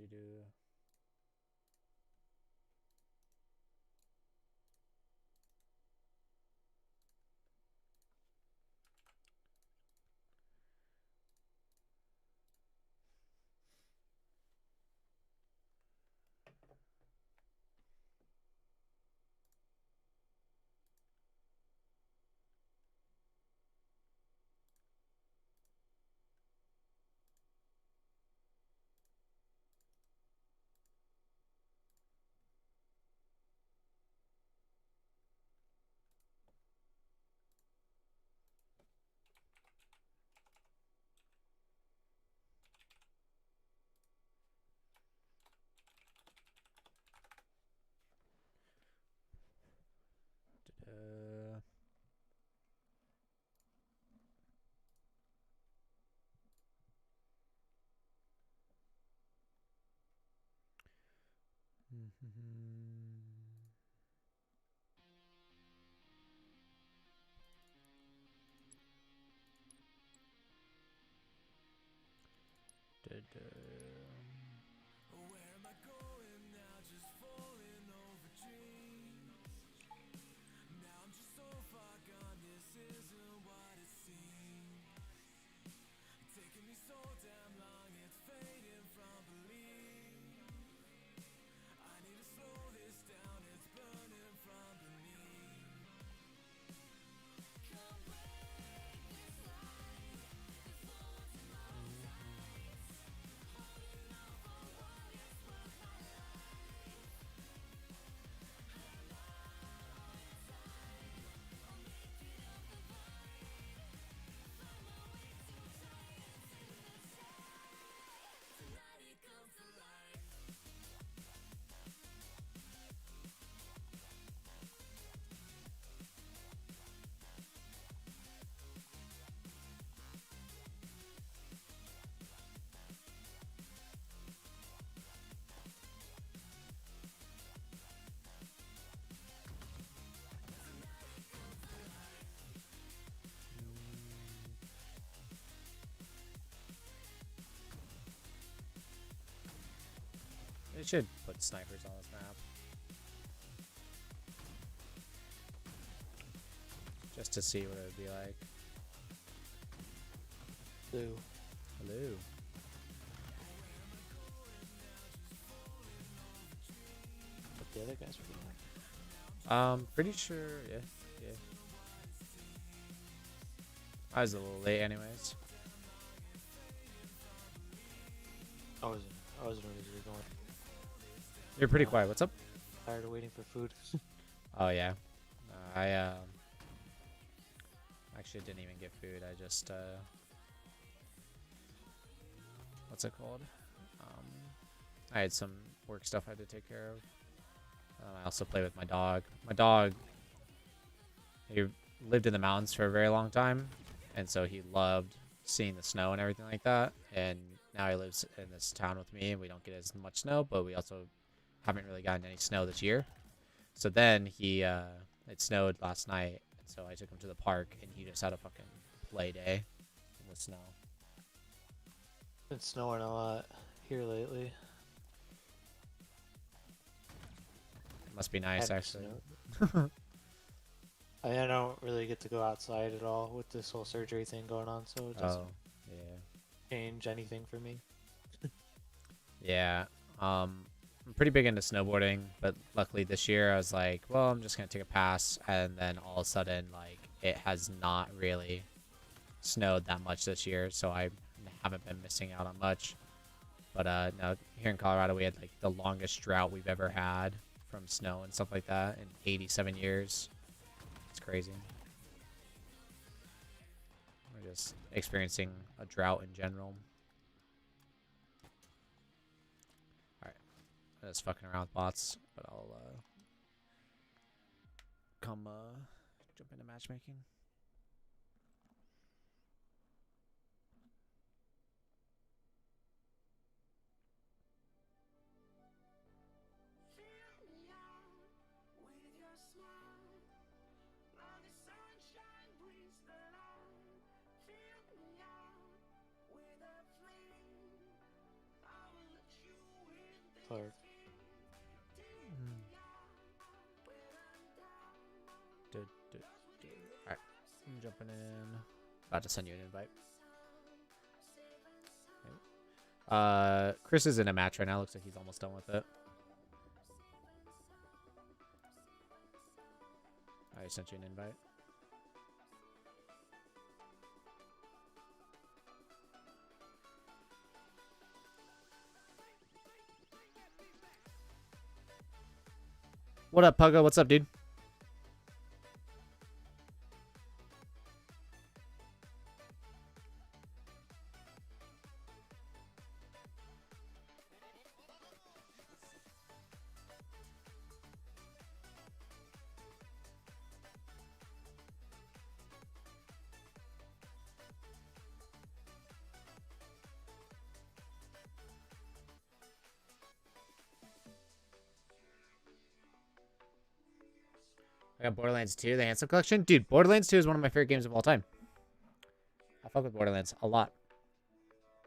do. Uh, Where am I going now? Just falling over dreams. Now I'm just so far gone, this isn't what it seems. Taking me so damn long, it's fading from belief. I need to slow this down, it's burning from beneath. Come break this line, the thorns in my sides. Holding on for what is worth my life. And all inside, I'll make it up the void. Find my way to giants in the sky. Tonight it comes to life. They should put snipers on this map. Just to see what it would be like. Blue. Hello. What the other guys were doing. Pretty sure, yeah. I was a little late anyways. I wasn't ready to go. You're pretty quiet. What's up? Tired of waiting for food. Oh yeah. I actually didn't even get food. I just what's it called? I had some work stuff I had to take care of. I also play with my dog. My dog, he lived in the mountains for a very long time, and so he loved seeing the snow and everything like that. And now he lives in this town with me, and we don't get as much snow, but we also haven't really gotten any snow this year. So then it snowed last night, and so I took him to the park, and he just had a fucking play day in the snow. Been snowing a lot here lately. It must be nice, Hadn't actually. snowed. I don't really get to go outside at all with this whole surgery thing going on, so it doesn't Oh, yeah. change anything for me. Yeah. I'm pretty big into snowboarding, but luckily this year I was like, well, I'm just gonna take a pass, and then all of a sudden, like, it has not really snowed that much this year, so I haven't been missing out on much. But no, here in Colorado we had like the longest drought we've ever had from snow and stuff like that in 87 years. It's crazy. We're just experiencing a drought in general. Alright. I'm just fucking around with bots, but I'll come jump into matchmaking. Fill me out with your smile. Now the sunshine brings the light. Fill me out with a flame. I will let you Clark. Alright, I'm jumping in. About to send you an invite. Chris is in a match right now. Looks like he's almost done with it. I sent you an invite. What up, Puggo? What's up, dude? I got Borderlands 2, the Handsome Collection. Dude, Borderlands 2 is one of my favorite games of all time. I fuck with Borderlands a lot.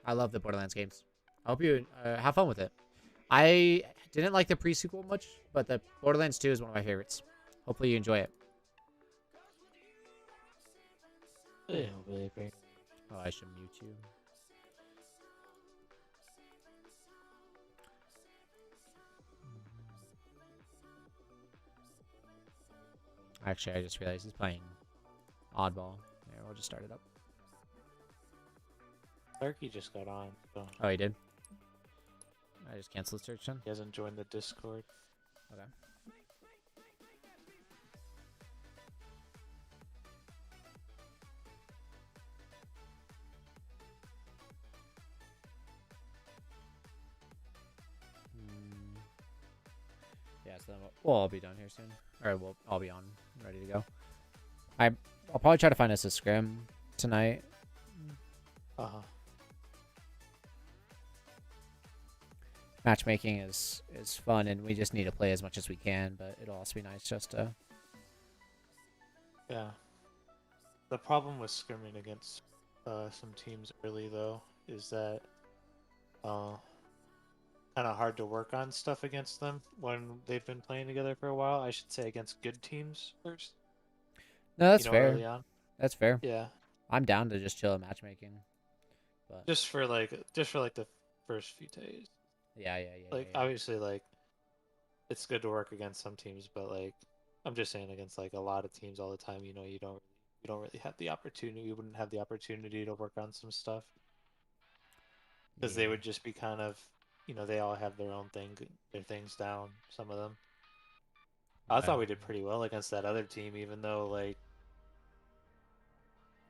I love the Borderlands games. I hope you have fun with it. I didn't like the pre-sequel much, but the Borderlands 2 is one of my favorites. Hopefully you enjoy it. Yeah, really great. Oh, I should mute you. Actually, I just realized he's playing Oddball. Yeah, we'll just start it up. Clarky just got on, so Oh, he did? I just canceled the search then? he hasn't joined the Discord. Okay. Yeah, so then we'll all be done here soon. Or we'll all be on, ready to go. I'll probably try to find us a scrim tonight. Uh-huh. Matchmaking is fun, and we just need to play as much as we can, but it'll also be nice just to... Yeah. The problem with scrimming against some teams early, though, is that kind of hard to work on stuff against them when they've been playing together for a while. I should say against good teams first. No, that's fair. Early on. That's fair. Yeah. I'm down to just chill at matchmaking. But Just for like the first few days. yeah. Like obviously, like it's good to work against some teams, but like I'm just saying against like a lot of teams all the time. You don't really have the opportunity. You wouldn't have the opportunity to work on some stuff because they would just be kind of, they all have their own their things down. Some of them. I thought we did pretty well against that other team, even though like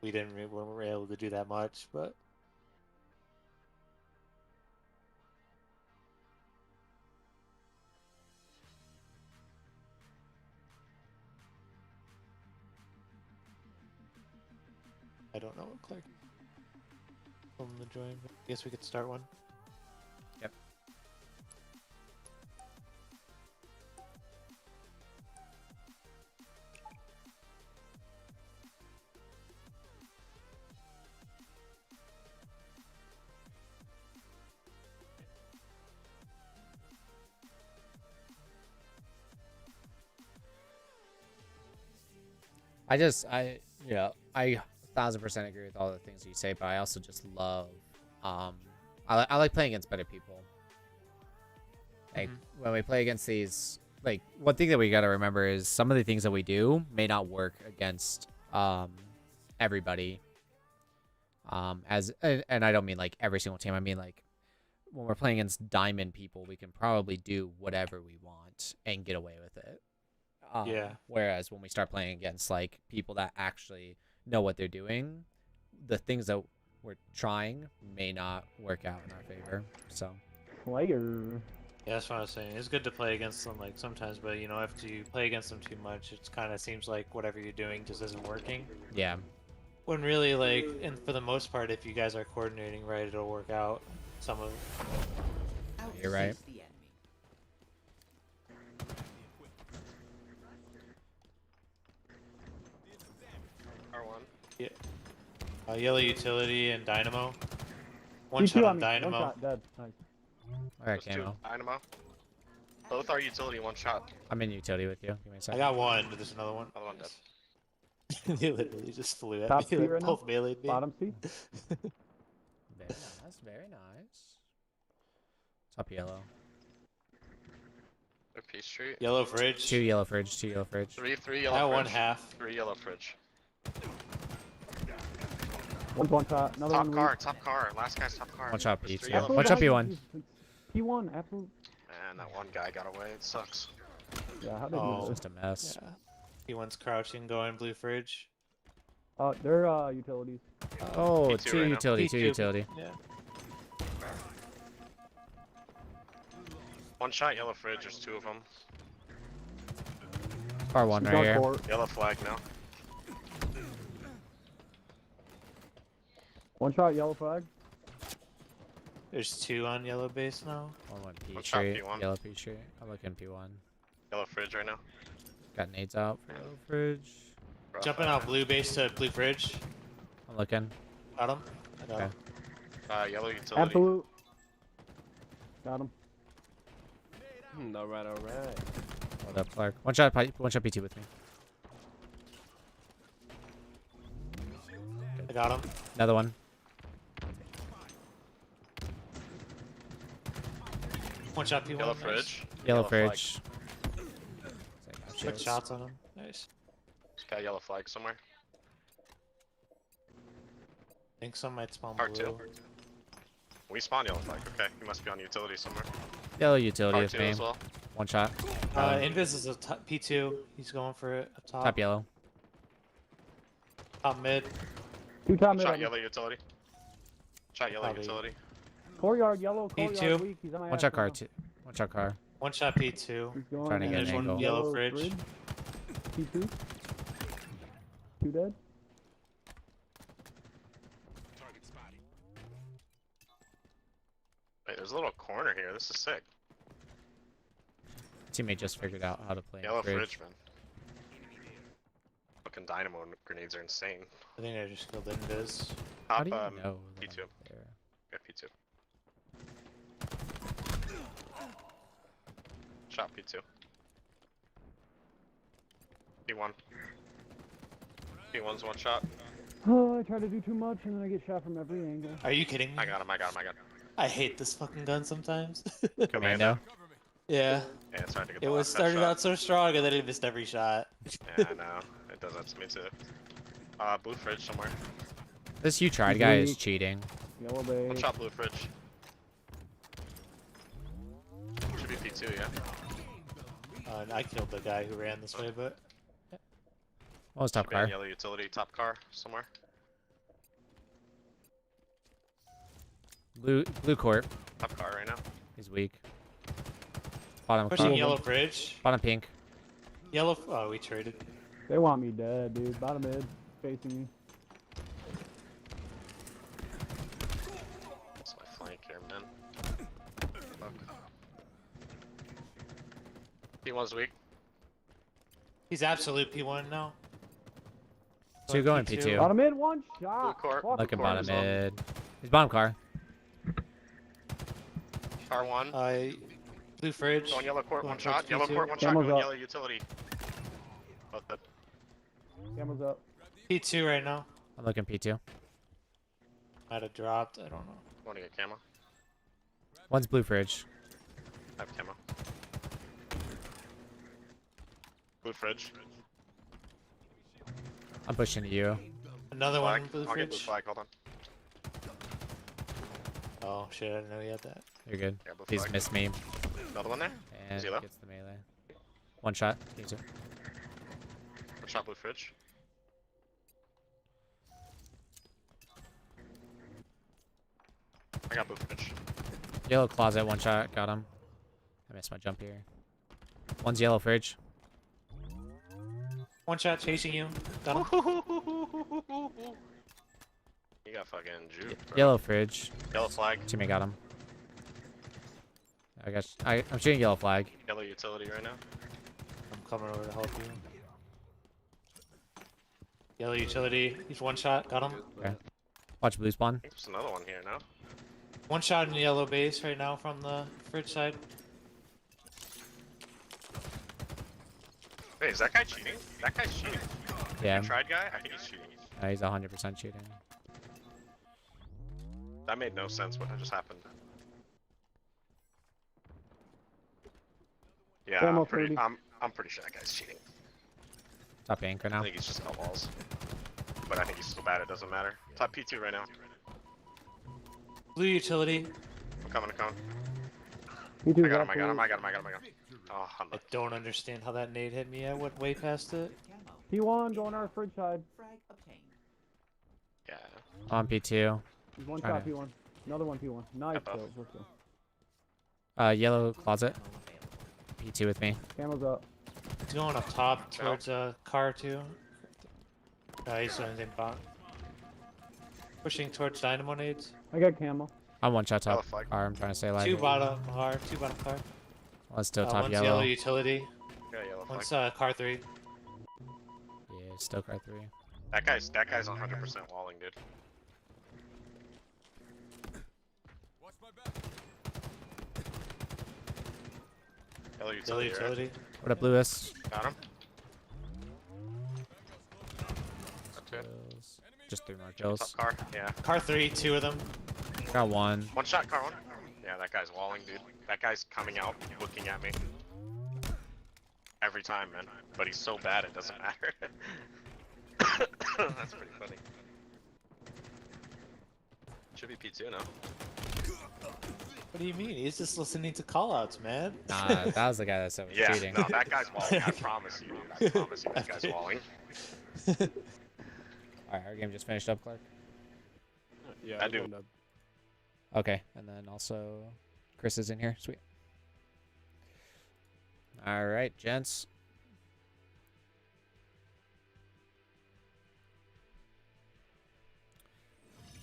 we weren't able to do that much, but. I don't know what Clark told him to join, but I guess we could start one. Yep. I 1000% agree with all the things you say, but I also just love, I like playing against better people. Like when we play against these, like one thing that we got to remember is some of the things that we do may not work against, everybody. And I don't mean like every single team. I mean like when we're playing against diamond people, we can probably do whatever we want and get away with it. Yeah. Whereas when we start playing against like people that actually know what they're doing, the things that we're trying may not work out in our favor. So. Player. Yeah, that's what I was saying. It's good to play against them like sometimes, but if you play against them too much, it kind of seems like whatever you're doing just isn't working. Yeah. When really, like, and for the most part, if you guys are coordinating right, it'll work out. Some of. You're right. Yeah. Yellow utility and dynamo. One One shot on dynamo. One shot, dead. Nice. I got There's two. camo. Dynamo. Both are utility, one shot. I'm in utility with you. Give me a I second. got one, but there's another one. Another one dead. They literally just flew at Top me. C Like, right now? both meleeed me. Bottom C. Very nice. Very nice. Top yellow. They're Peace Street. Yellow fridge. 2 yellow fridge. 2 yellow fridge. Three I yellow got fridge. one half. 3 yellow fridge. One's one shot. Another Top one. car, top car. Last guy's top car. One shot There's P2. three yellow One shot fridge. P1. P1, absolute. Man, that one guy got away. It sucks. Yeah, how did Oh. you Just a mess. Yeah. P1's crouching, going blue fridge. They're utilities. Oh, P2 2 right now. utility. 2 P2. utility. Yeah. One shot yellow fridge. There's 2 of them. Car 1 He's right on here. court. Yellow flag now. One shot, yellow flag. There's 2 on yellow base now. 1 P One shot street. P1. Yellow P street. I'm looking P1. Yellow fridge right now. Got nades out for yellow fridge. Rough Jumping out blue base to blue fridge. I'm looking. Got him. I got Okay. him. Yellow utility. Absolute. Got him. Alright. Hold up, Clark. One shot P2 with me. I got him. Another one. One shot P1. Yellow nice. fridge. Yellow flag. fridge. Quick shots on him. Nice. Got yellow flag somewhere. I think some might spawn Part blue. 2. We spawn yellow flag. Okay, he must be on utility somewhere. Yellow utility Part with 2 me. as well. One shot. Invis is a P2. He's going for it up top. Top yellow. Top mid. 2 top Shot mid. yellow utility. Shot yellow Probably. utility. Courtyard yellow. P2. Courtyard weak. He's on my One ass shot right car. now. One shot car. One shot P2. He's going. Trying to And get there's an one angle. yellow fridge. P2. 2 dead. Wait, there's a little corner here. This is sick. Teammate just figured out how to play Yellow fridge. fridge, man. Fucking dynamo grenades are insane. I think I just killed Invis. How Top do you know? that P2. I'm there? Yeah, P2. Shot P2. P1. P1's one shot. Oh, I try to do too much and then I get shot from every angle. Are you kidding me? I got him. I hate this fucking gun sometimes. Commando. Yeah. Yeah, it's hard to get It the was last started headshot. out so strong and then it missed every shot. Yeah, I know. It does that to me too. Blue fridge somewhere. This you tried guy is Weak. cheating. Yellow One base. shot blue fridge. Should be P2, yeah. And I killed the guy who ran this way, but What was top Should be on car? yellow utility, top car somewhere. Blue court. Top car right now. He's weak. Bottom pushing car. yellow bridge. Bottom pink. Yellow. Oh, we traded. They want me dead, dude. Bottom mid. Facing me. That's my flank here, man. Fuck. P1's weak. He's absolute P1 now. Two going P2. Bottom mid, one shot. court. Fuck. Looking Car bottom as well. mid. He's bottom car. Car 1. Blue fridge. Going yellow court, Going one shot. towards Yellow P2. court, one shot. Camel's Going up. yellow utility. Both dead. Cameras up. P2 right now. I'm looking P2. Might have dropped. I don't know. Want to get camo? One's blue fridge. I have camo. Blue fridge. I'm pushing to you. Another Flag. one blue I'll get blue fridge. flag, hold on. Oh shit! I didn't know he had that. You're good. Yeah, blue Please flag. miss me. Another one there? And he low? gets the melee. One shot. Use it. One shot blue fridge. I got blue fridge. Yellow closet. One shot. Got him. I missed my jump here. One's yellow fridge. One shot chasing you. Got him. You got fucking juke, bro. Yellow fridge. Yellow flag. Teammate got him. I guess I'm shooting yellow flag. Yellow utility right now. I'm coming over to help you. Yellow utility. He's one shot. Got him. Watch blue spawn. I think there's another one here now. One shot in yellow base right now from the fridge side. Wait, is that guy cheating? That guy's cheating. Yeah, You tried guy? I think he's cheating. he's 100% cheating. That made no sense what just happened. Yeah, Camo I'm pretty, 30. I'm pretty sure that guy's cheating. Top anchor I now. think he's just got walls. But I think he's so bad it doesn't matter. Top P2 right now. Blue utility. I'm coming, I'm coming. P2 I got him, up I got him, for I got him, I got him, I got him. Oh, I'm I not. don't understand how that nade hit me. I went way past it. P1 going our fridge side. Yeah. On P2. He's one Trying shot to- P1. Another one P1. Nice Up. kills. Let's go. Yellow closet. P2 with me. Camo's up. He's going up top towards car too. He's doing anything bot. Pushing towards dynamo nades. I got camo. I'm one shot Yellow top flag. car. I'm trying to stay alive. Two here. bottom car. Two bottom car. One's still top One's yellow. utility. Yeah, yellow flag. One's car 3. Yeah, still car 3. That guy's 100% walling, dude. Yellow Yellow utility, right? utility. What up, Lewis? Got him. That's good. Kills. Just 3 more kills. Top car, yeah. Car 3, 2 of them. Got one. One shot, car one. Yeah, that guy's walling, dude. That guy's coming out, looking at me. Every time, man. But he's so bad, it doesn't matter. That's pretty funny. Should be P2 now. What do you mean? He's just listening to callouts, man. Nah, that was the guy that said was Yeah, cheating. no, that guy's walling. I promise you, dude. I promise you, that guy's walling. Alright, our game just finished up, Clark. Yeah, I do. Okay, and then also Chris is in here. Sweet. Alright, gents.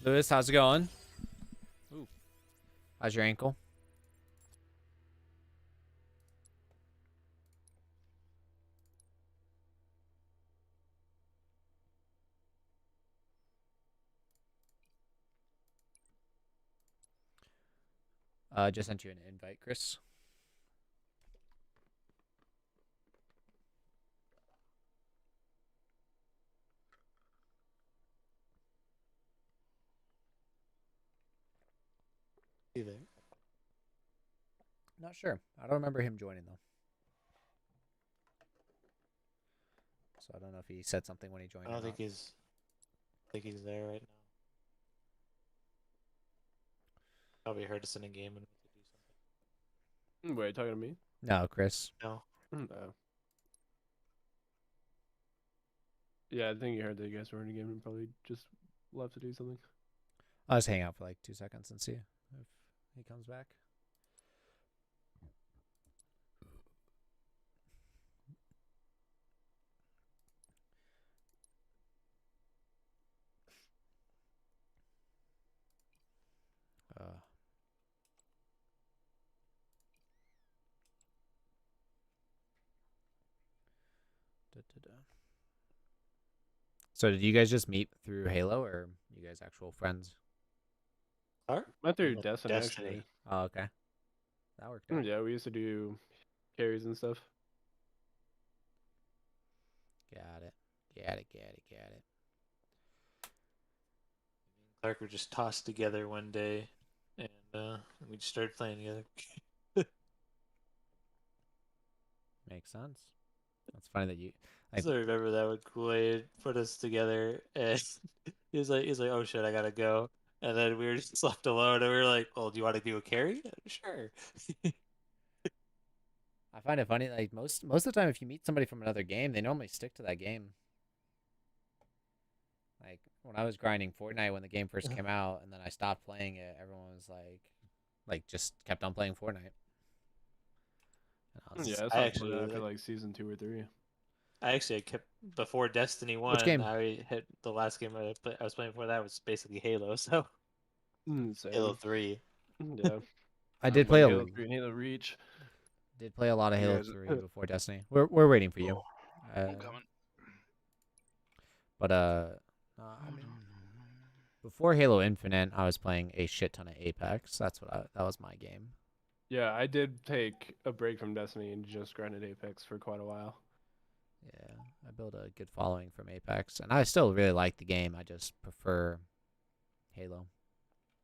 Lewis, how's it going? Ooh. How's your ankle? Just sent you an invite, Chris. Either. Not sure. I don't remember him joining though. So I don't know if he said something when he joined. I don't think he's. I think he's there right now. Probably heard us in a game and we could do something. Wait, talking to me? No, Chris. No. No. Yeah, I think you heard that you guys were in a game and probably just left to do something. I'll just hang out for like 2 seconds and see if he comes back. So did you guys just meet through Halo, or you guys actual friends? Art? Went through No, Destiny, Destiny. actually. Oh, okay. That worked out. Yeah, we used to do carries and stuff. Got it. Got it. Clark were just tossed together one day, and we just started playing together. Makes sense. That's funny that you. So I remember that when Kool-Aid put us together, and he's like, "Oh shit, I gotta go." And then we were just left alone, and we were like, "Well, do you want to do a carry?" Sure. I find it funny. Like most of the time, if you meet somebody from another game, they normally stick to that game. Like when I was grinding Fortnite when the game first came out, and then I stopped playing it, everyone was like just kept on playing Fortnite. And I was Yeah, just- I I stopped actually playing after like- like season 2 or 3. I actually kept before Destiny 1. game? I hit the last game I was playing before that was basically Halo, so Same. Halo 3. Yeah. I did play Halo a 3 and Halo Reach. a lot of Halo guys- 3 before Destiny. We're waiting for you. I'm coming. But I mean, Before Halo Infinite, I was playing a shit ton of Apex. That was my game. Yeah, I did take a break from Destiny and just grinded Apex for quite a while. Yeah, I built a good following from Apex, and I still really like the game. I just prefer Halo.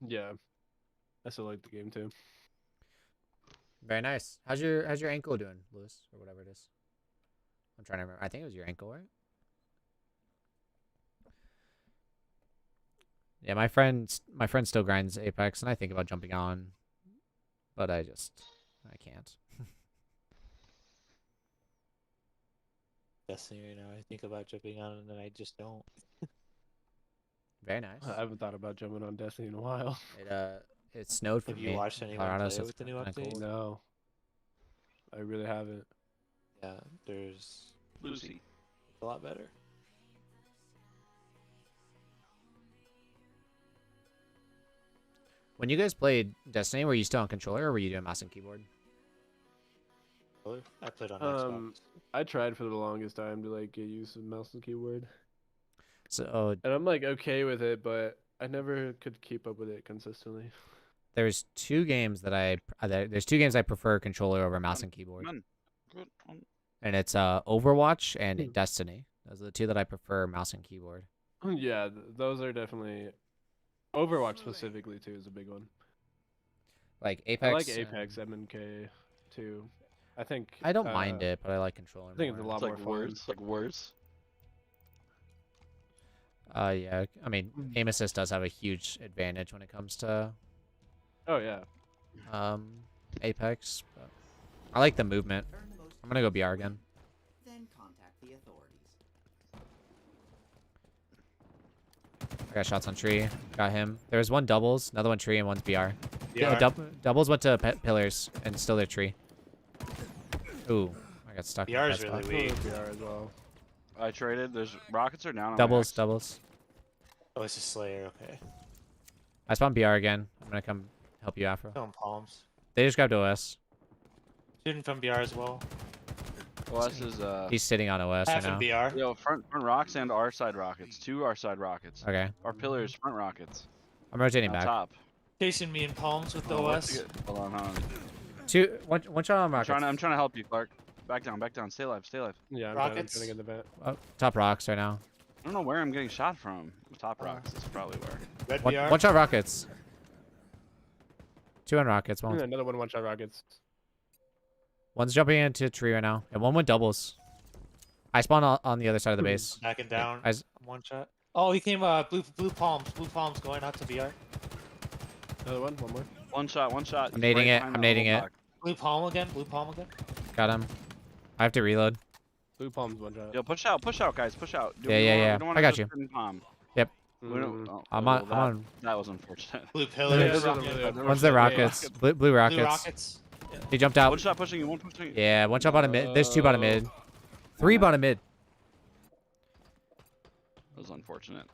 Yeah, I still like the game too. Very nice. How's your ankle doing, Lewis, or whatever it is? I'm trying to remember. I think it was your ankle, right? Yeah, my friend still grinds Apex, and I think about jumping on, but I can't. Destiny right now. I think about jumping on and then I just don't. Very nice. I haven't thought about jumping on Destiny in a while. It snowed for Have me. you watched in anyone Colorado, play so with it's the new kinda update? cold. No, I really haven't. Yeah, there's Lucy. a lot better. When you guys played Destiny, were you still on controller or were you doing mouse and keyboard? I played on Um, Xbox. I tried for the longest time to like get used to mouse and keyboard, So and I'm like okay with it, but I never could keep up with it consistently. there's two games there's two games I prefer controller over mouse and keyboard, Come on. Good. and it's Overwatch and Hmm. Destiny. Those are the two that I prefer mouse and keyboard. Yeah, those are definitely. Overwatch specifically too is a big one. Like I Apex. like Apex, MNK too. I think I don't mind it, but I like controller. I think it's a more. lot It's more like fun. worse. Like worse. Yeah, I mean, aim assist does have a huge advantage when it comes to Oh yeah. Apex. But I like the movement. I'm gonna go BR again. Then contact the authorities. I got shots on tree. Got him. There's one doubles, another one tree, and one's BR. BR. Doubles went to pillars and still their tree. Ooh, I got stuck. in BR is that really spot. weak. PR as well. I traded. There's rockets are down. On Doubles, max. doubles. Oh, it's a Slayer. Okay. I spawned BR again. I'm gonna come help you, Afro. Going palms. They just grabbed OS. Shooting from BR as well. OS is He's sitting on OS right Half now. in BR. Yo, front rocks and our side rockets. Two our side rockets. Okay, Our pillars, front rockets. I'm rotating On back. top. Chasing me in palms with the Oh, OS. hold on, hold on. One shot on I'm rockets. trying to help you, Clark. Back down, back down. Stay alive, stay alive. Yeah, I'm Rockets. trying to get the vent. Oh, top rocks right now. I don't know where I'm getting shot from. Top rocks is probably where. Red One, BR. one shot rockets. Two on rockets. Yeah, another one shot rockets. One's jumping into a tree right now, and one went doubles. I spawned on the other side of the base. Backing down. I s- One shot. Oh, he came blue palms. Blue palms going out to BR. Another one more. One shot, one shot. I'm He's nading it, behind I'm that nading little it. block. Blue palm again. Blue palm again. Got him. I have to reload. Blue palms one shot. Yo, push out, guys, push out. Yeah, yeah. We don't wanna I got just you. sit in palm. We don't, Mm. oh, I'm well, on. that, I'm on. That was unfortunate. Blue Yeah, pillars. those are really One's the unfortunate. rockets. Blue Blue rockets. rockets. He jumped out. One shot pushing you, one pushing you. Yeah, one shot bottom mid. There's two bottom mid. Three bottom mid. That was unfortunate.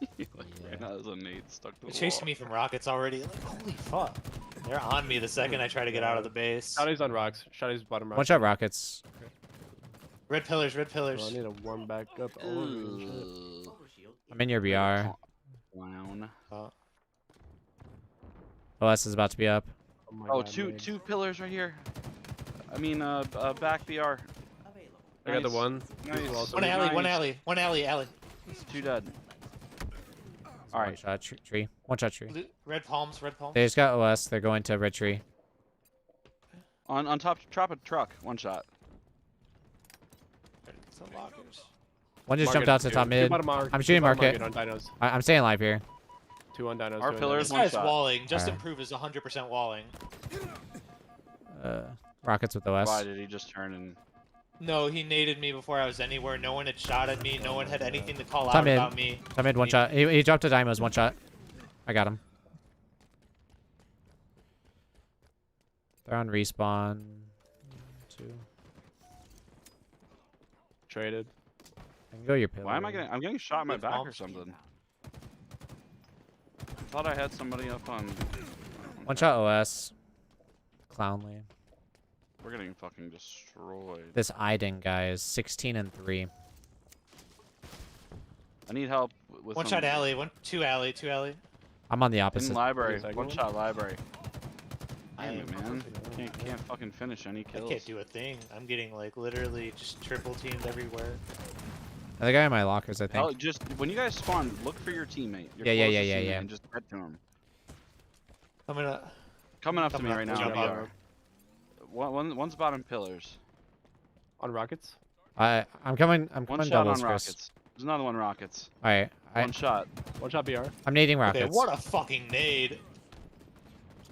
Right now, there's a nade stuck to the They're chasing wall. me from rockets already. Like, holy fuck. They're on me the second I try to get out of the base. Shotty's on rocks. Shotty's bottom rock. One shot rockets. Red pillars. Red Oh, pillars. I need to warm back up. Oh, shit. Ugh. Overshield. I'm in your BR. Clown. OS is about to be up. my Oh, God, two nade. pillars right here. I mean, back BR. Available. I got the Nice. one. Nice. Also One alley. One Nice. alley. One alley. Alley. Two dead. All One right. shot tree. One shot tree. Blue, red palms. Red palms. They just got OS. They're going to red tree. On top, drop a truck. One shot. Some lockers. One just Market jumped out to two. top Two mid. bottom market, I'm two shooting bottom market. On dinos. I'm staying alive here. Two on dinos. Our two on pillars, This dinos. one guy's shot. walling. Just Alright. improve is 100% walling. Rockets with OS. Why did he just turn and? No, he naded me before I was anywhere. No one had shot at me. No one had anything to call Top out mid. about me. Top mid. One Me. shot. He dropped a dynamos. One shot. I got him. They're on respawn. Two. Traded. I can go your pillar. Why am I getting? I'm getting shot in my Blue back or palms. something. I thought I had somebody up on. One shot OS. Clownly. We're getting fucking destroyed. This Iden guy is 16 and 3. I need help with One some- shot alley, two alley. I'm on the in opposite. library. second One one? shot library. I Damn am it, man. Can't fucking finish any I kills. can't do a thing. I'm getting like literally just triple teamed everywhere. The guy in my lockers, I think. Hell, just when you guys spawn, look for your teammate. Your Yeah, closest yeah, teammate, yeah. And just head to him. I'm gonna. Coming up to me Coming right up, now. jump BR. up. One's bottom pillars. On rockets. I'm coming. I'm One coming shot doubles, on Chris. rockets. There's another one rockets. All right. One shot. One shot BR. I'm nading Okay, rockets. what a fucking nade.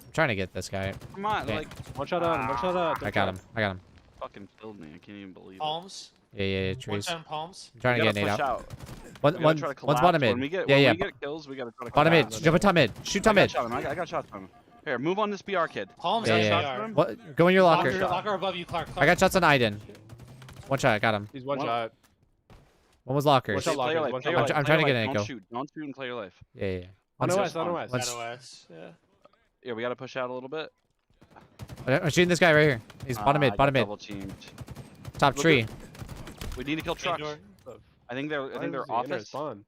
I'm trying to get this guy. Come on, Okay. like One shot on. One shot on. I got him. I got him. fucking killed me. I can't even believe it. Palms. Yeah. One Trees. shot on palms. I'm trying We to get gotta nade push out. out. One, We gotta one, try to one's collapse. bottom mid. When we get, yeah, when yeah. we get kills, we gotta try to Bottom mid. collapse. Jump at top mid. Shoot top I got mid. shot him. I got shots from him. Here, move on this BR kid. Palms. Yeah, on yeah, yeah. BR. him? What? Go in your locker. Locker above you, Clark. I got shots on Aiden. One shot. I got him. He's one One- shot. One was lockers. One shot Play your lockers, life, one play shot your lockers. life, I'm play trying to your get an life. echo. Don't shoot and play your life. Yeah. On One OS. shot On spawn. OS. Once- NOS. Yeah. Yeah, we gotta push out a little bit. I'm shooting this guy right here. He's bottom I mid. got Bottom mid. Double teamed. Top Look tree. We need to kill trucks. Indoor. I think they're office. Spawn.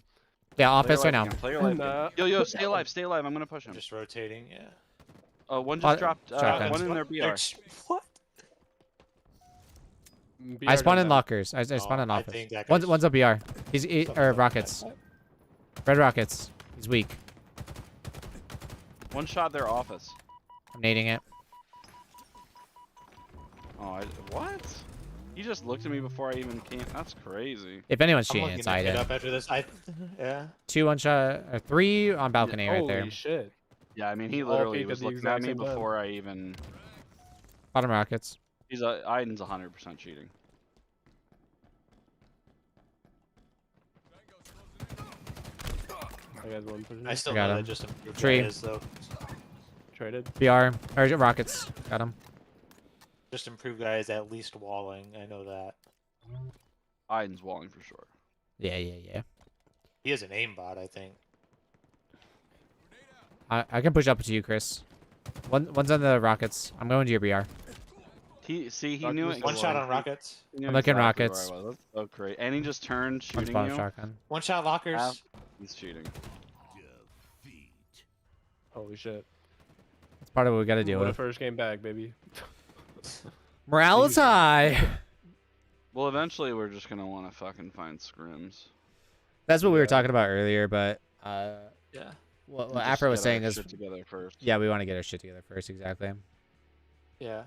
Yeah, Play office your right now. life again, play your life Nah. again. Yo, stay alive, stay alive. I'm gonna push him. Just rotating. Yeah. One Pot- just dropped. shotgun. One in their They're BR. What? I spawned in lock. lockers. I spawned in I office. think that One's guy's- a BR. He's Something or like rockets. that. Red rockets. He's weak. One shot their office. I'm nading it. Oh, what? He just looked at me before I even came. That's crazy. If anyone's I'm cheating, looking it's to get Aiden. up after this. Yeah. 2 one shot or 3 on balcony right there. Holy shit. Yeah, I mean, he All literally peek was at the looking at exact me same time. before I even. Bottom rockets. Aiden's 100% cheating. I got one pushing. I still Got know him. that just improved Tree. guys though. Traded. BR or rockets. Got him. Just improved guys at least walling. I know that. Aiden's walling for sure. Yeah. He has an aimbot, I think. I can push up to you, Chris. One's on the rockets. I'm going to your BR. He Rocket knew was it. One shot on rockets. He knew I'm looking exactly where rockets. I was. That's so great. And he just turned One's shooting bottom you. shotgun. One shot lockers. Ah. He's cheating. Holy shit. That's part of what we got to deal What a with. first game back, baby. Morale is high. Well, eventually we're just gonna want to fucking find scrims. That's what we were talking about earlier, but Yeah. what Just Afro was get our saying is, shit together first. yeah, we want to get our shit together first. Exactly. Yeah.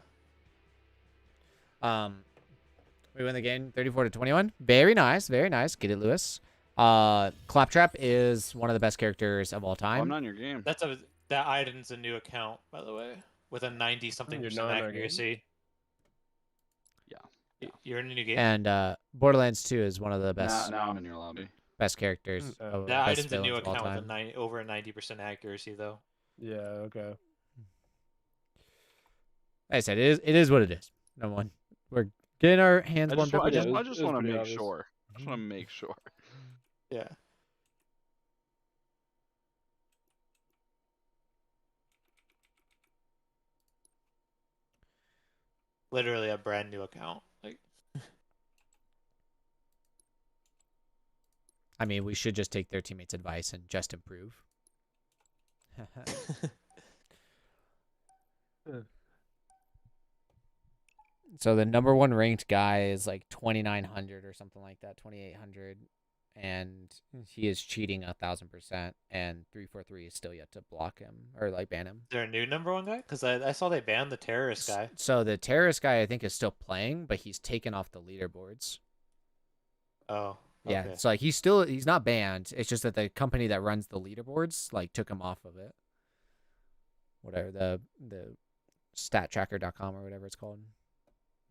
We win the game 34-21. Very nice. Very nice. Get it, Lewis. Claptrap is one of the best characters of all Oh, time. I'm not in your game. That Aiden's a new account, by the way, with a 90-something You're percent not in our accuracy. Yeah. You're in a new game. And Borderlands 2 is one of the best Now I'm in your lobby. best characters. Of, That best Aiden's a new villains of all account with time. over a 90% accuracy, though. Yeah, okay. Like I said, it is what it is. No one. We're getting our hands I warmed just, up wa- I just, again. it I was- just it was want to pretty make obvious. sure. I just want to make sure. Yeah. Literally a brand new account. Like, I mean, we should just take their teammates' advice and just improve. So the number 1 ranked guy is like 2,900 or something like that, 2,800, and he is cheating 1,000%. And 343 is still yet to block him or like ban him. is there a new number 1 guy? Because I saw they banned the terrorist guy. So the terrorist guy, I think, is still playing, but he's taken off the leaderboards. Oh. Yeah, okay. so like he's not banned. It's just that the company that runs the leaderboards like took him off of it. Whatever the stattracker.com or whatever it's called.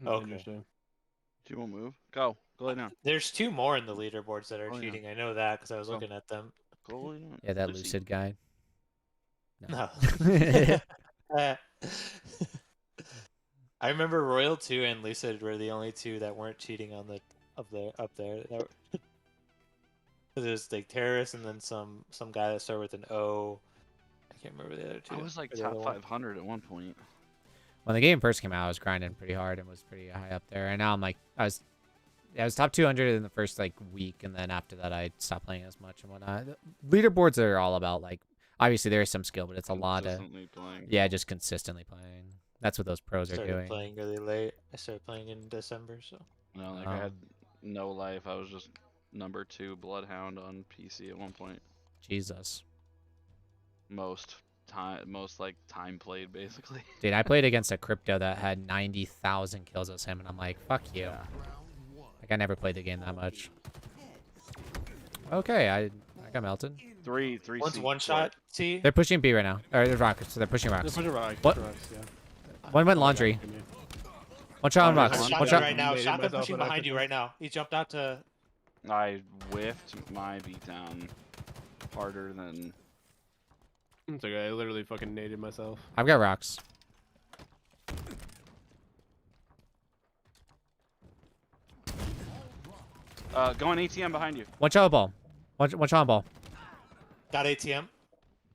Okay. Interesting. She won't move. Go lay down. There's 2 more in the leaderboards that are Oh, yeah. cheating. I know that because I was Oh. looking at them. Go lay down. Yeah, that Lucy. lucid guy. No. I remember Royal 2 and Lucid were the only 2 that weren't cheating on the up there. That were... There's like terrorists and then some guy that started with an O. I can't remember the other 2. I was like The other top one. 500 at one point. When the game first came out, I was grinding pretty hard and was pretty high up there. And now I'm like, I was Yeah, I was top 200 in the first like week, and then after that, I stopped playing as much and whatnot. Leaderboards are all about like, obviously there is some skill, but it's a lot of Consistently playing. yeah, just consistently playing. That's what those pros are Started doing. playing really late. I started playing in December, so No, like Um, I had no life. I was just number 2 Bloodhound on PC at one point. Jesus, Most like time played basically. dude, I played against a crypto that had 90,000 kills as him, and I'm like, fuck you. Like I never played the game that much. Okay, I got melted. Three one's C one shot. See, They're pushing B right now. Or they're rockets. So they're pushing They're rocks. pushing rocks. What? pushing rocks, yeah. One went laundry. One shot on Oh, rocks. there's One shotgun shot. right now. Made it Shotgun myself, pushing but I behind you couldn't- right now. He jumped out to. I whiffed my beatdown harder than. It's okay. I literally fucking naded myself. I've got rocks. Going ATM behind you. One shot on ball. One shot on ball. Got ATM.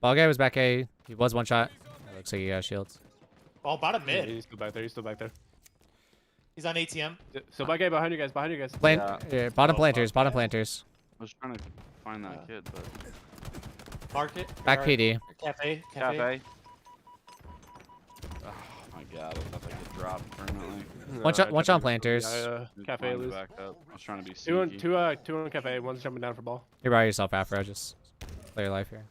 Ball guy was back A. He was one shot. It looks like he got shields. Oh, bottom Yeah, mid. he's still back there. He's still back there. He's on ATM. So back A behind you guys. Behind you guys. Plant, bottom Oh, planters. fuck. Bottom planters. I was trying to find that kid, but Market. Back or PD. Cafe. cafe. Oh my god! I thought that could drop permanently. One shot- I one tried shot on to- planters. Yeah, It cafe climbed lose. back up. I was trying to be Two on sneaky. two on cafe. One's jumping down for ball. You're by yourself, Afro. Just play your life here.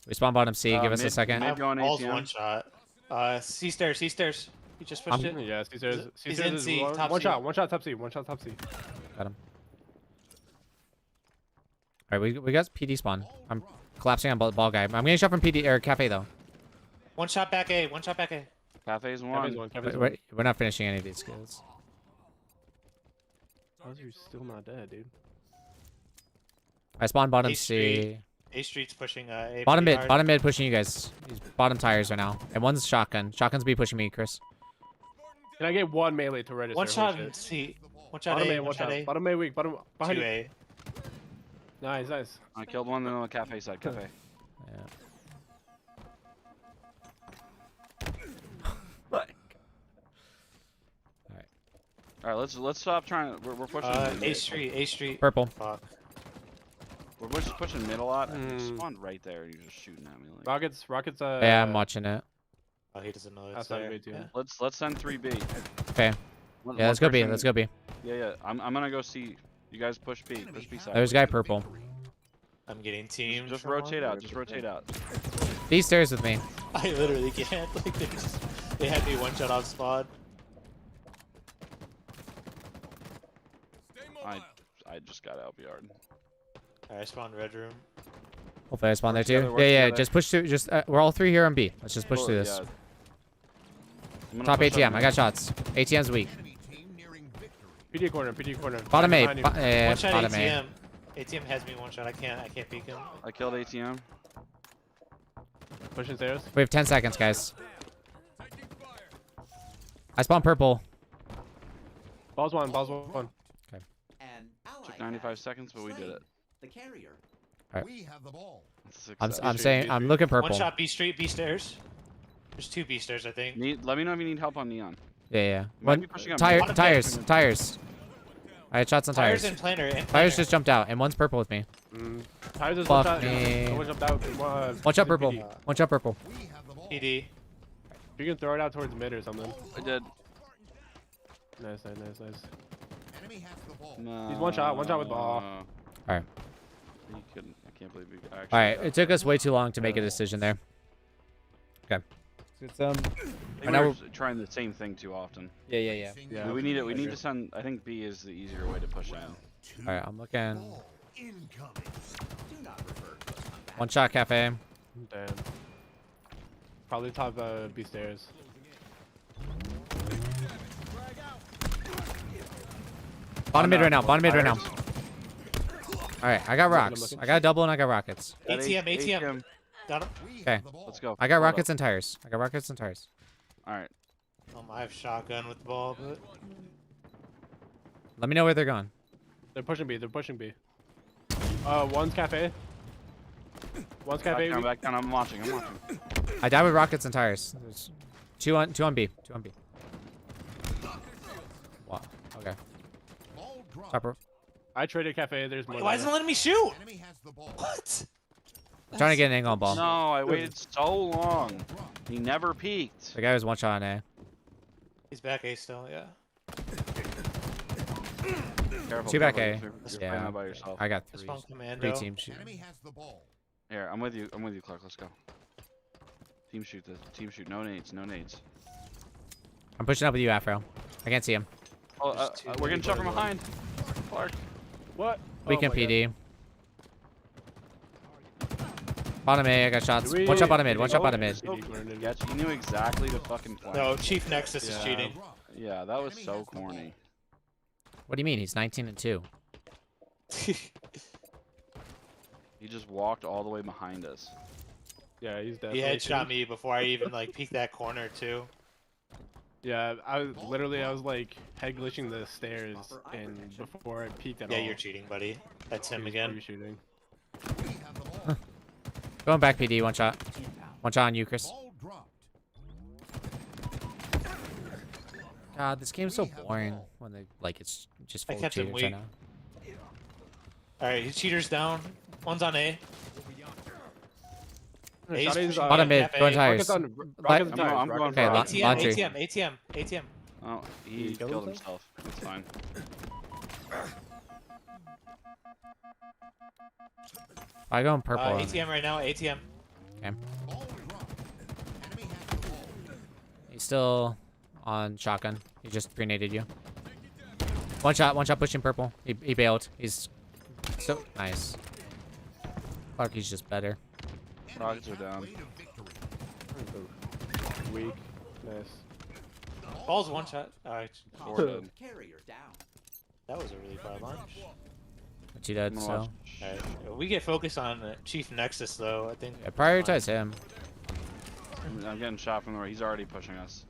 We spawn bottom C. Give us a mid- second. mid- going All's ATM. one shot. C stairs. C stairs. He just pushed it. Yeah, Caesar's. He's Caesar's in is C, one, top one C. shot. One shot top C. One shot top C. Got him. All right, we got PD spawn. I'm collapsing on ball guy. I'm getting shot from PD or cafe though. One shot back A. One shot back A. Cafe's one. Cafe's one. Cafe's We're, one. we're not finishing any of these kills. How's you still not dead, dude? I spawned bottom A C. Street. A Street's pushing A. Bottom pretty mid. hard. Bottom mid pushing you guys. He's bottom tires right now. And one's shotgun. Shotgun's B pushing me, Chris. Can I get one melee to register? One Holy shot shit. in C. One shot Bottom A. A, One one shot shot. A. Bottom A weak. Bottom behind Two you. A. Nice, nice. I killed one on the cafe side. Cafe. Yeah. All right, let's stop trying. We're pushing. A mid. Street. A Street. Purple. Fuck. We're pushing mid a lot. I Mm. spawned right there. You're just shooting at me. Like. Rockets. Yeah, I'm watching it. Oh, he doesn't know it's Outside of there. A too. Yeah. Let's send 3B. Okay. One- Yeah, let's go one B. person- Let's go B. Yeah. I'm gonna go see. You guys push B. Push B side. There's a guy purple. I'm getting teamed. Just from rotate one. out. Just rotate out. B stairs with me. I literally can't. Like they had me one shot off spawn. I just got LBR'd. Alright, I spawned red room. Hopefully I spawn there Work too. together, work Yeah, yeah. together. Just push through. Just we're all three here on B. Let's just push Well, through this. yeah. I'm gonna Top push up ATM. I mid. got shots. ATM's weak. PD corner. PD corner. Bottom A. Behind you. One shot Bottom A. ATM. ATM has me one shot. I can't peek him. I killed ATM. Pushing stairs. We have 10 seconds, guys. I spawned purple. Balls one. Balls one. An ally Took 95 has seconds, but we did slain it. The carrier. We have the ball. That's a I'm success. saying I'm looking One purple. shot B Street, B stairs. There's two B stairs, I think. Let me know if you need help on neon. Yeah, yeah. Might One be pushing up tire, mid. tires. I had shots on Tires tires. and planner. And Tires planner. just jumped out, and one's purple with me. Tires is Fuck one shot. me. One jumped out. One shot purple. PD. One shot purple. We have the ball. PD. You can throw it out towards mid or something. I did. Nice, nice, nice, nice. Enemy has the ball. No. He's one shot with ball. Alright. You couldn't. I can't believe you actually. All right. got It took us way too long to make a decision there. Okay. It's I I think know- we're trying the same thing too often. Yeah, yeah, yeah. Yeah. We need it. We I need agree. to send. I think B is the easier way to push in. All right. I'm looking. Ball incoming. Do not refer to us on that. One shot cafe. Damn. Probably top B stairs. Bottom mid right now. Bottom mid right now. Tires. All right. I got I'm rocks. looking. I got a double and I got rockets. Got ATM, ATM. ATM. Got him. We Okay. have the ball. Let's go. I got Hold up. rockets and tires. I got rockets and tires. All right. I have shotgun with the ball, but Let me know where they're going. They're pushing B. They're pushing B. One's cafe. One's cafe. Back down. I'm watching. I'm watching. I died with rockets and tires. There's two on B. Two on B. Wow. Okay. Ball drop. Stop, bro. I traded cafe. There's more. Why than isn't it that. letting me shoot? Enemy has the ball. What? I'm trying to get an angle on ball. No, I waited so long. Ball drop. He never peeked. The guy was one shot on A. He's back A still, yeah. Careful. Two back careful, A. You're just Yeah. playing that by yourself. I got This three. one commando. Three teams shooting. Enemy has the ball. Here, I'm with you. I'm with you, Clark. Let's go. Team shoot this. Team shoot. No nades. No nades. I'm pushing up with you, Afro. I can't see him. Oh, There's two we're getting shot from boys. behind. Clark. What? We Oh can my God. PD. Bottom A, I got shots. Did we- One shot bottom mid. did One we shot go bottom in? mid. So sketchy. He knew exactly the fucking plan. No, Chief Nexus is Yeah. cheating. Drop. Yeah, that was Enemy so has the ball. corny. What do you mean? He's 19 and 2. He just walked all the way behind us. Yeah, he's He definitely. headshot me before I even like peeked that corner too. Yeah, I was like head glitching the stairs, and before I peeked at Yeah, all. you're cheating, buddy. That's him he was again. pre-shooting. We have the ball. Going back PD. One shot. One shot on you, Chris. Ball dropped. God, this game's so boring when they like it's just I full of kept him cheaters right weak. now. Alright, his cheater's down. One's on A. A's Shot is, pushing Bottom B, mid. cafe. Going Rockets tires. on. Like- Rockets on I'm tires. going Rockets for on it. tires. ATM, laundry. ATM. Oh, Did he he kill killed himself? himself. It's fine. I go in purple. on ATM right now, ATM. Ball dropped. Enemy has the ball. He's still on shotgun. He just grenaded you. One shot pushing purple. He bailed. He's so nice. Clarky's just better. Rockets are Enemy down. halfway to victory. Weak. Nice. Ball's one shot. Alright, Four dead. Carrier down. that was a really far launch. But you dead, I'm gonna so watch. Alright, we get focused on Chief Nexus though. I think. yeah, prioritize him. I'm getting shot from the right. He's already pushing us.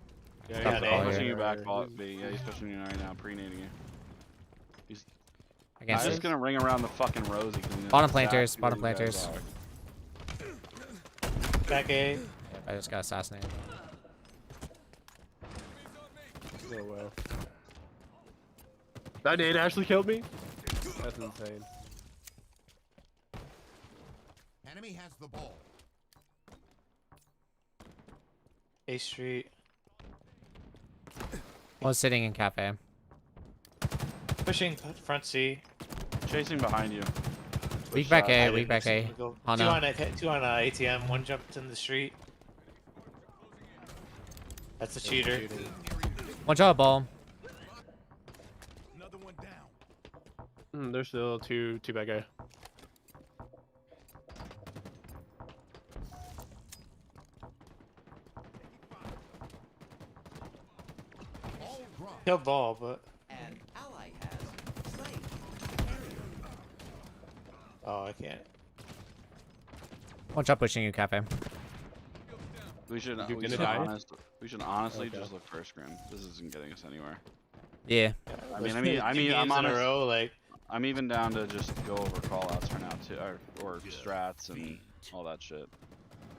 Yeah, Yeah, he's they- He's Oh, pushing yeah. you back, ball B. Yeah, he's pushing you right now, pre-nading you. I I'm can't see. just gonna ring around the fucking Rosie. 'cause he knows Bottom exactly planters, where bottom you guys planters. are. Back A. Yep, I just got assassinated. Oh well. That nade actually killed me? That's insane. Enemy has the ball. A Street. One's sitting in cafe. Pushing front C. Chasing behind you. Weak back A, I weak didn't back A. see him go. Oh, Two no. on ATM. One jumped in the street. That's a cheater. One shot ball. Another one down. There's still two back A. Ball dropped. Kill ball, but An ally has slain carrier. oh, I can't. One shot pushing you, cafe. We should. You We gonna should, die? we should honestly Okay. just look for a scrim. This isn't getting us anywhere. Yeah. I mean, Two I'm games in honest. a row, like I'm even down to just go over callouts for now too, or strats and all that shit.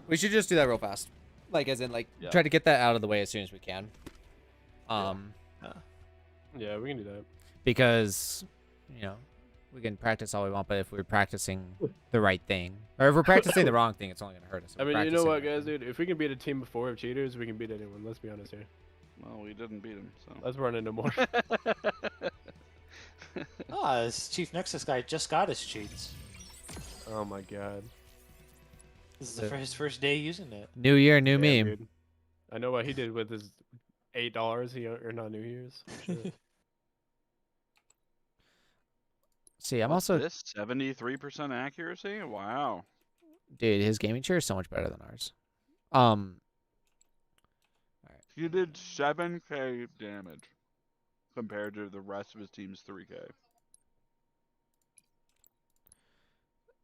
We should just do that real fast. Like, as in, like, Yeah. try to get that out of the way as soon as we can. Yeah, we can do that. Because, you know, we can practice all we want, but if we're practicing the right thing, or if we're practicing the wrong thing, it's only going to hurt us. If I we're mean, you know practicing what, the right guys, thing. dude? If we can beat a team before of cheaters, we can beat anyone. Let's be honest here. Well, we didn't beat him, so. Let's run into more. ah, this Chief Nexus guy just got his cheats. Oh my god. This is his first day using it. New year, new Yeah, meme. dude. I know what he did with his $8 he earned on New Year's. Shit. See, I'm What's also, this 73% accuracy. Wow. dude, his gaming chair is so much better than ours. He did 7k damage compared to the rest of his team's 3k.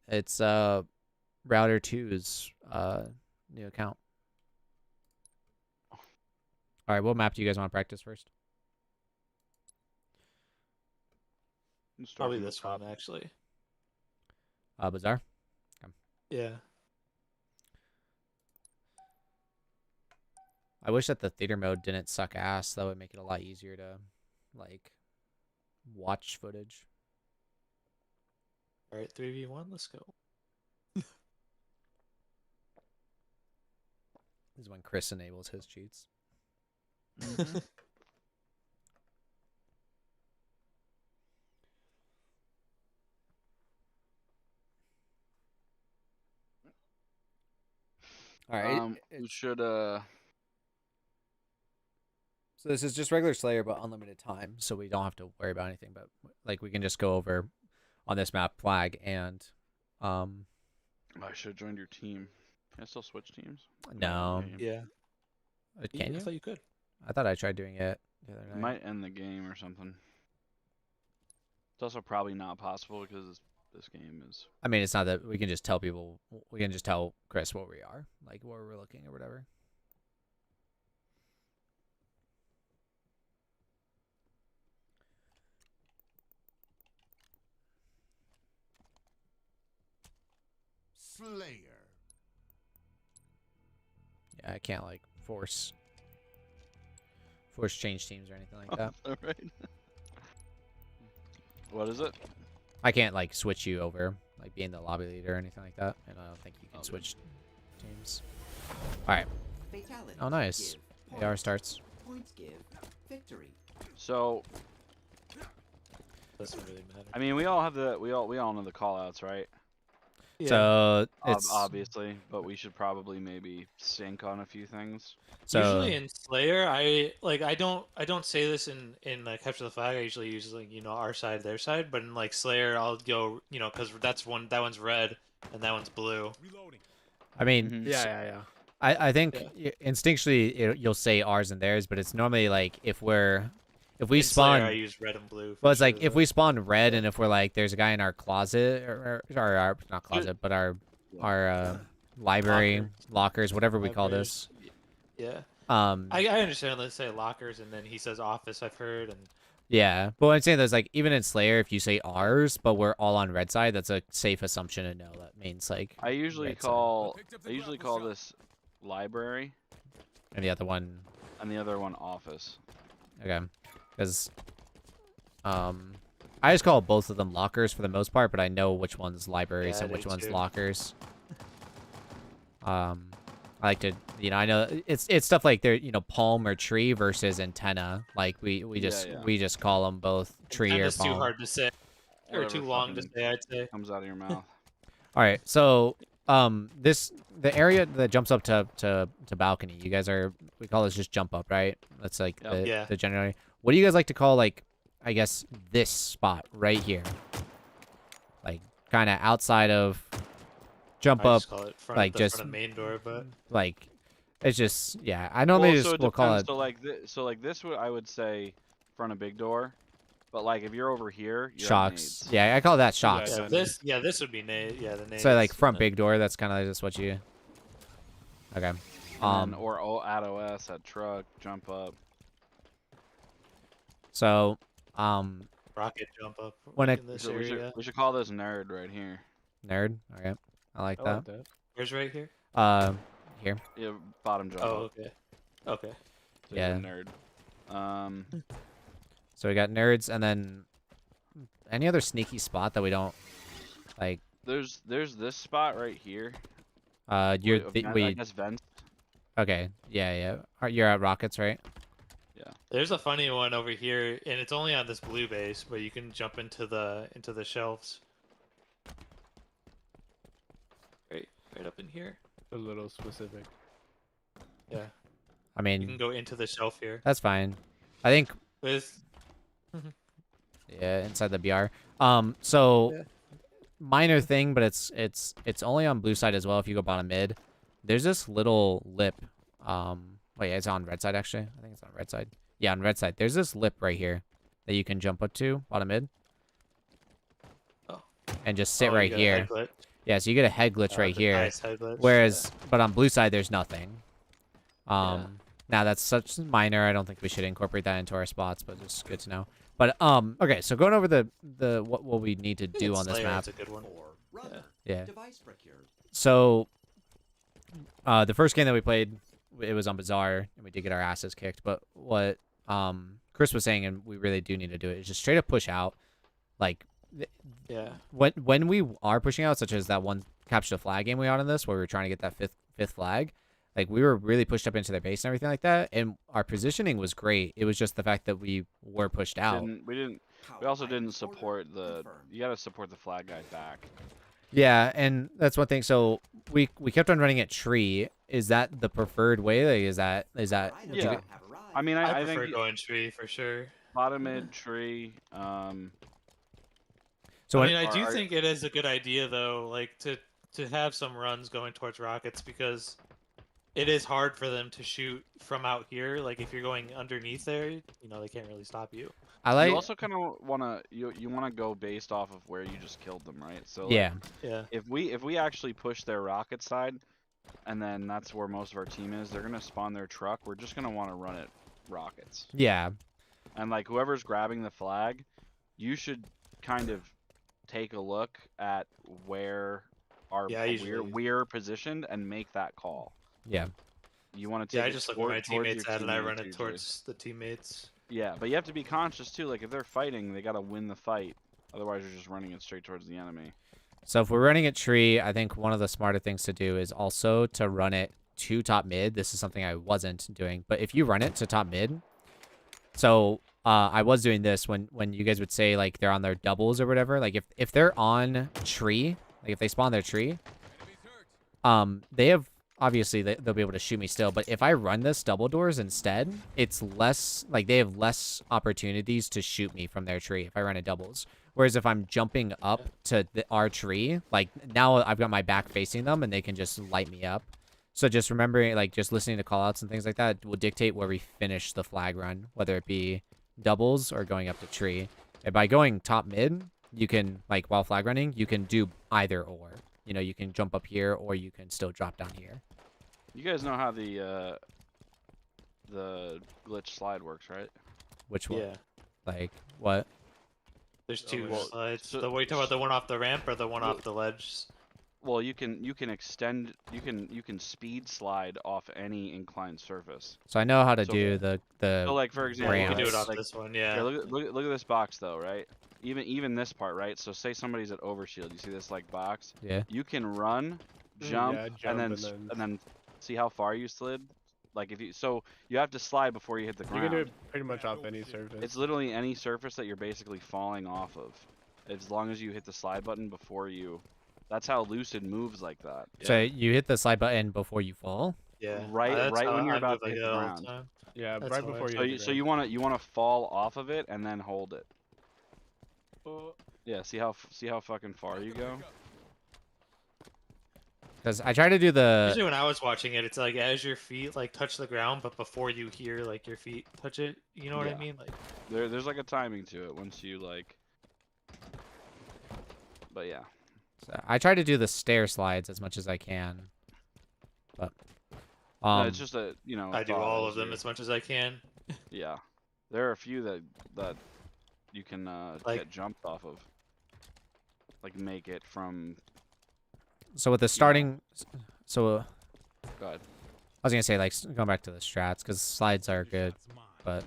It's Router 2's new account. All right, what map do you guys want to practice first? Let's start Probably from the this top. one, actually. Bazaar. Yeah. I wish that the theater mode didn't suck ass. That would make it a lot easier to, like, watch footage. All right, 3v1. Let's go. This is when Chris enables his cheats. All right. We should So this is just regular Slayer, but unlimited time, so we don't have to worry about anything. But like, we can just go over on this map flag and I should have joined your team. Can I still switch teams? no. Yeah. Can I you? thought you could. I thought I tried doing it the other It night. might end the game or something. It's also probably not possible because this game is. I mean, it's not that we can just tell people. We can just tell Chris where we are, like where we're looking or whatever. Slayer. Yeah, I can't like force change teams or anything like that. Alright. What is it? I can't like switch you over, like being the lobby leader or anything like that. And I don't think you can Okay. switch teams. All right. Fatality. Oh, nice. Give. AR starts. Points give. Victory. So, Doesn't really matter. I mean, we all know the callouts, right? Yeah. So it's Obviously, but we should probably maybe sync on a few things. so Usually in Slayer, I don't say this in like Capture the Flag. I usually use like our side, their side. But in like Slayer, I'll go because that one's red and that one's blue. Reloading. I mean, Mhm. Yeah. I think instinctually you'll say ours and theirs, but it's normally like if we In spawn. Slayer, I use red and blue. Well, for it's like sure, if though. we spawn red, and if we're like, there's a guy in our closet, or our not closet, but our library lockers, whatever we call Libraries. this. Yeah. I I understand. Let's say lockers, and then he says office. I've heard, and yeah, but what I'm saying is like even in Slayer, if you say ours, but we're all on red side, that's a safe assumption to know. That means like I usually red side. call this library And the other one, and the other one office. okay, because I just call both of them lockers for the most part, but I know which one's libraries Yeah, and I which do one's too. lockers. I like to, I know it's stuff like they're, palm or tree versus antenna. Like we just call them both tree or it's too palm. hard to say, or Whatever too long to fucking say. I'd say. comes out of your mouth. All right, so the area that jumps up to balcony, you guys we call this just jump up, right? That's like Yep. Yeah. the general. What do you guys like to call, like, I guess this spot right here, like kind of outside of jump I up, just call it front, like, the just front of main door, but like it's just I normally Well, just so will call depends. it So like this, I would say front of big door, but like if you're over here, you have shocks. nades. Yeah, I call that shocks. yeah, this would be nade. Yeah, the nade. So like front big door, that's kind of just what you. Okay. And then, or at OS at truck, jump up. So rocket jump up. When in it- this So area. we should call this nerd right here. nerd. Okay, I like I that. like that. Where's right here? Here. Yeah, bottom jump Oh, up. okay. Okay. So you're a Yeah. nerd. So we got nerds, and then any other sneaky spot that we don't like. There's this spot right here. You're Wait, I guess vents. okay. Yeah. You're at rockets, right? There's a funny one over here, and it's only on this blue base, but you can jump into the shelves. Right up in here. A little specific. Yeah, I you can mean, go into the shelf here. that's fine. I think With inside the BR. So Yeah. minor thing, but it's only on blue side as well. If you go bottom mid, there's this little lip. Wait, it's on red side actually. I think it's on red side. Yeah, on red side. There's this lip right here that you can jump up to bottom mid. Oh. And just sit you right got a here. head glitch. Yeah, so you get a head glitch right The here. nice head glitch, Whereas, but on blue side, there's nothing. Yeah. Now that's such minor. I don't think we should incorporate that into our spots, but it's good to know. But okay, so going over the what we need to I think do it's on this Slayer, map. It's a good one. Or rubber. Yeah. Device procured. So, the first game that we played, it was on Bazaar, and we did get our asses kicked. But what Chris was saying, and we really do need to do it, is just straight up push out. Like, Yeah. when we are pushing out, such as that one capture the flag game we had on this, where we were trying to get that fifth flag, like we were really pushed up into their base and everything like that, and our positioning was great. It was just the fact that we were pushed out. We also didn't support the. You gotta support the flag guy back. Yeah, and that's one thing. So we kept on running at tree. Is that the preferred way? Like, is that Yeah. I mean, I I prefer think going tree for sure. bottom mid tree. So I when, mean, I do are- think it is a good idea though, like to have some runs going towards rockets because it is hard for them to shoot from out here. Like if you're going underneath there, you know they can't really stop you. I like you also kind of wanna you wanna go based off of where you just killed them, right? So like, yeah. Yeah. if we actually push their rocket side, and then that's where most of our team is, they're gonna spawn their truck. We're just gonna want to run it rockets, Yeah. and like whoever's grabbing the flag, you should kind of take a look at where Yeah, usually. we're positioned and make that call. Yeah. You want to Yeah, take I it just look where my towards teammates your at and I run teammates it usually. towards the teammates. Yeah, but you have to be conscious too. Like if they're fighting, they gotta win the fight. Otherwise, you're just running it straight towards the enemy. So if we're running at tree, I think one of the smarter things to do is also to run it to top mid. This is something I wasn't doing, but if you run it to top mid, so I was doing this when you guys would say like they're on their doubles or whatever. Like if they're on tree, like if they spawn their tree, they have obviously they'll be able to shoot me still. But if I run this double doors instead, it's less like they have less opportunities to shoot me from their tree if I run a doubles. Whereas if I'm jumping up to our tree, like now I've got my back facing them and they can just light me up. So just remembering, like just listening to callouts and things like that will dictate where we finish the flag run, whether it be doubles or going up to tree. And by going top mid, you can, like while flag running, you can do either or. You know, you can jump up here or you can still drop down here. You guys know how the glitch slide works, right? Which one? Yeah. Like what? There's two well, slides. so- The one you talking about the one off the ramp or the one off the ledge? Well, you can extend, you can speed slide off any inclined surface. So I know how to So- do the So like for example, Yeah, you can do ramps. it off like, this one. here, Yeah. look at this box though, right? Even this part, right? So say somebody's at overshield, you see this like box? Yeah. You can run, Mm, jump, yeah, jump and then and then- and then see how far you slid. Like if you you have to slide before you hit the You ground. can do it pretty much off any surface. It's literally any surface that you're basically falling off of, as long as you hit the slide button before you. That's how Lucid moves like that. So you hit the slide button before you fall. Yeah. Right- That's right how when you're I about move to hit like the that all ground. time. Yeah, That's right fine. before you. So hit you, the so you ground. want to fall off of it and then hold it. Oh, Yeah. See how fucking far you go. Because I try to do the Usually when I was watching it, it's like as your feet like touch the ground, but before you hear like your feet touch it. You know what Yeah. I mean? Like. There's like a timing to it once you like. But yeah. I try to do the stair slides as much as I can. But No, it's just a I do thought all as of them you- as much as I can. Yeah. There are a few that you can Like- get jumped off of. Like make it from. so with the starting, so Go ahead. I was gonna say like going back to the strats because slides are good, but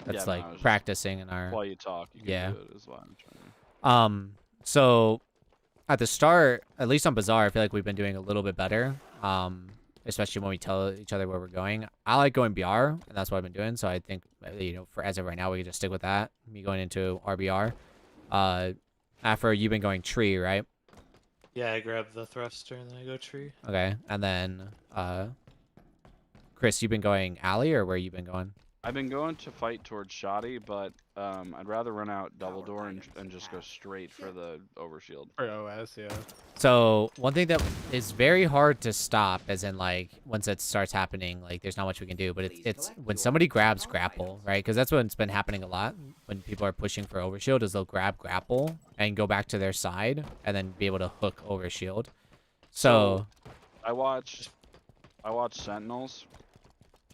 that's Yeah, no, I like was just- practicing in our While you talk, you can Yeah. do it is what I'm trying to. So at the start, at least on Bazaar, I feel like we've been doing a little bit better. Especially when we tell each other where we're going. I like going BR, and that's what I've been doing. So I think for as of right now, we can just stick with that. Me going into RBR. After you've been going tree, right? Yeah, I grab the thruster and then I go tree. Okay, and then Chris, you've been going alley, or where you been going? I've been going to fight towards Shoddy, but I'd rather run out double door and just go straight for the overshield. for OS, yeah. So one thing that is very hard to stop, as in like once it starts happening, like there's not much we can do. But it's when somebody grabs grapple, right? Because that's what's been happening a lot when people are pushing for overshield, is they'll grab grapple and go back to their side and then be able to hook overshield. So I watched Sentinels.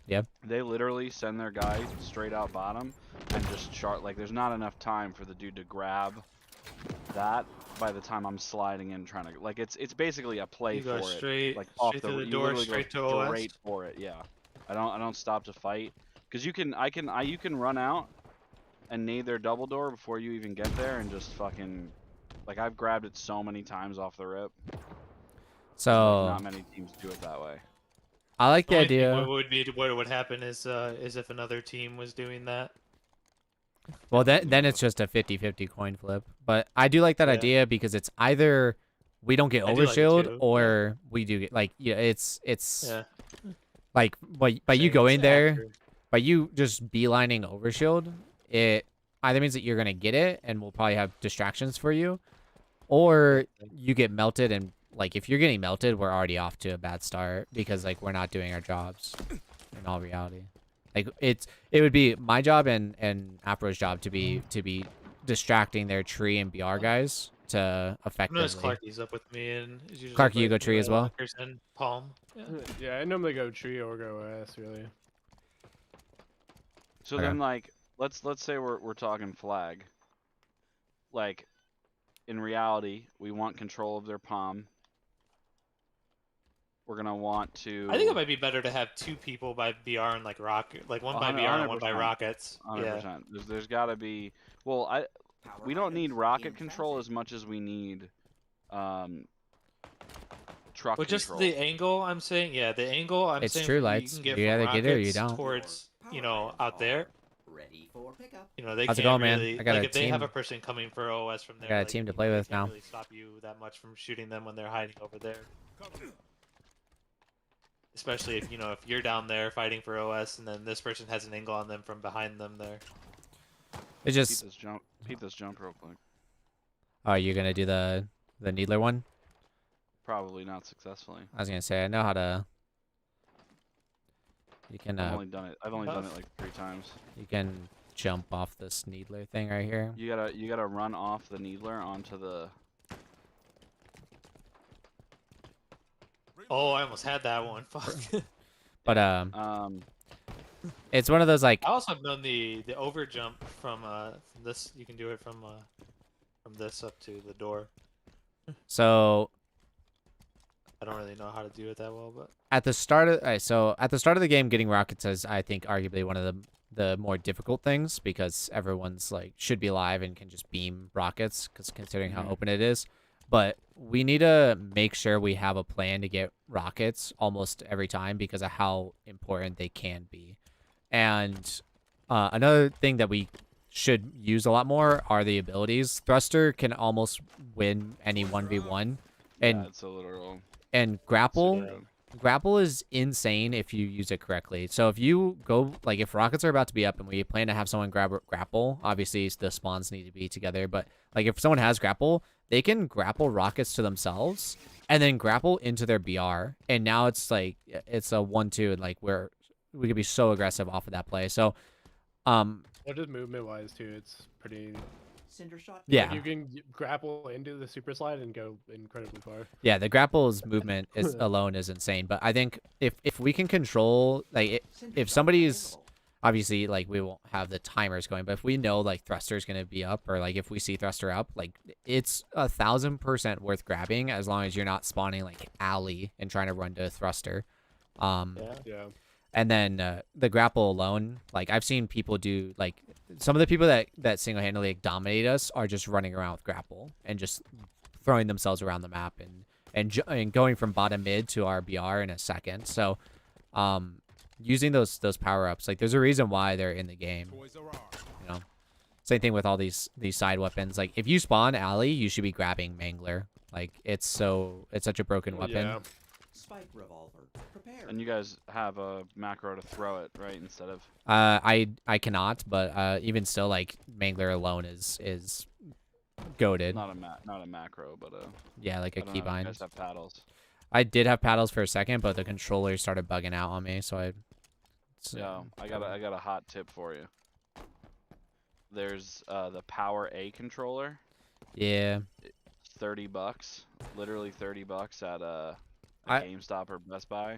Yep. They literally send their guy straight out bottom and just chart. Like there's not enough time for the dude to grab that by the time I'm sliding in trying to like it's basically a play You go for straight, it. Like off straight through the you door, literally straight go to OS. straight for it. Yeah. I don't stop to fight Because you can run out and nade their double door before you even get there and just fucking, like, I've grabbed it so many times off the rip. So Not many teams do it that way. I like the only thing idea. what would happen is if another team was doing that. Well, then it's just a 50-50 coin flip. But I do like that Yeah. idea because it's either we don't get I do like it overshield too, or we do get like it's Yeah. like by you Saying going it's there, accurate. by you just beelining overshield, it either means that you're gonna get it and we'll probably have distractions for you, or you get melted and like if you're getting melted, we're already off to a bad start because like we're not doing our jobs in all reality. Like it would be my job and Apro's job to be distracting their tree and BR guys to I effectively. noticed Clarky's up with me and is usually Clarky, you playing go tree as well? Lakers and Palm. Yeah. Yeah, I normally go tree or go OS really. So Okay. then, like, let's say we're talking flag. Like, in reality, we want control of their palm. We're gonna want to. I think it might be better to have two people by BR and like rocket, like one by BR and one by 100%. rockets. 100%. Yeah. There's got to be. Well, we don't need rocket control as much as we need truck But just control. the angle, I'm saying, yeah, the angle. I'm It's saying true, you Lights. can get You from either get it or you rockets don't. towards, out there. Ready for pickup. They How's it can't going, man? really, I got like a if they have team- a person coming for OS from there. got a like, team to play they with can't now. Really stop you that much from shooting them when they're hiding over there. Especially if if you're down there fighting for OS and then this person has an angle on them from behind them there. It's just Peep this jump real quick. oh, you're gonna do the needler one. Probably not successfully. I was gonna say I know how to. You can I've only done it like 3 times. you can jump off this needler thing right here. You gotta run off the needler onto the. Oh, I almost had that one. Fuck. But it's one of those like I also have known the over jump from this. You can do it from this up to the door. so I don't really know how to do it that well, but at the start of at the start of the game, getting rockets is I think arguably one of the more difficult things because everyone's like should be live and can just beam rockets because considering how open it is. But we need to make sure we have a plan to get rockets almost every time because of how important they can be. And another thing that we should use a lot more are the abilities. Thruster can almost win any 1v1, and Yeah, it's a literal. and grapple. Yeah. Grapple is insane if you use it correctly. So if you go, like if rockets are about to be up and we plan to have someone grapple, obviously the spawns need to be together, but like if someone has grapple, they can grapple rockets to themselves and then grapple into their BR. And now it's like, it's a 1-2 and like we could be so aggressive off of that play. So, Well, just movement wise too, it's pretty. Cinder shot. yeah. You can grapple into the super slide and go incredibly far. Yeah, the grapple's movement is alone is insane. But I think if we can control, like Cinder if shot somebody's available. obviously like we won't have the timers going, but if we know like Thruster's gonna be up or like if we see Thruster up, like it's 1000% worth grabbing as long as you're not spawning like alley and trying to run to Thruster. yeah. Yeah. And then the grapple alone, like I've seen people do like some of the people that single-handedly like, dominate us are just running around with grapple and just throwing themselves around the map and going from bottom mid to our BR in a second. So using those power-ups, like there's a reason why they're in the game. You know, same thing with all these side weapons. Like if you spawn alley, you should be grabbing Mangler. Like it's such a broken weapon. Yeah. Spike revolver. Prepare. And you guys have a macro to throw it, right? Instead of. I cannot, but even still, like Mangler alone is goated. Not a macro, but Yeah, like a I don't know if you keybind. guys have paddles. I did have paddles for a second, but the controller started bugging out on me, so I. Yeah, I got a hot tip for you. There's the Power A controller. Yeah. $30, literally $30 at a I- GameStop or Best Buy.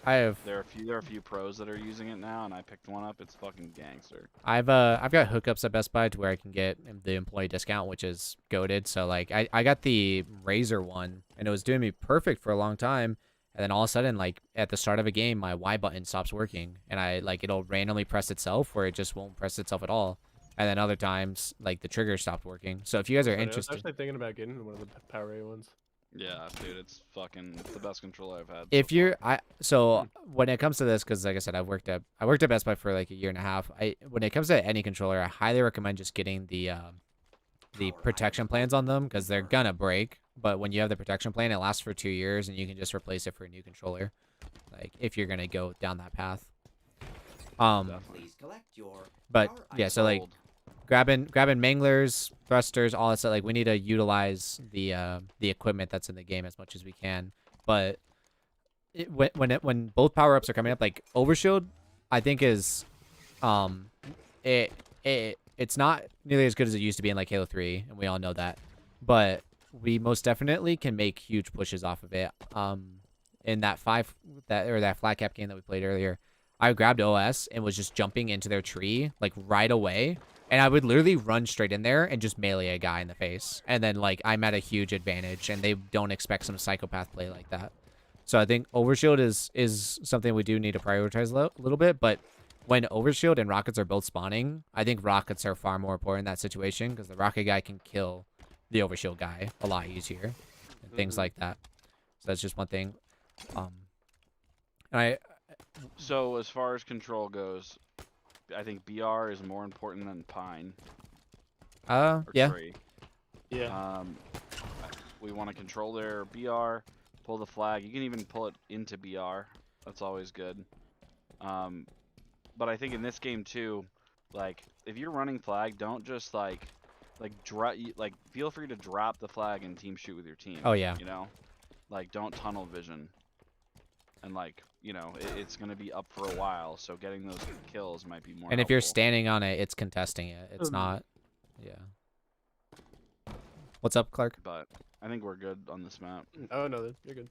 I have There are a few pros that are using it now, and I picked one up. It's fucking gangster. I've got hookups at Best Buy to where I can get the employee discount, which is goated. So like I got the Razer one, and it was doing me perfect for a long time, And then all of a sudden, like at the start of a game, my Y button stops working, and it'll randomly press itself, where it just won't press itself at all. And then other times, like the trigger stopped working. So if you guys are I was interested, actually thinking about getting one of the Power A ones. Yeah, dude, it's the best controller I've had. if so you're far. so when it comes to this, because like I said, I worked at Best Buy for like a year and a half. When it comes to any controller, I highly recommend just getting the protection plans on them, because they're gonna break. But when you have the protection plan, it lasts for 2 years, and you can just replace it for a new controller. Like if you're gonna go down that path. Definitely. Please collect your But power yeah, so like Sold. grabbing manglers, thrusters, all that stuff. Like we need to utilize the equipment that's in the game as much as we can. But when both power ups are coming up, like Overshield, I think is it's not nearly as good as it used to be in like Halo 3, and we all know that. But we most definitely can make huge pushes off of it. In that that flat cap game that we played earlier, I grabbed OS and was just jumping into their tree like right away, and I would literally run straight in there and just melee a guy in the face, and then like I'm at a huge advantage, and they don't expect some psychopath play like that. So I think Overshield is something we do need to prioritize a little bit, but when Overshield and Rockets are both spawning, I think Rockets are far more important in that situation, because the Rocket guy can kill the Overshield guy a lot easier and things like that. So that's just one thing. And So as far as control goes, I think BR is more important than Pine or yeah. Tree. Yeah. We want to control their BR, pull the flag. You can even pull it into BR. That's always good. But I think in this game too, like if you're running flag, don't just like feel free to drop the flag and team shoot with your team. Oh, yeah. You know, like don't tunnel vision. And like, you know, it's gonna be up for a while, so getting those kills might be more. And if you're helpful. standing on it, it's contesting it. It's not. Yeah. What's up, Clark? But I think we're good on this map. Oh no, you're good.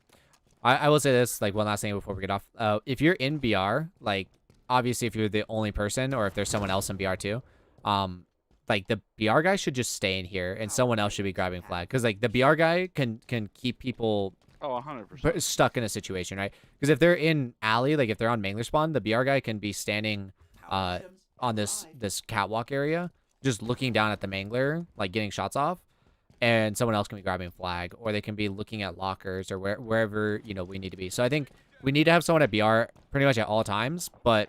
I will say this, like one last thing before we get off. If you're in BR, like obviously if you're the only person, or if there's someone else in BR too, like the BR guy should just stay in here, and someone else should be grabbing flag, because like the BR guy can keep people Oh, 100%. stuck in a situation, right? Because if they're in alley, like if they're on Mangler spawn, the BR guy can be standing on this catwalk area, just looking down at the Mangler, like getting shots off, and someone else can be grabbing flag, or they can be looking at lockers, or wherever we need to be. So I think we need to have someone at BR pretty much at all times. But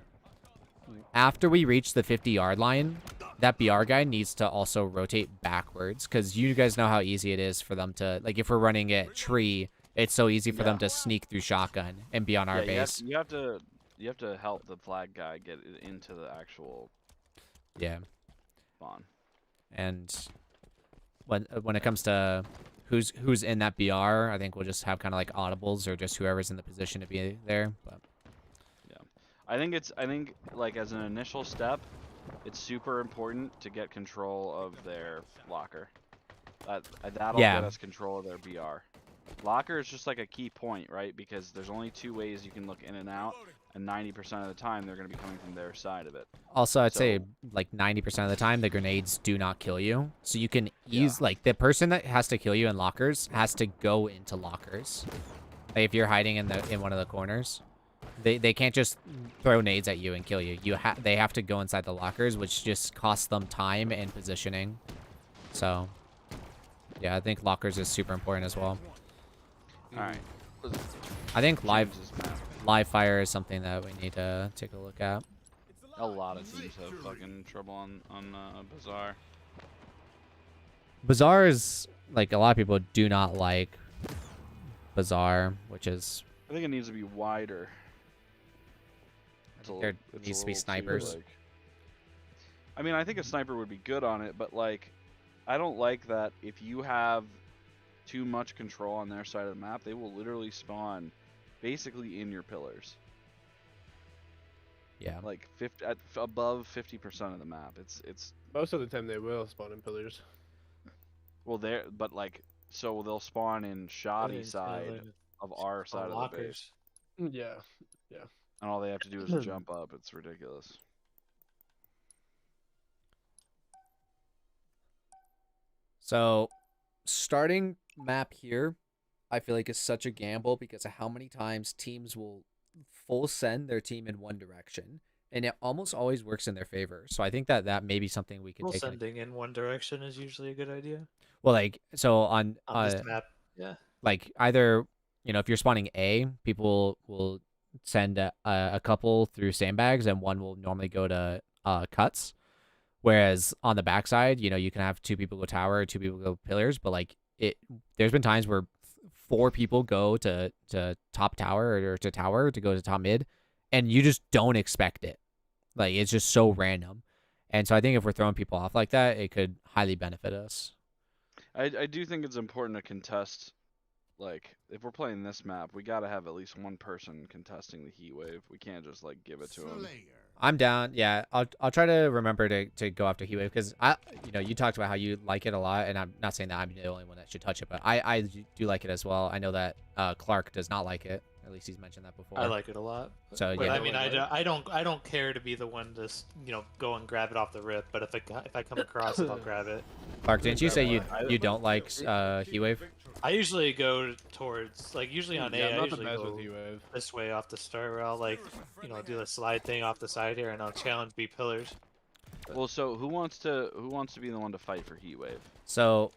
after we reach the 50-yard line, that BR guy needs to also rotate backwards, because you guys know how easy it is for them to, like if we're running at tree, it's so easy for them to sneak through shotgun and be on our base. You have to help the flag guy get into the actual spawn. And when it comes to who's in that BR, I think we'll just have kind of like audibles, or just whoever's in the position to be there. But yeah, I think like as an initial step, it's super important to get control of their locker. That'll get us control of their BR. Locker is just like a key point, right? Because there's only 2 ways you can look in and out, and 90% of the time they're going to be coming from their side of it. Also, I'd say like 90% of the time the grenades do not kill you, so you can like the person that has to kill you in lockers has to go into lockers. Like if you're hiding in one of the corners, they can't just throw nades at you and kill you. They have to go inside the lockers, which just costs them time and positioning. So yeah, I think lockers is super important as well. All right. I think Change this map. live fire is something that we need to take a look at. A lot of teams have fucking trouble on Bazaar. Bazaar is like, a lot of people do not like Bazaar, which is I think it needs to be wider. there needs to be snipers. I mean, I think a sniper would be good on it, but like, I don't like that if you have too much control on their side of the map, they will literally spawn basically in your pillars. Yeah. Like above 50% of the map. It's Most of the time they will spawn in pillars. well there, but like so they'll spawn in shoddy side of our side of the base, Yeah. and all they have to do is jump up. It's ridiculous. So, starting map here, I feel like is such a gamble because of how many times teams will full send their team in one direction, and it almost always works in their favor. So I think that that may be something we could Well, take. sending in one direction is usually a good idea Well, like so on this map. Yeah. like either if you're spawning A, people will send a couple through sandbags, and one will normally go to cuts. Whereas on the backside, you can have 2 people go tower, 2 people go pillars, but like there's been times where 4 people go to top tower or to tower to go to top mid, and you just don't expect it. Like it's just so random. And so I think if we're throwing people off like that, it could highly benefit us. I do think it's important to contest. Like, if we're playing this map, we gotta have at least one person contesting the heat wave. We can't just like give it to him. I'm down. Yeah, I'll try to remember to go after heat wave because you talked about how you like it a lot, and I'm not saying that I'm the only one that should touch it, but I do like it as well. I know that Clark does not like it. At least he's mentioned that before. I like it a lot. So But yeah, I mean, I don't care to be the one to go and grab it off the rip. But if I come across it, I'll grab it. Clark, didn't you say you don't like heat wave? I usually go towards usually on Yeah, A. I'm I not the usually best go with Heatwave. this way off the start where I'll do the slide thing off the side here, and I'll challenge B pillars. Well, so who wants to be the one to fight for heat wave? So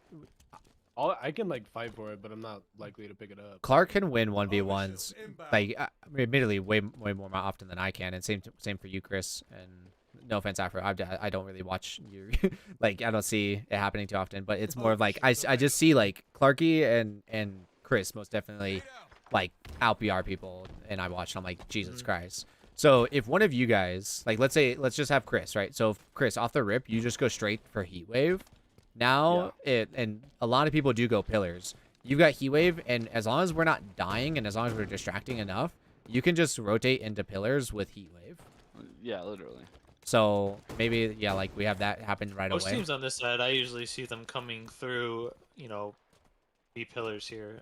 I can like fight for it, but I'm not likely to pick it up. Clark can win 1v1s, like admittedly way more often than I can, and same for you, Chris. And no offense, Afro, I don't really watch you, like I don't see it happening too often. But it's more of like I just see like Clarky and Chris most definitely like out BR people, and I watch and I'm like Jesus Christ. So if one of you guys let's just have Chris, right? So if Chris off the rip, you just go straight for heat wave. Now and a lot of people do go pillars. You've got heat wave, and as long as we're not dying and as long as we're distracting enough, you can just rotate into pillars with heat wave. Yeah, literally. So maybe like we have that happen right Most away. teams on this side, I usually see them coming through, B pillars here.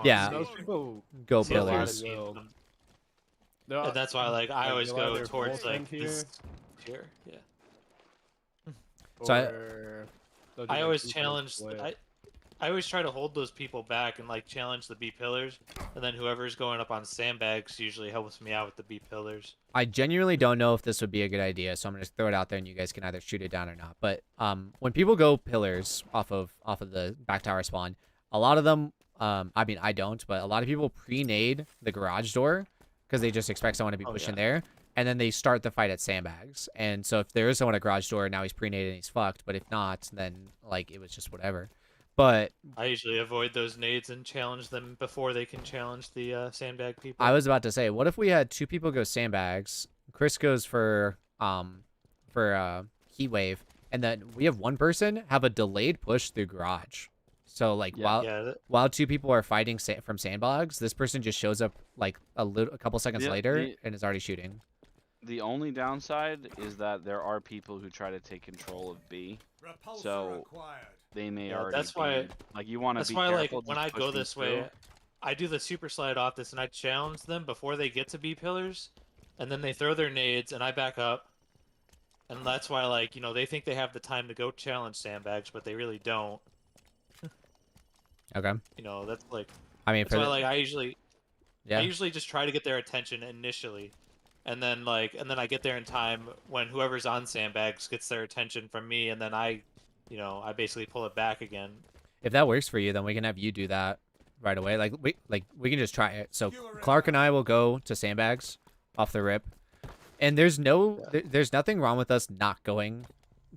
Yeah. Most people Go See a lot of pillars. teams, will. and that's why I always they'll go either towards full send this here. Yeah. So or they'll do, I like, always super challenge. split. I always try to hold those people back and challenge the B pillars, and then whoever's going up on sandbags usually helps me out with the B pillars. I genuinely don't know if this would be a good idea, so I'm gonna throw it out there, and you guys can either shoot it down or not. But when people go pillars off of the back tower spawn, a lot of them, I mean I don't, but a lot of people pre-nade the garage door because they just expect someone to be pushing there, and then they start the fight at sandbags. And so if there is someone at garage door, now he's pre-naded and he's fucked. But if not, then it was just whatever. But I usually avoid those nades and challenge them before they can challenge the sandbag people. I was about to say, what if we had 2 people go sandbags, Chris goes for heat wave, and then we have one person have a delayed push through garage. So while 2 people are fighting from sandbags, this person just shows up a couple seconds later and is already shooting. The only downside is that there are people who try to take control of B, so they may already. That's why. You want to be That's why, careful. when I go this way, I do the super slide off this, and I challenge them before they get to B pillars, and then they throw their nades, and I back up, and that's why, they think they have the time to go challenge sandbags, but they really don't. Okay. That's I mean, that's why, I usually just try to get their attention initially, and then I get there in time when whoever's on sandbags gets their attention from me, and then I basically pull it back again. If that works for you, then we can have you do that right away. We can just try it. So Clark and I will go to sandbags off the rip, and there's nothing wrong with us not going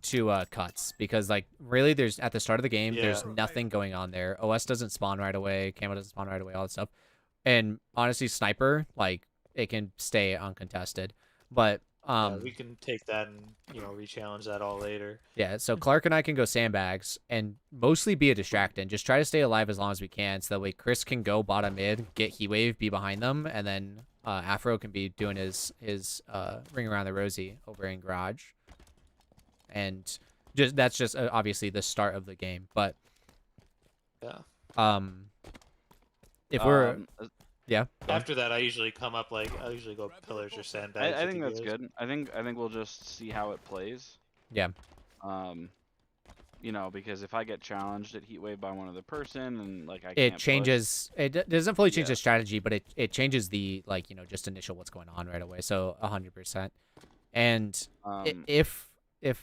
to cuts because really there's at the start of the game there's nothing going on there. OS doesn't spawn right away, camo doesn't spawn right away, all that stuff. And honestly, sniper it can stay uncontested, but we can take that and re-challenge that all later. Yeah, so Clark and I can go sandbags and mostly be a distractant. Just try to stay alive as long as we can, so that way Chris can go bottom mid, get heat wave, be behind them, and then Afro can be doing his ring around the rosy over in garage. And that's just obviously the start of the game, but if we're after that, I usually come up I usually go pillars or sandbags. I think that's good. I think we'll just see how it plays. Yeah. You know, because if I get challenged at heat wave by one other person and like I It can't push, changes. It doesn't fully change Yeah. the strategy, but it changes the like just initial what's going on right away. So 100%. And if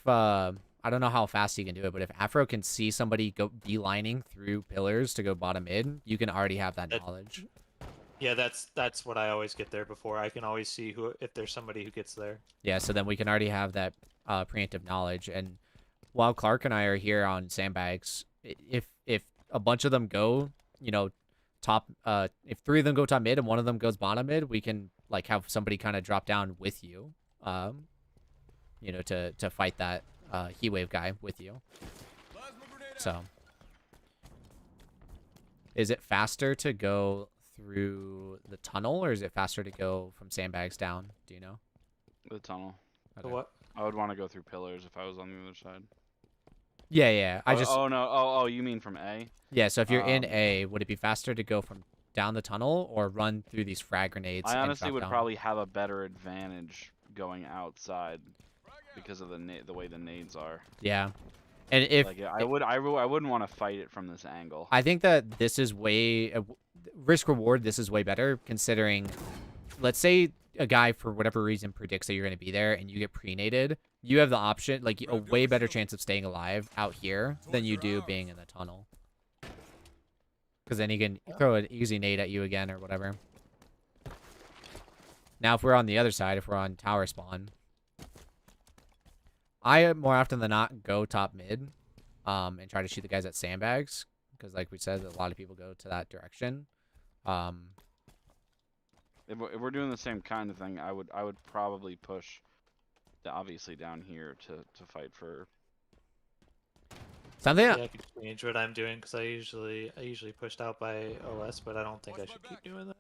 I don't know how fast he can do it, but if Afro can see somebody go beelining through pillars to go bottom mid, you can already have that knowledge. Yeah, that's what I always get there before. I can always see if there's somebody who gets there. Yeah, so then we can already have that preemptive knowledge. And while Clark and I are here on sandbags, if a bunch of them go, top, if 3 of them go top mid and 1 of them goes bottom mid, we can like have somebody kind of drop down with you, to fight that heat wave guy with you. So, is it faster to go through the tunnel, or is it faster to go from sandbags down? Do you know? the tunnel. So what? I would want to go through pillars if I was on the other side. Yeah. Oh no. Oh, you mean from A? Yeah, so if you're in A, would it be faster to go from down the tunnel or run through these frag grenades? I and honestly drop would down? probably have a better advantage going outside because of the way the nades are. Yeah, and if Like I wouldn't want to fight it from this angle. I think that this is way risk reward. This is way better considering. Let's say a guy for whatever reason predicts that you're going to be there and you get pre-nated. You have the option, like a way better chance of staying alive out here than you do being in the tunnel. Because then he can throw an easy nade at you again or whatever. Now, if we're on the other side, if we're on tower spawn, I more often than not go top mid, and try to shoot the guys at sandbags because, like we said, a lot of people go to that direction. If we're doing the same kind of thing, I would probably push, obviously down here to fight for. Something. Yeah, I could change what I'm doing because I usually pushed out by OS, but I don't think I should keep doing that.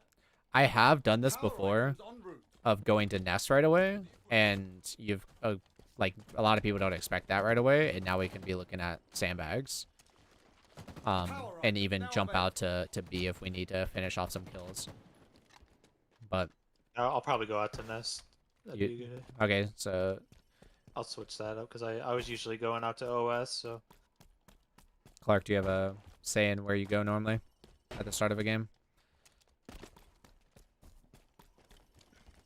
I have done this before, of going to nest right away, and you've like a lot of people don't expect that right away, and now we can be looking at sandbags, and even jump out to B if we need to finish off some kills. But I'll probably go out to nest. That'd be good. okay, so I'll switch that up because I was usually going out to OS. So Clark, do you have a say in where you go normally at the start of a game?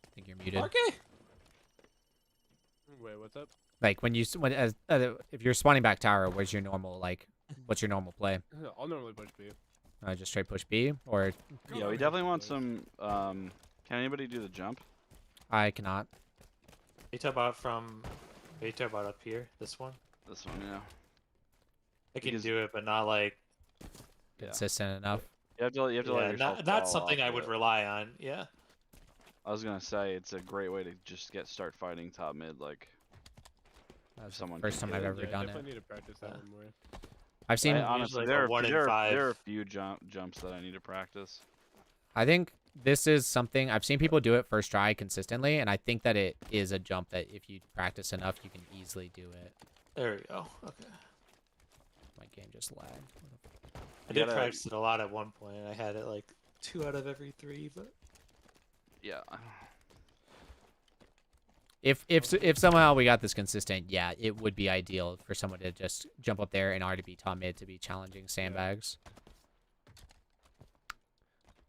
I think you're muted. okay. Wait, what's up? Like when if you're spawning back tower, what's your normal play? I'll normally push B. Just straight push B, or Yeah, we definitely want some. Can anybody do the jump? I cannot. You talk about up here, this one. This one, yeah. I can Because- do it, but not like Consistent enough. You have to let yourself not fall something off I of would it. rely on. Yeah. I was gonna say it's a great way to just start fighting top mid. Like That's someone the first can time I've get it. ever Yeah, done definitely it. need to practice that one more. I've seen. Honestly, Usually there a 1 in are 5. there are a few jumps that I need to practice. I think this is something I've seen people do it first try consistently, and I think that it is a jump that if you practice enough, you can easily do it. There we go. Okay. My game just lagged. I You did gotta- practice it a lot at one point. I had it like 2 out of every 3, but Yeah. If somehow we got this consistent, yeah, it would be ideal for someone to just jump up there and already be top mid to be challenging sandbags.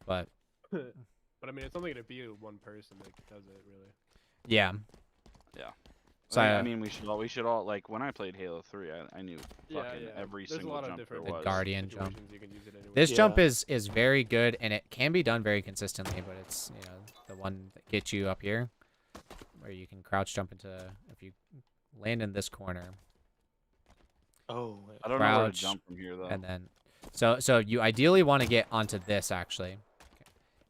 But But I mean, it's only gonna be one person that does it, really. yeah, Yeah. So I mean, we should all like when I played Halo 3, I knew Yeah, fucking yeah. every There's a single lot of jump there different The was. Guardian jump. situations you can use it anyway. this Yeah. jump is very good, and it can be done very consistently. But it's the one that gets you up here, where you can crouch jump into. If you land in this corner, oh, wait. I don't know where to Crouch, jump from here though. and then so you ideally want to get onto this actually,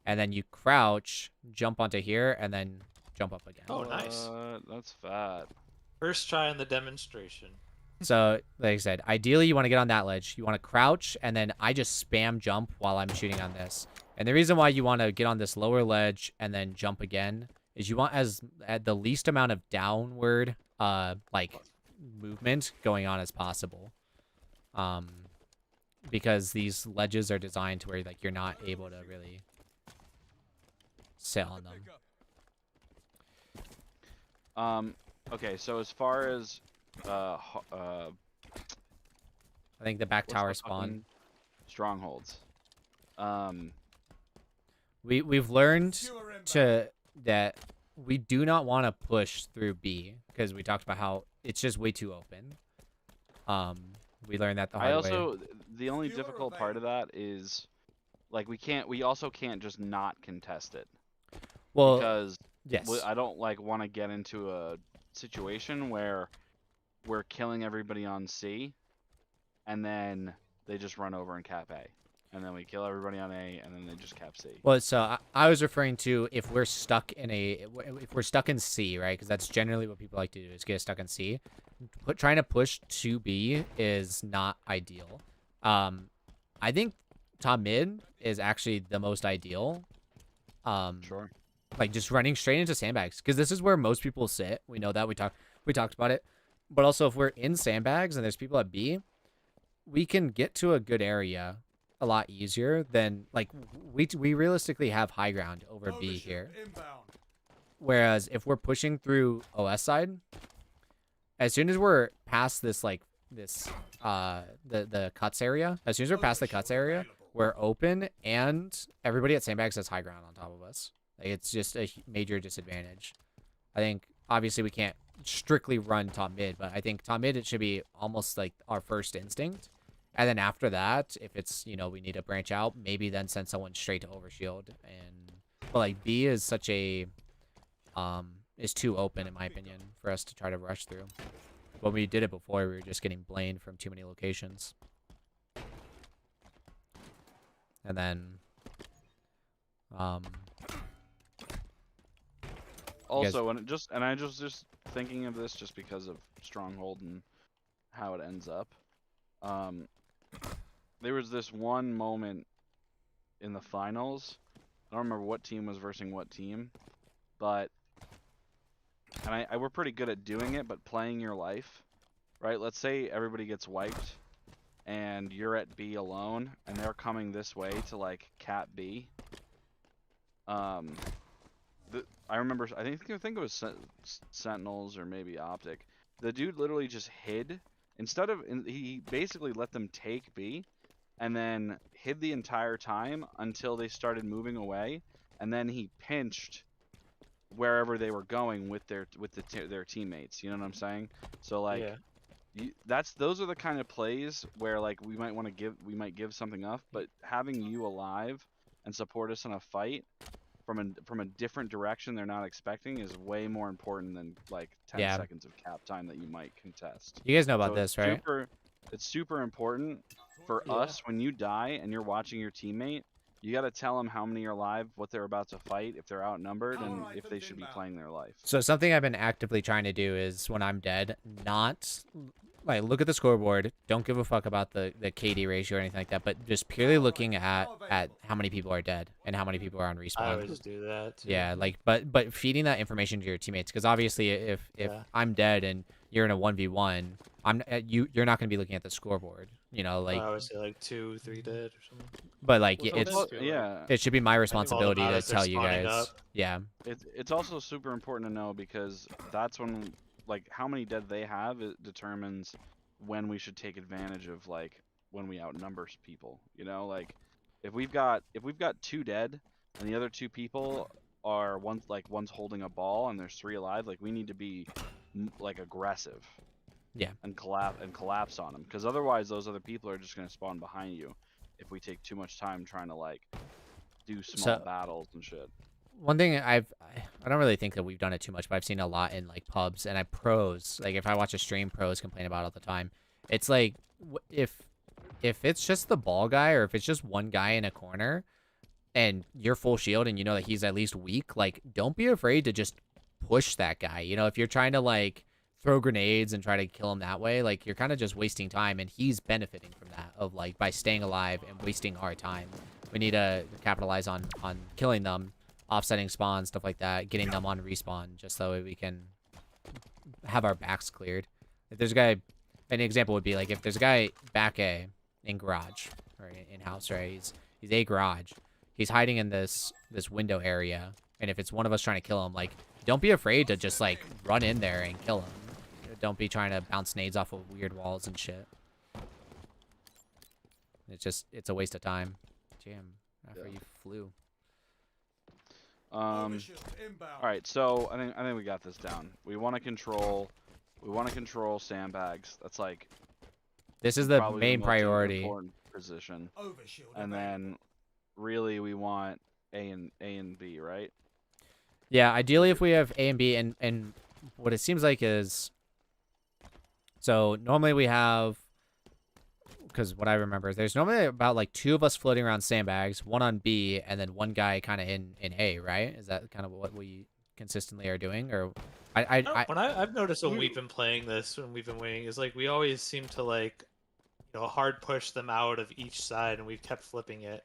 and then you crouch, jump onto here, and then jump up again. Oh, nice. That's fat. First try on the demonstration. So, like I said, ideally you want to get on that ledge. You want to crouch, and then I just spam jump while I'm shooting on this. And the reason why you want to get on this lower ledge and then jump again is you want at the least amount of downward like movement going on as possible. Because these ledges are designed to where like you're not able to really sit on them. Okay, so as far as I think the back what's tower the spawn. fucking strongholds. We've learned that we do not want to push through B because we talked about how it's just way too open. We learned that the hard way. The only difficult part of that is, like, we also can't just not contest it. Well, because yes. I don't want to get into a situation where we're killing everybody on C, and then they just run over and cap A, and then we kill everybody on A, and then they just cap C. Well, so I was referring to if we're stuck in C, right? Because that's generally what people like to do is get stuck in C. Trying to push to B is not ideal. I think top mid is actually the most ideal. Sure. Like just running straight into sandbags, because this is where most people sit. We know that we talked about it. But also, if we're in sandbags and there's people at B, we can get to a good area a lot easier than like we realistically have high ground over B here. Whereas if we're pushing through OS side, as soon as we're past this the cuts area, as soon as we're past the cuts area, we're open and everybody at sandbags has high ground on top of us. Like, it's just a major disadvantage. I think obviously we can't strictly run top mid, but I think top mid it should be almost like our first instinct. And then after that, if it's, we need to branch out, maybe then send someone straight to overshield. But like B is such a is too open in my opinion for us to try to rush through. When we did it before, we were just getting blamed from too many locations. And then also, I just thinking of this just because of Stronghold and how it ends up. There was this one moment in the finals. I don't remember what team was versing what team, but I we're pretty good at doing it, but playing your life, right? Let's say everybody gets wiped, and you're at B alone, and they're coming this way to like cap B. I remember, I think it was Sentinels or maybe Optic. The dude literally just hid. He basically let them take B, and then hid the entire time until they started moving away, and then he pinched wherever they were going with their teammates. You know what I'm saying? So like, those are the kind of plays where like we might give something up, but having you alive and support us in a fight from a different direction they're not expecting is way more important than like 10 seconds of cap time that you might contest. You guys know about this, right? It's super important for us when you die and you're watching your teammate. You got to tell them how many are alive, what they're about to fight, if they're outnumbered, and if they should be playing their life. So something I've been actively trying to do is when I'm dead, not like look at the scoreboard, don't give a fuck about the KD ratio or anything like that, but just purely looking at how many people are dead and how many people are on respawn. I always do that too. Yeah, like but feeding that information to your teammates, because obviously if I'm dead and you're in a 1v1, you're not going to be looking at the scoreboard, like I always say like 2, 3 dead or something. But like it should be my responsibility to tell you guys. Up. Yeah. It's also super important to know, because that's when like how many dead they have, it determines when we should take advantage of like when we outnumber people. Like if we've got 2 dead and the other 2 people are one's holding a ball and there's 3 alive, like we need to be like aggressive. Yeah. And collapse on them, because otherwise those other people are just going to spawn behind you if we take too much time trying to like do small battles and shit. One thing I don't really think that we've done it too much, but I've seen a lot in like pubs and pros. Like if I watch a stream, pros complain about it all the time. It's like if it's just the ball guy, or if it's just one guy in a corner and you're full shield and you know that he's at least weak, like don't be afraid to just push that guy. If you're trying to like throw grenades and try to kill him that way, like you're kind of just wasting time, and he's benefiting from that of like by staying alive and wasting our time. We need to capitalize on killing them, offsetting spawns, stuff like that, getting them on respawn, just so we can have our backs cleared. If there's a guy, an example would be like if there's a guy back A in garage or in house, right? He's A garage. He's hiding in this window area, and if it's one of us trying to kill him, like don't be afraid to just like run in there and kill him. Don't be trying to bounce nades off of weird walls and shit. it's a waste of time. Jam after you flew. All right, so I think we got this down. We want to control sandbags. That's like This is the probably main most priority. important position. And then really we want A and B, right? Yeah, ideally if we have A and B, and what it seems like is, so normally we have, because what I remember is there's normally about like 2 of us floating around sandbags, 1 on B, and then 1 guy kind of in A, right? Is that kind of what we consistently are doing? Or I've noticed when we've been playing this, when we've been winning, is like we always seem to like, hard push them out of each side, and we've kept flipping it.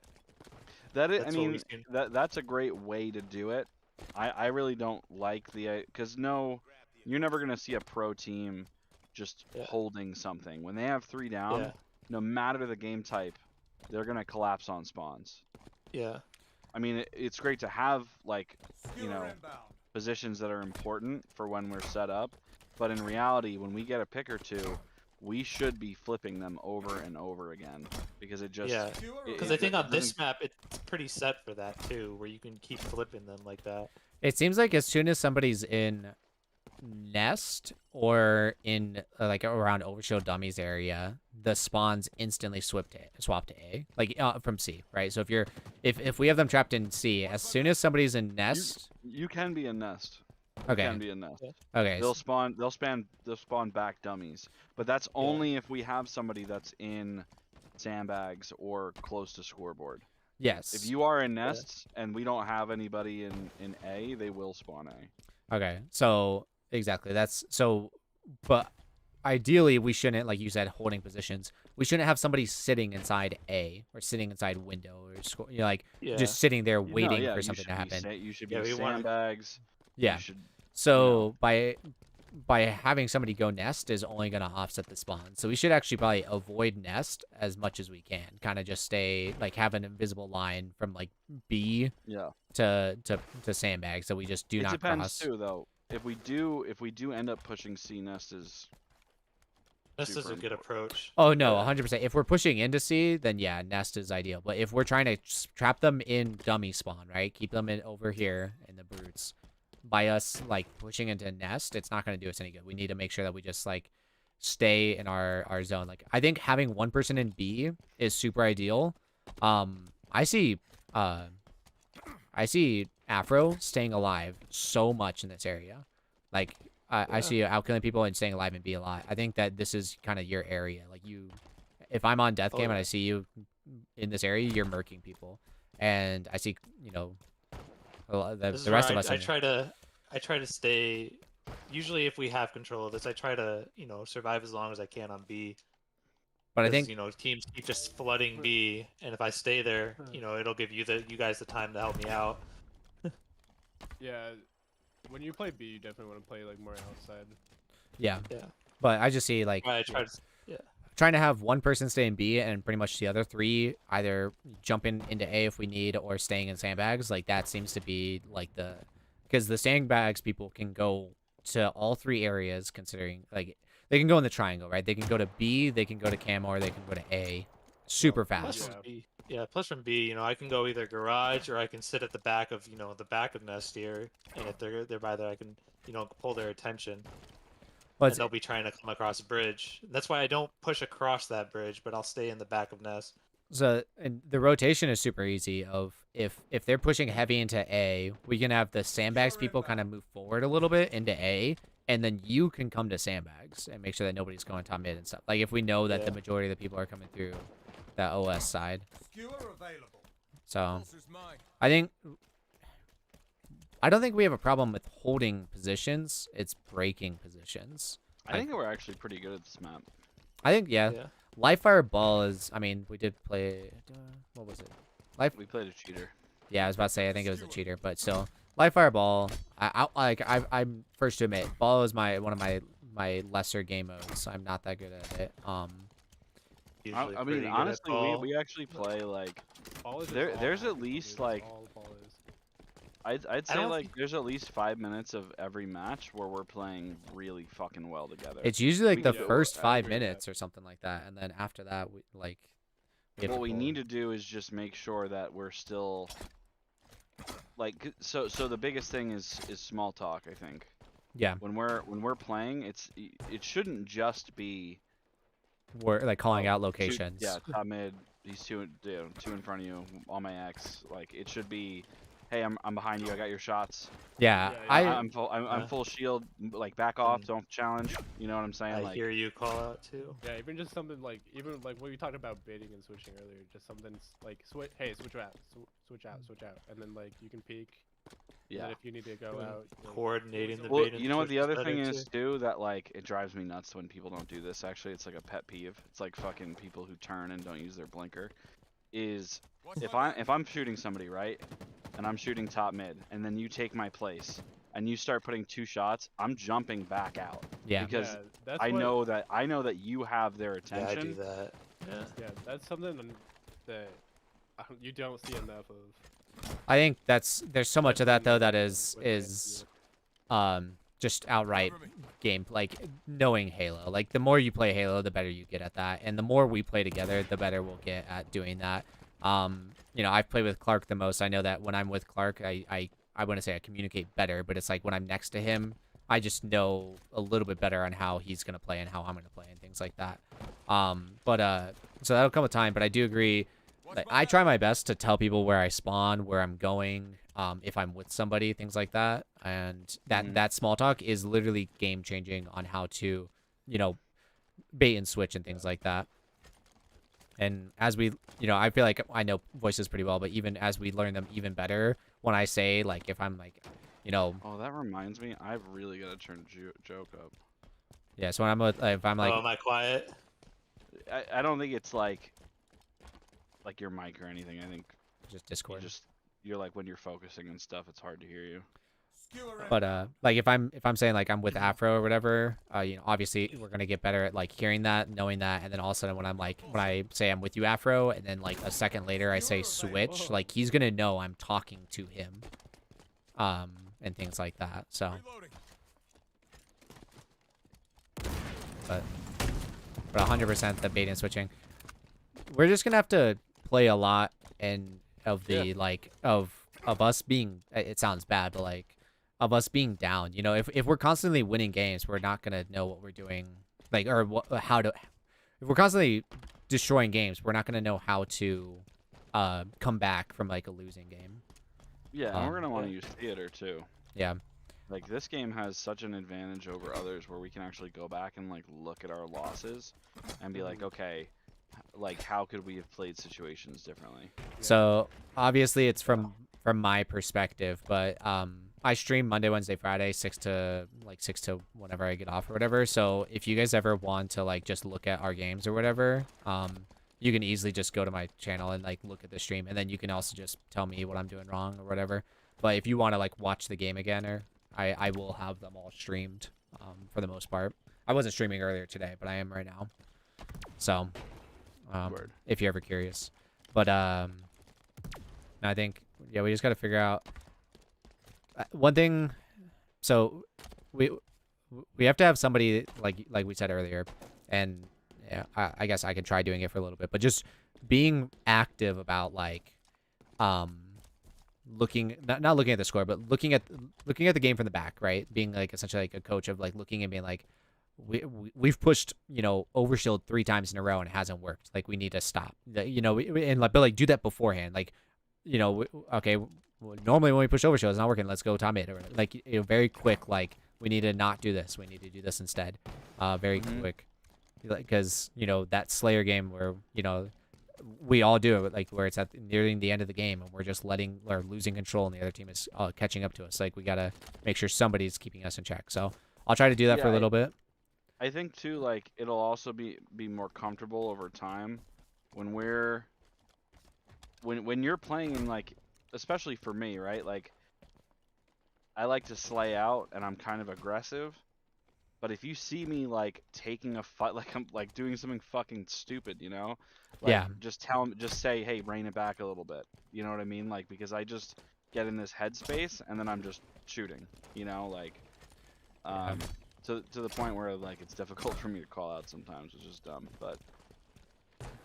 That's a great way to do it. I really don't like because you're never gonna see a pro team just holding something when they have 3 down. Yeah. No matter the game type, they're gonna collapse on spawns. Yeah. I mean, it's great to have like positions that are important for when we're set up, but in reality, when we get a pick or 2, we should be flipping them over and over again because it just because I think on this map it's pretty set for that too, where you can keep flipping them like that. It seems like as soon as somebody's in nest or in like around overshield dummies area, the spawns instantly swap to A, like from C, right? So if we have them trapped in C, as soon as somebody's in nest, you can be in nest. Okay. Can be in nest. Okay. They'll spawn back dummies, but that's only if we have somebody that's in sandbags or close to scoreboard. Yes. If you are in nests and we don't have anybody in A, they will spawn A. Okay. So exactly. But ideally we shouldn't, like you said, holding positions. We shouldn't have somebody sitting inside A or sitting inside window or just sitting there waiting for something to happen. You should be sandbags. Yeah. So by having somebody go nest is only going to offset the spawn. So we should actually probably avoid nest as much as we can. Kind of just stay, like, have an invisible line from like B to sandbag, so we just do not cross. It depends too, though. If we do end up pushing C, nest is a good approach. Oh no, 100%. If we're pushing into C, then yeah, nest is ideal. But if we're trying to trap them in dummy spawn, right, keep them in over here in the brutes, by us like pushing into nest, it's not going to do us any good. We need to make sure that we just like stay in our zone. Like I think having 1 person in B is super ideal. I see Afro staying alive so much in this area. Like I see you outkilling people and staying alive and be alive. I think that this is kind of your area. Like if I'm on death game and I see you in this area, you're murking people. And I see, the rest of us. I try to stay. Usually, if we have control of this, I try to survive as long as I can on B. But I think teams keep just flooding B, and if I stay there, it'll give you guys the time to help me out. Yeah, when you play B, you definitely want to play like more outside. Yeah. But I just see like trying to have 1 person stay in B and pretty much the other 3 either jumping into A if we need or staying in sandbags. Like that seems to be like because the sandbags people can go to all 3 areas, considering like they can go in the triangle, right? They can go to B, they can go to camo, or they can go to A super fast. Plus from B, I can go either garage or I can sit at the back of nest here, and if they're by there, I can pull their attention. And they'll be trying to come across a bridge. That's why I don't push across that bridge, but I'll stay in the back of nest. So and the rotation is super easy. If they're pushing heavy into A, we can have the sandbags people kind of move forward a little bit into A, and then you can come to sandbags and make sure that nobody's going top mid and stuff. Like if we know that the majority of the people are coming through that OS side. So I don't think we have a problem with holding positions. It's breaking positions. I think we're actually pretty good at this map. I think, yeah. Livefire Ball is, I mean, we did play, what was it? We played a cheater. Yeah, I was about to say, I think it was a cheater, but still. Livefire Ball, I'm first to admit, Ball is one of my lesser game modes. I'm not that good at it. I mean, honestly, we actually play like, there's at least like, I'd say like there's at least 5 minutes of every match where we're playing really fucking well together. It's usually like the first 5 minutes or something like that, and then after that what we need to do is just make sure that we're still like so the biggest thing is small talk, I think. Yeah, When we're playing, it shouldn't just be we're like calling out two, locations. yeah, top mid, he's two in front of you, on my X. Like it should be, hey, I'm behind you, I got your shots. Yeah, Yeah, I'm full shield, like back off, don't challenge. You know what I'm saying? I Like hear you call out too. Yeah, even just something like what we talked about baiting and switching earlier. Just something like switch out, switch out, and then like you can peek. yeah. And if you need to go out, Coordinating the Well, bait and you know what the switch other better, thing is too. too, that like it drives me nuts when people don't do this. Actually, it's like a pet peeve. It's like fucking people who turn and don't use their blinker. Is if I'm shooting somebody, right, and I'm shooting top mid, and then you take my place, and you start putting 2 shots, I'm jumping back out. Yeah. Because yeah, that's I what, know that you have their Yeah, I attention. do that. Yeah. Yeah, that's something that you don't see enough of. I think there's so much of that though that With is just outright game, like knowing Halo. Like the more you play Halo, the better you get at that, and the more we play together, the better we'll get at doing that. You know, I've played with Clark the most. I know that when I'm with Clark, I wouldn't say I communicate better, but it's like when I'm next to him, I just know a little bit better on how he's gonna play and how I'm gonna play and things like that. So that'll come with time, but I do agree. Like, I try my best to tell people where I spawn, where I'm going, if I'm with somebody, things like that. And that small talk is literally game changing on how to, you know, bait and switch and things like that. And as we, you know, I feel like I know voices pretty well, but even as we learn them even better, when I say, like, if I'm like, you know. Oh, that reminds me, I've really got to turn joke up. Yeah, so when I'm with, if I'm like. Oh, am I quiet? I don't think it's like your mic or anything. I think Just Discord. You're like when you're focusing and stuff, it's hard to hear you. But like if I'm saying like I'm with Afro or whatever, you know, obviously we're gonna get better at like hearing that, knowing that, and then all of a sudden when I say I'm with you, Afro, and then like a second later I say switch, like he's gonna know I'm talking to him, and things like that. So, but 100% the bait and switching. We're just gonna have to play a lot and of the like of us being, it sounds bad, but like of us being down. You know, if we're constantly winning games, we're not gonna know what we're doing, like, or how to. If we're constantly destroying games, we're not gonna know how to come back from like a losing game. Yeah, and we're gonna want to use theater too. Yeah. Like this game has such an advantage over others where we can actually go back and like look at our losses and be like, okay, like how could we have played situations differently? So obviously it's from my perspective, but I stream Monday, Wednesday, Friday, 6 to whenever I get off or whatever. So if you guys ever want to like just look at our games or whatever, you can easily just go to my channel and like look at the stream, and then you can also just tell me what I'm doing wrong or whatever. But if you want to like watch the game again, or I will have them all streamed for the most part. I wasn't streaming earlier today, but I am right now. So if you're ever curious. But I think, yeah, we just got to figure out one thing. So we have to have somebody like we said earlier, and yeah, I guess I can try doing it for a little bit, but just being active about like looking, not looking at the score, but looking at the game from the back, right? Being like essentially like a coach of like looking and being like, we've pushed, you know, overshield 3 times in a row and it hasn't worked. Like we need to stop. You know, and like, but like do that beforehand. Like, you know, okay, normally when we push overshield, it's not working. Let's go top mid, or like, you know, very quick. Like we need to not do this. We need to do this instead. Very quick, because you know that Slayer game where, you know, we all do it, like where it's at nearing the end of the game and we're just losing control and the other team is catching up to us. Like we gotta make sure somebody's keeping us in check. So I'll try to do that for a little bit. I think too, like it'll also be more comfortable over time when when you're playing in, like, especially for me, right? Like I like to slay out and I'm kind of aggressive, but if you see me like taking a fight, like I'm like doing something fucking stupid, you know, like, yeah, just say, hey, rein it back a little bit. You know what I mean? Like, because I just get in this headspace and then I'm just shooting, you know, like, to the point where like it's difficult for me to call out sometimes, which is dumb, but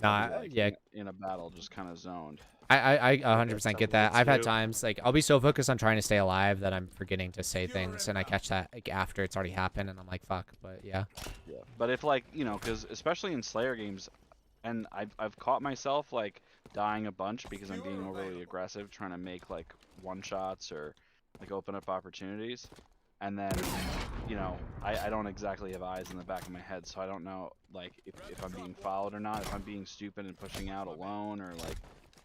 I'll be, Nah, like, yeah. in a battle, just kind of zoned. I 100% get that. me I've had too. times like I'll be so focused on trying to stay alive that I'm forgetting to say things, and I catch that like after it's already happened, and I'm like, fuck. But yeah. Yeah. But if like because especially in Slayer games, and I've caught myself like dying a bunch because I'm being overly aggressive, trying to make like one shots or like open up opportunities, and then I don't exactly have eyes in the back of my head, so I don't know like if I'm being followed or not, if I'm being stupid and pushing out alone, or like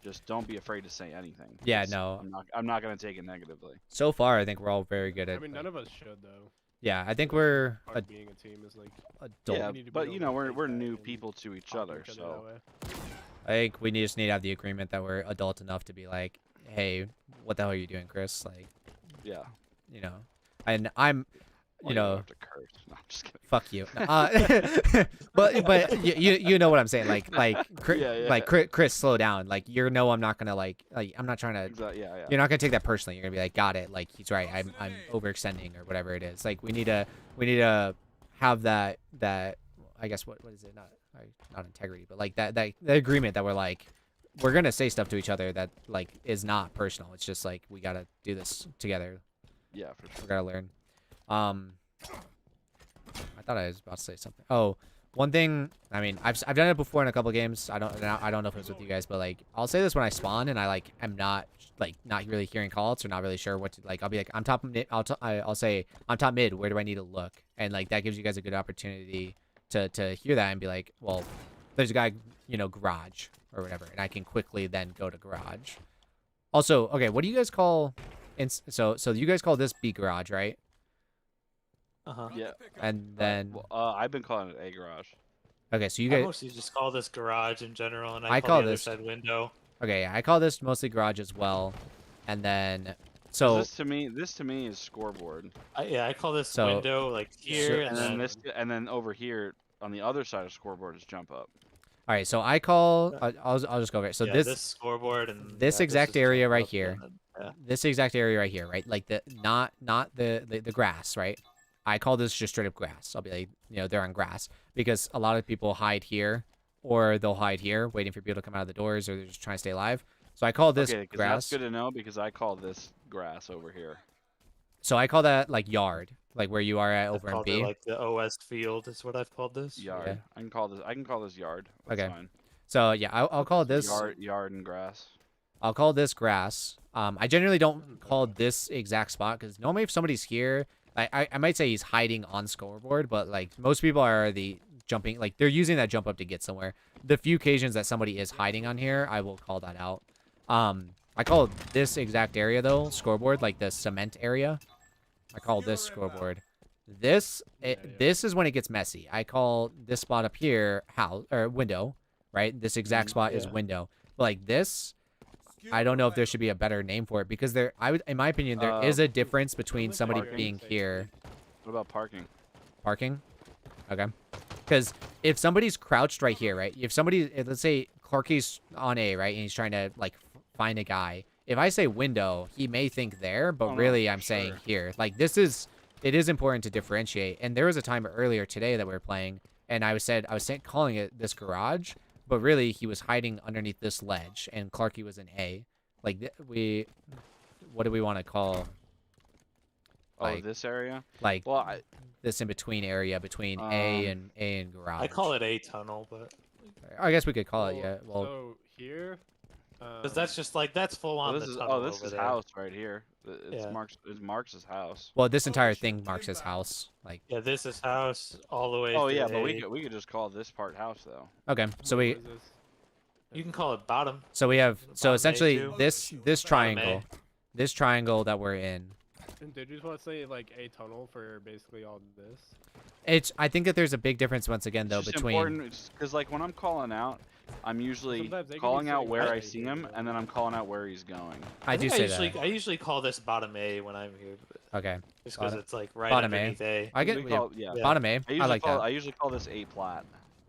just don't be afraid to say anything. Yeah, 'cause no. I'm not gonna take it negatively. So far, I think we're all very good I at. mean, like- none of us should though. yeah, I think we're Part a, of being a team is like adult. Yeah, we need to be but able to we're take that new and people to each talk to other, each so that way. I think we just need to have the agreement that we're adult enough to be like, hey, what the hell are you doing, Chris? Like, yeah. And I'm, Well, don't have to curse. No, I'm just kidding. fuck you. But you know what I'm saying? Like Chris, slow down. Like I'm not gonna like I'm not trying to. Exactly. Yeah. You're not gonna take that personally. You're gonna be like, got it. Like he's right. I'm overextending or whatever it is. Like we need to have that I guess what is it? Not integrity, but like that agreement that we're like we're gonna say stuff to each other that like is not personal. It's just like we gotta do this together. Yeah, for sure. We gotta learn. I thought I was about to say something. Oh, one thing. I mean, I've done it before in a couple games. I don't know if it was with you guys, but like I'll say this when I spawn and I am not really hearing callouts or not really sure what to like. I'll be like I'm top mid. I'll say I'm top mid. Where do I need to look? And like that gives you guys a good opportunity to hear that and be like, well, there's a guy garage or whatever, and I can quickly then go to garage. Also, okay, what do you guys call? So you guys call this B garage, right? Yeah. And then I've been calling it A garage. okay, so you I guys mostly just call this garage in general, and I I call call the other this- side window. okay, I call this mostly garage as well. And then so This to me is scoreboard. I call this So- window like here, And then and then over here on the other side of scoreboard is jump up. all right, so I call I'll just go over it. So yeah, this scoreboard and this yeah, exact is area jump right up, here. and then- yeah. this exact area right here, right? Like the not the grass, right? I call this just straight up grass. I'll be like, they're on grass because a lot of people hide here or they'll hide here waiting for people to come out of the doors or they're just trying to stay alive. So I call this Okay, 'cause grass. that's good to know because I call this grass over here. So I call that like yard, like where you are at I've over in called it, B. like the OS field is what I've called this. Yard. Yeah. I can call this yard. That's Okay. fine. So yeah, I'll call this Yard and grass. I'll call this grass. I generally don't call this exact spot because normally if somebody's here, I might say he's hiding on scoreboard, but like most people are the jumping, like they're using that jump up to get somewhere. The few occasions that somebody is hiding on here, I will call that out. I call this exact area though scoreboard, like the cement area. I call this scoreboard. This is when it gets messy. I call this spot up here house or window, right? This exact spot is yeah. window. But like this, I don't know if there should be a better name for it because in my opinion, there is a difference between somebody parking. being here. What about parking? Parking? Okay. Because if somebody's crouched right here, right? If somebody, let's say Clarky's on A, right? And he's trying to like find a guy. If I say window, he may think there, but Oh, no, really for I'm saying sure. here. Like it is important to differentiate. And there was a time earlier today that we were playing and I was calling it this garage, but really he was hiding underneath this ledge and Clarky was in A. Like what do we want to call Oh, like this area? like Well, I, this in between area between A and garage? I call it a tunnel, but I guess we could call it, yeah. Well, so here, because that's just like that's full on this the is tunnel this over is there. house right here. It's Yeah. Marx's house. well, this entire thing marks his house. Like, Yeah, this is house all the way. Oh to yeah, but A. we could just call this part house though. okay, so what we is this? You can call it bottom. have so Bottom A essentially too. this Bottom A. triangle that we're in. And did you just want to say like a tunnel for basically all this? I think that there's a big difference once again though It's just between important because like when I'm calling out, I'm usually Sometimes they can be calling out sitting where right I here, see him, but- and then I'm calling out where he's going. I do think say that. I usually call this bottom A when I'm here, but Okay, just because Bottom- it's like right bottom A. underneath A. I get We yeah, call- yeah. Yeah. bottom A. I usually I like call that. I usually call this A plat.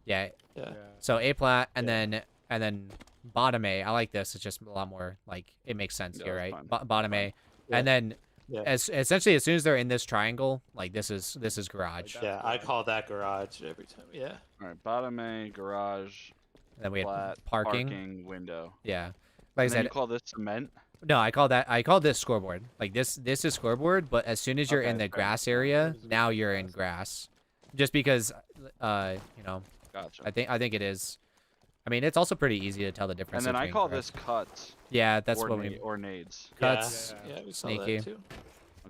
Yeah, Yeah. so A plat and Yeah. then bottom A. I like this. It's just a lot more like it makes sense Yeah, here, that's right? fine. Bottom A, Yeah. and then Yeah. essentially as soon as they're in this triangle, like this is garage. Like Yeah, I call that garage every time. Yeah. All right, bottom A garage. And then we had flat, parking. window. Yeah. Like And I then said, you call this cement? no, I call this scoreboard. Like this is scoreboard, but as soon as you're in Okay, the fair. grass Yeah, area, this is now good you're in grass. grass. Just because you know, Gotcha. I think it is. I mean, it's also pretty easy to tell the difference. And then I between call grass. this cuts Yeah, that's or, what we or nades. cuts. Yeah. Yeah, we saw Sneaky. that too.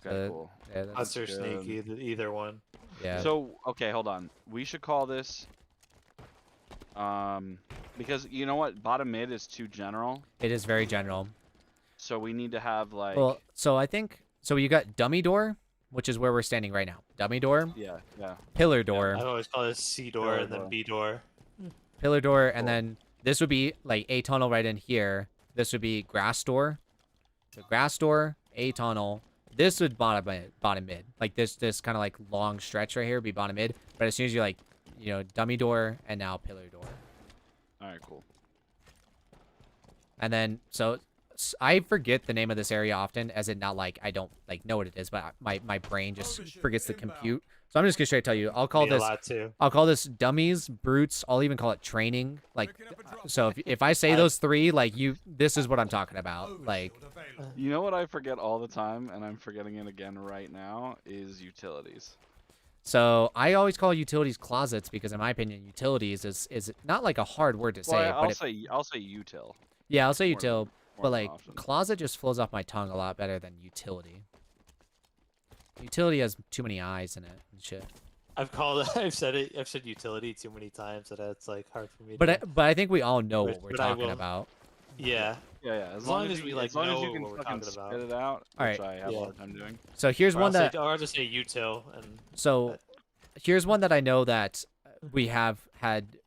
Okay, Uh, cool. Yeah, that's, Cuts or good. sneaky, either one. yeah. So, okay, hold on. We should call this because you know what? Bottom mid is too general. It is very general. So we need to have like Well, so I think so. You got dummy door, which is where we're standing right now. Dummy door, yeah. pillar door, I've always called it C door Pillar and then door. B door. pillar door, and Cool. then this would be like a tunnel right in here. This would be grass door, the grass door, a tunnel. This would bottom mid. Like this kind of like long stretch right here would be bottom mid. But as soon as you like, you know, dummy door and now pillar door, All right, cool. and then so I forget the name of this area often, as in not like I don't like know what it is, but my brain just forgets to compute. So I'm just gonna straight tell you. I'll call Me a this. lot too. I'll call this dummies, brutes. I'll even call it training. Like, so if I say those three, like this is what I'm talking about. Like, You know what I forget all the time, and I'm forgetting it again right now, is utilities. so I always call utilities closets because in my opinion, utilities is not like a hard word to say. Well, I'll but say util. yeah, I'll say more than- util, more but than like often. closet just flows off my tongue a lot better than utility. Utility has too many eyes in it and shit. I've said utility too many times that it's like hard for me. But I think we all know what we're But I talking will- about. Yeah. Yeah. As long as you, we, like, as long as you know can what we're fucking talking about. spit it out, All which right. I have a Yeah. hard time doing. So here's one that Or I'll just say util and So, here's one that I know that we have had.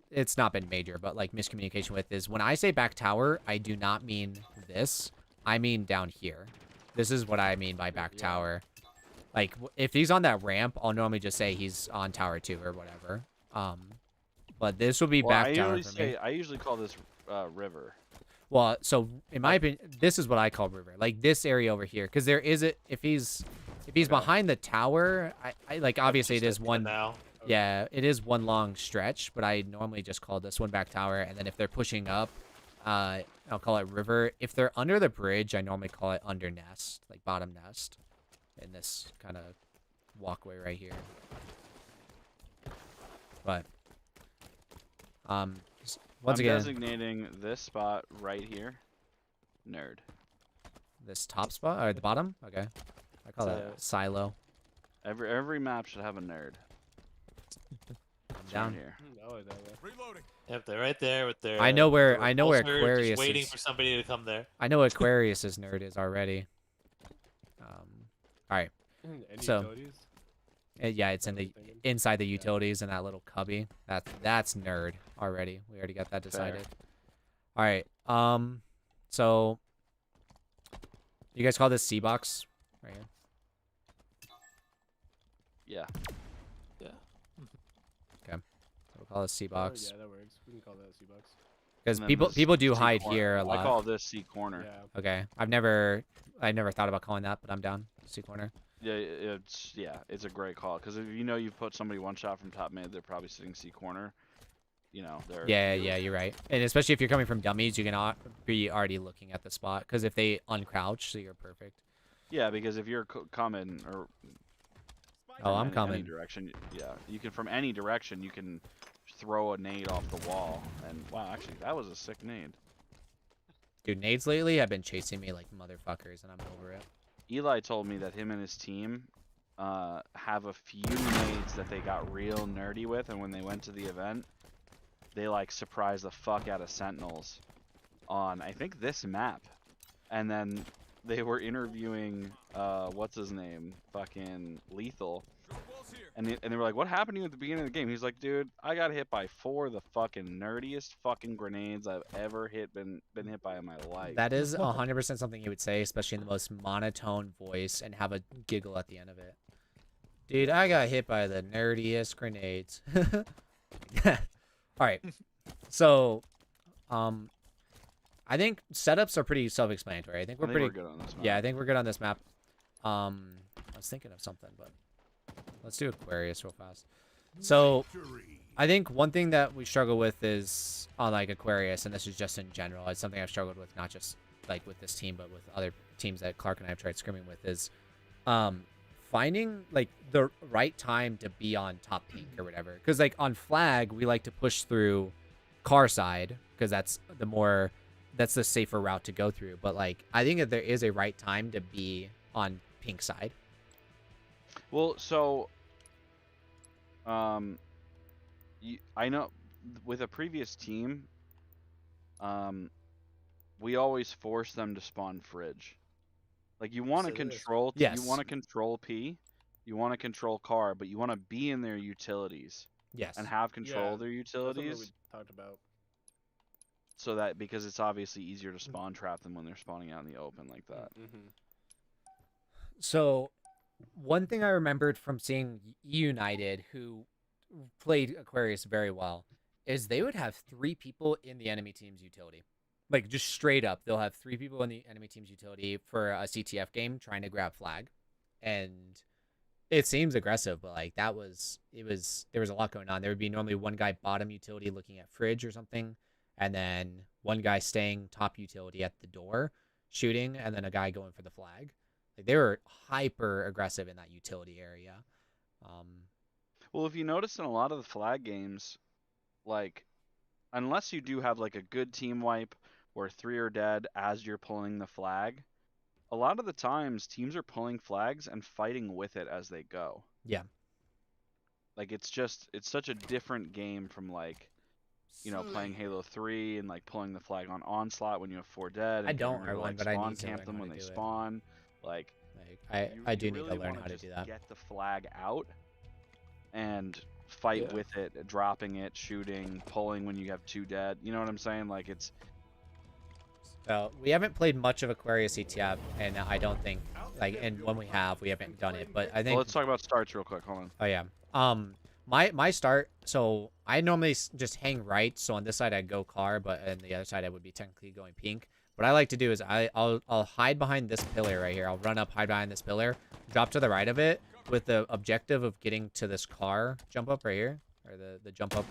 It's not been major, but like miscommunication with is when I say back tower, I do not mean this. I mean down here. This is what I mean by back Yeah. tower. Like if he's on that ramp, I'll normally just say he's on tower 2 or whatever. But this would be Well, back tower for me. I usually call this river. Well, so in my opinion, this is what I call river. Like this area over here, because there is it. If he's behind the tower, I like obviously it is one. now. Yeah, it is one long stretch, but I normally just call this one back tower, and then if they're pushing up, I'll call it river. If they're under the bridge, I normally call it under nest, like bottom nest, in this kind of walkway right here. But once I'm again, designating this spot right here, nerd. this top spot or the bottom, okay, I call Silo. that silo. Every map should have a nerd. I'm It's down. right here. I like that, yeah. Reloading. Yep, they're right there with their. I know where their I know where repulsor, Aquarius just waiting is. for somebody to come there. I know Aquarius's nerd is already. All right. Any So, utilities? Yeah, it's in What the was I thinking? inside the utilities in that little cubby. That's nerd already. We already got that decided. All right. So you guys call this C box right here? Yeah. We'll call this C Oh, box yeah, that works. We can call that a C-box. because And then people this do C hide corner. here a I lot. call this C corner. Yeah. Okay, I've never thought about calling that, but I'm down. C corner. Yeah, it's a great call because if you know you've put somebody one shot from top mid, they're probably sitting C corner. You know, they're Yeah, you're right. And especially if you're coming from dummies, you can be already looking at the spot because if they uncrouch, so you're perfect. Yeah, because if you're coming or Oh, from I'm any coming. direction, yeah, you can from any direction you can throw a nade off the wall. And wow, actually, that was a sick nade. Dude, nades lately have been chasing me like motherfuckers, and I'm over it. Eli told me that him and his team have a few nades that they got real nerdy with, and when they went to the event, they like surprised the fuck out of Sentinels on I think this map, and then they were interviewing what's his name, fucking Lethal, and they were like, "What happened to you at the beginning of the game?" He's like, "Dude, I got hit by 4 of the fucking nerdiest fucking grenades I've ever been hit by in my life." That is 100% something you would say, especially in the most monotone voice, and have a giggle at the end of it. Dude, I got hit by the nerdiest grenades. All right. So, I think setups are pretty self-explanatory. I think we're pretty good on this map. Yeah, I think we're good on this map. I was thinking of something, but let's do Aquarius real fast. So, I think one thing that we struggle with is on like Aquarius, and this is just in general. It's something I've struggled with, not just like with this team, but with other teams that Clark and I have tried scrimming with. Is finding like the right time to be on top pink or whatever. Because like on flag, we like to push through car side because that's the safer route to go through. But like I think that there is a right time to be on pink side. Well, so I know with a previous team, we always force them to spawn fridge. Like you want to control, Yes. you want to control P, you want to control car, but you want to be in their utilities Yes. and have control of their That's something utilities, we talked about. so that because it's obviously easier to spawn trap them when they're spawning out in the open like that. Mm-hmm. So, one thing I remembered from seeing United, who played Aquarius very well, is they would have 3 people in the enemy team's utility. Like, just straight up, they'll have 3 people in the enemy team's utility for a CTF game trying to grab flag. And it seems aggressive, but, like, there was a lot going on. There would be normally one guy bottom utility looking at fridge or something, and then one guy staying top utility at the door shooting, and then a guy going for the flag. Like, they were hyper aggressive in that utility area. Well, if you notice in a lot of the flag games, like, unless you do have like a good team wipe where 3 are dead as you're pulling the flag, a lot of the times teams are pulling flags and fighting with it as they go. Yeah. Like it's such a different game from like, you know, playing Halo 3 and like pulling the flag on onslaught when you have 4 dead. And I don't remember, R1, like, but I spawn need to camp learn them how when to they do it. spawn. Like I do you need to really learn wanna how to just do that. Get the flag out and fight Yeah. with it, dropping it, shooting, pulling when you have 2 dead. You know what I'm saying? Like it's So we haven't played much of Aquarius CTF, and I don't think and when we have, we haven't done it. But I think well, let's talk about starts real quick. Hold on. Oh yeah. My start. So I normally just hang right. So on this side I go car, but on the other side I would be technically going pink. What I like to do is I'll hide behind this pillar right here. I'll run up, hide behind this pillar, drop to the right of it with the objective of getting to this car jump up right here, or the jump up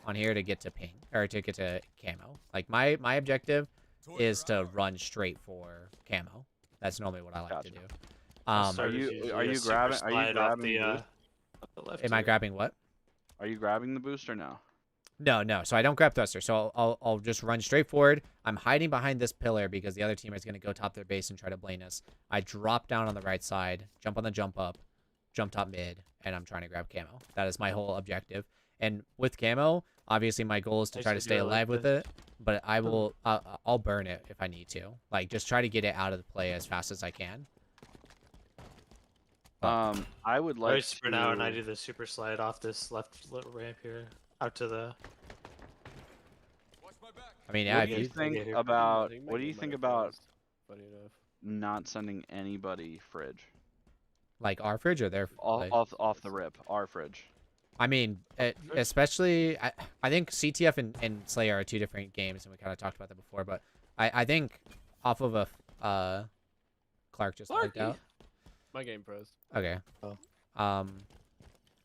on here to get to pink or to get to camo. Like my objective is to run straight for camo. That's normally what I like to do. Are you grabbing the boost? Am I grabbing what? Are you grabbing the booster now? No. So I don't grab thruster. So I'll just run straight forward. I'm hiding behind this pillar because the other team is going to go top their base and try to blame us. I drop down on the right side, jump on the jump up, jump top mid, and I'm trying to grab camo. That is my whole objective. And with camo, obviously my goal is to try to stay alive with it. But I will, I'll burn it if I need to. Like just try to get it out of the play as fast as I can. I would like I sprint out and I do the super slide off this left little ramp here out to the. I mean, yeah, What if do you you think I about think what do my you game think might have about paused, funny enough. not sending anybody fridge like our fridge or their off the rip? Our fridge. I mean, especially, I think CTF and Slayer are 2 different games, and we kind of talked about that before. But I think off of a Clark just logged out. My game froze. Okay. Oh.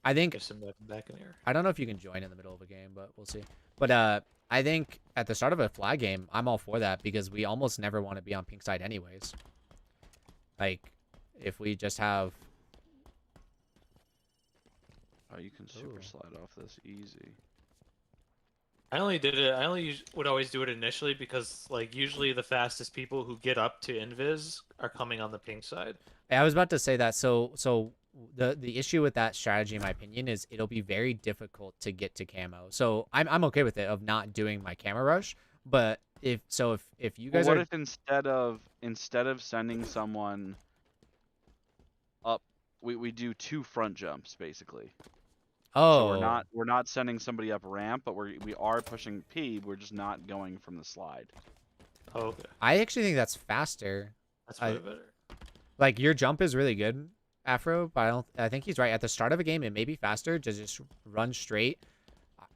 I think There's some back in here. I don't know if you can join in the middle of a game, but we'll see. But I think at the start of a flag game, I'm all for that because we almost never want to be on pink side anyways. Like, if we just have. Oh, you can super slide off this easy. I only would always do it initially because like usually the fastest people who get up to invis are coming on the pink side. I was about to say that. So the issue with that strategy, in my opinion, is it'll be very difficult to get to camo. So I'm okay with it of not doing my camera rush. But if you guys what are if instead of sending someone up, we do 2 front jumps basically. oh So we're not sending somebody up ramp, but we are pushing P. We're just not going from the slide. Oh, okay. I actually think that's faster. That's way better. Like your jump is really good, Afro, but I think he's right. At the start of a game, it may be faster to just run straight.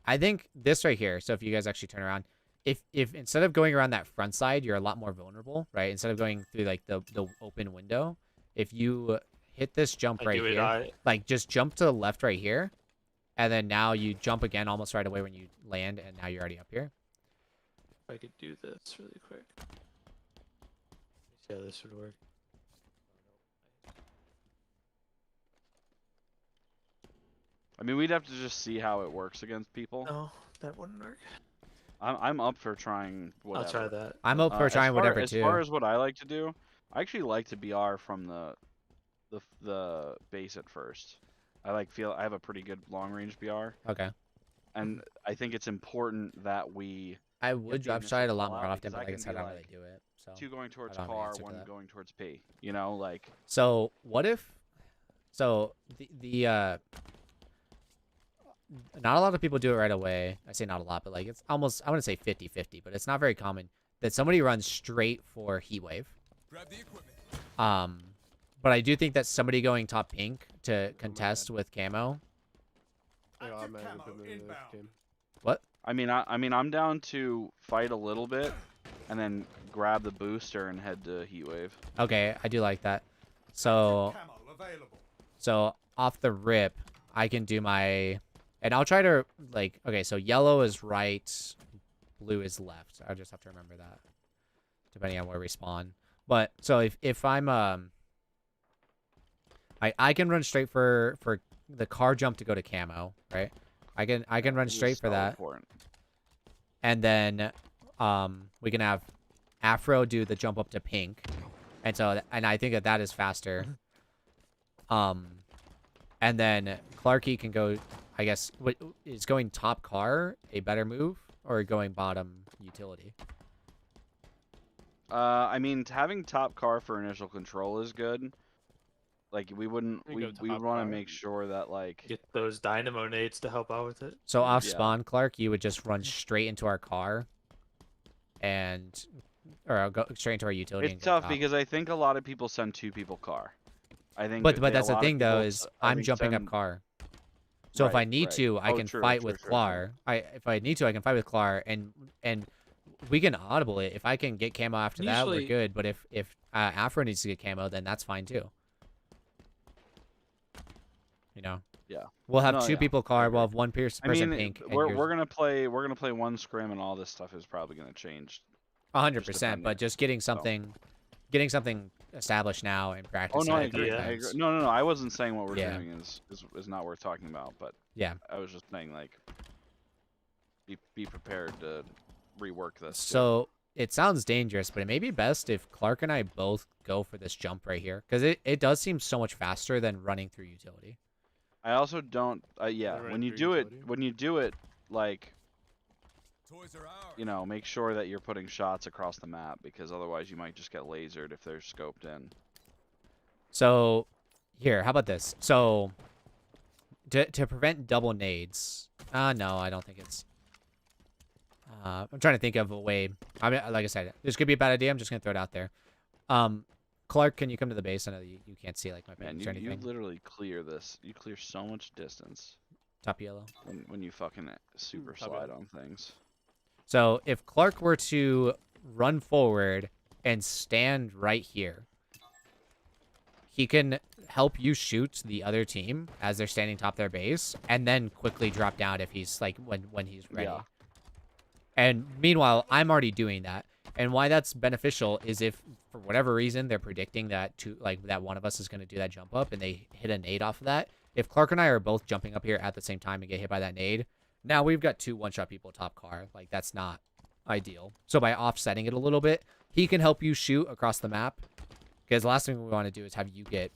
I think this right here. So if you guys actually turn around, if instead of going around that front side, you're a lot more vulnerable, right? Instead of going through like the open window, if you hit this jump right here, like just jump to the left right here, and then now you jump again almost right away when you land, and now you're already up here. If I could do this really quick. Yeah, this would work. I mean, we'd have to just see how it works against people. No, that wouldn't work. I'm up for trying whatever. I'll try that. I'm up for trying whatever as too. far as what I like to do, I actually like to BR from the base at first. I have a pretty good long range BR, Okay. and I think it's important that we I would the drop shot initial a lot more fallout, often, because but I like I can said, be I don't like, really do it. So. two going towards don't have an car, answer for one that. going towards P. You know, like So what if? So not a lot of people do it right away. I say not a lot, but like it's almost, I wouldn't say 50-50, but it's not very common that somebody runs straight for heat wave. Grab the equipment. But I do think that somebody going top pink to contest with camo. Yeah, Active I'm camo equipment in this inbound. game. What? I mean I'm down to fight a little bit, and then grab the booster and head to Heatwave. Okay, I do like that. So Active camo available. So off the rip, I can do my, and I'll try to like, okay, so yellow is right, blue is left. I just have to remember that, depending on where we spawn. But so if I'm I can run straight for the car jump to go to camo, right? I can run It's straight for so that, important. and then we can have Afro do the jump up to pink, and so and I think that is faster. And then Clarky can go, I guess, is going top car a better move, or going bottom utility? I mean, having top car for initial control is good. Like we wouldn't, You we go we top want car. to make sure that like Get those dynamo nades to help out with it. So off Yeah. spawn, Clark, you would just run straight into our car, or go straight into our utility. it's and go tough top. because I think a lot of people send two people car. I think, But a that's the lot of thing though people is I I'm think jumping up send- car. So if I Right, need right. to, I Oh, can true, fight true, with true, true. Clar. If I need to, I can fight with Clar, and we can audible it. If I can get camo after that, we're Usually- good. But if Afro needs to get camo, then that's fine too. You know. Yeah. We'll have No, two yeah, people I car. agree. We'll have one person I mean, pink. And we're gonna play one scrim, and all this stuff is probably gonna change. 100%. depending. But just getting something established now and practice. Oh no, I it agree. idea. I agree. No. I wasn't saying what we're Yeah. doing is not worth talking about, but Yeah. I was just saying like be prepared to rework this. too. So it sounds dangerous, but it may be best if Clark and I both go for this jump right here, because it does seem so much faster than running through utility. I also don't. Yeah, Never when you enter do it, utility. like Toys are ours. you know, make sure that you're putting shots across the map because otherwise you might just get lasered if they're scoped in. So here, how about this? So to prevent double nades. No, I don't think it's. I'm trying to think of a way. I mean, like I said, this could be a bad idea. I'm just gonna throw it out there. Clark, can you come to the base? I know you can't see like my Man, pings or you anything. literally clear this. You clear so much distance Top yellow. when you fucking super top slide yellow. on things. So if Clark were to run forward and stand right here, he can help you shoot the other team as they're standing top their base, and then quickly drop down if he's like when he's ready. Yeah. And meanwhile, I'm already doing that. And why that's beneficial is if for whatever reason they're predicting that that one of us is going to do that jump up and they hit a nade off of that. If Clark and I are both jumping up here at the same time and get hit by that nade, now we've got two one-shot people top car. Like that's not ideal. So by offsetting it a little bit, he can help you shoot across the map. Because the last thing we want to do is have you get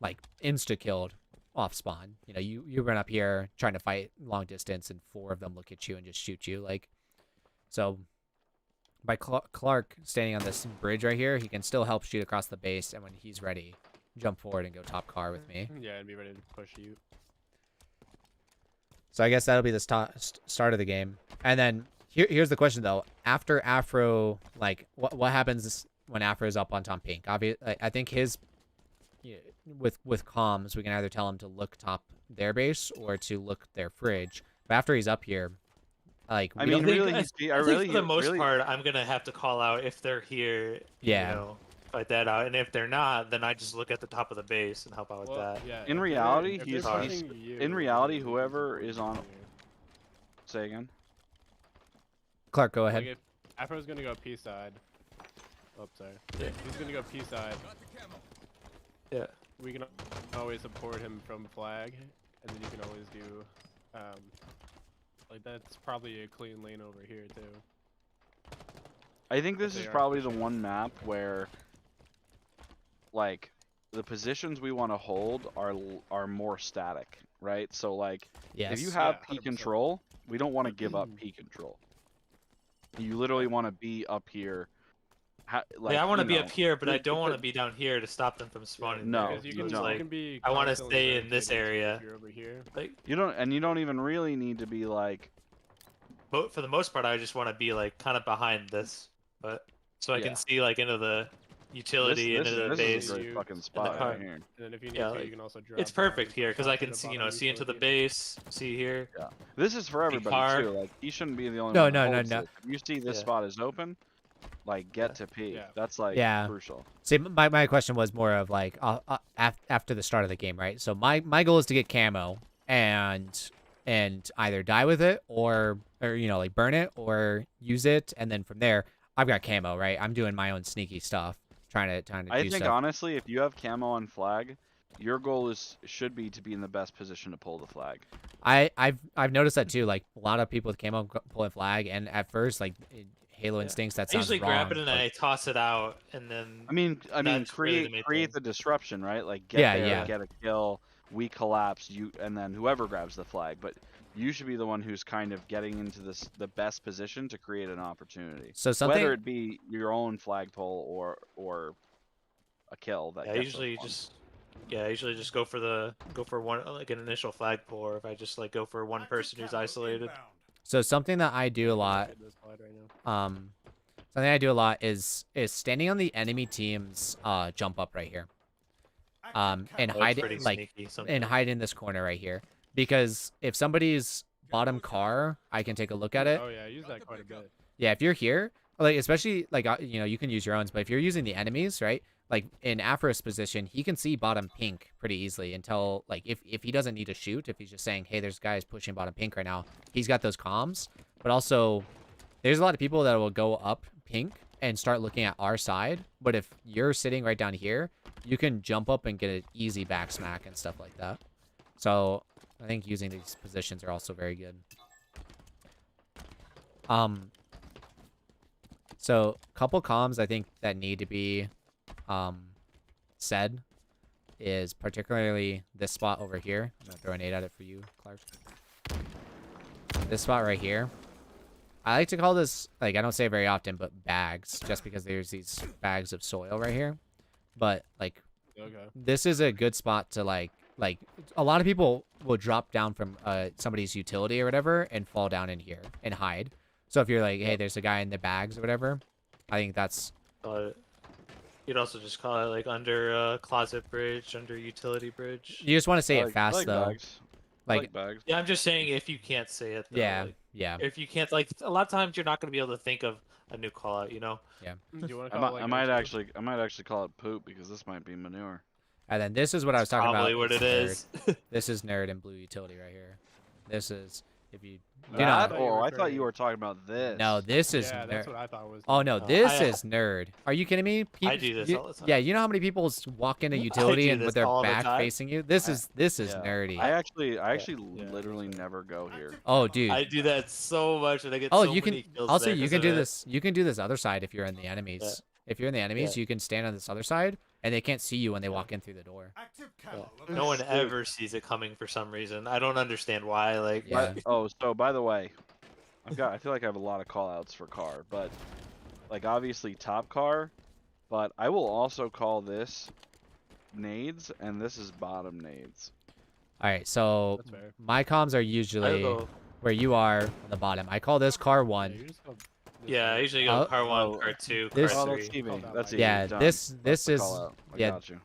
like insta killed off spawn. You know, you run up here trying to fight long distance and four of them look at you and just shoot you. Like, so by Clark standing on this bridge right here, he can still help shoot across the base, and when he's ready, jump forward and go top car with me. Yeah, and be ready to push you. So I guess that'll be the start of the game. And then here's the question though: after Afro, like what happens when Afro's up on top pink? Obviously, I think his with comms, we can either tell him to look top their base or to look their fridge. But after he's up here, like I we mean, don't- really, I I think really, for the most really, part, I'm gonna have to call out if they're here. Yeah. You know, fight that out. And if they're not, then I just look at the top of the base and help out with Well, that. yeah, In if they're- reality, if he's- they're he's- pushing you, in reality, then whoever he's is on- supporting you. Say again. Clark, go Like ahead. if Afro's gonna go P side. Oh, sorry. Yeah. He's gonna go P side. Yeah. We can always support him from flag, and then you can always do, like that's probably a clean lane over here too. I think this They is are probably the pushing. one map where, like, the positions we want to hold are more static, right? So like, Yes. if you have Yeah, P 100%. control, we don't want to give up P control. You literally want to be up here. Like, I want to you be know, up here, but I it- don't want to it- be down here to stop them from spawning. No, there. Because you you can, don't. you can be I wanna constantly stay in this rotating, so area. if you're over here. Like, You don't even really need to be like, for the most part, I just want to be like kind of behind this, but so I Yeah. can see like into the utility, this into the is base. a great You- fucking spot car. right here. And then if you need Yeah, to, like, you can also drop. It's down perfect to here because I top can of see, the you know, bottom see into the utility. base, see here. This is for everybody car. too. Like, he shouldn't be the only No, one. that no, no, holds no. this. If you see this Yeah. spot is open, like, get to P. Yeah. That's like Yeah. crucial. See, my question was more of like after the start of the game, right? So my goal is to get camo and either die with it or you know, like burn it or use it, and then from there I've got camo, right? I'm doing my own sneaky stuff, trying to I do think stuff. honestly, if you have camo on flag, your goal should be to be in the best position to pull the flag. I've noticed that too. Like a lot of people with camo pull a flag, and at first, like Halo Yeah. Instincts, that I sounds usually wrong. grab it and but- I toss it out, and then I mean, That's really the main create thing. the disruption, right? Like, get Yeah, there, yeah. get a kill, we collapse, and then whoever grabs the flag. But you should be the one who's kind of getting into the best position to create an opportunity. So something Whether it be your own flagpole or a kill that I gets us usually one. I usually just go for one like an initial flagpole, or if I just like go for one person who's isolated. So something that I do a lot, Hit this slide right now. something I do a lot is standing on the enemy team's jump up right here, and That's hide pretty it, like sneaky. and sometimes. hide in this corner right here, because if somebody's bottom car, I can take a look at it. Oh yeah, I use that quite a bit. Yeah, if you're here, like especially like you know, you can use your own, but if you're using the enemies, right? Like in Afro's position, he can see bottom pink pretty easily until like if he doesn't need to shoot, if he's just saying, hey, there's guys pushing bottom pink right now, he's got those comms. But also, there's a lot of people that will go up pink and start looking at our side. But if you're sitting right down here, you can jump up and get an easy back smack and stuff like that. So I think using these positions are also very good. So couple comms I think that need to be said is particularly this spot over here. I'm gonna throw a nade at it for you, Clark. This spot right here. I like to call this, like, I don't say it very often, but bags, just because there's these bags of soil right here. But like, Okay. this is a good spot to like a lot of people will drop down from somebody's utility or whatever and fall down in here and hide. So if you're like, hey, there's a guy in the bags or whatever, I think that's You'd also just call it like under closet bridge, under utility bridge. you just want to say I it like- fast I like though. bags. I Like, like bags. Yeah, I'm just saying if you can't say it. Though, yeah, like, yeah. if you can't, like, a lot of times you're not going to be able to think of a new call out. You know. Do you want to I call might, it like I might go-to? actually call it poop because this might be manure. And then this is what I was talking about. Probably what it is is. nerd. This is nerd and blue utility right here. This is if you do That, not. or I thought you were talking about this. No, this is Yeah, that's nerd. what I thought was. Oh no, No, this I- is nerd. Are you kidding me? I do this all the time. Yeah, you know how many people walk into utility do and with this their all the back time. facing you? This is Yeah. nerdy. I actually Yeah. literally never go here. Oh, dude. I do that so much, and I get Oh, so you can many kills also there you 'cause can of do it. this. You can do this other side if you're in the enemies. If you're in the enemies, you can stand on this other side, and they can't see you when they walk in through the door. No one ever sees it coming for some reason. I don't understand why. Like, Yeah. Oh, so by the way, I feel like I have a lot of call outs for car, but like obviously top car, but I will also call this nades and this is bottom nades. All right, so That's fair. my comms are I usually go, where you are on the bottom. I call this car Yeah, one. you just go this yeah, I way. usually go Oh, car one, oh, car two, car this- Oh, three. that's easy. Call that That's like- easy. Yeah, done. this That's the is call out. I yeah. got you.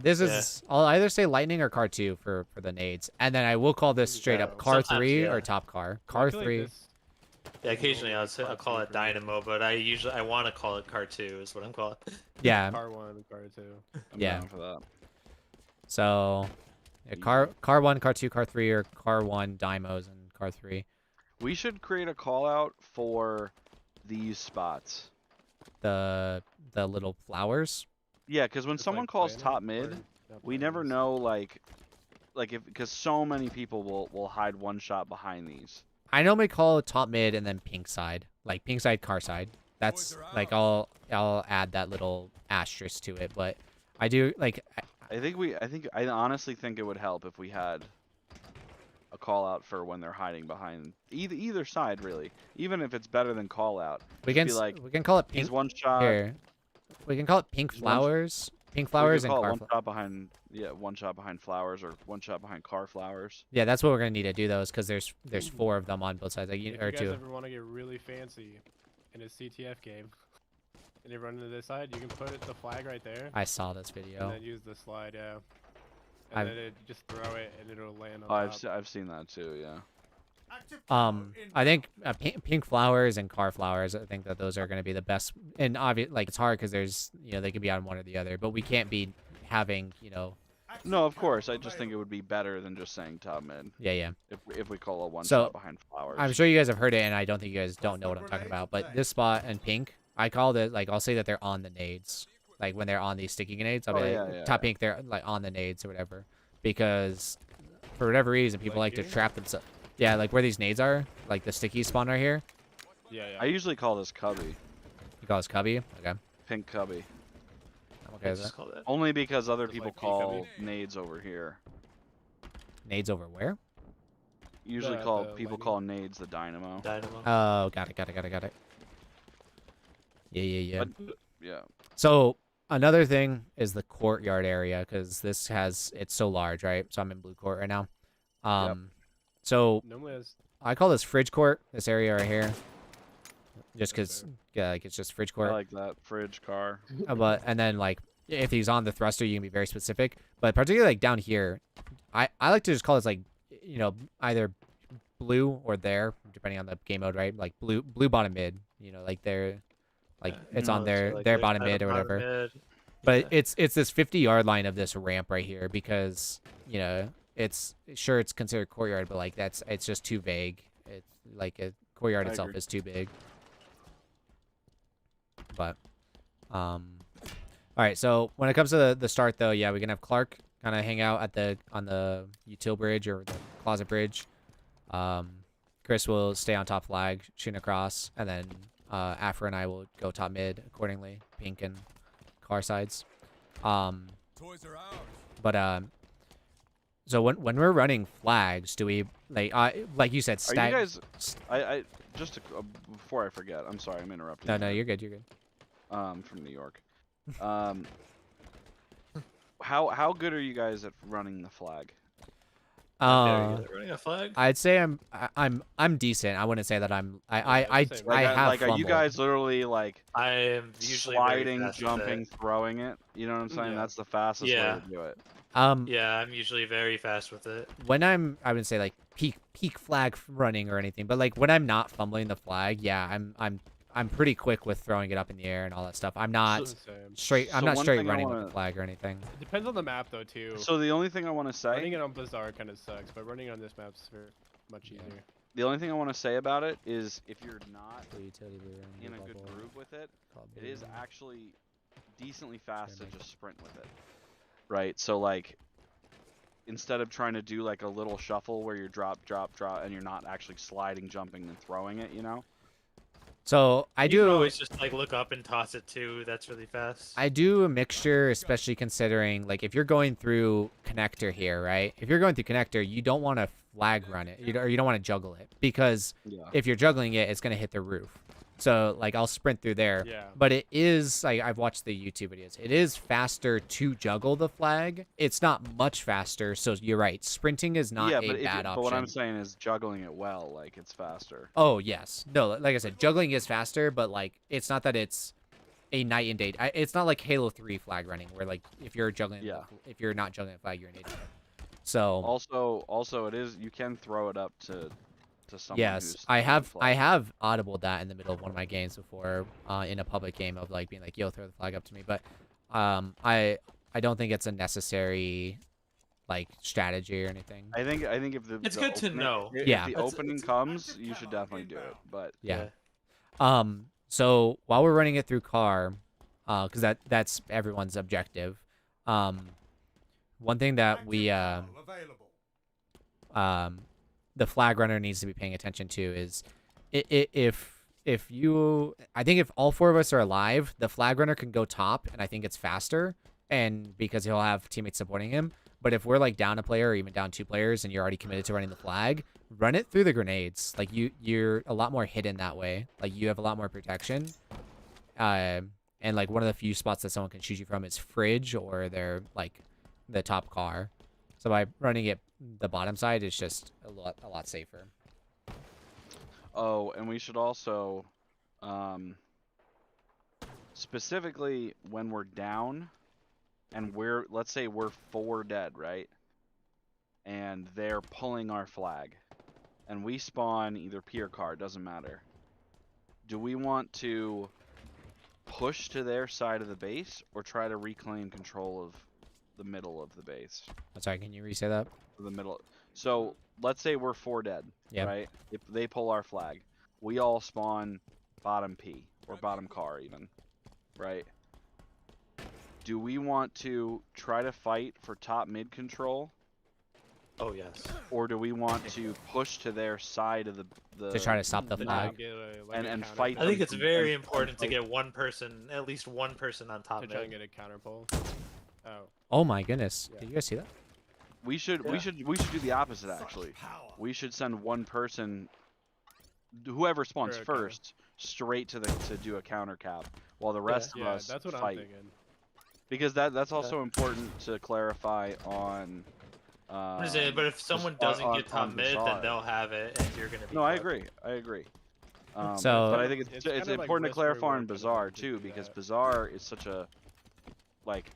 This is I'll either say lightning or car 2 for the nades, and then I will call this straight up Yeah, car sometimes, 3 yeah. or top car. I Car feel like 3. this- Yeah, occasionally I'll call it dynamo, but I want to call it car two. Is what I'm calling. Yeah. Car 1, car 2. I'm Yeah. down for that. So, yeah, car 1, car 2, car 3, or car 1 Dymos and car 3. We should create a call out for these spots. The little flowers. Yeah, because when Just, someone like, calls planning top or mid, not we planning, never just- know like if because so many people will hide one shot behind these. I normally call it top mid and then pink side, like pink side, car side. That's like I'll add that little asterisk to it, but I do like I honestly think it would help if we had a call out for when they're hiding behind either side really. Even if it's better than call out. we Just can be like we can call it he's pink one shot. here. We can call it pink There's one sh- flowers, pink We flowers could and call it car. one shot behind one shot behind flowers or one shot behind car flowers. Yeah, that's what we're gonna need to do those because there's 4 of them on both sides, like If or you guys 2. ever want to get really fancy in a CTF game, and you run into this side, you can put the flag right there, I saw this and video. then use the slide, yeah. I've- And then just throw it, and it'll land on Oh, top. I've seen that too. Yeah. I think pink flowers and car flowers. I think that those are going to be the best. And obviously, like it's hard because there's they could be on one or the other, but we can't be having No, of course. I just think it would be better than just saying top mid yeah. if we call a one So, shot behind flowers. I'm sure you guys have heard it, and I don't think you guys don't know what I'm talking about. But this spot and pink, I called it like I'll say that they're on the nades, like when they're on these sticky grenades. I'll be Oh, like yeah, top yeah. pink, they're like on the nades or whatever, because for whatever reason people Like like to here? trap themselves. Yeah, like where these nades are, like the sticky spawn right here. Yeah, yeah. I usually call this cubby, You call this cubby. Okay, pink cubby, I'm okay with Just that. call that. only because other Just people like pink cubby? call nades over here. Nades over where? Usually The people lightning? call nades the dynamo. Dynamo. Oh, got it. Yeah. But yeah, So another thing is the courtyard area because it's so large, right? So I'm in blue court right now. So Normally, it's I call this fridge court, this area right here, just That's because like it's just fridge I court. like that fridge car. But and then like if he's on the thruster, you can be very specific. But particularly like down here, I like to just call this like either blue or there, depending on the game mode, right? Like blue bottom mid, like they're like it's on So, their like, their there's bottom kind mid of or bottom whatever. mid. But Yeah. it's this 50-yard line of this ramp right here because it's considered courtyard, but like it's just too vague. It's like a courtyard I itself agree. is too big. But all right. So when it comes to the start, though, yeah, we can have Clark kind of hang out on the util bridge or the closet bridge. Chris will stay on top flag, shooting across, and then Afra and I will go top mid accordingly, pink and car sides. Toys are ours. But so when we're running flags, do we like you said Are stag? you guys? I just to, before I forget, I'm sorry, I'm interrupting. No, you. no, you're good. You're good. From New York. How good are you guys at running the flag? Very good at running a flag. I'd say I'm decent. I wouldn't say that I Same. Like, have are you fumbled. guys literally like I am usually very sliding, fast with jumping, it. throwing it? You know what I'm saying? Yeah. That's the fastest Yeah. way to do it. Yeah, I'm usually very fast with it. When I wouldn't say like peak flag running or anything, but like when I'm not fumbling the flag, yeah, I'm pretty quick with throwing it up in the air and all that stuff. I'm not same. straight. I'm so not one straight thing I running with wanna- the flag or anything. It depends on the map, though, too. So the only thing I want to Running say, it on Bazaar kind of sucks, but running on this map's much Yeah. easier. the only thing I want to say about it is if you're not in a good groove with it, it is actually decently fast to make just sprint with it. Right? So like instead of trying to do like a little shuffle where you're drop and you're not actually sliding, jumping and throwing it, you know? So I You can do always just like look up and toss it too. That's really fast. I do a mixture, especially considering like if you're going through connector here, right? If you're going through connector, you don't want to flag run it, or you don't want to juggle it because Yeah. if you're juggling it, it's gonna hit the roof. So like I'll sprint through there. Yeah. But it is like I've watched the YouTube videos. It is faster to juggle the flag. It's not much faster. So you're right. Sprinting is not yeah, a but, bad option. but what I'm saying is juggling it well, like it's faster. Oh yes, no. Like I said, juggling is faster, but like it's not that it's a night and day. It's not like Halo 3 flag running, where like if you're juggling, Yeah. if you're not juggling a flag, you're an idiot. So Also it is you can throw it up to to someone Yes, who's I on have flag. audibled that in the middle of one of my games before, in a public game of like being like, "Yo, throw the flag up to me," but I don't think it's a necessary like strategy or anything. I think if the It's the good to opening, know. if Yeah. the That's- opening it's- comes, you should definitely do it. But Yeah. So while we're running it through car, because that's everyone's objective. One thing that we the flag runner needs to be paying attention to is if you, I think if all four of us are alive, the flag runner can go top, and I think it's faster, and because he'll have teammates supporting him. But if we're like down a player or even down 2 players and you're already committed to running the flag, run it through the grenades. Like you're a lot more hidden that way. Like you have a lot more protection. And like one of the few spots that someone can shoot you from is fridge or their like the top car. So by running it the bottom side, it's just a lot safer. oh, and we should also, specifically when we're down, and let's say we're 4 dead, right? And they're pulling our flag, and we spawn either P or car, doesn't matter. Do we want to push to their side of the base or try to reclaim control of the middle of the base? I'm sorry, can you re-say that? The middle. So let's say we're 4 dead, Yeah. right? If they pull our flag, we all spawn bottom P or bottom car even, right? Do we want to try to fight for top mid control, Oh yes. or do we want to push to their side of the To try to stop the To flag. get And a fight counter I pull. think it's very and important to fight- get one person, at least one person on top to of try and it. get a counter pull. Oh, Oh my goodness. Yeah. Did you guys see that? we should do the opposite actually. We should send one person, whoever spawns For a counter. first, straight to do a counter cap, while the rest of yeah, us that's what fight. I'm thinking. Because that's also important to clarify on. I'm just saying, but if someone doesn't get top mid, then they'll have it, and you're gonna be. No, I fucked. agree. I agree. So- but I think It's it's kinda like important to Whisper clarify where on it kinda Bazaar wanted to too, do because that. Bazaar is such a like.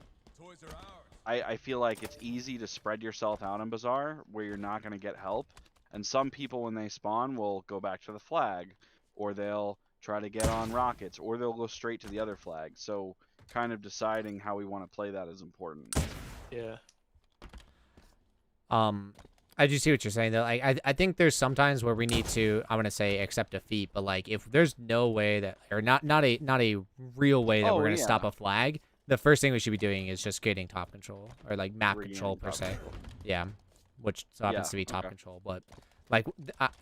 I feel like it's easy to spread yourself out on Bazaar where you're not going to get help, and some people when they spawn will go back to the flag, or they'll try to get on rockets, or they'll go straight to the other flag. So kind of deciding how we want to play that is important. Yeah. I do see what you're saying though. I think there's sometimes where we need to, I want to say, accept defeat, but like if there's no way that, or not a real way that Oh, we're gonna yeah. stop a flag, the first thing we should be doing is just getting top control or like map Regaining control per top se. control. Yeah, which happens Yeah, to be top okay. control, but like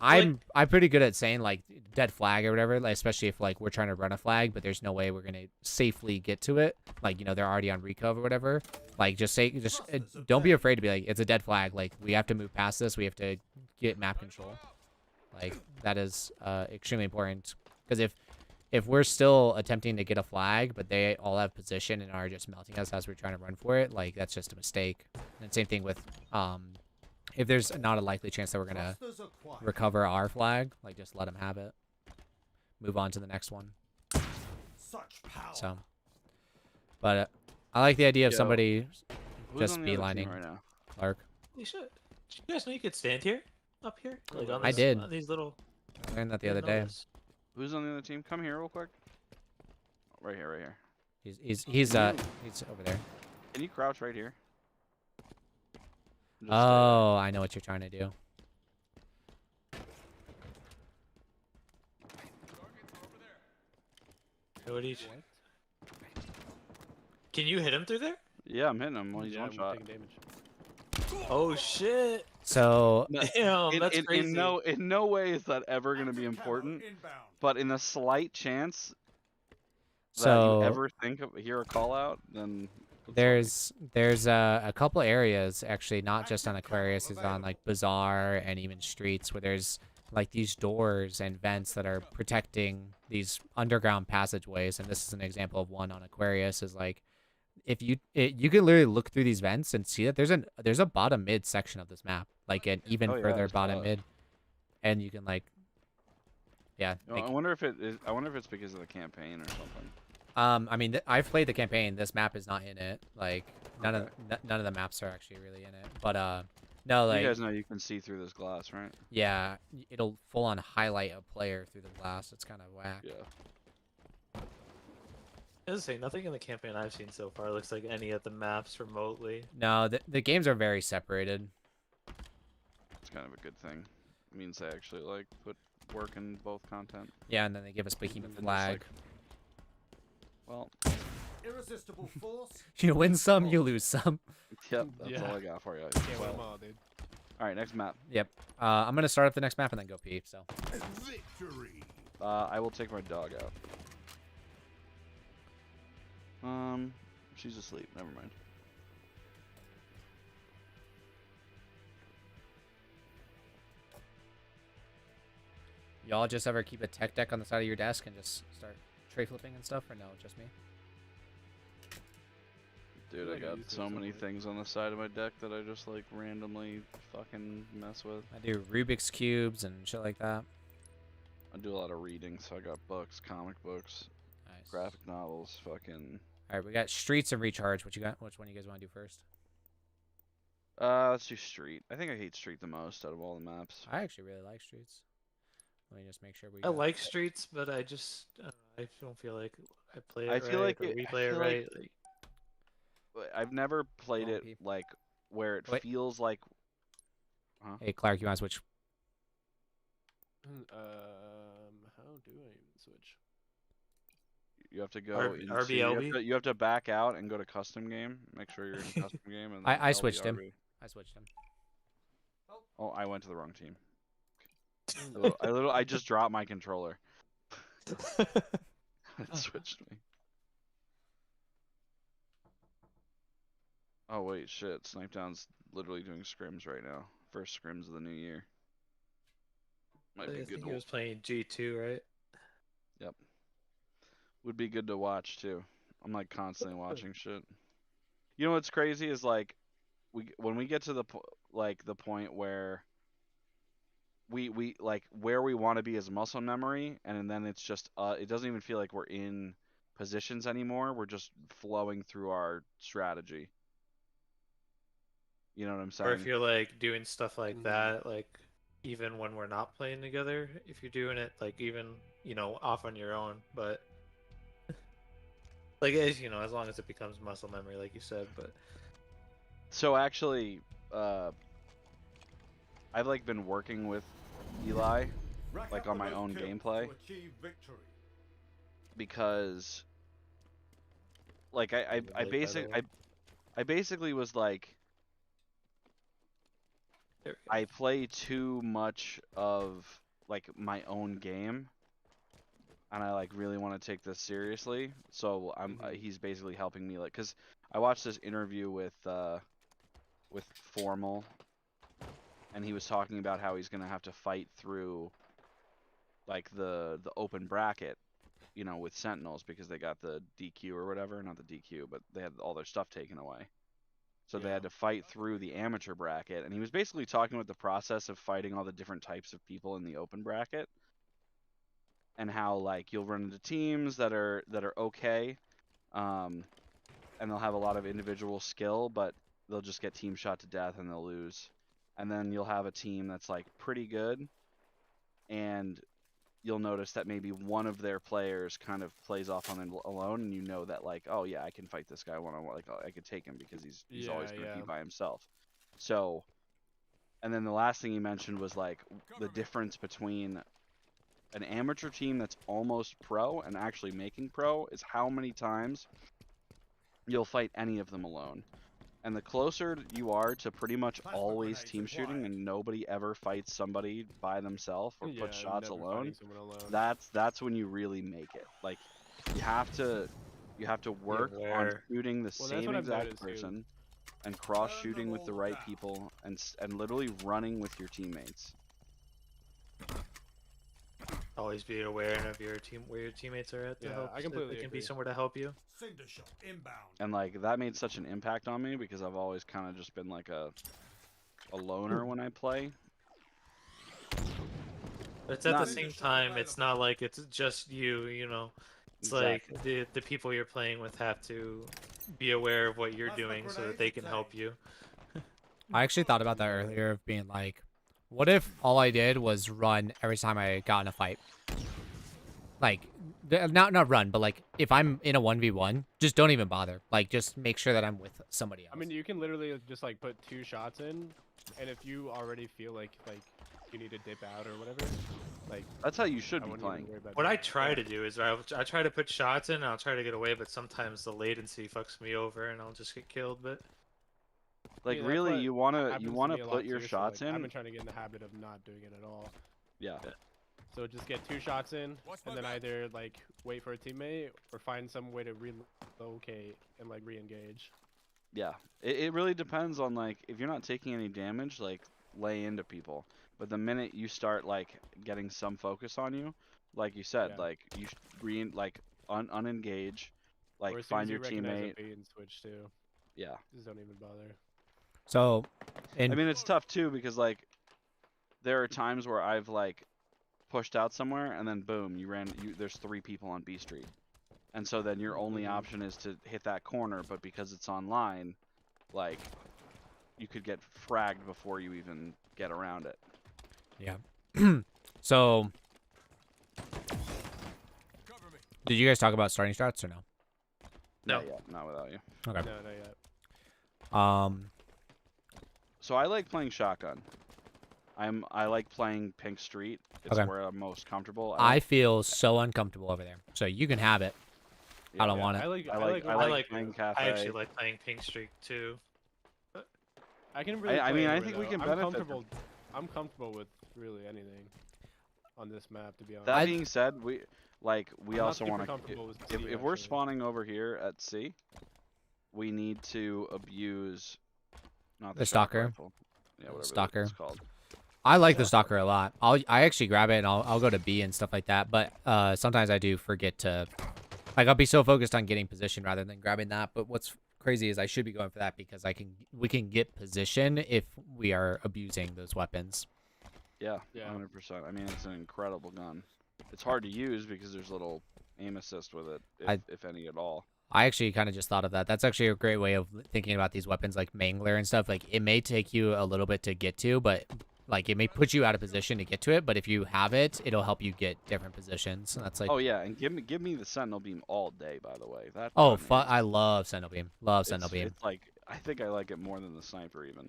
I'm pretty good at saying like dead flag or whatever, like, especially if like we're trying to run a flag, but there's no way we're gonna safely get to it. Like, you know, they're already on recov or whatever. Like just don't be afraid to be like, it's a dead flag. Like we have to move past this. We have to get map control. Like that is extremely important, because if we're still attempting to get a flag, but they all have position and are just melting us as we're trying to run for it, like that's just a mistake. And same thing with if there's not a likely chance that we're gonna recover our flag, like just let them have it. Move on to the next one. So, but I like the idea of Yo, somebody Who's just on the other team beelining right now? Clark. You should. Did you guys know you could stand here? Up here? Like on I this, did. On these little. I learned that the I other didn't know day. this. Who's on the other team? Come here real quick. Right here, right here. He's over there. Can you crouch right here? Just stay there. Oh, I know what you're trying to do. What do you? Can you hit him through there? Yeah, I'm hitting him while he's Yeah, one I'm shot. taking damage. Oh shit! So Damn, that's crazy. In no way is that ever going to be important, but in a slight chance that So- you ever hear a call out, then it's there's a couple areas, actually, not just on Aquarius, is on like Bazaar and even streets, where there's like these doors and vents that are protecting these underground passageways. And this is an example of one on Aquarius. Is like, if you can literally look through these vents and see that there's a bottom mid section of this map, like an even Oh, yeah, further I saw bottom that. mid, and you can like, yeah. like, I wonder if it's because of the campaign or something. I mean, I've played the campaign. This map is not in it. Like none of the maps are actually really in it. But No, like you guys know you can see through this glass, right? yeah, it'll full on highlight a player through the glass. It's kind of whack. Yeah. I was saying, nothing in the campaign I've seen so far looks like any of the maps remotely. No, the games are very separated. It's kind of a good thing. It means they actually like put work in both content. Yeah, and then they give us Behemoth And just, flag. like, well, Irresistible force. You win some, you lose some. yep, that's Yeah. all I got for you. Can't win them all, dude. All right, next map. Yep. I'm gonna start up the next map and then go pee. So Victory. I will take my dog out. She's asleep. Never mind. y'all just ever keep a tech deck on the side of your desk and just start tray flipping and stuff, or no, just me? Dude, I Like I got used to so at some many point. things on the side of my deck that I just like randomly fucking mess with. I do Rubik's cubes and shit like that. I do a lot of reading, so I got books, comic books, Nice. graphic novels, fucking. All right, we got streets and recharge. What you got? Which one you guys want to do first? Let's do Street. I think I hate Street the most out of all the maps. I actually really like streets. Let me just make sure we. I got- like Streets, but I just I don't feel like I play it I right feel like or it- we I play it feel like- right. Like, I've never played Long it peep. like where it Wait. feels like. Hey, Clark, you want to switch? How do I even switch? You have to go. R- into- RBLB? You have to back out and go to custom game. Make sure you're in custom game. And I then switched him. LBRB. I switched him. Oh, I went to the wrong team. I just dropped my controller. It switched me. Oh wait, shit! Snipedown's literally doing scrims right now. First scrims of the new year. Might I be think good. he To, was playing G2, right? yep. Would be good to watch too. I'm like constantly watching shit. You know what's crazy is like, when we get to the the point where we like where we want to be as muscle memory, and then it's just it doesn't even feel like we're in positions anymore. We're just flowing through our strategy. You know what I'm saying? Or if you're like doing stuff like Mhm. that, like even when we're not playing together, if you're doing it like even off on your own, but like as as long as it becomes muscle memory, like you said. But So actually, I've like been working with Eli like on my own gameplay because like I Late, by the way. basically was like there we go. I play too much of like my own game, and I like really want to take this seriously. So he's basically helping me like, cause I watched this interview with Formal, and he was talking about how he's gonna have to fight through like the open bracket, with Sentinels because they got the DQ or whatever, not the DQ, but they had all their stuff taken away. So they had to fight through the amateur bracket, and he was basically talking about the process of fighting all the different types of people in the open bracket, and how like you'll run into teams that are okay, and they'll have a lot of individual skill, but they'll just get team shot to death and they'll lose. And then you'll have a team that's like pretty good, and you'll notice that maybe one of their players kind of plays off on it alone, and you know that like, oh yeah, I can fight this guy one-on-one, like I could take him because he's always Yeah, going to be yeah. by himself. So, and then the last thing he mentioned was like the difference between an amateur team that's almost pro and actually making pro is how many times you'll fight any of them alone. And the closer you are to pretty much Plasma always grenades team shooting acquired. and nobody ever fights somebody by themselves or Yeah, puts shots never alone, fighting someone alone. that's when you really make it. Like you have to work on aware. shooting the Well, that's same what I've exact noticed, too. person and cross Burn them shooting with the all right down. people and literally running with your teammates. Always be aware of your team where your teammates are at to Yeah, help. I so that completely they can agree. be somewhere to help you. Cinder shot inbound. And like that made such an impact on me because I've always kind of just been like a loner when I play. But it's at the Not- same time, it's not like it's just you. It's Exactly. like the people you're playing with have to be aware of what you're Plasma doing so that grenades they can help obtained. you. I actually thought about that earlier of being like, what if all I did was run every time I got in a fight? Like, not run, but like if I'm in a 1v1, just don't even bother. Like, just make sure that I'm with somebody else. I mean, you can literally just like put 2 shots in, and if you already feel like you need to dip out or whatever, like That's how you should I be wouldn't even playing. worry about What that. I try to do is I try to put shots in and I'll try to get away, but sometimes the latency fucks me over and I'll just get killed. But Like that's really, what you wanna happens to wanna me a lot put your too, so, shots like, I've in. been trying to get in the habit of not doing it at all. Yeah. So just get 2 shots in, Watch and my then back. either like wait for a teammate or find some way to relocate and like re-engage. Yeah. It really depends on like if you're not taking any damage, like lay into people. But the minute you start like getting some focus on you, like you said, Yeah. like you should unengage, like or as soon find as your you recognize teammate. a bait and switch too. Yeah. Just don't even bother. So, I in mean, it's tough too because like there are times where I've like pushed out somewhere and then boom, there's 3 people on B Street. And so then your only option is to hit that corner, but because it's online, like you could get fragged before you even get around it. yeah. So, Cover me. did you guys talk about starting strats or no? no, Not yet, not without you. Okay. No, not yet. So I like playing shotgun. I like playing Pink Street. It's Okay. where I'm most comfortable. I feel so uncomfortable over there. So you can have it. I don't yeah. want it. I like I like I like playing cafe. I actually like playing Pink Streak too. I can really. I play mean, I anywhere, think we though. can I'm benefit from- comfortable. I'm comfortable with really anything on this map, to be honest. That being said, we I'm not also super want to. comfortable with If C, if we're actually. spawning over here at C, we need to abuse not The shock stalker. rifle. Yeah, whatever Stalker. it's called. I like the stalker a lot. I actually grab it and I'll go to B and stuff like that. But sometimes I do forget to, like, I'll be so focused on getting position rather than grabbing that. But what's crazy is I should be going for that because we can get position if we are abusing those weapons. Yeah, Yeah. 100%. I mean, it's an incredible gun. It's hard to use because there's little aim assist with it, if any at all. I actually kind of just thought of that. That's actually a great way of thinking about these weapons like Mangler and stuff. Like, it may take you a little bit to get to, but like it may put you out of position to get to it. But if you have it, it'll help you get different positions. And that's like, Oh yeah, and give me the Sentinel Beam all day. By the way, that. oh, gun is- I love Sentinel Beam. Love Sentinel Beam. It's like I think I like it more than the sniper even.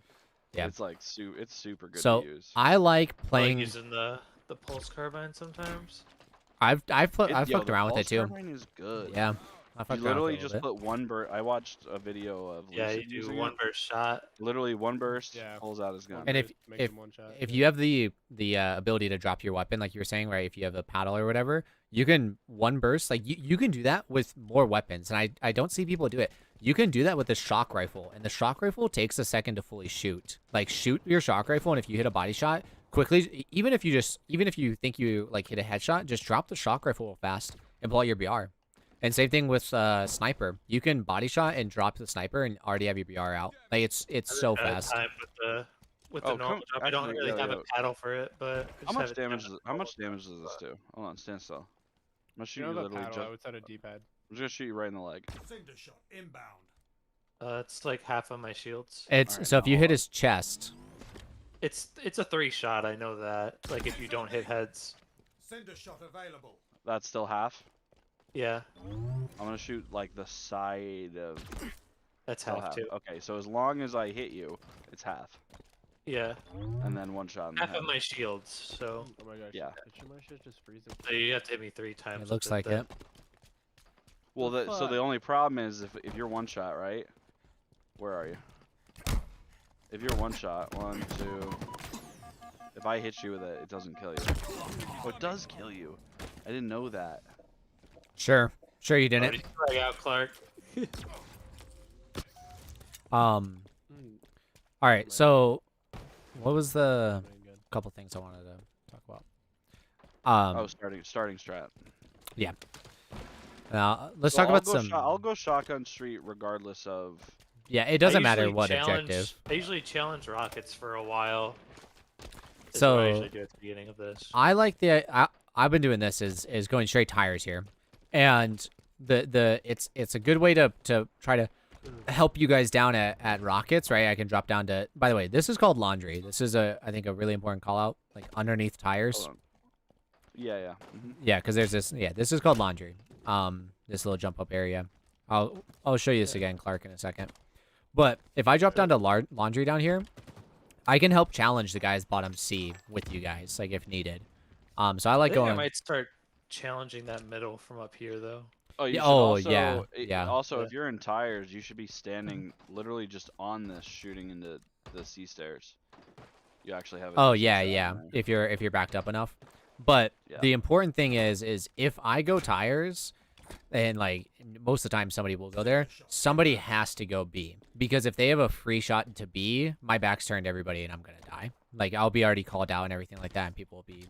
Yeah. It's like it's super good So to use. I like I like playing. using the pulse carbine sometimes. I've Yo, fucked the around with it pulse too. carbine is good. Yeah, I You fucked around literally with it a just little put one burst. I watched a video of Yeah, Lucid you do using one it. burst shot. Literally one burst, Yeah. pulls out his gun. And if- Just makes him one shot. If you have the ability to drop your weapon, like you were saying, right? If you have a paddle or whatever, you can one burst. Like you can do that with more weapons, and I don't see people do it. You can do that with the shock rifle, and the shock rifle takes a second to fully shoot. Like shoot your shock rifle, and if you hit a body shot quickly, even if you think you like hit a headshot, just drop the shock rifle fast and pull out your BR. And same thing with sniper. You can body shot and drop the sniper and already have your BR out. Like it's so At a fast. time with the Oh, normal come- drop. I don't actually, really yeah, have yeah. a paddle for it, but I How just have much it damage? down How at much the damage does this do? Hold on, stand still. I'm gonna shoot You you don't have a literally paddle, just. I would set a D-pad. I'm just gonna shoot you right in the leg. Cinder shot inbound. It's like half of my shields. It's Alright, so if now you hold hit on. his chest, It's a 3 shot. I know that. Like if you don't hit heads. Cinder shot available. That's still half. Yeah, I'm gonna shoot like the side of. that's still half too. Okay, so as long as I hit you, it's half, Yeah, and then one shot in the half head. of my shields. So, Oh my gosh. Yeah. Did my shit just freeze it? so you have to hit me 3 times. it with looks like then. it. Well, The so fuck? the only problem is if you're one shot, right? Where are you? If you're one shot, 1, 2. If I hit you with it, it doesn't kill you. Oh, it does kill you. I didn't know that. Sure you Oh, didn't. did you frag out, Clark? Um. Mm, All right. So, what was the doing good. couple things I wanted to talk about? Oh, starting strat. Let's So talk I'll about go some. I'll go shotgun street regardless of. Yeah, it doesn't I matter usually what challenge- objective. I usually challenge rockets for a while. Is what So- I usually do at the beginning of this. I like I've been doing this is going straight tires here, and it's a good way to try to help you guys down at rockets, right? I can drop down to. By the way, this is called laundry. This is I think a really important call out, like underneath tires. Hold on. Yeah, yeah. Yeah, because there's this. Yeah, this is called laundry. This little jump up area. I'll show you this again, Clark, in a second. But if I drop down to laundry down here, I can help challenge the guys bottom C with you guys, like if needed. So I like I think going. I might start challenging that middle from up here though. Oh, you Yeah, should oh, also, yeah, it- yeah. Also, Yeah. if you're in tires, you should be standing literally just on this, shooting into the C stairs. You actually have. a Oh decent yeah, shot yeah. in there. If you're backed up enough. But Yeah. the important thing is if I go tires, and like most of the time somebody will go there, somebody has to go B, because if they have a free shot to B, my back's turned to everybody and I'm gonna die. Like I'll be already called out and everything like that, and people will be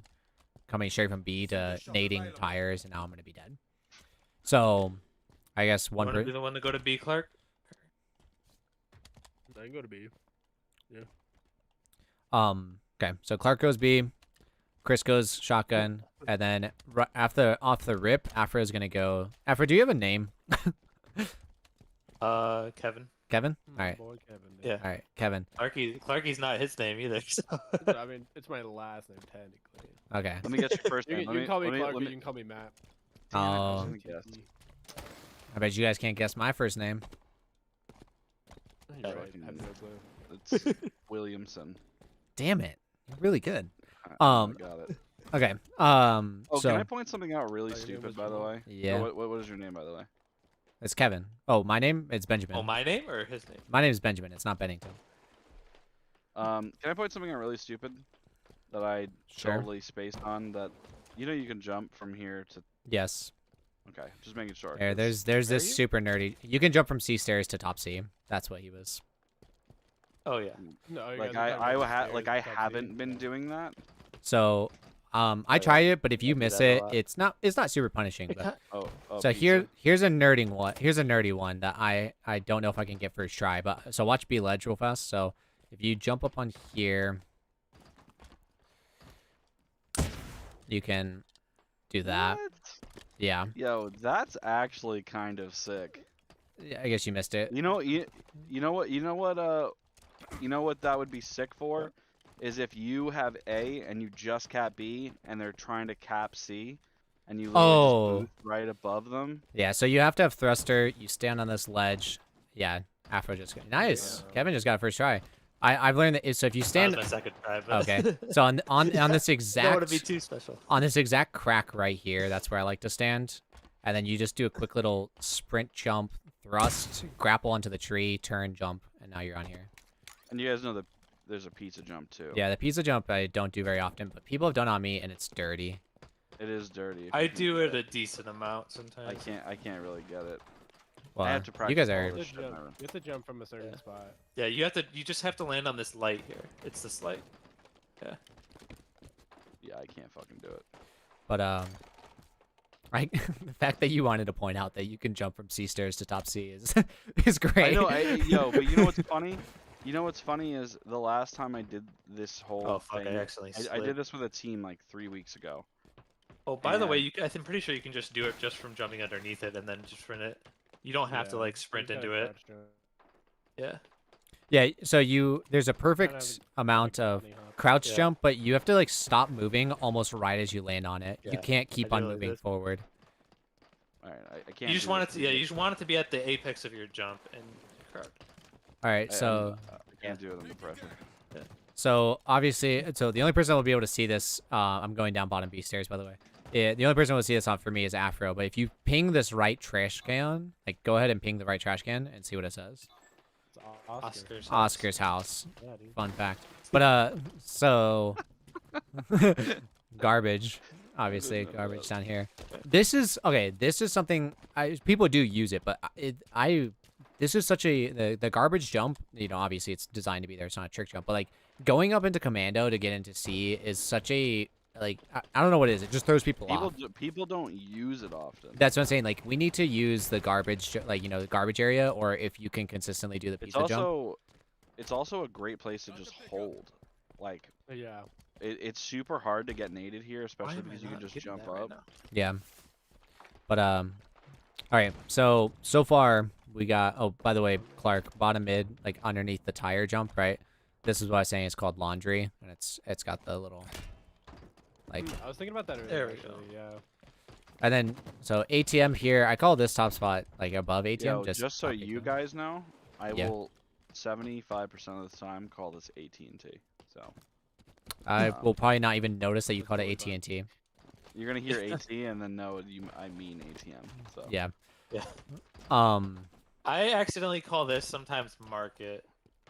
coming straight from B to nading tires, and now I'm gonna be dead. So I guess one Want to per- be the one to go to B, Clark? I can go to B. okay, so Clark goes B, Chris goes shotgun, and then after off the rip, Afro is gonna go. Afro, do you have a name? Kevin. Kevin? My Alright. boy Kevin. Yeah. Alright, Kevin. Clarky's not his name either. So. I mean, it's my last name technically. Okay. Let me get your first You name. can, Let you can call me let Clark, let or you can call me Matt. Damn it, I was Oh. gonna guess. I bet you guys can't guess my first name. You're right. fucking- I have no clue. It's Williamson. Damn it. You're really good. I got it. Okay. Oh, So can I point something out really Oh, your name stupid, was by the Jamal? way? Yeah. What is your name, by the way? it's Kevin. Oh, my name? It's Benjamin. Oh, my name or his name? My name is Benjamin. It's not Bennington. Can I point something out really stupid that I Sure. totally spaced on? That you can jump from here to. Yes. Okay, just making sure. There, 'cause- there's Where are this you? super nerdy. You can jump from C stairs to top C. That's what he was. Oh yeah. No, you like guys are talking about the I stairs, top haven't C. been doing that. So, I yeah. tried it, but if you I do miss that a it, lot. it's not super punishing. It But Oh. so pizza. here's a nerding one. Here's a nerdy one that I don't know if I can get first try. But so watch B ledge real fast. So if you jump up on here, you can do that. What? Yeah. Yo, that's actually kind of sick. Yeah, I guess you missed it. You know what that would be sick for is if you have A and you just cap B and they're trying to cap C and you literally Oh. just move right above them. Yeah. So you have to have thruster. You stand on this ledge. Yeah. Afro just got nice. Yeah. Kevin just got first try. I've learned that so if you That stand. was my second try. But Okay. So on this don't want exact to be too special. on this exact crack right here, that's where I like to stand. And then you just do a quick little sprint jump, thrust, grapple onto the tree, turn, jump, and now you're on here. And you guys know that there's a pizza jump too. Yeah, the pizza jump I don't do very often, but people have done on me and it's dirty. It is dirty. if I you can do get it a decent amount sometimes. I can't really get it. Well, I have to you practice guys all are this You shit, have to jump- Myron. you have to jump from a certain Yeah. spot. Yeah, you just have to land on this light here. It's this light. Yeah, I can't fucking do it. but right the fact that you wanted to point out that you can jump from C stairs to top C is is great. I know, yo, but you know what's funny? You know what's funny is the last time I did this whole Oh fuck! thing, I accidentally I slid. did this with a team like 3 weeks ago. Oh, by the way, and- I'm pretty sure you can just do it just from jumping underneath it and then just sprint it. You don't have to Yeah, like you sprint gotta into it. crouch jump. Yeah. Yeah, so there's a Kinda perfect have, amount like, of bunny hop. crouch Yeah. jump, but you have to like stop moving almost right as you land on it. You Yeah, can't keep I on do like moving this. forward. All right, I can't. You just do want it this to, yeah, either. you just want it to be at the apex of your jump and crouch. All right, I so can't do it under pressure. So obviously, so the only person that will be able to see this, I'm going down bottom B stairs, by the way. Yeah, the only person who will see this on for me is Afro. But if you ping this right trash can, like go ahead and ping the right trash can and see what it says. It's Oscar. Oscar's. Oscar's house. Yeah, dude. Fun fact. But so garbage, obviously garbage down here. This is okay. This is something people do use it, but this is such a the garbage jump. You know, obviously it's designed to be there. It's not a trick jump, but like going up into commando to get into C is such a like I don't know what it is. It just throws people off. People don't use it often. That's what I'm saying. Like we need to use the garbage, like the garbage area, or if you can consistently do the It's pizza jump. also it's also a great place to just hold. Like Yeah. it's super hard to get naded here, Why especially am I because you can not just getting jump that right up. now? Yeah. But all right. So far we got. Oh, by the way, Clark, bottom mid, like underneath the tire jump, right? This is what I was saying. It's called laundry, and it's got the little, like, I was thinking about that earlier. There we actually, yeah. and then so ATM here. I call this top spot like above ATM. Yo, just just so top you ATM. guys know, I Yeah. will 75% of the time call this AT&T. So I will probably not even notice that you called it That's totally AT&T. you're gonna hear AT and then know I mean ATM. So Yeah. Yeah. I accidentally call this sometimes market.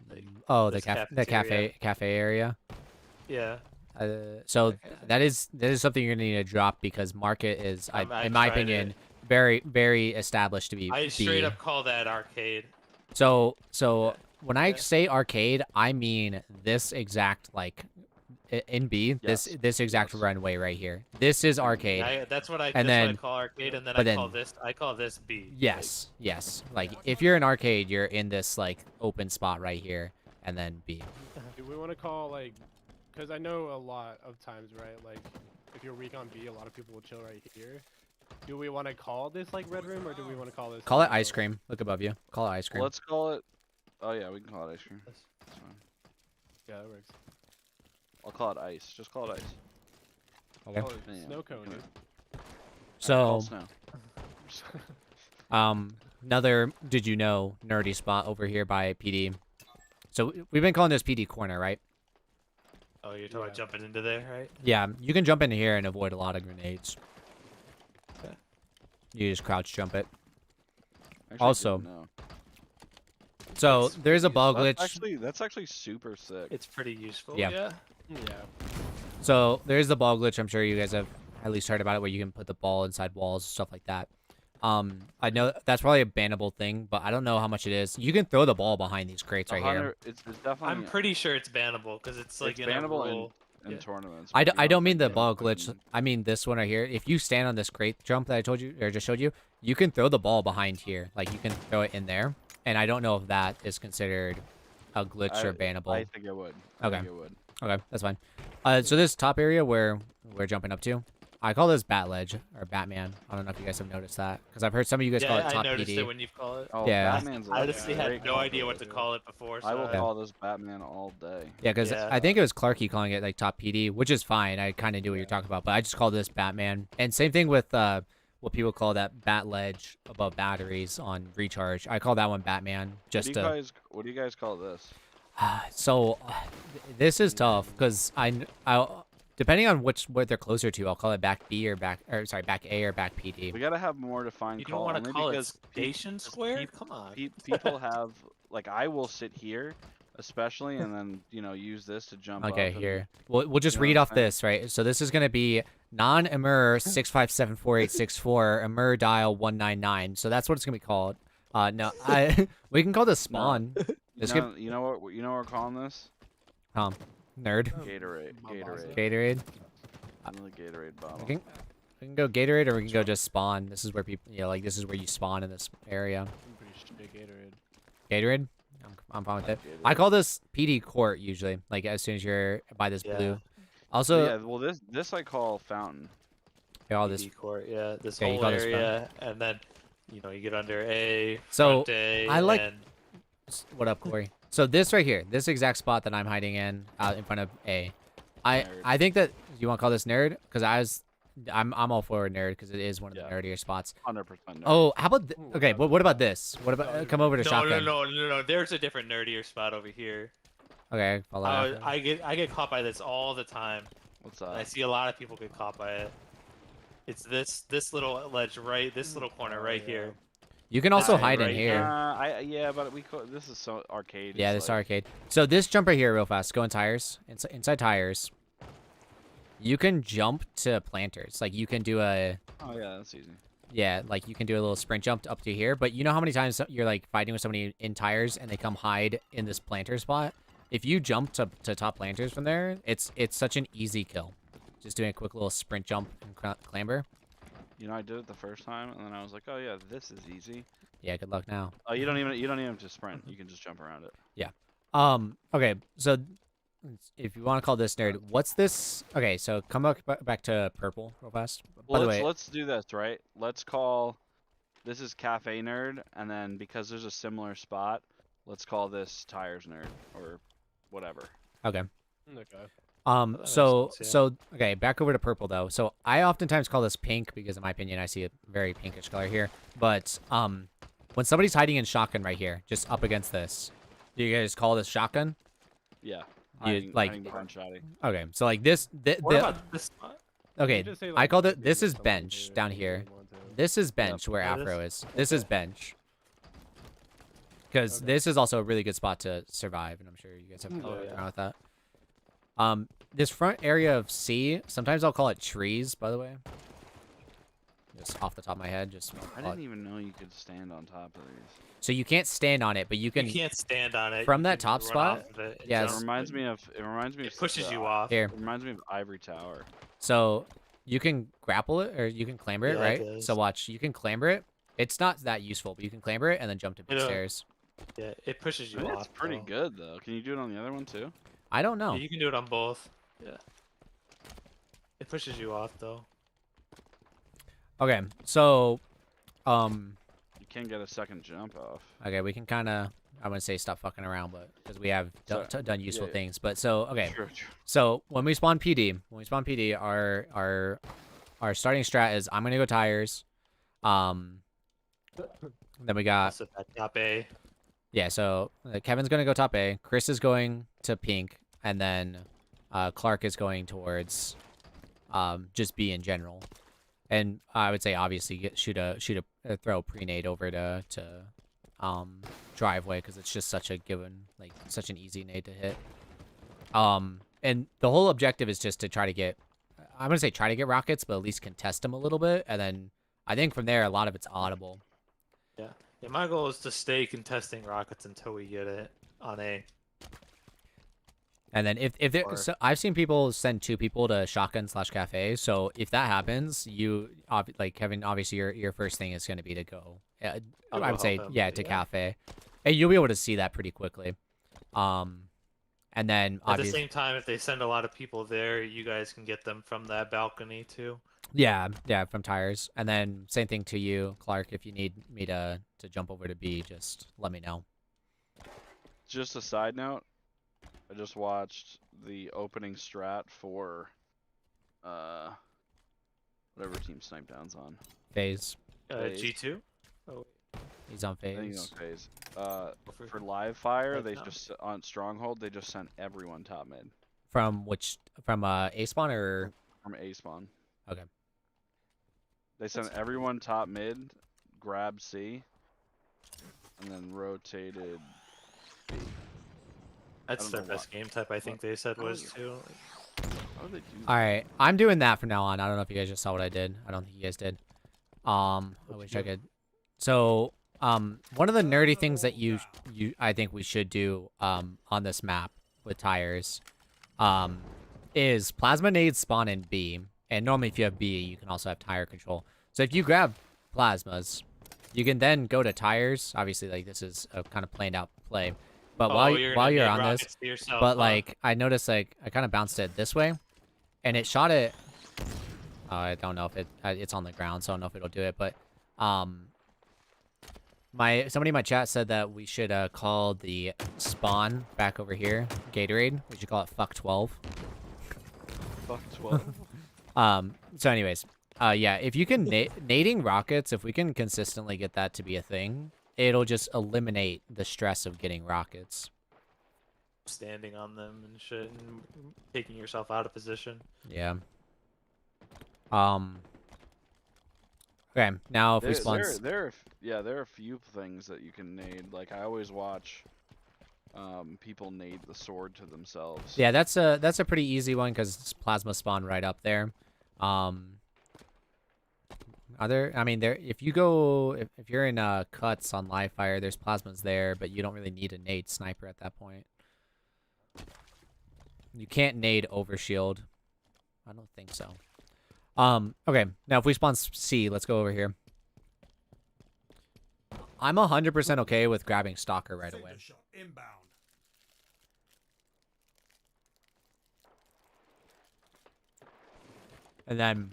Like, Oh, the this the cafeteria. cafe area. yeah. So Okay. that is something you're gonna need to drop because market is, I in my tried opinion, it. very established to be. I straight B. up call that arcade. So Yeah. when I Yeah. say arcade, I mean this exact like in B. Yes. This exact Yes. runway right here. This is arcade. That's what I then- call arcade, and then but I call then- this B. Yes, yes. Like if you're in arcade, you're in this like open spot right here, and then B. Do we want to call like, because I know a lot of times, right? Like, if you're weak on B, a lot of people will chill right here. Do we want to call this like red room, or do we want to call this? Call it something ice else? cream. Look above you. Call it ice cream. let's call it. Oh yeah, we can call it ice cream. That's fine. Yeah, that works. I'll call it ice. Just call it ice. Okay. Call it Yeah, snow cone, okay. dude. Call So snow. another did you know nerdy spot over here by PD. So we've been calling this PD corner, right? Oh, you're talking about Yeah. jumping into there, right? Yeah, you can jump into here and avoid a lot of grenades. Okay. You just crouch jump it. Actually, I Also, didn't know. So It's there's a ball glitch. That's actually super sick. It's pretty useful. Yeah. Yeah. Yeah. So there's the ball glitch. I'm sure you guys have at least heard about it, where you can put the ball inside walls, stuff like that. I know that's probably a bannable thing, but I don't know how much it is. You can throw the ball behind these crates right here. It's definitely. I'm pretty sure it's bannable because it's like It's in a bannable rule. in yeah. tournaments. I but don't, you I don't mean the think ball they glitch. open- I mean this one right here. If you stand on this crate jump that I told you or just showed you, you can throw the ball behind here. Like you can throw it in there. And I don't know if that is considered a glitch or bannable. I think it would. I Okay. think it would. Okay, that's fine. So this top area where we're jumping up to, I call this Bat Ledge or Batman. I don't know if you guys have noticed that because I've heard some of you guys call Yeah, it top I noticed PD. it when you call it. Oh, Yeah. Batman's I a honestly great had no call, idea what to dude. call it before. So I will call this Batman all day. Yeah, because Yeah. I think it was Clarky calling it like top PD, which is fine. I kind of knew what you're talking about, but I just call this Batman. And same thing with what people call that Bat Ledge above batteries on recharge. I call that one Batman. Just what do you guys call this? so this is tough because I depending on what they're closer to, I'll call it back B or back A or back PD. We gotta have more defined You call. don't want only to call it because Station Square? peop- Come on. people have like I will sit here, especially, and then use this to jump. Okay, up and- here. We'll just You know read what off I'm saying? this, right? So this is gonna be non-emer 6574864 emer dial 199. So that's what it's gonna be called. No, we can call this spawn. This could You know what we're calling this? nerd Gatorade. Gatorade. Gatorade. Another Gatorade bottle. We can go Gatorade or we can go just spawn. This is where people, like this is where you spawn in this area. I'm pretty sure Gatorade. Gatorade. I'm fine with it. Gatorade. I call this PD court usually. Like as soon as you're by this Yeah. blue. So, Also, yeah, well this I call fountain. all this. PD court, yeah, this Okay, you whole call this area, and then you get under A. So, front A, I like- and What up, Corey? So this right here, this exact spot that I'm hiding in, out in front of A. Nerd. I think that you want to call this nerd because I'm all for nerd because it is one of the Yeah. nerdier spots. 100%. Oh, how about Ooh, okay? wow. But what about this? What about come over to no, shotgun? no. There's a different nerdier spot over here. Okay, follow after. I get caught by this all the time. What's And I that? see a lot of people get caught by it. It's this little ledge this little corner right yeah. here. You can also Right, hide in right here. Yeah, but this is so arcade. Yeah, it's this like- arcade. So this jump right here, real fast. Go in tires. Inside tires. You can jump to planters. Like you can do a Oh yeah, that's easy. like you can do a little sprint jump up to here. But you know how many times you're like fighting with somebody in tires and they come hide in this planter spot? If you jump to top planters from there, it's such an easy kill. Just doing a quick little sprint jump and clamber. I did it the first time, and then I was like, oh yeah, this is easy. Yeah, good luck now. Oh, you don't even have to sprint. You can just jump around it. Okay, so if you want to call this nerd, what's this? Okay, so come back to purple real fast. By Well, the way, let's do this right. Let's call this is Cafe Nerd, and then because there's a similar spot, let's call this Tires Nerd or whatever. Okay. Okay. That makes So sense, yeah. so okay, back over to purple though. So I oftentimes call this pink because in my opinion I see a very pinkish color here. But when somebody's hiding in shotgun right here, just up against this, do you guys call this shotgun? Yeah. You, like- hiding behind Shotty. Okay, so like this What about this spot? okay, You just say, I like, called it maybe this is someone bench to down if you here. want to. This is bench where Yeah, this- Afro is. This is okay. bench. Because Okay. this is also a really good spot to survive, and I'm sure you guys have Oh, played yeah. around with that. This front area of C, sometimes I'll call it trees, by the way. Just off the top of my head, just I didn't even know you could stand on top of these. so you can't stand on it, but you can. You can't stand on it. From you that can top run spot, off of it and yeah, It jump. reminds me of. It reminds me It of. pushes the- you off. Here, It reminds me of Ivory Tower. so you can grapple it or you can clamber it, Yeah, it right? does. So watch, you can clamber it. It's not that useful, but you can clamber it and then jump to big know, stairs. Yeah, it pushes you I think off. it's pretty though. good though. Can you do it on the other one too? I don't know. Yeah, you can do it on both. Yeah. It pushes you off though. Okay, so You can get a second jump off. okay, we can kind of, I wouldn't say stop fucking around, but because we have done useful yeah. things. But so okay, True, true. so when we spawn PD, our starting strat is I'm gonna go tires. Then we got Also at top A. yeah. So Kevin's gonna go top A. Chris is going to pink, and then Clark is going towards just B in general. And I would say obviously throw a pre-nade over to driveway because it's just such a given, like such an easy nade to hit. And the whole objective is just to try to get, I'm gonna say try to get rockets, but at least contest them a little bit, and then I think from there a lot of it's audible. Yeah, my goal is to stay contesting rockets until we get it on A. And then if there, Or- so I've seen people send 2 people to shotgun/cafe. So if that happens, like Kevin, obviously your first thing is going to be to go. I'll I go would say help him, yeah but to yeah. cafe, and you'll be able to see that pretty quickly. And then At the obviously same time, if they send a lot of people there, you guys can get them from that balcony too. yeah from tires. And then same thing to you, Clark. If you need me to jump over to B, just let me know. Just a side note, I just watched the opening strat for whatever team Snipe Down's on. Phase. Phase. G2. He's on I think he's phase. on phase. For- For live fire, Like they now. just on Stronghold they just sent everyone top mid From A spawn or from A spawn. Okay. They sent everyone top mid, grabbed C, and then rotated B. That's don't their know best game type. I think they said How was is- too. How do they do that? All right, I'm doing that from now on. I don't know if you guys just saw what I did. I don't think you guys did. I wish I could. So, one of the nerdy things that I think we should do on this map with tires, is plasma nades spawn in B, and normally if you have B, you can also have tire control. So if you grab plasmas, you can then go to tires. Obviously, like this is a kind of planned out play, but Oh, while gonna you're get on this, rockets to yourself, but huh? like I noticed, like I kind of bounced it this way, and it shot it. I don't know if it's on the ground, so I don't know if it'll do it. But somebody in my chat said that we should call the spawn back over here Gatorade. We should call it Fuck 12. Fuck 12. So anyways, yeah, if you can nading rockets, if we can consistently get that to be a thing, it'll just eliminate the stress of getting rockets. standing on them and shit, and taking yourself out of position. Yeah. Okay, now if we There, spawn. there are a few things that you can nade. Like I always watch people nade the sword to themselves. Yeah, that's a pretty easy one because plasma spawn right up there. I mean, if you're in cuts on live fire, there's plasmas there, but you don't really need a nade sniper at that point. You can't nade over shield. I don't think so. Okay, now if we spawn C, let's go over here. I'm 100% okay with grabbing Stalker right away. Inbound. And then,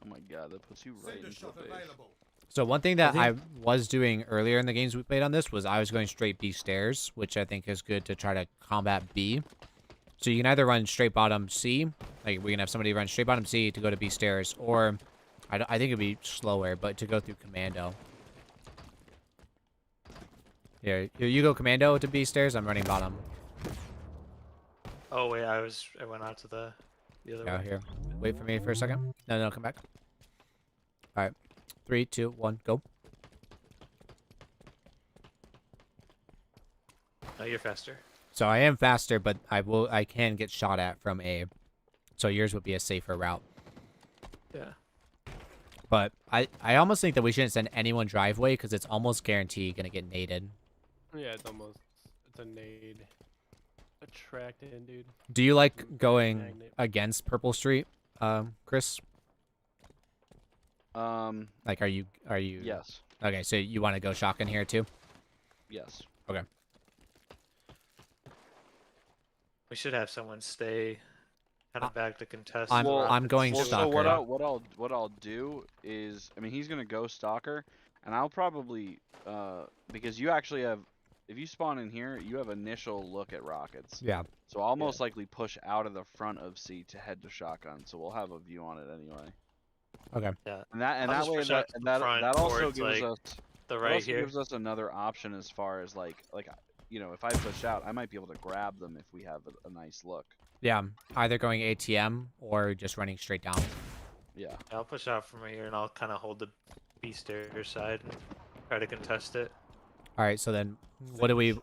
Oh my god, that puts you right Sender into the shot base. available. So one thing that I was doing earlier in the games we played on this was I was going straight B stairs, which I think is good to try to combat B. So you can either run straight bottom C, like we can have somebody run straight bottom C to go to B stairs, or I think it'd be slower, but to go through commando. Here, you go commando to B stairs. I'm running bottom. Oh wait, I went out to the other Yeah, way. here. Wait for me for a second. No, come back. All right, 3, 2, 1, go. Oh, you're faster. So I am faster, but I can get shot at from A. So yours would be a safer route. Yeah. But I almost think that we shouldn't send anyone driveway because it's almost guaranteed gonna get naded. Yeah, it's a nade. Attracting, dude. Do you like going Magnet. against Purple Street, Chris? Like, are you? Yes. Okay, so you want to go shotgun here too? Yes. Okay. We should have someone stay kind of back to contest. I'm- the Well, I'm rockets. going Well, so stalker. what I'll do is, I mean, he's gonna go stalker, and I'll probably because you actually have, if you spawn in here, you have initial look at rockets. Yeah. So I'll most likely push out of the front of C to head to shotgun, so we'll have a view on it anyway. Okay. Yeah. And that I'll just way push out to the that front also towards, gives like, us The that right also here. gives us another option as far as like you know, if I push out, I might be able to grab them if we have a nice look. Yeah. Either going ATM or just running straight down. Yeah. I'll push out from right here and I'll kind of hold the B stairs side and try to contest it. All right. So then, what do we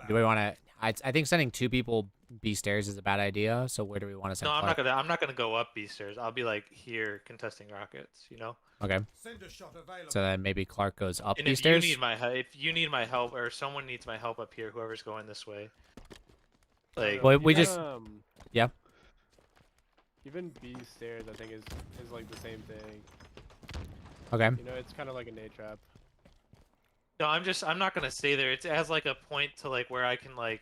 want to? I think sending 2 people B stairs is a bad idea. So where do we want to send? No, Clark? I'm not gonna go up B stairs. I'll be like here contesting rockets. You know. Okay. Send a shot available. So then maybe Clark goes up And B if stairs. you need my help, or someone needs my help up here, whoever's going this way. Like, Well, we Even, just- yeah. Even B stairs, I think, is like the same thing. Okay. You know, it's kind of like a nade trap. no, I'm not gonna stay there. It has like a point to like where I can like,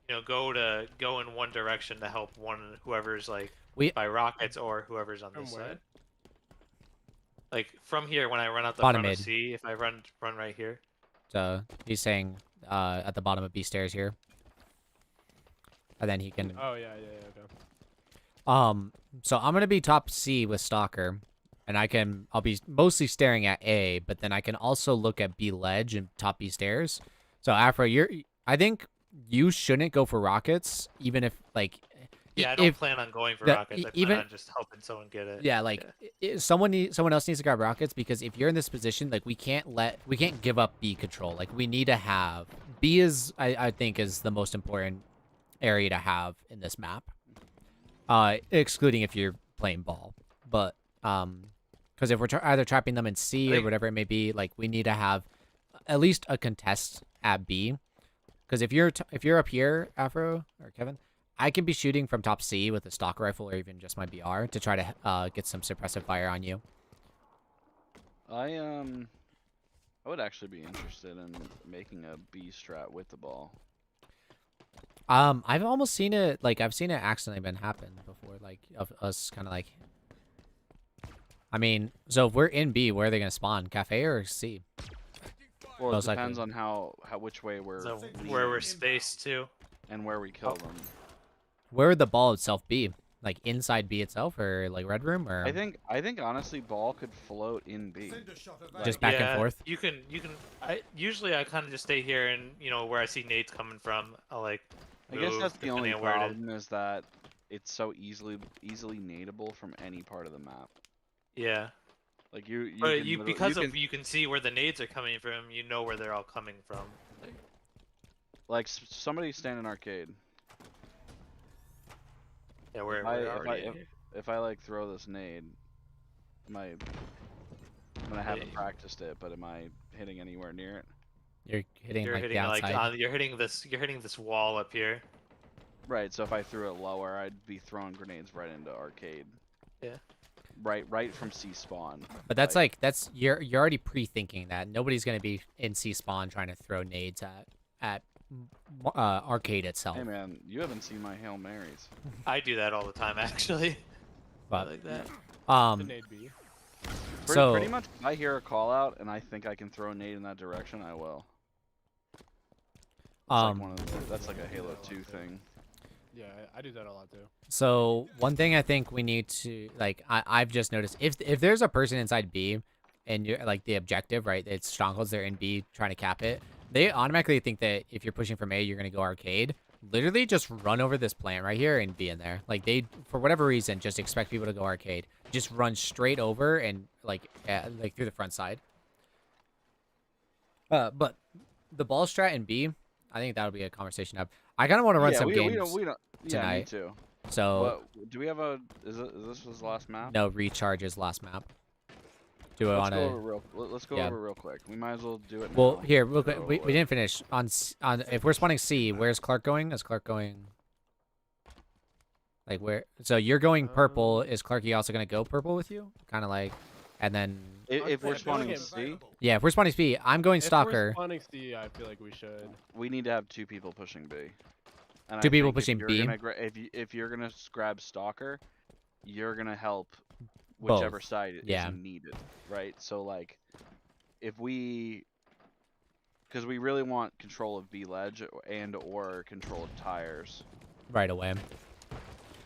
you know, go in one direction to help whoever's like We- by rockets or whoever's on From this where? side. Like from here, when I run out the Bottom front of mid. C, if I run right here. So he's saying at the bottom of B stairs here. And then he can Oh yeah, okay. So I'm gonna be top C with Stalker, and I'll be mostly staring at A, but then I can also look at B ledge and top B stairs. So Afro, I think you shouldn't go for rockets, even if like Yeah, I don't if plan on going for the- rockets. I plan even- on just helping someone get it. yeah, like someone else needs to grab rockets, because if you're in this position, like we can't give up B control. Like we need to have B is I think is the most important area to have in this map. Excluding if you're playing ball, but because if we're either trapping them in C or think- whatever it may be, like we need to have at least a contest at B. Because if you're up here, Afro or Kevin, I can be shooting from top C with a stock rifle or even just my BR to try to get some suppressive fire on you. I would actually be interested in making a B strat with the ball. I've almost seen it, like I've seen it accidentally been happen before, like of us kind of like. I mean, so if we're in B, where are they gonna spawn? Cafe or C? Well, it Most likely. depends on which way we're So leaning where we're spaced to. and where we kill them. Where would the ball itself be? Like inside B itself, or like red room, or I think honestly, ball could float in B. Send a shot available. just back and forth? You can. Usually I kind of just stay here and where I see nades coming from, I'll like. I guess move that's the only depending on where it is. problem is that it's so easily nadeable from any part of the map. Yeah. Like you But can you literally- because you of can, you can see where the nades are coming from, you know where they're all coming from. Like, like somebody stand in arcade. yeah, we're I- we're if already I- in here. If I like throw this nade, I haven't Yeah. practiced it, but am I hitting anywhere near it? you're hitting You're like hitting the outside. you're hitting this wall up here. Right. So if I threw it lower, I'd be throwing grenades right into arcade. Yeah. Right from C spawn. But that's like you're already pre-thinking that nobody's gonna be in C spawn trying to throw nades at arcade itself. Hey man, you haven't seen my Hail Marys. I do that all the time actually. I But like that. The um, nade B. Pretty much, if I hear a call out and I think I can throw a nade in that direction, I will. It's like one of that's like a Halo 2 thing. Yeah, I do that a lot too. So one thing I think we need to like, I've just noticed if there's a person inside B, and you're like the objective, right? It's strongholds. They're in B trying to cap it. They automatically think that if you're pushing from A, you're gonna go arcade. Literally, just run over this plant right here and be in there. Like they, for whatever reason, just expect people to go arcade. Just run straight over and like through the front side. But the ball strat in B, I think that'll be a conversation up. I kind of want to run some games we don't, yeah, me tonight. too. So Do we have a? Is this was the last map? no, recharge is last map. Do I Let's want go to? over let's go yeah. over real quick. We might as well do it. Well, now. here, real quick. Go We over it. didn't finish on if we're spawning C. Where's Clark going? Is Clark going? Like where? So you're going purple. Is Clarky also gonna go purple with you? Kind of like, and then If we're Okay, spawning okay. C, yeah, if we're spawning B, I'm going If we're stalker. spawning C, I feel like we should. we need to have 2 people pushing B. And Two I people think pushing if B? you're gonna if you're gonna grab stalker, you're gonna help Both. whichever side Yeah. is needed, right? So like, if we, because we really want control of B ledge and or control of tires. Right away.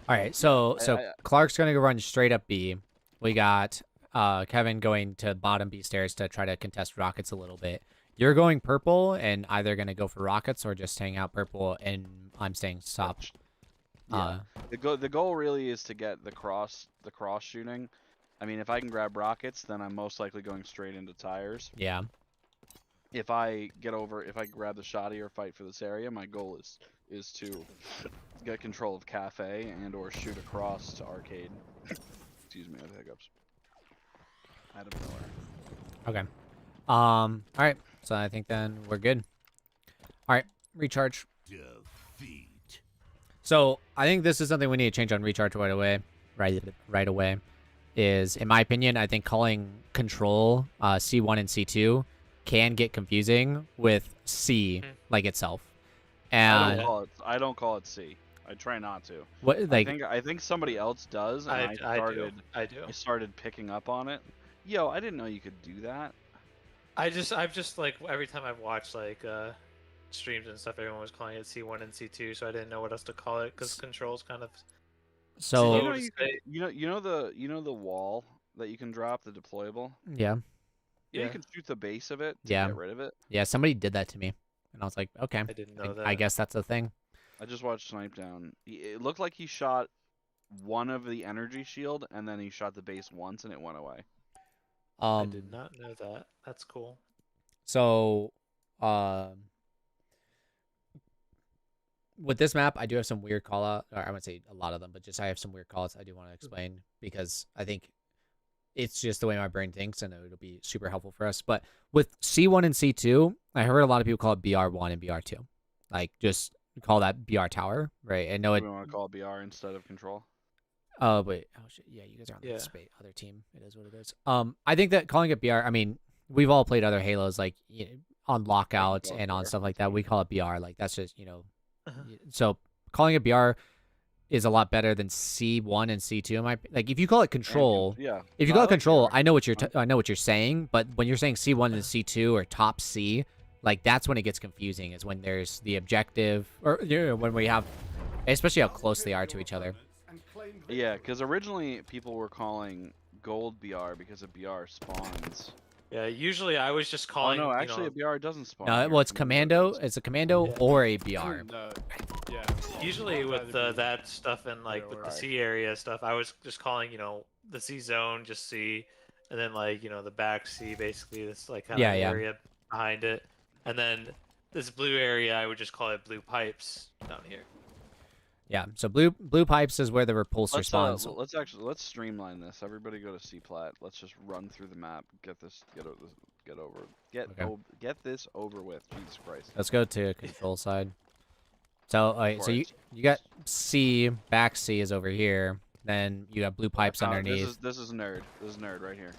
All right, so Clark's gonna go run straight up B. We got Kevin going to bottom B stairs to try to contest rockets a little bit. You're going purple and either gonna go for rockets or just hang out purple, and I'm staying stop. Yeah. The goal really is to get the cross shooting. I mean, if I can grab rockets, then I'm most likely going straight into tires. Yeah. If I grab the shoddy or fight for this area, my goal is to get control of cafe and or shoot across to arcade. Excuse me, I have hiccups. Out of nowhere. Okay. All right. So I think then we're good. All right. Recharge. Defeat. So I think this is something we need to change on recharge right away. Right away. Is in my opinion, I think calling control C1 and C2 can get confusing with C like itself. And I don't call it C. I try not to. what like I think somebody else does, and I do. I started picking up on it. Yo, I didn't know you could do that. I've just like every time I've watched like streams and stuff, everyone was calling it C1 and C2, so I didn't know what else to call it because controls kind of. so You know, you know the wall that you can drop, the deployable. yeah. Yeah, you can shoot the base of it to Yeah. get rid of it. Yeah, somebody did that to me. And I was like, okay. I didn't know that. I guess that's the thing. I just watched Snipe Down. It looked like he shot one of the energy shield, and then he shot the base once, and it went away. I did not know that. That's cool. So, with this map, I do have some weird call out, or I wouldn't say a lot of them, but just I have some weird calls I do want to explain because I think it's just the way my brain thinks, and it'll be super helpful for us. But with C1 and C2, I heard a lot of people call it BR1 and BR2, like just call that BR tower, right? I know it. We want to call it BR instead of control. Oh wait, oh shit, yeah, you guys are on Yeah. the other team. It is what it is. I think that calling it BR. I mean, we've all played other Halos, like on lockout and on stuff like that. We call it BR. Like that's just So calling it BR is a lot better than C1 and C2. Like if you call it control, Yeah. if you call it control, I know what you're saying. But when you're saying C1 and C2 or top C, like that's when it gets confusing. Is when there's the objective, or when we have, especially how close they are to each other. Yeah, because originally people were calling gold BR because a BR spawns. Yeah, usually I was just calling. Oh no, actually a BR doesn't spawn. No, here. well, it's commando. It's a commando or a BR. Yeah. Usually with that stuff and like with the right. C area stuff, I was just calling the C zone just C, and then like the back C basically this like kind of area behind it, and then this blue area I would just call it blue pipes down here. Yeah. So blue pipes is where the repulsor spawns. Let's streamline this. Everybody go to C plat. Let's just run through the map. Get this over with. Jesus Christ. Let's go to control side. So so you got C, back C is over here. Then you have blue pipes underneath. This is nerd. This is nerd right here.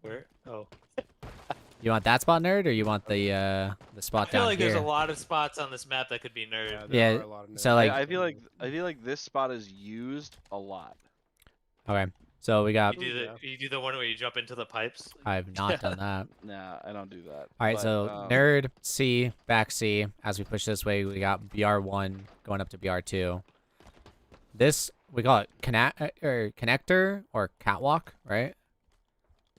Where? Oh. You want that spot, nerd, or you want the spot I feel down like here? there's a lot of spots on this map that could be nerd. there Yeah, are a lot of so, nerds. like- I feel like this spot is used a lot. Okay. So we got. You do the one where you jump into the pipes. I've not done that. Nah, I don't do that. All right, But, so nerd C, back C. As we push this way, we got BR1 going up to BR2. This we call it connector or catwalk, right?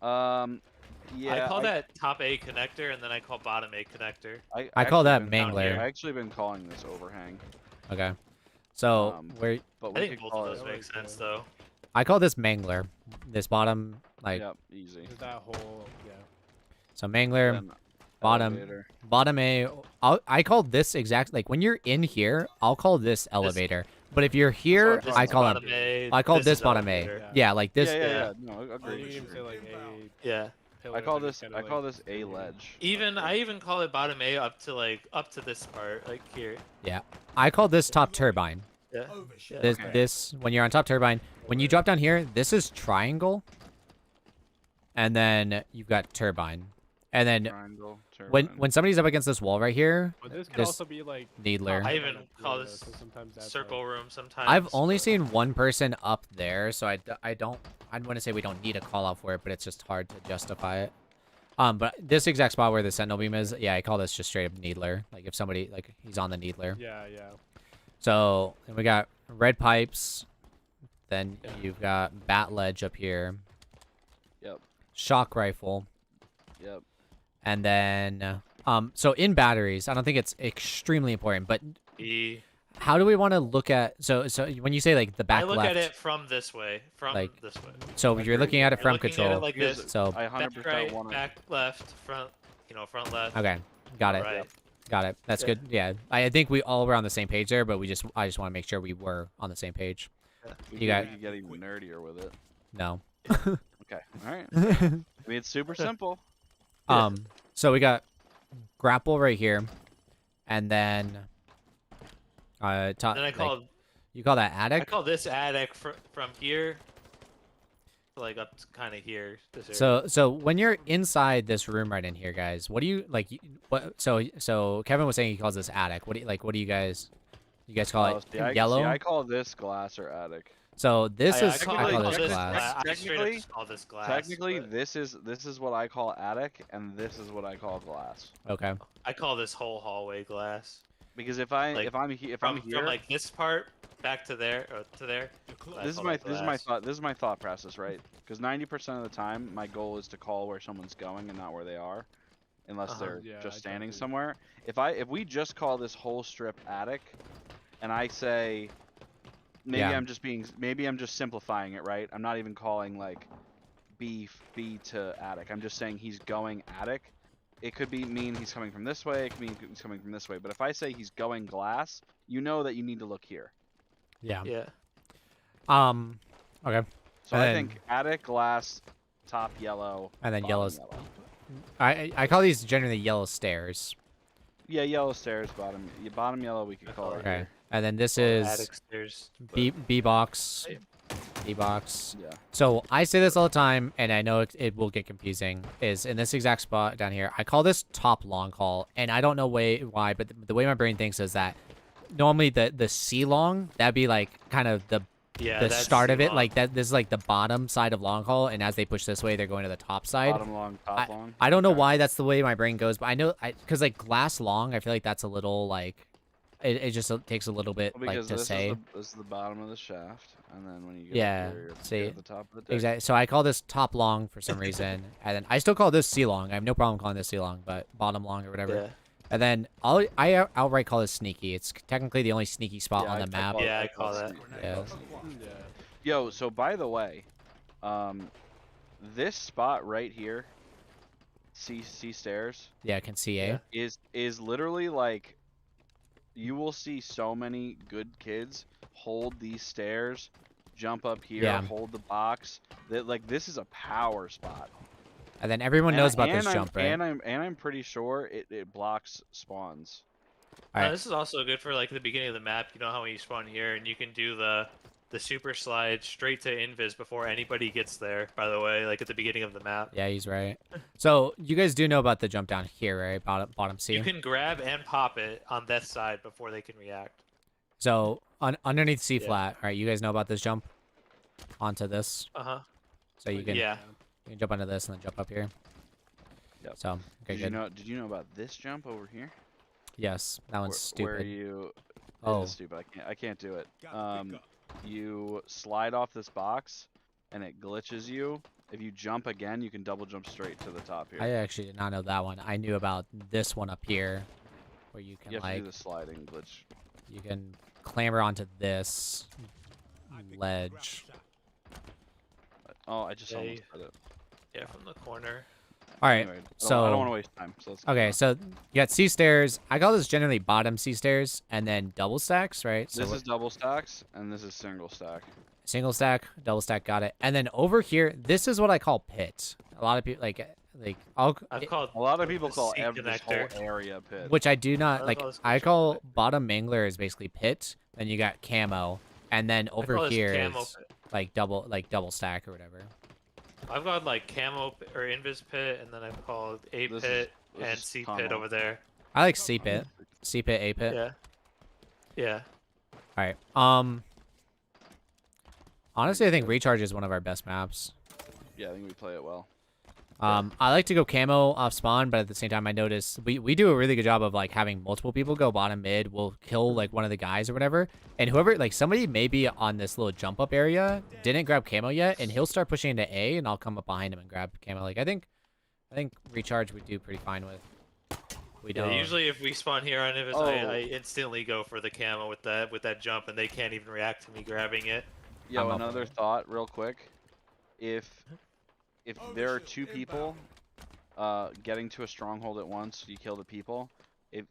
Yeah. I call that top A connector, and then I call bottom A connector. I call that actually been- mangler. I've actually been calling this overhang. Okay. So But I we think could both call of those it. make sense, though. I call this mangler. This bottom, like Yep, easy. There's that whole so mangler, Then bottom, elevator. bottom A. I call this exact like when you're in here, I'll call this elevator. But if you're here, This I is call bottom it. A, I call this is bottom A. elevator. Yeah, like this. Yeah. No, Or agreed. you can even say like a Yeah. pillar I call that is this. kinda, I call like, this a ledge. I even call it bottom A up to this part, like here. I call this top turbine. Yeah. Overshield. This Okay. this when you're on top turbine. When you drop down here, this is triangle. And then you've got turbine. And then Triangle. when turbine. somebody's up against this wall right here, But this could This- also be like needler. I even kind of call blue, this so sometimes that's circle how- room sometimes. I've only but- seen one person up there, so I don't want to say we don't need a call out for it, but it's just hard to justify it. But this exact spot where the sentinel beam is, yeah, I call this just straight up needler. Like if somebody like he's on the needler. Yeah. So and we got red pipes. Then Yeah. you've got bat ledge up here. Yep. Shock rifle. Yep. And then so in batteries, I don't think it's extremely important, but E. how do we want to look at so when you say like the back I look left, at it from this way, Like, this way. so you're looking at it You're from looking at control. it like Because this. So I Back 100% right, want to. back left, front. Front left. okay, got it. Right. Got it. That's Yeah. good. Yeah, I think we all were on the same page there, but I just want to make sure we were on the same page. We You got- could get even nerdier with it. No. Okay. All right. I mean, it's super simple. So we got grapple right here, and then top. Then I call you call that I attic. call this attic from here, like up to kind of here. This area. So when you're inside this room right in here, guys, what do you like? What? So Kevin was saying he calls this attic. What do you like? What do you guys? You guys call Oh, it see, yellow. I call this glass or attic. So this is I I call call this this glass. I straight up Technically- just call this glass. Technically, but this is what I call attic, and this is what I call glass. Okay. I call this whole hallway glass. Because if I'm From here, like this part back to there or to there. I this is call my that glass. this is my thought process, right? Because 90% of the time, my goal is to call where someone's going and not where they are, unless they're Yeah, just I standing totally- somewhere. If we just call this whole strip attic, and I say, maybe Yeah. maybe I'm just simplifying it, right? I'm not even calling like B to attic. I'm just saying he's going attic. It could mean he's coming from this way. It could mean he's coming from this way. But if I say he's going glass, you know that you need to look here. Yeah. Yeah. Okay. So I And- think attic, glass, top yellow, And then bottom yellows. yellow. I call these generally yellow stairs. Yeah, yellow stairs, bottom yellow. We could call it. Okay. here. And then this Attic is stairs. but- B box. B box. Yeah. So I say this all the time, and I know it will get confusing. Is in this exact spot down here. I call this top long call, and I don't know why, but the way my brain thinks is that normally the C long that'd be like kind of the Yeah. the that's start of it, long. like that. This is like the bottom side of long haul, and as they push this way, they're going to the top side. Bottom long, top long. I don't know Okay. why that's the way my brain goes, but I know because like glass long, I feel like that's a little like it just takes a little bit Well, like because to this say. this is the bottom of the shaft, and then when you get Yeah, up here, you're see, at the top of the deck. Exactly. So I call this top long for some reason, and then I still call this C long. I have no problem calling this C long, but bottom long or whatever. Yeah. And then I outright call this sneaky. It's technically the only sneaky spot Yeah, on the map. Yeah, I call that. Yeah. Yeah. Yo, so by the way, this spot right here, C stairs, Yeah, can see A. Yeah. is literally like, you will see so many good kids hold these stairs, jump up here, Yeah. hold the box. That like this is a power spot. And then everyone knows about this jump, right? And I'm pretty sure it blocks spawns. Alright. This is also good for like the beginning of the map. You know how when you spawn here and you can do the super slide straight to invis before anybody gets there. By the way, like at the beginning of the map. Yeah, he's right. So you guys do know about the jump down here, right? Bottom C. You can grab and pop it on that side before they can react. So underneath C Yeah. flat, all right? You guys know about this jump? onto this, Uh-huh. so you can Yeah. you can jump onto this and then jump up here. Yep. So okay, Did you good. know? Did you know about this jump over here? Yes, that one's Where stupid. you? It Oh. is stupid. I can't do it. You slide off this box, and it glitches you. If you jump again, you can double jump straight to the top here. I actually did not know that one. I knew about this one up here, where you can You have to like do the sliding glitch. you can clamber onto this ledge. Oh, I just Yeah, almost you- did it. Yeah, from the corner. All right, Anyway, I so don't want to waste time. So let's okay, so you got C stairs. I call this generally bottom C stairs, and then double stacks, right? So this is double stacks, and this is single stack. single stack, double stack, got it. And then over here, this is what I call pit. A lot of people like I've called A lot of people the call C this whole connector. area pit. which I do not I like. call this I control call bottom mangler is basically pit. Then you got camo, and then I call over this here camo is pit. like double stack or whatever. I've got like camo or invis pit, and then I've called A This is- pit this and is C combo. pit over there. I like C pit, C pit, A pit. Yeah. Yeah. All right. Honestly, I think recharge is one of our best maps. Yeah, I think we play it well. I like to go camo off spawn, but at the same time, I notice we do a really good job of like having multiple people go bottom mid. We'll kill like one of the guys or whatever, and whoever like somebody maybe on this little jump up area didn't grab camo yet, and he'll start pushing into A, and I'll come up behind him and grab camo. Like I think recharge we do pretty fine with. We Yeah, don't. usually if we spawn here on invis, Oh. I instantly go for the camo with that jump, and they can't even react to me grabbing it. Yo, I'm up another with it. thought, real quick. If there are two people getting to a stronghold at once, you kill the people. If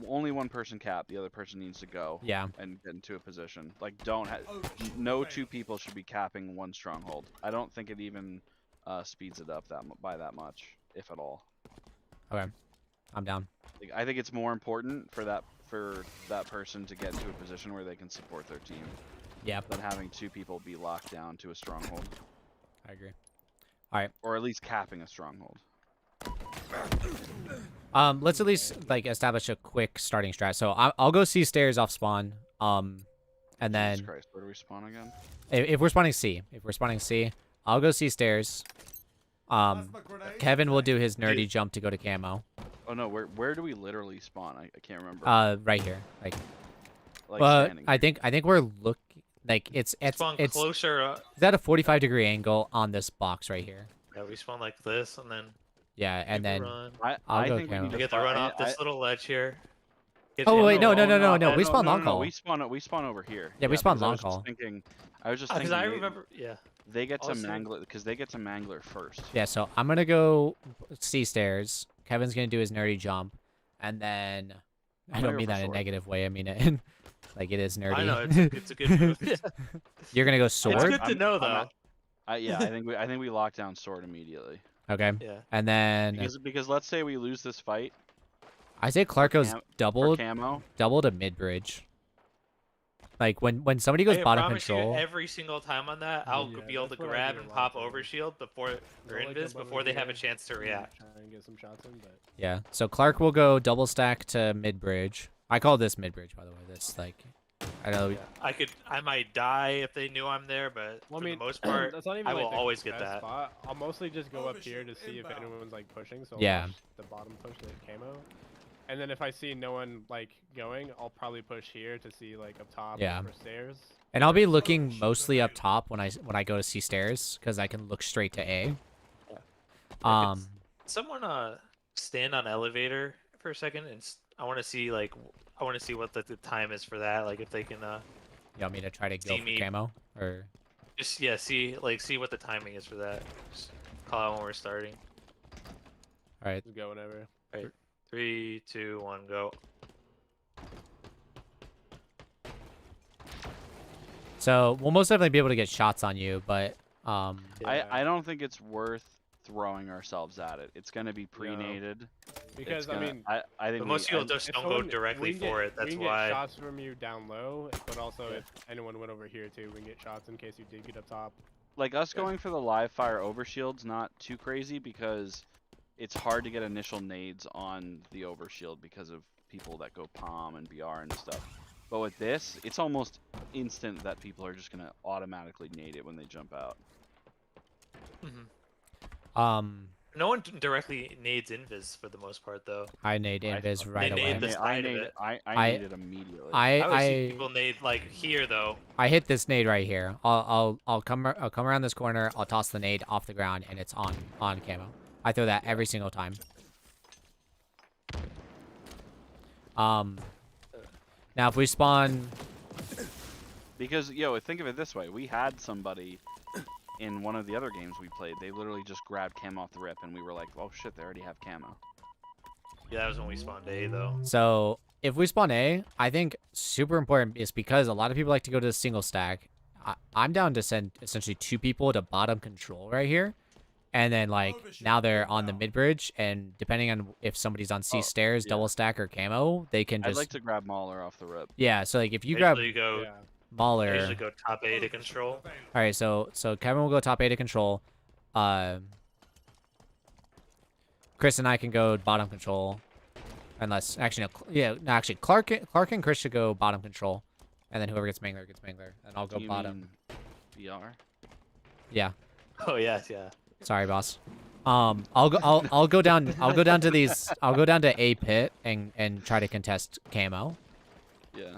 only one person cap, the other person needs to go Yeah. and get into a position. Like, no two people should be capping one stronghold. I don't think it even speeds it up by that much, if at all. Okay. I'm down. Like, I think it's more important for that person to get into a position where they can support their team Yeah, than having two people be locked down to a stronghold, I agree. or at least capping a stronghold. Let's at least like establish a quick starting strat. So I'll go C stairs off spawn. And Jesus then Christ, where do we spawn again? if we're spawning C, I'll go C stairs. Kevin will do his nerdy jump to go to camo. Oh no, where do we literally spawn? I can't remember. Right here. Like, Standing. I think we're like it's Spawn it's closer. it's at a 45-degree angle on this box right here. Yeah, we spawn like this, and then Yeah, and make a then run. I'll I go think we camo. need We to get to run fi- off this I- little ledge here. Get Oh, in wait, the- no, I- we spawn long call. We spawn over here. Yeah, we spawn because I long was just call. Thinking, I was just Because thinking. I they- remember. Yeah. They get to Also- mangler because they get to mangler first. Yeah, so I'm gonna go C stairs. Kevin's gonna do his nerdy jump, and then I I'm don't gonna mean go for that in a sword. negative way. I mean it in like it is nerdy. I know it's a good move. You're gonna go It's sword. good to I'm- know I'm though. Yeah, I think we lock down sword immediately. Okay, Yeah. and then Because let's say we lose this fight I say Clark goes for double camo. to mid bridge. Like when somebody goes I bottom promise control. you, every single time on that, I'll Yeah, be able to that's what I grab do a and lot, pop too. over shield before or I'll, like, invis jump before over they have a here chance to and react. Try and get some shots in, but Yeah, so Clark will go double stack to mid bridge. I call this mid bridge, by the way. This like I know. Yeah. I might die if they knew I'm there, but well, I for mean, the most part, that's not even I like will the always get best that. Spot. I'll mostly just go up here to see if anyone's like pushing. So I'll Yeah. push the bottom push the camo, and then if I see no one like going, I'll probably push here to see like up top Yeah. or stairs. And I'll be looking mostly up top when I go to C stairs because I can look straight to A. Someone stand on elevator for a second, and I want to see what the time is for that. Like if they can You want me to try to go See for me. camo or? just see what the timing is for that. Just call out when we're starting. All right. Just go whenever. 3, 2, 1, go. So we'll most definitely be able to get shots on you, but Yeah. I don't think it's worth throwing ourselves at it. It's gonna be pre-nated. Because It's gonna- I mean, I think But most people and- just if don't go someone- directly we can for get- it. That's we can why. get shots from you down low, but also Yeah. if anyone went over here too, we can get shots in case you did get up top. like us going for the live fire overshield's not too crazy because it's hard to get initial nades on the overshield because of people that go palm and BR and stuff. But with this, it's almost instant that people are just gonna automatically nade it when they jump out. No one directly nades invis for the most part, though. I nade invis right They away. nade the side of it. I I- nade it immediately. I always see I people nade like here though. I hit this nade right here. I'll come around this corner. I'll toss the nade off the ground, and it's on camo. I throw that every single time. Now if we spawn, Because, think of it this way. We had somebody in one of the other games we played. They literally just grabbed camo off the rip, and we were like, oh shit, they already have camo. Yeah, that was when we spawned A though. so if we spawn A, I think super important is because a lot of people like to go to the single stack. I'm down to send essentially 2 people to bottom control right here. And then, like, now they're on the mid bridge, and depending on if somebody's on C stairs, yeah. double stack, or camo, they can I'd just... like to grab Mauler off the rip. Yeah, so, like, if you I grab usually go. Yeah. I Mauler... usually go top A to control. Alright, so Kevin will go top A to control. Chris and I can go bottom control. Unless... Actually, no, actually, Clark and Chris should go bottom control. And then whoever gets Mangler gets Mangler. And I'll go You bottom. mean BR? Yeah. Oh yes, yeah. Sorry, boss. I'll go down to these. I'll go down to A pit and try to contest camo. Yeah.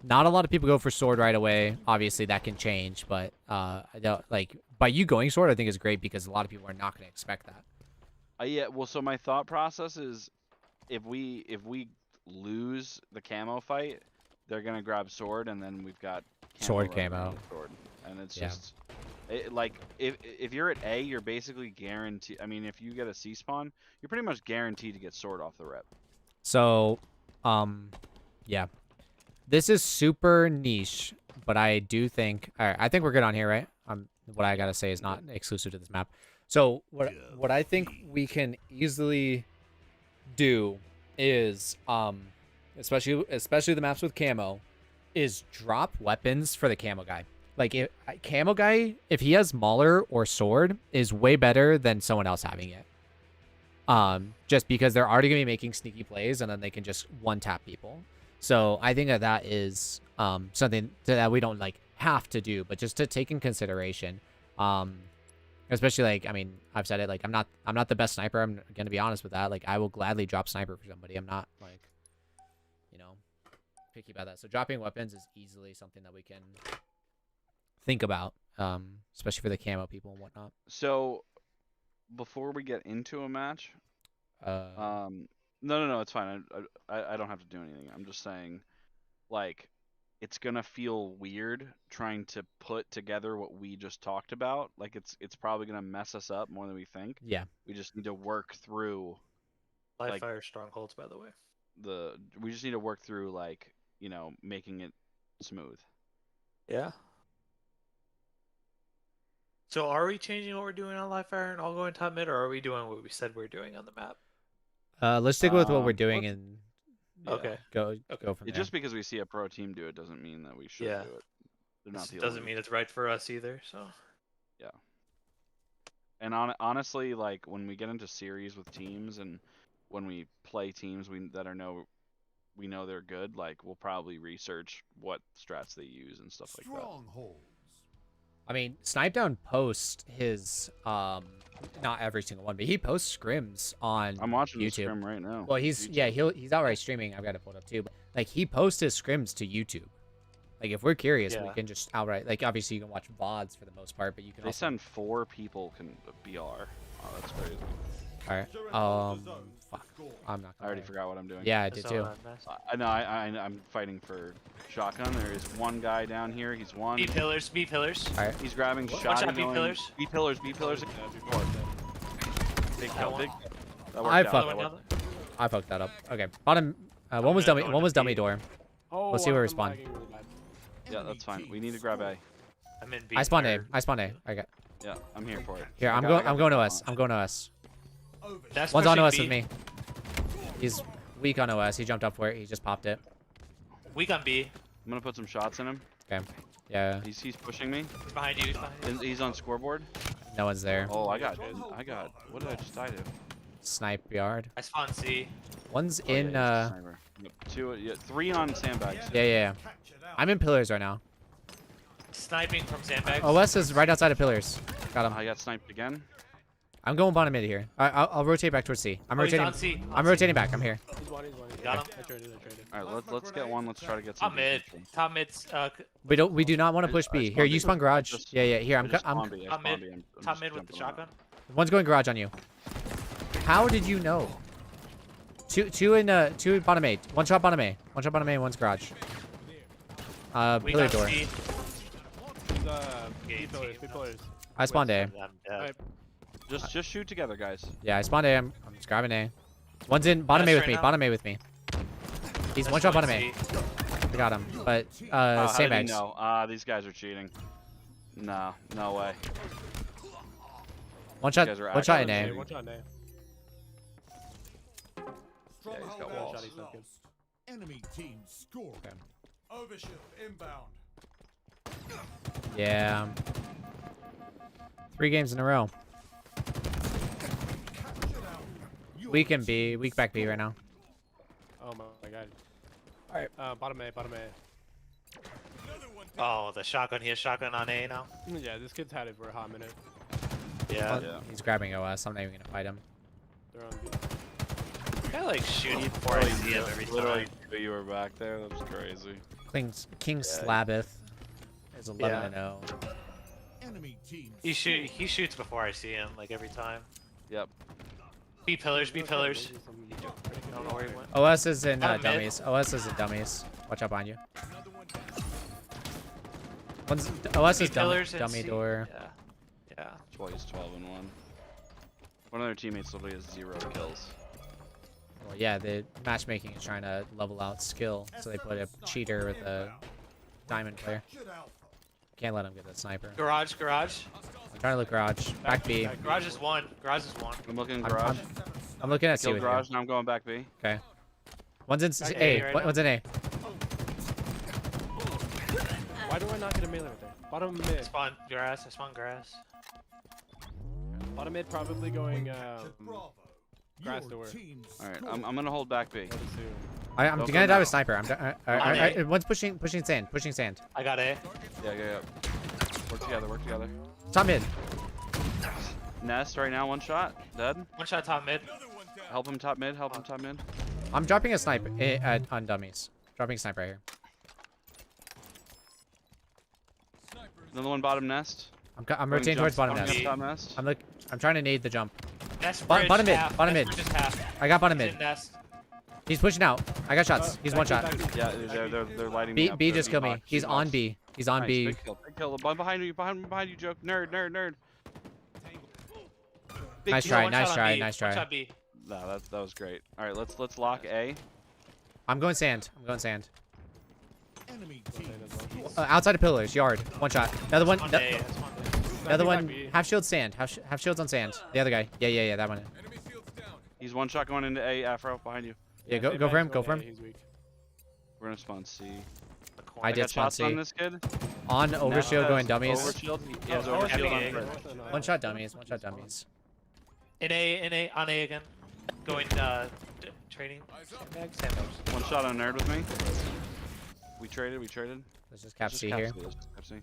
Not a lot of people go for sword right away. Obviously, that can change, but I don't, like, by you going sword, I think is great because a lot of people are not going to expect that. Yeah. Well, so my thought process is, if we lose the camo fight, they're gonna grab sword, and then we've got Sword running camo. with sword. And it's Yeah. just like if you're at A, you're basically guaranteed. I mean, if you get a C spawn, you're pretty much guaranteed to get sword off the rep. So, yeah, this is super niche, but I do think. All right, I think we're good on here, right? What I gotta say is not exclusive to this map. So what I think we can easily do is especially the maps with camo, is drop weapons for the camo guy. Like, if camo guy, if he has Mauler or sword, is way better than someone else having it. Just because they're already gonna be making sneaky plays, and then they can just one tap people. So I think that is something that we don't like have to do, but just to take in consideration. Especially, like, I mean, I've said it, like, I'm not the best sniper. I'm gonna be honest with that. Like, I will gladly drop sniper for somebody. I'm not, like, picky about that. So dropping weapons is easily something that we can think about, especially for the camo people and whatnot. So before we get into a match, no, it's fine. I don't have to do anything. I'm just saying, like, it's gonna feel weird trying to put together what we just talked about. Like, it's probably gonna mess us up more than we think. Yeah. We just need to work through Live Like- fire strongholds, by the way. we just need to work through, like, making it smooth. Yeah. So are we changing what we're doing on live fire and all going top mid, or are we doing what we said we're doing on the map? Let's stick with what we're doing let's- and Okay. go from there. Just because we see a pro team do it doesn't mean that we should Yeah. do it. They're not This the doesn't only- mean it's right for us either. So And honestly, like, when we get into series with teams and when we play teams we know they're good, like, we'll probably research what strats they use and stuff like that. Strongholds. I mean, Snipedown posts his not every single one, but he posts scrims on I'm watching the YouTube. scrim right now. Well, he's outright streaming. I've got it pulled up too. But, like, he posts his scrims to YouTube. Like, if we're curious, we Yeah. can just outright, like, obviously you can watch VODs for the most part, but you can They also... send 4 people can BR. Oh, that's crazy. Alright. Fuck. I'm not I already gonna... forgot what I'm doing. Yeah, I did That's too. all nice. I know. I'm fighting for shotgun. There is one guy down here. He's one. B pillars, B pillars. Alright. He's grabbing Watch shot. out, B pillars. B pillars. Big kill. Big. That I worked fuck- out. Another one I fucked that up. Okay. Bottom... one was dummy. One was dummy door. Oh, Let's see where we I'm spawn. lagging really bad. Yeah, that's fine. We need to grab A. I'm in B. I spawned A. third. I spawned A. I got... Yeah, I'm here for it. Here, I I'm got going to the us. I'm going to us. That's One's on pushing OS B. with me. He's weak on OS. He jumped up for it. He just popped it. Weak on B. I'm gonna put some shots in him. Okay. Yeah. He's pushing me. He's behind you. He's behind you. And he's on scoreboard. No one's there. Oh, I got. What did I just die to? Snipe yard. I spawned C. One's Oh, yeah, in he's a sniper. Yep, two, yeah, 3 on sandbags. Yeah. I'm in pillars right now. Sniping from sandbags. OS is right outside of pillars. Got him. I got sniped again. I'm going bottom mid here. I'll rotate back towards C. I'm Oh, he's rotating. on C. I'm rotating back. I'm here. He's one. Got him. I traded. All right, let's get one. Let's try to get some. Top mid. defense. Top mid's We do not want to push I B. spawned Here, you B. spawn garage. Just- Yeah. Here, I I'm. just I'm. spawned B, I top spawned mid. B, I'm Top just mid with the jumping on it. shotgun. One's going garage on you. How did you know? Two in bottom A. One shot bottom A. One shot bottom A. One's garage. We Pillar got door. C. He's Okay, B pillars. I spawned A. I'm dead. Alright. Just shoot together, guys. Yeah, I spawned A. I'm just grabbing A. One's in bottom A Yes, with right me. now. Bottom A with me. He's Let's one shot go bottom A. C. I got him. But How did he sandbags. know? These guys are cheating. No way. One shot. guys are One shot in actually- A. One shot in A. Yeah, he's got Stronghold walls. Shot, he's not good. lost. Enemy team score. Overshield inbound. Yeah. 3 games in a row. Your Weak in team B. Weak back B right now. Oh my god. Alright. Bottom A. Oh, the shotgun. He has shotgun on A now. Yeah, this kid's had it for a hot minute. Yeah. Yeah. He's grabbing OS. I'm not even gonna fight him. They're on B. I like shooting before I see him every Literally, time. you were back there. That was crazy. King Slabbeth is 11-0. enemy team He shoots before I see him, like every time. Yep. B pillars. B pillars. I don't know where he went. OS is in Bottom mid. dummies. OS is in dummies. Watch out behind you. One's OS is B dummy, pillars and dummy C. door. Yeah. Twice 12 and 1. One of their teammates literally has 0 kills. Well, yeah, the matchmaking is trying to level out skill, so they put a cheater with a diamond player. Can't let him get the sniper. Garage. I'm trying to look garage. Back B. Garage is one. Garage is one. I'm looking I'm- garage. I'm looking at C Killed with garage, now I'm going back B. you. Okay. One's in Back A. A right now. One's in A. Why do I not get a melee right there? Bottom mid. Spawn grass. I spawn grass. Bottom mid probably going grass door. Alright, I'm gonna hold back B. What is soon. I'm Don't gonna go die now. with sniper. A. One's pushing sand. Pushing sand. I got A. Yeah. Work together. Top mid. Nest right now, 1 shot. Dead. One shot top mid. Help him top mid. I'm dropping a snipe on dummies. Dropping a snipe right here. Another one bottom nest. I'm Going rotating towards jump- bottom jump nest. Top nest. I'm trying to nade the jump. Nest Bottom bridge, mid, half. bottom Nest mid. bridge is half. I got bottom He's mid. in nest. He's pushing out. I got shots. He's one shot. Yeah, they're lighting me B up. B They're just killed me. box, He's B on box. B. He's on Nice, B. Big kill. Behind you, joke. Nerd. Big Nice kill. try, One nice shot on try, B. nice One try. shot B. No, that was great. All right, let's lock A. I'm going sand. Enemy team Outside of pillars. Yard. One shot. Another one. One A. That's one A. The other Back one. B. Half shield sand. Half shields on sand. The other guy. Yeah. That one. He's 1 shot going into A. Afro behind you. Yeah. Go Sandbags for him. Go going for A, him. He's weak. We're gonna spawn C. The corner. I I did got spawn shots C. on this kid. On overshield going dummies. Overshield. He has Oh, overshield on A. first. One shot dummies. One shot dummies. In A. On A again. Going trading. Sandbags. 1 shot on nerd with me. We traded. Let's just cap Let's C just here. Let's just cap C.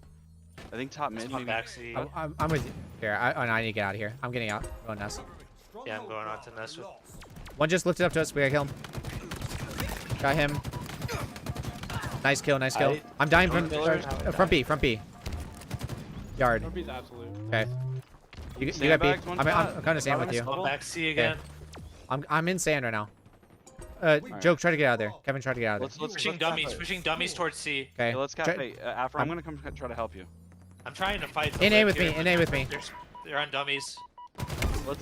I think top mid. Spawn Maybe. back C. I'm with you. Here. I need to get out of here. I'm getting out. Going nest. Yeah, I'm going on to nest with. One just lifted up to us. We gotta kill him. Got him. Nice kill. I'm dying from front B. Yard. Don't be the absolute. Okay. You got B. Sandbags, one I'm shot. kind of sand with you. Spawn back C again. I'm in sand right now. Joke, try to get out of there. Kevin, try to get out of there. Pushing dummies. Pushing dummies towards C. Okay. Let's cap Try- A. Afro, I'm gonna come try to help you. I'm trying to fight. In them A with here. me. In A with me. They're on dummies.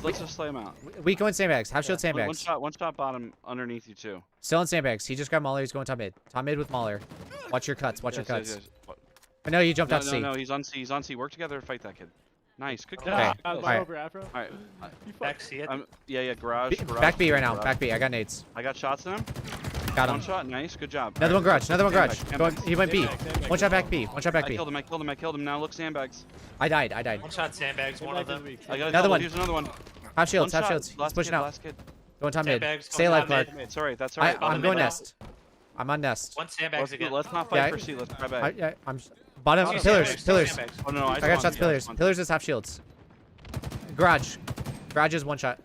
Let's just slay him out. We go in sandbags. Half shield One sandbags. shot bottom underneath you too. Still in sandbags. He just grabbed Mauler. He's going top mid. Top mid with Mauler. Watch your cuts. Watch your cuts. Yes. I know you jumped out to C. No, he's on C. Work together to fight that kid. Nice, good kill. Okay. Good kills. Alright. Over Afro. Alright. Back C. It. Yeah, garage. Back B right now. garage. Back B. I got nades. I got shots on him. Got One him. shot, nice, good job. Another one garage. Another one garage. Sandbags. He went B. Sandbags. One shot back B. One shot back I B. killed him. Now look sandbags. I died. One shot sandbags. One of Sandbags is them. weak. I got Another one. Here's another one. Half shields. One Half shot. shields. He's Last pushing kid, out. last kid. Going top mid. Sandbags, Stay going alive, top Clark. mid. It's alright. That's alright. I'm bottom going mid now. nest. I'm on nest. One sandbags again. Let's not fight Yeah, for C. Let's grab I, A. I'm bottom Two pillars. sandbags, two Pillars. sandbags. Oh no, I got spawned, shots. yeah, Pillars. spawned. Pillars just have shields. Garage. Garage is one shot.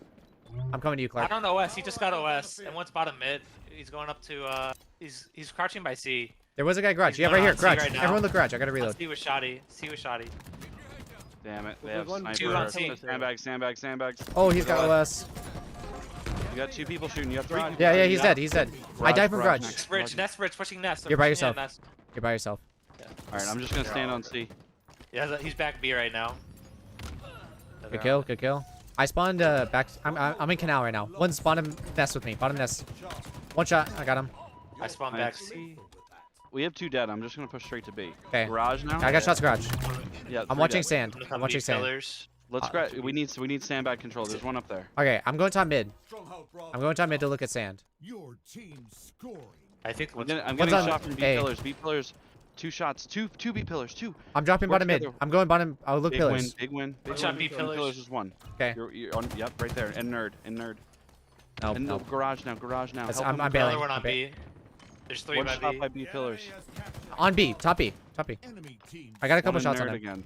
I'm coming to you, I Clark. don't know OS. He just got OS, and one's bottom mid. He's going up to. He's crouching by C. There was a guy garage. He's Yeah, going right here. on C Garage. right now. Everyone look garage. I gotta On reload. C was shoddy. C was shoddy. Damn it. They There's have one- sniper. two on C. Sandbags, sandbags, sandbags. Oh, he's got OS. You got 2 people shooting. You have 3. Yeah, yeah, he's dead. He's dead. I died from garage. Nest bridge, pushing nest. You're by Pushing yourself. nest. You're by yourself. Alright, I'm just gonna stand on C. Yeah, he's back B right now. Good kill. Good kill. I spawned back. I'm in canal right now. One's bottom nest with me. Bottom nest. One shot. I got him. I spawned back C. We have 2 dead. I'm just gonna push straight to B. Okay. Garage now? I got shots garage. Yeah, I'm 3 watching dead. sand. I'm gonna I'm come watching B sand. pillars. Let's grab. We need sandbag control. There's one up there. Okay, I'm going top mid. Stronghold Bravo. I'm going top mid to look at sand. Your team scoring. I think I'm one's getting, I'm One's getting on shot from B A. pillars. B pillars. 2 shots. Two B pillars. 2. I'm dropping Work bottom mid. together. I'm going bottom. I'll look Big pillars. win. Big win. Big One shot win. B pillars. is 1. Okay. You're on. Yep, right there. And nerd. And nerd. No, And no. the garage now. Garage now. That's- Help I'm him. I'm bailing. another one on I'm ba- B. There's 3 One by shot B. by B pillars. On B. Top B. Top B. Enemy team. I got a couple One shots nerd on him. again.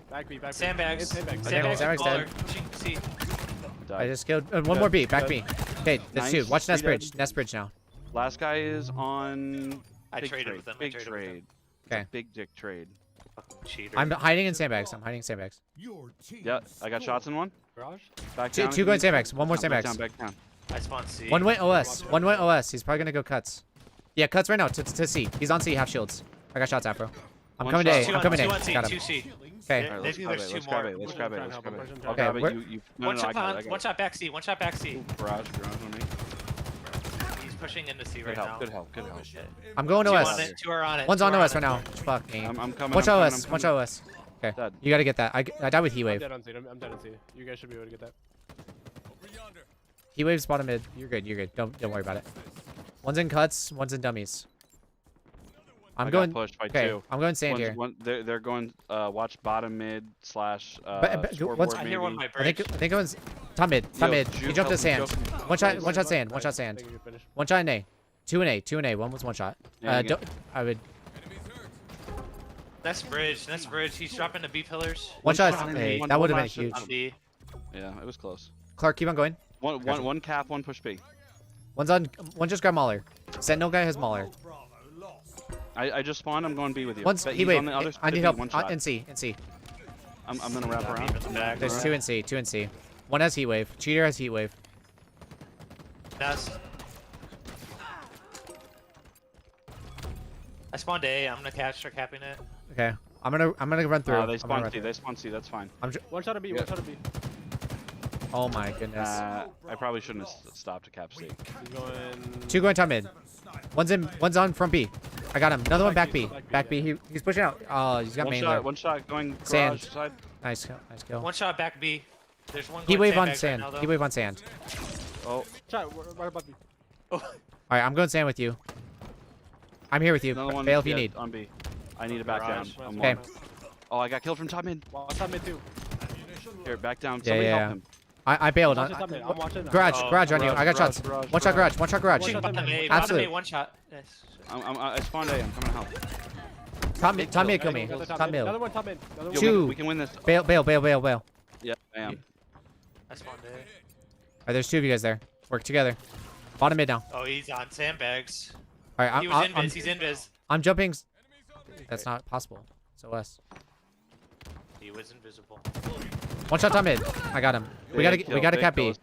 Back B, back B. Sandbags. It's sandbags. Sandbags. Sandbags baller. dead. Pushing C. I Died. just killed one more B. Back B. Okay, there's 2. Nice. Watch nest Three bridge. dead. Nest bridge now. Last guy is on. I big traded trade. with him. I Big traded with him. trade. It's a Okay. Big dick trade. Fucking cheater. I'm hiding in sandbags. I'm hiding in sandbags. Your team. Yeah, I got shots in one. Garage? Back Two down. going again. sandbags. One more Back down, sandbags. back down. I spawned C. One went OS. One went OS. He's probably gonna go cuts. Yeah, cuts right now to C. He's on C. Half shields. I got shots, Afro. I'm One coming to shot. A. Two I'm on, coming to two A. on C. Got 2 him. C. Okay. Alright, Maybe let's grab there's it. two Let's grab more. it. Let's grab it. Let's grab it. Okay, I'll grab it. we're- You. No, One no, I shot got it. I on. got One it. shot back C. One shot back C. Garage on me. He's pushing into C Good right help. now. Good help. Good help. I'm going Two on OS. it. 2 are on it. One's 2 on are OS it. right now. Fuck me. I'm coming. Watch I'm coming, OS. I'm Watch coming. OS. Okay. Dead. You gotta get that. I died with Heat I'm Wave. dead on C. I'm dead on C. You guys should be able to get that. Heat Wave's bottom mid. You're good. You're good. Don't worry about it. One's in cuts. One's in dummies. I'm I got going. pushed by Okay. 2. I'm going sand here. They're going. Watch bottom mid slash. But Scoreboard once- I hear one maybe. by I think bridge. I think it was top mid. Top Yo, mid. Juke, He jumped to help me, sand. Juke. One shot. Nice. One shot sand. One Nice. shot sand. I think you're finished. One shot in A. 2 in A. 2 in A. One was one shot. Yeah, you Don't, I would. That's bridge. That's bridge. He's dropping the B pillars. One shot. shot in Hey, A. One- that would have one been huge. last On B. Yeah, it was close. Clark, keep on going. One cap, one push B. One's on. One just grabbed Mauler. Sentinel guy has Mauler. I just spawned. I'm going B with you. One's But Heat he's Wave. on the other I side of need B, help. One shot. In C. In C. I'm gonna wrap around. Back. There's Alright. 2 in C. 2 in C. One has Heat Wave. Cheater has Heat Wave. Nest. I spawned A. I'm gonna start capping it. Okay. I'm gonna run through. They I'm gonna spawned run C. through. They spawned C. That's fine. One shot of B. Yeah. One shot of B. Oh my goodness. I probably shouldn't have stopped to cap C. He's going. 2 going top mid. One's on from B. I got him. Another one back Back B. B, back B, Back B. He's pushing out. Oh, he's got One main shot. there. One shot going Sand. garage side. Nice kill. Nice kill. One shot back B. There's one. Heat going Wave on sandbags sand. Right now, Heat Wave on sand. Oh, Shot. Right above B. All right, I'm going sand with you. I'm here with you. another one. Bail if you yeah, need. on B. I need to back down. Garage. I'm Okay. on. Oh, I got killed from top mid. Watch top mid too. Here, back down. Yeah, Somebody yeah. help him. I bailed. Watch top mid. I'm watching. Garage. Oh, Garage on you. I got garage, shots. garage, One shot garage. One shot garage. One shot Bottom A. Bottom Absolute. A. One shot. Yes. I spawned A. I'm coming to help. Top mid. Top mid kill me. Another Top Another mid. one top mid. Another one. Yo, Two. we can win this. Bail. Bail. Bail. Bail. Bail. Yeah, I am. I spawned A. Alright, there's 2 of you guys there. Work together. Bottom mid now. Oh, he's on sandbags. Alright, He was invis. He's invis. I'm jumping. That's not possible. It's OS. He was invisible. One shot top mid. I got him. We gotta cap B.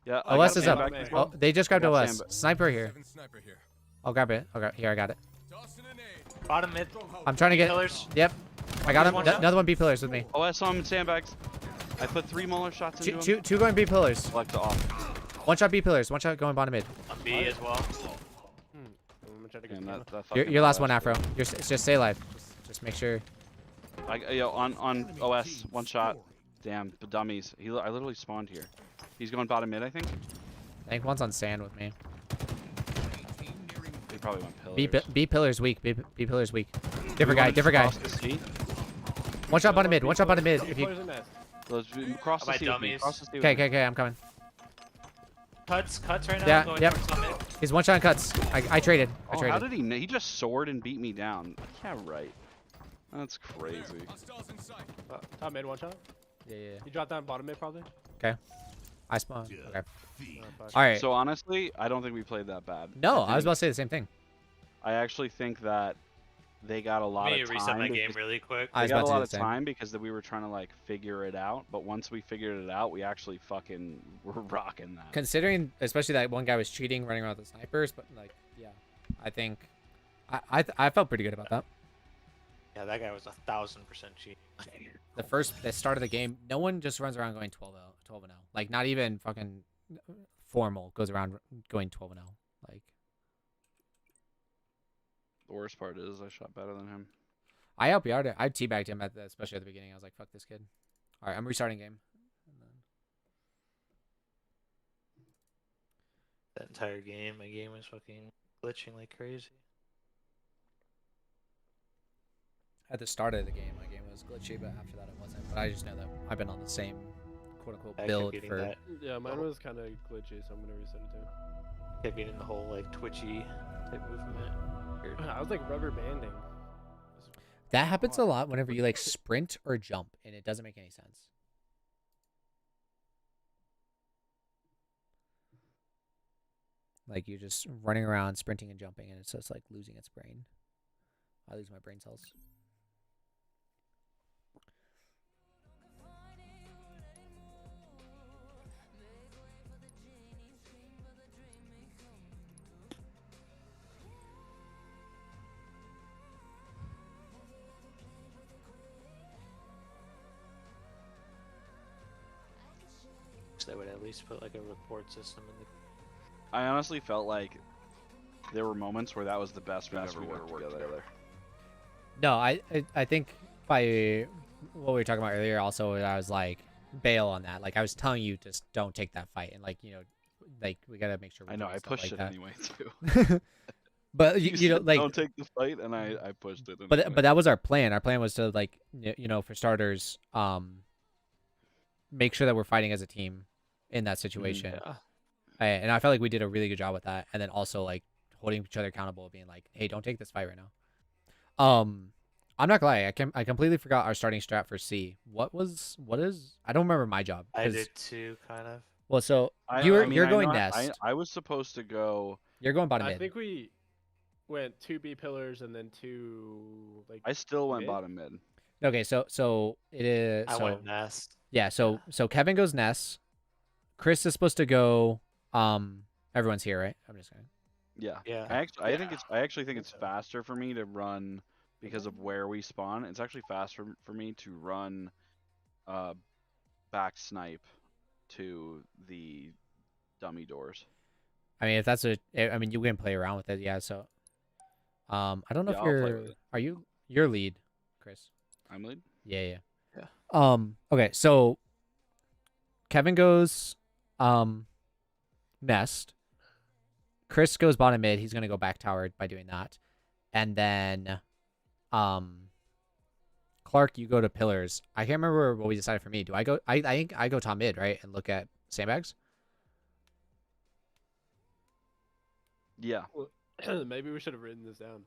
Yeah, OS is up. back as well. Oh, they just grabbed I got OS. sandbag. Sniper here. I'll grab it. Okay, here I got it. Bottom mid. I'm trying to get. Pillars. Yep. I got him. One shot. Another one B pillars with me. OS on sandbags. I put 3 Muller shots into him. Two going B pillars. Select off. One shot B pillars. One shot going bottom mid. On B as well. I'm gonna try to get Damn, the that Your fucking last one, OS. Afro. Just stay alive. Just make sure. Yo, on OS, one shot. Damn, the dummies. I literally spawned here. He's going bottom mid, I think. I think one's on sand with me. He probably went pillars. B pillars weak. B pillars weak. Different guy. Different guy. Cross the sea. One shot bottom mid. One shot bottom mid. If you. Players in nest. Let's cross the By sea with me. dummies. Cross the sea with Okay. me. Okay. I'm coming. Cuts right now. Yeah, Going yep. towards summit. He's one shot cuts. I traded. I Oh, traded. how did he? He just soared and beat me down. Yeah, right. That's crazy. Top mid, one shot. Yeah. You dropped down bottom mid probably. I spawned. Okay. Defeat. Oh, fuck. All right. So honestly, I don't think we played that bad. No, I was about to say the same thing. I actually think that they got a lot Let me of time. reset my game because- really quick. I They was got about a to lot do of the same. time because we were trying to like figure it out. But once we figured it out, we actually fucking were rocking that. Considering, especially that one guy was cheating, running around with the snipers, but like, yeah, I think I felt pretty good about that. Yeah, that guy was 1000% cheating. The start of the game, no one just runs around going 12-0. Like, not even fucking formal goes around going 12-0. Like, The worst part is I shot better than him. I LPR'd it. I teabagged him especially at the beginning. I was like, fuck this kid. All right, I'm restarting game. And then... That entire game, my game was fucking glitching like crazy. At the start of the game, my game was glitchy, but after that it wasn't. But I just know that I've been on the same quote-unquote I kept build getting for... that. Yeah, mine was kind of glitchy, so I'm gonna reset it too. Kept getting the whole like twitchy type movement. Weird. I was like rubber banding. That happens a lot whenever you like sprint or jump, and it doesn't make any sense. Like you're just running around, sprinting and jumping, and it's just like losing its brain. I lose my brain cells. So they would at least put like a report system in the. I honestly felt like there were moments where that was the best we've ever worked together. No, I think by what we were talking about earlier, also I was like bail on that. Like I was telling you, just don't take that fight, and like like we gotta make sure. I know, I pushed like it that. anyway too. But you know, said, like don't take the fight, and I pushed it. But anyway. but that was our plan. Our plan was to like for starters, make sure that we're fighting as a team in that situation. Yeah. And I felt like we did a really good job with that. And then also like holding each other accountable, being like, hey, don't take this fight right now. I'm not gonna lie, I completely forgot our starting strat for C. What is? I don't remember my job. I 'cause- did too, kind of. Well, so I you're mean, you're I going know nest. I was supposed to go. You're going bottom I mid. think we went 2 B pillars and then 2 like. I still went Mid? bottom mid. Okay, so it is. I so went nest. yeah, so Kevin goes nest. Chris is supposed to go. Everyone's here, right? I'm just gonna. Yeah. Yeah. I actually think it's faster for me to run because of where we spawn. It's actually faster for me to run back snipe to the dummy doors. I mean, if that's I mean, you can play around with it, yeah. So, I don't know Yeah, if I'll play you're. with it. Are you? You're lead, Chris. I'm lead. Yeah. Yeah. Okay, so Kevin goes nest. Chris goes bottom mid. He's gonna go back tower by doing that, and then Clark, you go to pillars. I can't remember what we decided for me. Do I go? I think I go top mid, right, and look at sandbags. Yeah. Maybe we should have written this down.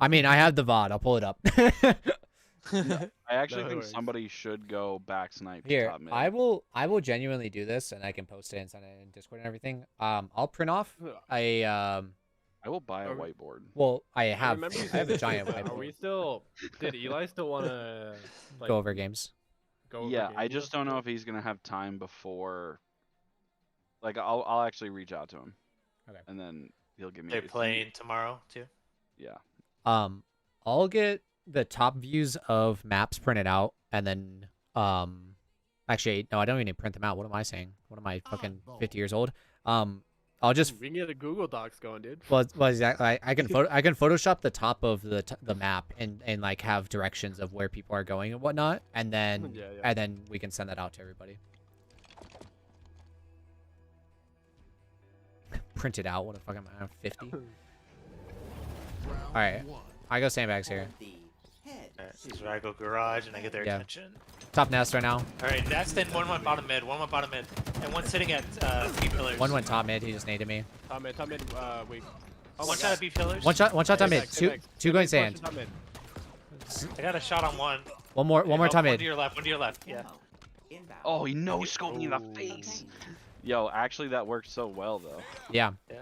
I mean, I have the VOD. I'll pull it up. I actually No think worries. somebody should go back snipe to Here, top mid. I will genuinely do this, and I can post it and send it in Discord and everything. I'll print off a I will buy a Are- whiteboard. Well, I I have remember you I said have a this, giant but Are we whiteboard. still? Did Eli still want to like, Go over games. go over Yeah, I games just with don't know us? if he's gonna have time before. Like, I'll actually reach out to him. Okay. And then he'll give me. They're if he- playing tomorrow too. Yeah. I'll get the top views of maps printed out, and then actually no, I don't even need to print them out. What am I saying? What am I fucking 50 years old? I'll just We can get a Google Docs going, dude. well exactly. I can Photoshop the top of the map and like have directions of where people are going and whatnot, and then Yeah. we can send that out to everybody. Print it out. What the fuck am I? 50. Round Alright. one. I go sandbags here. The head. Alright, this is where I go garage and I get their Yeah. attention. Top nest right now. Alright, nest in one went bottom mid. One went bottom mid. And one's sitting at B pillars. One went top mid. He just naded me. Top mid, weak. Oh One shot at B pillars. One shot top mid. Sandbags, Two going Sandbags, sand. top mid. I got a shot on one. One more top One mid. to your left. One to your left. Yeah. Ammo. Inbound. Oh, he no scoped me in the face. Yo, actually that worked so well though. Yeah. Yeah.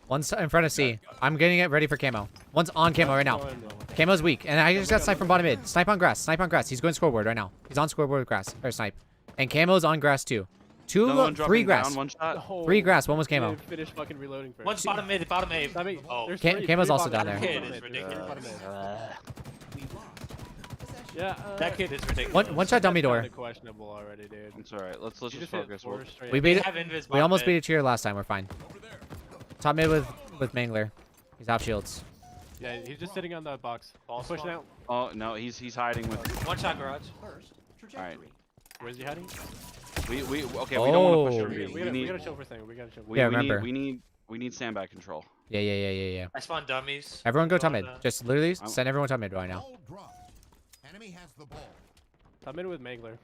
One's in front of C. I'm getting it ready for camo. One's on camo right now. Going, Camo's weak, and I just got sniped from bottom mid. Snipe on grass. Snipe on grass. He's going scoreboard right now. He's on scoreboard with grass or snipe, and camo's on grass too. Another one Three dropping grass. down, one shot. Oh, Three grass. One was he camo. didn't finish fucking reloading first. One's bottom mid. Bottom A. I mean, Oh. there's Camo's three also bottom down mid, there. Kid is bottom mid, ridiculous. bottom mid. We lost. Possession. Yeah. That kid is ridiculous. One shot dummy door. Kinda questionable already, dude. It's alright. Let's You just just hit focus. four We'll- straight. We beat it. have invis We bottom almost mid. beat it here last time. We're fine. Top mid with Mangler. He's off shields. Yeah, he's just sitting on the box. False Pushing one. out. Oh no, he's hiding with. One shot garage. First trajectory. Where's he hiding? We okay. We don't want to push Oh. over here. We We gotta need chill for thing. We gotta chill. For Yeah, we remember. we need sandbag control. Yeah. I spawned dummies. Everyone go top Going, mid. Just literally I'm- send everyone top mid right now. Ball dropped. Enemy has the ball. Top mid with Mangler.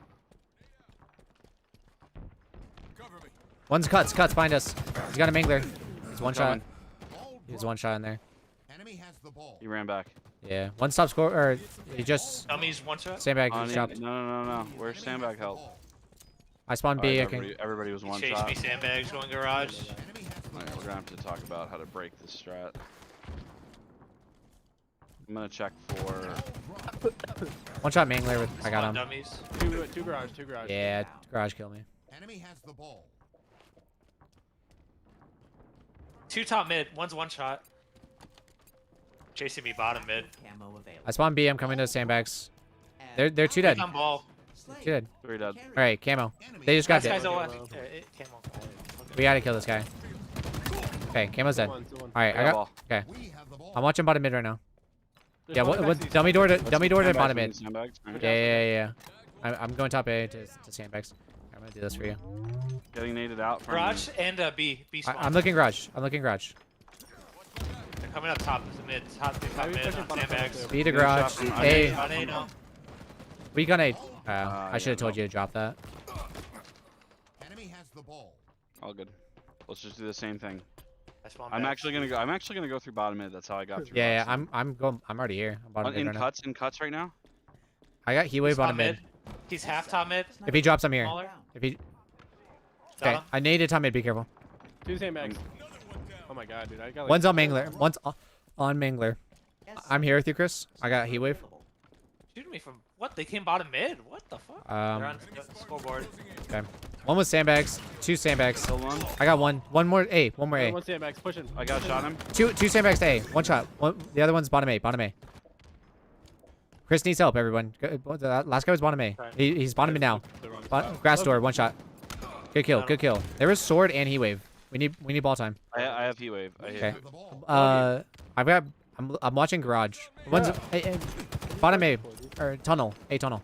One's cuts behind us. He's got a Mangler. He's one shot. Coming. Ball He's dropped. one shot in there. Enemy has the ball. He ran back. Yeah. One stop score or he just Dummies. One shot. sandbag Oh, just no, dropped. no. Where's sandbag help? I spawned B. I can. Everybody was one Chase shot. me sandbags. Going garage. Enemy has the Alright, we're gonna have to talk about how to break this strat. I'm gonna check for. One shot Mangler with. I got Spawned him. dummies. Two garage. Yeah. Garage killed me. Enemy has the ball. Two top mid. One's one shot. Chasing me bottom mid. Camo available. I spawned B. I'm coming to sandbags. They're two dead. On ball. Slave. Two dead. Three dead. Carry. All right, camo. Enemy They just Last got guy's it. OS. Camo. Camo. We gotta kill this guy. Okay, camo's dead. All right, I got. ball. Okay, We have the ball. I'm watching bottom mid right now. There's Yeah, one what backseat. dummy door to Let's dummy door to sandbags, bottom we mid. need sandbags. Alright. Yeah. I'm going top A to sandbags. I'm gonna do this for you. Getting naded out from. Garage and B. B spawn. I'm looking garage. I'm looking garage. They're coming up top. Is the mid. Top Maybe mid. pushing On bottom sandbags. too. B to Getting shot garage. from A. underneath. On A now. Weak on A. I yeah, should have told no. you to drop that. Enemy has the ball. All good. Let's just do the same thing. I spawned I'm back. actually gonna go through bottom mid. That's how I got through. Yeah, last time. I'm already here. I'm bottom mid In right now. cuts right now. I got heat wave Spawn bottom mid. He's half top mid. If he drops, I'm here. Smaller. If he. Got Okay, him. I naded top mid. Be careful. Two sandbags. Oh my god, dude. I got like One's on Mangler. One's on Mangler. I'm here with you, Chris. I got heat wave. Shooting me from what? They came bottom mid. What the fuck? They're on the scoreboard. Okay. One was sandbags. Two sandbags. Still one. I got one. One more A. One more A. One sandbags pushing. I got shot him. Two sandbags to A. One shot. The other one's bottom A. Bottom A. Chris needs help, everyone. The last guy was bottom A. He's bottom mid now. Grass door. One shot. Good kill. Good kill. There was sword and heat wave. We need ball time. I have heat wave. I hit. Okay. The ball. I've got. I'm watching garage. One's bottom A or tunnel. A tunnel.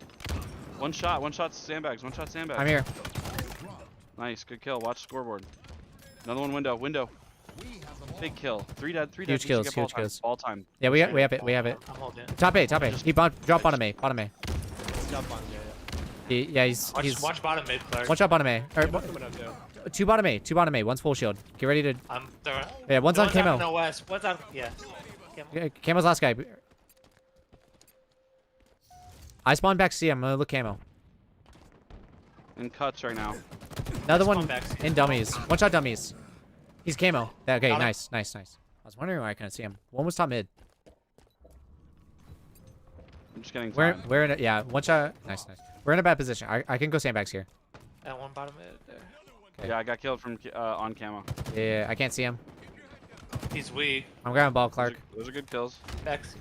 One shot sandbags. One shot sandbags. I'm here. Dropped. Nice, good kill. Watch scoreboard. Another one window. We have the ball. Big kill. Three dead. Huge You should kills, get ball huge time. kills. Ball time. Yeah, we have it. We have it. I'm holding. Top A. Top A. He drop bottom A. Bottom A. Jump on, He's Watch bottom mid, Clark. one shot bottom A. Or, Coming up too. two bottom A. Two bottom A. One's full shield. Get ready to. I'm throwing. Yeah, one's on out camo. No west. One's out. Yeah. Camo. Yeah, Camo's last guy. I spawned back C. I'm gonna look camo. In cuts right now. Another Spawn one back C. in dummies. One shot dummies. He's camo. Yeah, okay, Got him. nice. I was wondering why I couldn't see him. One was top mid. I'm just getting We're time. in a, yeah, one shot. Nice. We're in a bad position. I can go sandbags here. That one bottom mid. There. Okay. Yeah, I got killed from on camo. Yeah, I can't see him. He's weak. I'm grabbing ball, Clark. Those are good kills. Back C.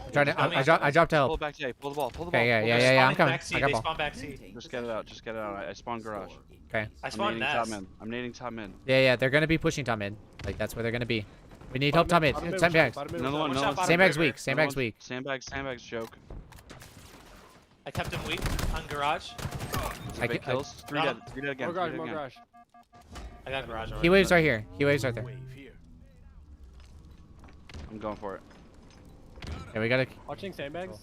I'm trying to. I dropped to Pull help. back to A. Pull the ball. Pull the ball. Okay, pull the yeah. They're I'm spawning coming. Back C. I got They ball. spawn back C. Just get it out. Just get it out. I spawned garage. Okay. I I'm spawned nading top Nest. mid. I'm nading top mid. Yeah. They're gonna be pushing top mid. Like that's where they're gonna be. We need help top mid. Sandbags. Another one. shot No bottom Sandbags river. weak. Sandbags weak. Sandbags joke. I kept him weak on garage. I Big can- kills. Three Got dead. him. Three dead again. More garage, three more dead again. garage. I got garage. He already. waves right here. He waves right there. I'm going for it. Yeah, we gotta Watching sandbags.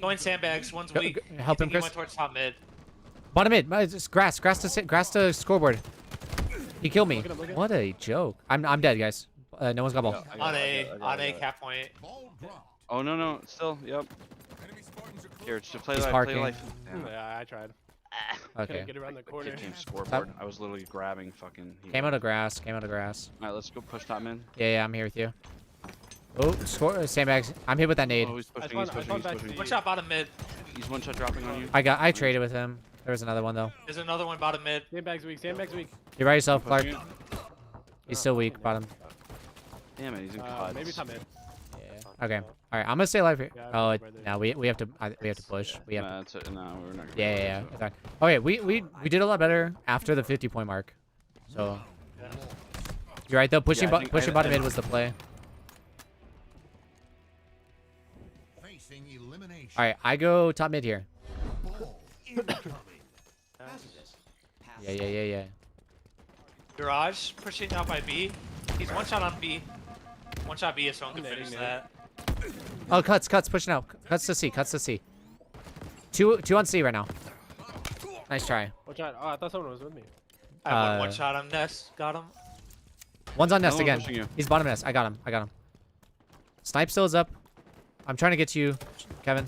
Going sandbags. One's Go- weak. go- help I him, think he Chris. went towards top mid. Bottom mid. It's grass to scoreboard. He killed me. Look at him, look at him. What a joke. I'm dead, guys. No one's got ball. I got it, I got it. Cap point. Ball dropped. Oh no, still, yep. Here, just play He's life, parking. play life. Damn. Yeah, I tried. Okay. Couldn't get around the corner. Kid came scoreboard. I was literally grabbing fucking. Came out of grass. Alright, let's go push top mid. Yeah, I'm here with you. Oh, sandbags. I'm hit with that nade. Oh, he's pushing, I he's spawned pushing, back he's to pushing. the- One shot bottom mid. He's one shot dropping on you. I traded with him. There was another one though. There's another one bottom mid. Sandbags weak. Sandbags weak. You right yourself, Clark. Pushing it. He's still weak, bottom. Damn it, he's in cuts. Maybe top mid. Yeah. Okay. All right. I'm gonna stay alive here. Yeah, Oh, right there. no. We have to push. We have. Nah, that's it. No, we're not. Yeah. Okay. Okay. We did a lot better after the 50-point mark. So you're right though. Pushing Yeah, I think pushing I- bottom I- mid was the play. Facing elimination. All right. I go top mid here. Ball incoming. Yeah. Garage pushing out by B. He's one shot on B. One shot B if someone can Netting finish there. that. Oh, cuts pushing out. Cuts to C. Two on C right now. Nice try. Watch out. Oh, I thought someone was with me. I have Uh, one shot on Nest. Got him. One's on nest one again. pushing you. He's bottom nest. I got him. Snipe still is up. I'm trying to get to you, Kevin.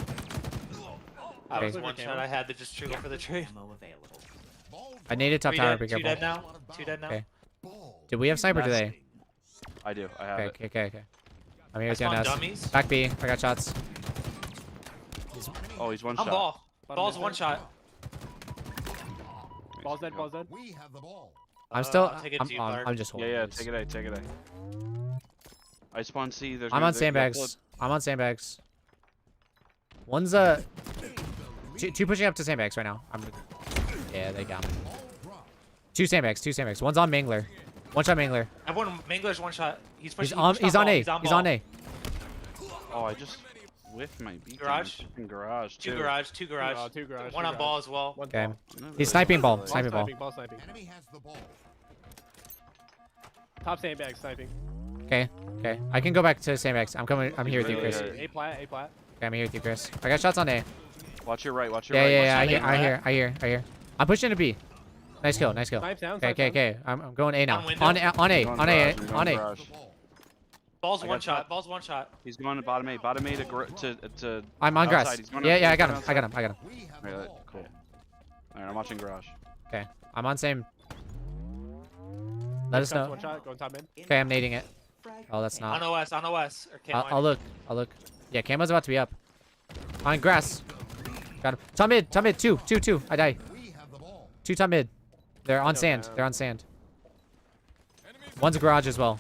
I Okay. was one shot. I had to just trigger for the trade. Ammo available. Ball I needed top Three tower. dead, Be two careful. dead now. Two dead now. Okay. ball. Did we have sniper That's- today? I do. I have it. Okay. I'm here I with you on spawned nest. dummies. Back B. I got shots. Oh, he's one I'm shot. ball. Bottom Ball's mid one there. shot. Ball's dead. Ball's dead. We have the ball. I'm still. I'll take it to you, Clark. I'm just Yeah, holding. yeah. these. Take it A. Take it A. I spawn C. There's I'm no- on they got sandbags. I'm on sandbags. One's two pushing up to sandbags right now. Yeah, they got me. Ball dropped. Two sandbags. One's on Mangler. One shot Mangler. I have one. Mangler's one shot. He's pushing. He's on A. He's on A. Oh, I just whiffed my beat. Garage? Garage. Two too. garage. Two garage. Two garage, One two on garage. ball as well. One Okay. ball. I'm not He's really sniping ball. like- Sniping ball. Ball sniping. Enemy has the ball. Top sandbag sniping. Okay. I can go back to sandbags. I'm coming. I'm here with you, Really Chris. hurt. A plat. Okay, I'm here with you, Chris. I got shots on A. Watch your right. Watch your Yeah. right. I hear. I'm pushing to B. Nice kill. Snipe down. snipe Okay. I'm going A now. On window. On A. He's going garage, he's going On A. garage. The ball. Ball's I one got shot. shot. Ball's one shot. He's going to bottom A. Bottom A to. I'm on outside. grass. He's going Yeah, I got outside. him. We have the Alright, ball. cool. Alright, I'm watching garage. Okay. I'm on same. Let us know. One shot. Going top mid. Okay, I'm nading it. Oh, that's On not. OS. On OS. Or I'll look. Yeah, Camo's about to be up. On grass. Got him. Top mid. Two. I die. We have the ball. Two top mid. They're on Go sand. down. They're on sand. One's garage as well.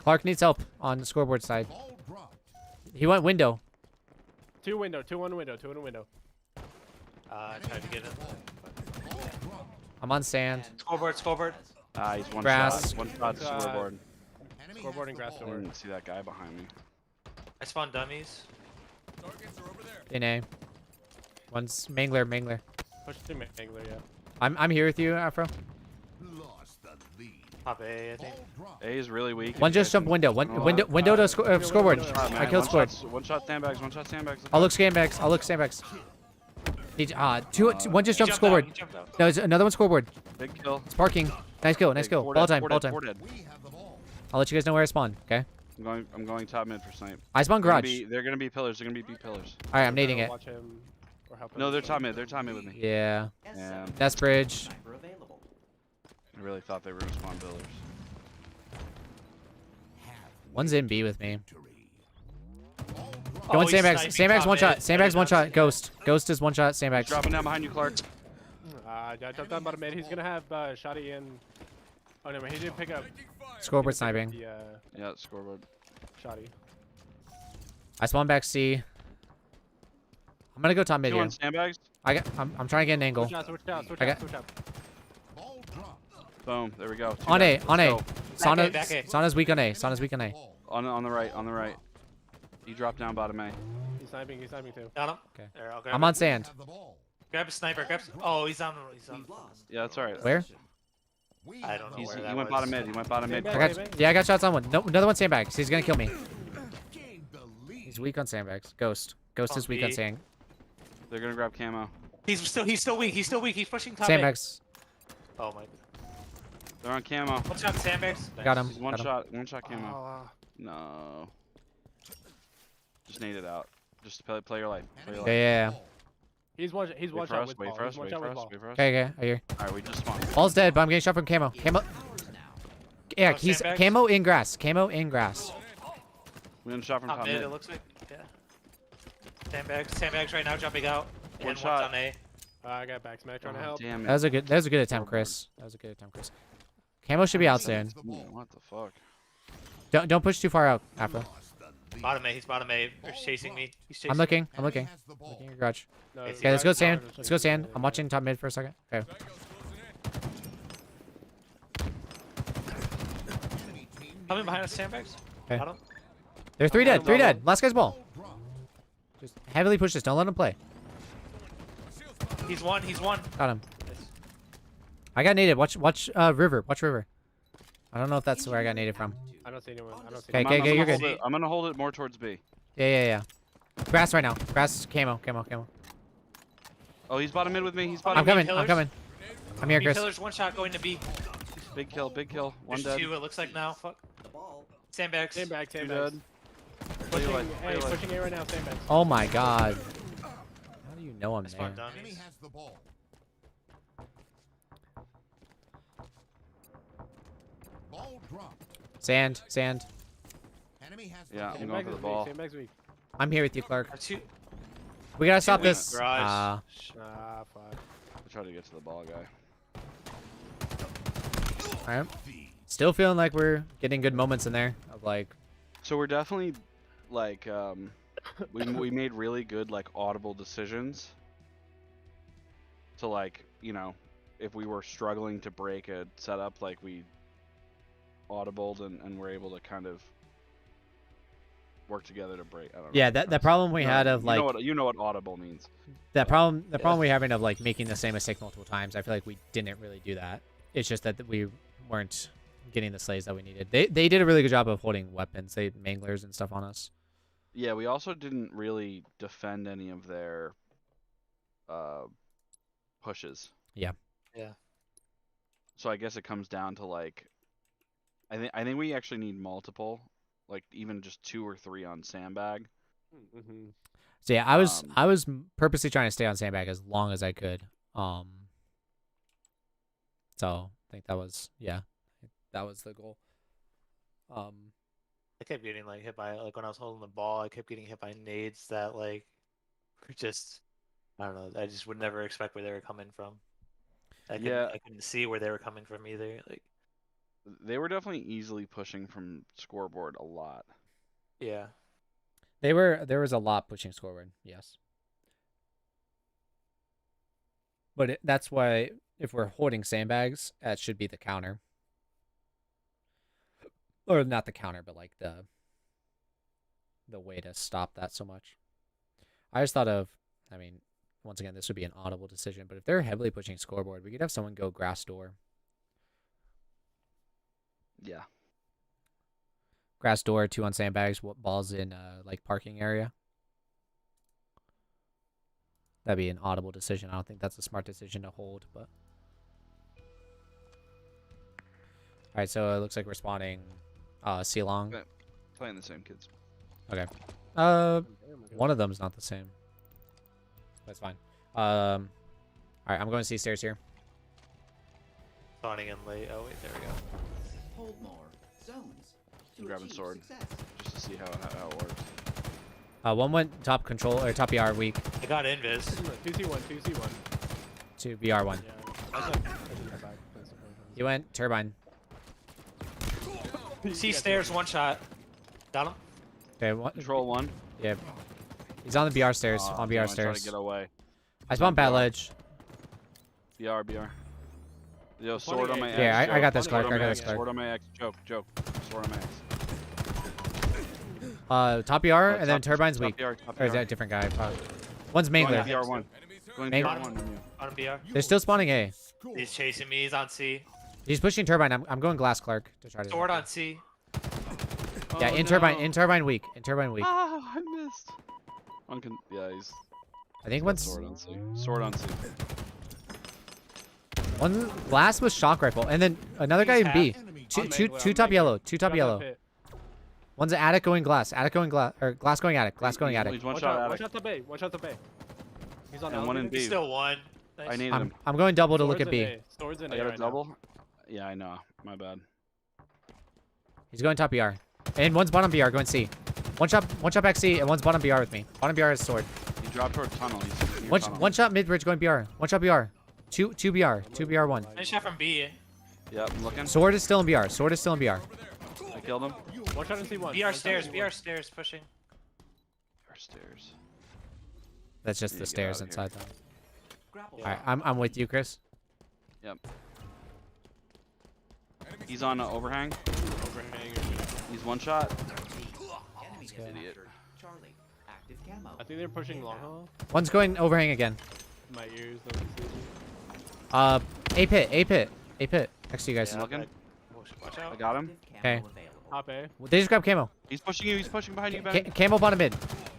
Clark needs help on the scoreboard side. Ball dropped. He went window. Two window. Two in a window. I tried to get it. Ball dropped. I'm on sand. Scoreboard. Ah, he's one Grass. shot. One shot to Uh, scoreboard. Enemy Scoreboard has and the grass I ball. door. didn't see that guy behind me. I spawned dummies. In A. One's Mangler. Push to Mangler. Yeah. I'm here with you, Afro. Lost the lead. Top A, I think. Ball dropped. A is really weak. One just jumped window. Window to scoreboard. I killed scored. One shot sandbags. One shot sandbags. I'll look sandbags. One just jumped scoreboard. He jumped out. No, it's another one scoreboard. Big kill. It's parking. Nice kill. Four Ball dead, time. four dead. We have the ball. I'll let you guys know where I spawn. Okay. I'm going top mid for snipe. I spawn They're gonna garage. be- They're gonna be pillars. They're gonna be B pillars. All right, I'm nading it. Watch him. Or help him. No, they're top mid. They're top mid with me. Yeah. Yeah. Nest bridge. Sniper available. I really thought they were gonna spawn pillars. One's in B with me. Victory. Ball dropped. Going he's sandbags. sniping Sandbags top one mid. shot. Sandbags one shot. He's Ghost is one shot. Sandbags. Dropping down behind you, Clark. I jumped down bottom mid. He's gonna have Shotty in. Oh no, he didn't pick up. Scoreboard sniping. The Yeah, scoreboard. Shotty. I spawn back C. I'm gonna go top mid Two here. on sandbags. I'm trying to get an angle. Switch out. I got- Ball dropped. Boom. There we go. Two On A. down. On Let's A. go. Sauna. back A. Sauna's weak on A. Sauna's weak on A. Ball. On the right. He dropped down bottom A. He's sniping too. Got him. Okay. There, I'll grab I'm it. on sand. Have the ball. Grab a sniper. Oh, he's on. We've lost. Yeah, that's alright. Where? We I have don't know the where He that went was. bottom mid. He went bottom mid. Sandbag. I got. Yeah, I got shots on one. No, another one sandbags. He's gonna kill me. gained the lead. He's weak on sandbags. Ghost is weak on B. sand. They're gonna grab camo. He's still weak. He's still weak. He's pushing top A. Sandbags. Oh my. They're on camo. One shot sandbags. Got him. He's one got him. shot camo. Oh, No. Just nade it out. Just play your life. Play your Yeah, life. yeah, yeah. he's one Wait shot for us, with wait ball. for us, He's one wait shot for with us, ball. wait for us. Okay, okay, I hear. Alright, we just spawned. Ball's dead, but I'm getting shot from camo. Camo. Yeah, Oh, he's sandbags? camo in grass. Camo in grass. We got a shot from Top top mid. mid. It looks like. Yeah. Sandbags right now jumping out. One And shot. One's on A. I got back smack trying to help. Damn That was it. a good attempt, Chris. That was a good attempt, Chris. Camo should be out soon. Has the ball. What the fuck? Don't push too far out, Afro. Lost the lead. Bottom A. He's bottom A. They're chasing me. He's chasing I'm looking. I'm Enemy looking. has the ball. Looking at your garage. No, Okay, Okay, let's go guys- sand. no, Let's go sand. yeah, I'm yeah. watching top mid for a second. Okay. Enemy team Coming behind us, sandbags. Okay. Bottom. They're three dead. Three Bottom. dead. Last guy's ball. ball drop. Just heavily push this. Don't let him play. He's one. He's one. Got him. I got naded. Watch river. Watch river. I don't know if that's where I got naded from. I don't see anyone. I don't see Okay, anyone. okay, you're hold good. it- I'm gonna hold it more towards B. Yeah. Grass right now. Grass. Camo. Oh, he's bottom mid with me. He's I'm bottom coming. pillars? I'm coming. I'm here, B Chris. pillars. One shot going to B. Big kill, big kill. One There's dead. two. It looks like now. Fuck. The ball. Sandbags. Sandbag, Two sandbags. dead. Play your Pushing, life, play hey, your life. pushing A right now, sandbags. Oh my god. How do you know I'm I spawned there? Enemy dummies. has the ball. Ball dropped. Sand. Enemy has the Yeah, ball. I'm going for the ball. Sandbags weak. I'm here with you, Clark. Two. We gotta stop weak this. garage. Ah, fuck. I try to get to the ball guy. Alright. Still feeling like we're getting good moments in there. Of like, So we're definitely like we made really good like audible decisions to like, you know, if we were struggling to break a setup, like we audibled and were able to kind of work together to break. I don't know. yeah, that problem we had of like you know what audible means. the problem we're having of like making the same mistake multiple times. I feel like we didn't really do that. It's just that we weren't getting the slays that we needed. They did a really good job of holding weapons. They had manglers and stuff on us. Yeah, we also didn't really defend any of their pushes. Yeah. Yeah. So I guess it comes down to like I think we actually need multiple, like even just 2 or 3 on sandbag. Mm-hmm. So yeah, I was purposely trying to stay on sandbag as long as I could. So I think that was the goal. I kept getting like hit by like when I was holding the ball. I kept getting hit by nades that like were just I don't know. I just would never expect where they were coming from. I couldn't see where they were coming from either. Like They were definitely easily pushing from scoreboard a lot. yeah. There was a lot pushing scoreboard, yes. But that's why if we're holding sandbags, that should be the counter. Or not the counter, but like the way to stop that so much. I just thought of, I mean, once again, this would be an audible decision, but if they're heavily pushing scoreboard, we could have someone go grass door. Yeah. Grass door, 2 on sandbags, balls in like parking area. That'd be an audible decision. I don't think that's a smart decision to hold, but. Alright, so it looks like we're spawning C-Long. Okay. Playing the same kids. Okay. One of them's not the same. That's fine. Alright, I'm going to see stairs here. Spawning in late. Oh wait, there we go. Hold more zones. I'm To grabbing achieve sword. success. Just to see how it works. One went top control or top BR weak. I got invis. 2C1. To BR1. Yeah. I should come back. He went turbine. C stairs, one shot. Got him. Okay, one, Control 1. yeah. He's on the BR stairs. Aw, on BR damn, I tried stairs. to get away. I spawned bad BR. ledge. BR. Yo, sword on my X. Yeah, I joke. got this, Sword Clark, on I my got X, this, Clark. Sword on my X. Joke. Sword on my X. Top BR and then turbine's top weak. BR, top Or is BR. that a different guy? One's Going mangler. BR1. Going Mang- BR1 on you. On BR. They're still spawning A. He's chasing me. He's on C. He's pushing turbine. I'm going glass, Clark, to try to. Sword on C. Yeah, Oh, in turbine weak. In turbine weak. Oh, I missed. Yeah, he's I think Got once sword on C. Sword on C. one glass was shock rifle, and then another guy in B. Enemy Two, I'm two, angler, two I'm top angler. yellow. Two top Got yellow. pit. One's attic going glass. Attic going glass, or glass going attic. Glass going attic. He's one Watch shot out, at watch it. out the bay. Watch out the bay. He's on And one in elevator. B. Still one. I Nice. needed him. I'm going double to look Swords at in B. A. Swords in I A got a right now. double. Yeah, I know. My bad. He's going top BR. And one's bottom BR going C. One shot back C, and one's bottom BR with me. Bottom BR is sword. He dropped toward tunnel. He's near One, tunnel. one shot mid bridge going BR. One shot BR. Two BR. Two BR one. Nice shot from B. Yep, I'm looking. Sword is still in BR. Sword is still in BR. I killed him. Watch out and see one. BR stairs. BR stairs pushing. Our stairs. That's just Yeah, the get stairs out of inside them. Grapple. Alright, I'm with you, Chris. He's on overhang. Overhang. He's one shot. Enemy has Idiot. captured Charlie. Active camo. I think they're pushing long haul. One's going overhang again. My ears don't see. A pit. A pit. A pit. Next to you guys. Yeah, looking. Watch I out. got him. Active Okay. camo available. Top A. They just grabbed camo. He's pushing you. He's pushing behind you, Ben. Camo bottom mid.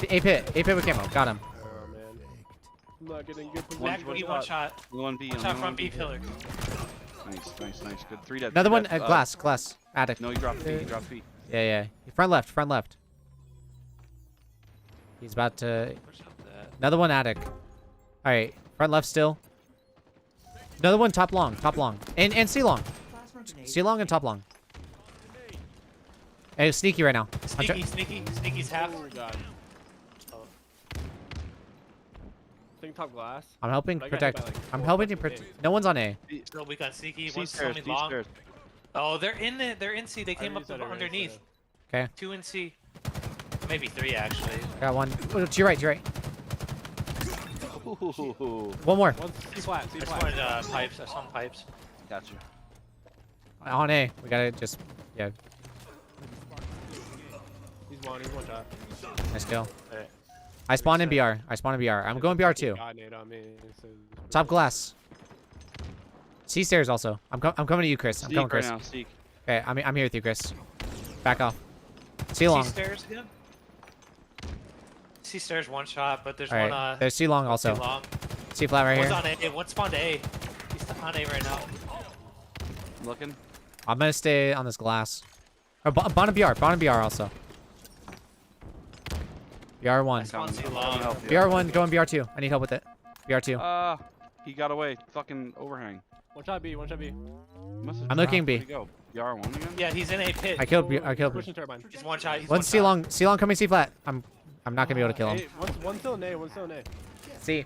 A pit. A pit with camo. Got him. Oh man. I'm not getting good position. Back B, one shot. One B. One shot from B pillar. Nice. Good. 3 dead. Another three one dead. at glass. Attic. No, he dropped B. He dropped B. Yeah. Front left. He's about to. Push up that. Another one attic. Alright. Front left still. Another one top long. And C long. Plasma grenade. C long and top long. Hey, sneaky right now. I'm try- Sneaky's half. Oh my god. Think top glass. I'm helping But I got hit protect. by, like, I'm 4 helping fucking protect. things. No one's on A. Still weak on Sneaky. C One's stairs. coming C long. stairs. Oh, they're in the. They're in C. They came up reset it, underneath. Okay. 2 in C. Maybe 3 actually. Got one. Oh, to your right. Ooh. One more. One's C flat. I just wanted pipes. I saw pipes. Got you. On A. We gotta just. Yeah. He's one shot. Nice kill. Alright. I spawned in BR. I'm going BR too. God nade on me. So Top glass. C stairs also. I'm coming to you, Chris. I'm Seek coming, right Chris. now. Seek. Okay, I'm here with you, Chris. Back off. C long. C stairs again. C stairs one shot, but there's All one right. There's C long also. C long. C flat right One's here. on A. One spawned A. He's on A right now. Looking. I'm gonna stay on this glass. Oh, bottom BR also. BR one. Spawned C Coming. long. Help you. BR one going BR two. I need help with it. BR two. He got away. Fucking overhang. one shot B. Must have I'm looking dropped. B. Where'd he go? BR1 again? Yeah, he's in A pit. I killed B. I killed B. Pushing turbine. He's one shot. He's One one C shot. long. C long coming C flat. I'm not gonna be able to kill him. Hey, one still in A. One still in A. C.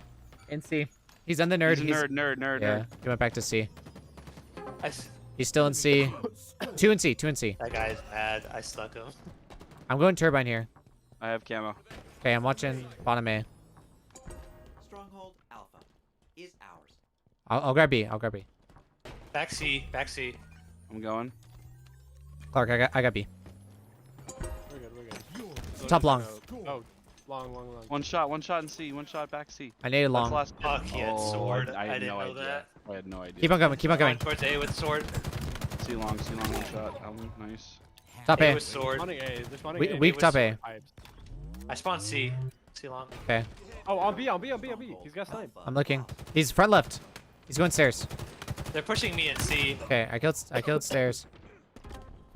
In C. He's on the nerd. He's a nerd. Yeah. He went back to C. I s- He's still in C. Two in C. That guy's mad. I stuck him. I'm going turbine here. I have camo. Okay, I'm watching bottom A. Stronghold Alpha is ours. I'll grab B. Back C. I'm going. Clark, I got B. We're good. Top long. Oh, long. One shot in C. One shot back C. I needed That's long. the last. Fuck, he had sword. I I had didn't no know idea. that. I had no idea. Keep on coming. Going towards A with sword. C long, one shot. Nice. Top A A. with sword. Spawning A. They're spawning We- A. weak with top sword. A. Pipes. I spawned C. C long. Okay, Oh, on B. He's got snipe. I'm looking. He's front left. He's going stairs. They're pushing me in C. Okay, I killed stairs.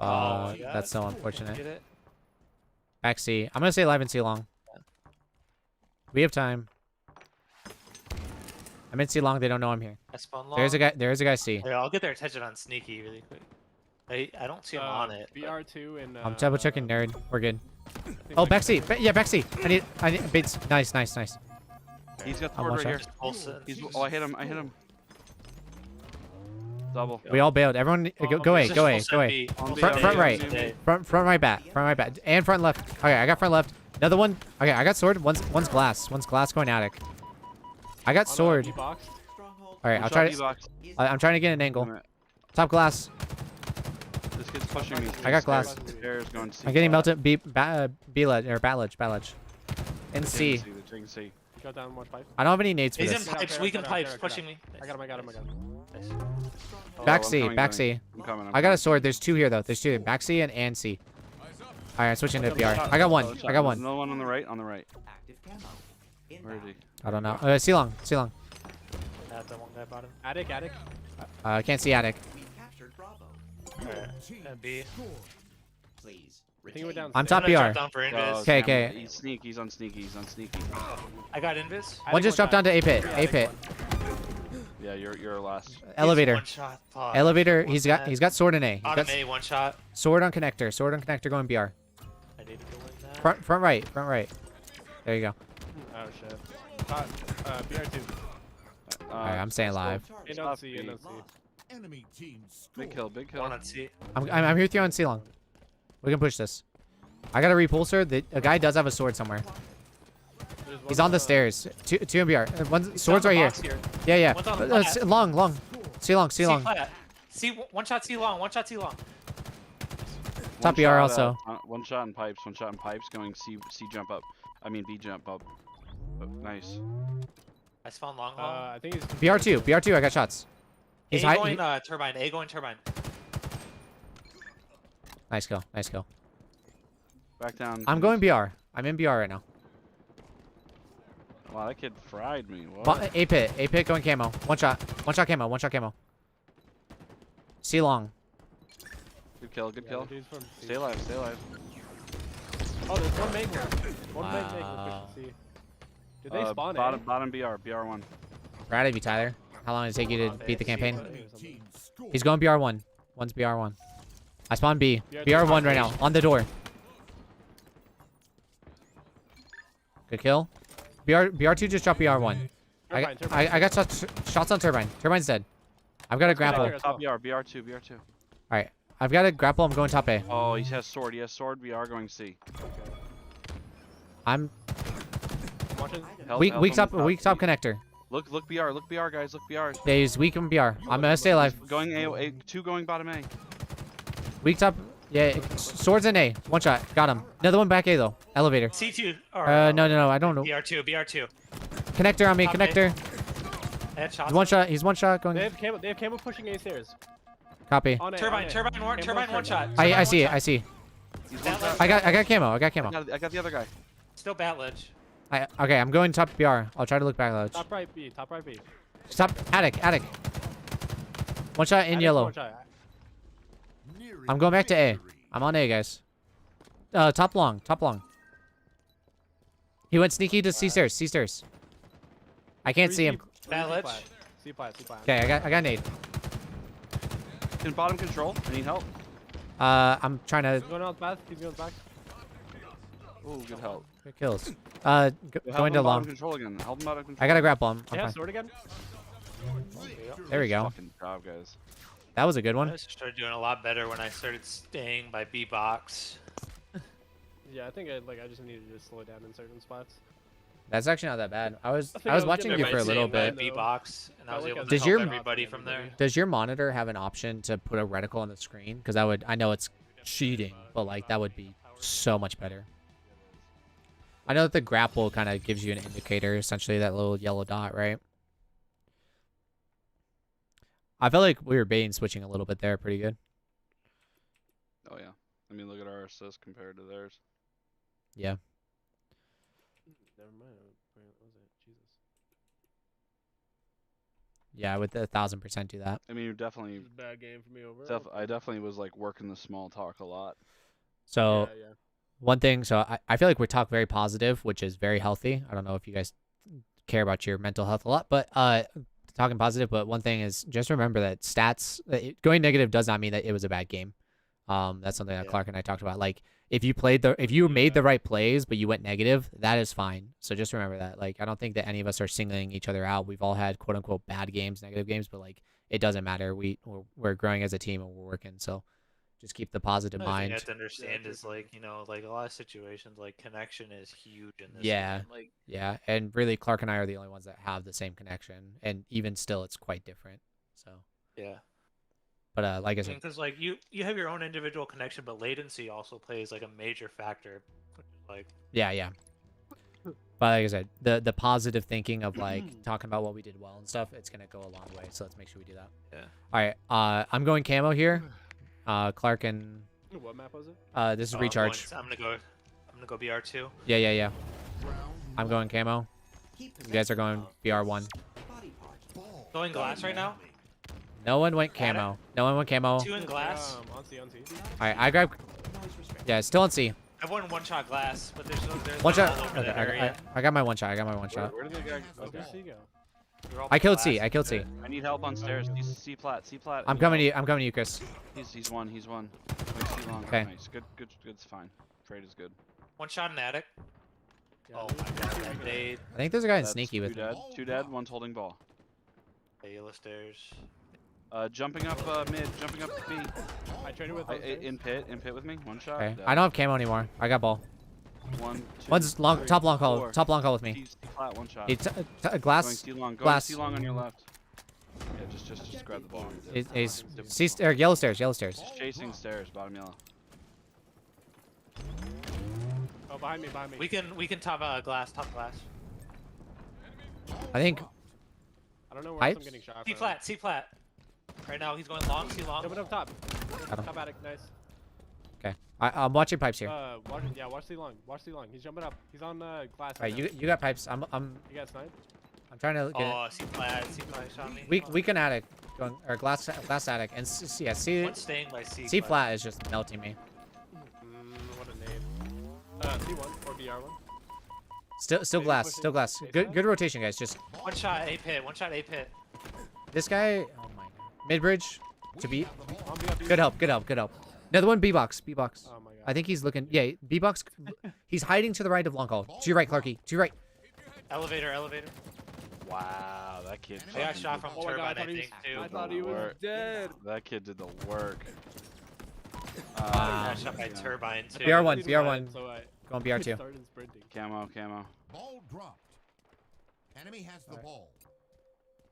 Oh my God. That's so unfortunate. Get it? Back C. I'm gonna stay alive and C long. We have time. I'm in C long. They don't know I'm here. I spawned long. There is a guy C. Yeah, I'll get their attention on Sneaky really quick. I don't see him on it. but- BR2 and. I'm double checking nerd. We're good. I think Oh, like back C. Yeah, back C. I need baits. Nice. He's got I'm sword one right here. Just Olsen. Oh, I hit him. Double. We all bailed. Everyone, go A. Just Go A. Olsen Go A. B. On B, Olsen on B, front B, right. Olsen B. Front right back, and front left. Okay, I got front left. Another one. Okay, I got sword. One's glass. One's glass going attic. I got sword. All B-box. Stronghold right, One I'll shot try to. D-box. is I'm trying to get an angle. Damn it. Top glass. This kid's pushing me. I got glass. Stairs going C. I'm getting flat. melted. B ledge or bat ledge. In C. They're taking C. Got down one pipe. I don't have any nades for He's in this. Get pipes. out, Weak get in out, pipes. get out. Pushing me. I got him. Nice. Back I'm C. coming, Back coming. C. I'm coming. I got a sword. There's two here though. There's two. Back C and C. All right, I'm switching to BR. I got one. Another I got one. Another one on the right. active camo. Where is he? I don't know. C long. C long. That the one guy bottom. Attic, attic. Can't see attic. We captured Bravo. Alright. B. Please. I think we're down. I'm top I'm gonna BR. drop down for Oh, invis. Okay, damn it. okay. He's sneak. He's on sneaky. He's on sneaky. I got invis. One just dropped down to A pit. A Attic pit. Yeah, you're last. Elevator. One shot. Fuck. Elevator. One He's got shot. sword in A. He's Bottom got A, one shot. sword on connector. Sword on connector going BR. I need to go in that. Front right. Front right. There you go. Oh shit. BR2. Alright, I'm staying live. You don't see. You don't see. Enemy team score. Big kill. Big kill. One on C. I'm here with you on C long. We can push this. I got a repulsor. A guy does have a sword somewhere. There's one He's on the stairs. Two in BR. One He's sword's down right the here. box Yeah, yeah. One's on the flat. Long. C long. C C long. flat. C one shot. C long. One shot. C long. Top One BR shot, also. one shot in pipes. One shot in pipes. Going C jump up. I mean B jump up. Oh, nice. I spawned long. I think he's. BR2. BR2. I got shots. He's A high. going turbine. A going turbine. Nice kill. Nice kill. Back down. I'm going BR. I'm in BR right now. Wow, that kid fried me. What? A pit. A pit going camo. One shot. One shot camo. One shot camo. C long. Good kill. Good Yeah, kill. the dude's from C. Stay alive. Stay alive. Oh, there's one main here. One main main. Wow. We're pushing C. Did they spawn Bottom BR. BR1. Proud of you, Tyler. How long did it take you to beat the campaign? Enemy team score. He's going BR1. One's BR1. I spawned B. BR1 right now. On the door. Good kill. BR2 just dropped BR1. I got shots on turbine. Turbine's dead. I've got a grapple. Top BR. BR2. BR2. Alright. I've got a grapple. I'm going top A. Oh, he has sword. He has sword. BR going C. I'm Help, weak. help Weak him top. top Weak top connector. Look BR. Look BR, guys. Look BR. Yeah, he's weak in BR. I'm gonna stay alive. Going A. Two going bottom A. Weak top. Yeah. Swords in A. One shot. Got him. Another one back A though. Elevator. C2. Or, No. I don't know. BR2. BR2. Connector on me. Top A. Connector. Headshots. He's one shot. He's one shot going. They have camo. They have camo pushing A stairs. Copy. On A, Turbine. on A. Turbine. Camo Turbine. One shot. I Turbine, see one it. shot. I see. He's That one left- shot. I got camo. I got camo. I got the other guy. Still bat ledge. Okay, I'm going top BR. I'll try to look back ledge. Top right B. Top right B. Stop. Attic. One shot in Attic, yellow. one shot. Nearing I'm going back to A. victory. I'm on A, guys. Top long. Top long. He went sneaky to C stairs. C stairs. I can't see him. Bat ledge. C flat. C flat. Okay, I got nade. Can bottom control. I need help. I'm trying to. He's going out back. He's going back. Ooh, good help. Good kills. Help Going him to bottom long. control again. Help him bottom control. I got a grapple. I'm They have fine. sword again. There we go. Fucking job, guys. That was a good I one. just started doing a lot better when I started staying by B box. Yeah, I think I just needed to slow down in certain spots. That's actually not that bad. I was I think I was I was watching getting you for a little bit. B box, and I was Felt like able I to Does help your- everybody from there. Does your monitor have an option to put a reticle on the screen? Because I know it's cheating, but like that would be so much better. I know that the grapple kind of gives you an indicator, essentially that little yellow dot, right? I felt like we were bait and switching a little bit there, pretty good. Oh yeah. I mean, look at our assists compared to theirs. Yeah. Never mind. Where was it? Jesus. Yeah, I would 1000% do that. I mean, you definitely. This is a bad game for me overall. I definitely was like working the small talk a lot. So Yeah. one thing, so I feel like we talk very positive, which is very healthy. I don't know if you guys care about your mental health a lot, but talking positive. But one thing is just remember that stats going negative does not mean that it was a bad game. That's something that Yeah. Clark and I talked about. Like if you made the right plays, but you went negative, that is fine. So just remember that. Like I don't think that any of us are singling each other out. We've all had quote unquote bad games, negative games, but like it doesn't matter. We're growing as a team and we're working. So just keep the positive Another thing mind. you have to understand is like like a lot of situations like connection is huge in this. Yeah. game. Like Yeah, and really Clark and I are the only ones that have the same connection, and even still, it's quite different. So, yeah. but like I said, Because like you have your own individual connection, but latency also plays like a major factor. Like yeah. But like I said, the positive thinking of like talking about what we did well and stuff, it's gonna go a long way. So let's make sure we do that. Yeah. All right. I'm going camo here. Clark and What map was it? this is oh, recharge. I'm gonna go BR2. Yeah. Round I'm one. going camo. Keep You guys are going possession BR1. of body parts. Ball. Going glass right now. No one went camo. No one went camo. 2 in glass. On C, on C. Alright, I grab. Noise restriction. Yeah, still on C. I've won one shot glass, but there's One none shot. all over Okay, that area. I got my one shot. I got my one shot. Where did the guy? Where'd Okay. C go? They're all I killed glass. C. I killed C. I need help on stairs. C plat. C plat. I'm coming to you. I'm coming to you, Chris. He's one. He's one. Nice, C long. Okay. Nice. Good. It's fine. Trade is good. One shot in attic. Oh my god, that nade. I think there's a guy in That's sneaky with two me. dead. Two dead. One's holding ball. Okay, yellow stairs. Jumping up mid. Jumping up B. I traded with In pit with me. One shot. Okay. dead. I don't have camo anymore. I got ball. 1, 2, One's long. 3, Top long call. 4. Top long call with me. C flat. One shot. He Going glass. C long. Going glass. C long on your left. Yeah, just grab the ball. He's yellow stairs. Yellow stairs. Just chasing stairs. Bottom yellow. Oh, behind me, behind me. We can top glass, top glass. I think. I don't know where else Pipes? I'm getting shot C from. flat, C flat. Right now he's going long, C long. Jumping up top. Got him. Top attic, nice. Okay. I'm watching pipes here. Watch C long. Watch C long. He's jumping up. He's on glass. Alright, now. you got pipes. I'm You got sniped? trying to get it. Oh, C flat shot me. We can attic going or glass attic and yeah C One's staying by C. C flat is just melting me. What a name. C1 or BR1. Still Maybe glass. pushing Still glass. A Good side? good rotation, guys. Just One shot A pit, one shot A pit. this guy. Oh my god. Mid bridge to B. On B, on B. Good help. Good help. Good help. Another one B box. B box. Oh my god. I think he's looking. Yeah, B box. He's hiding to the right of long call. To your right, Clarky. To your right. Elevator, elevator. Wow, that kid. I got shot from Oh my god, turbine, I think, too. I thought he was Work. dead. That kid did the work. I Wow. got shot by turbine, too. BR1, He's BR1. mad, so I Going BR2. started sprinting. Camo. Ball dropped. Enemy has the ball.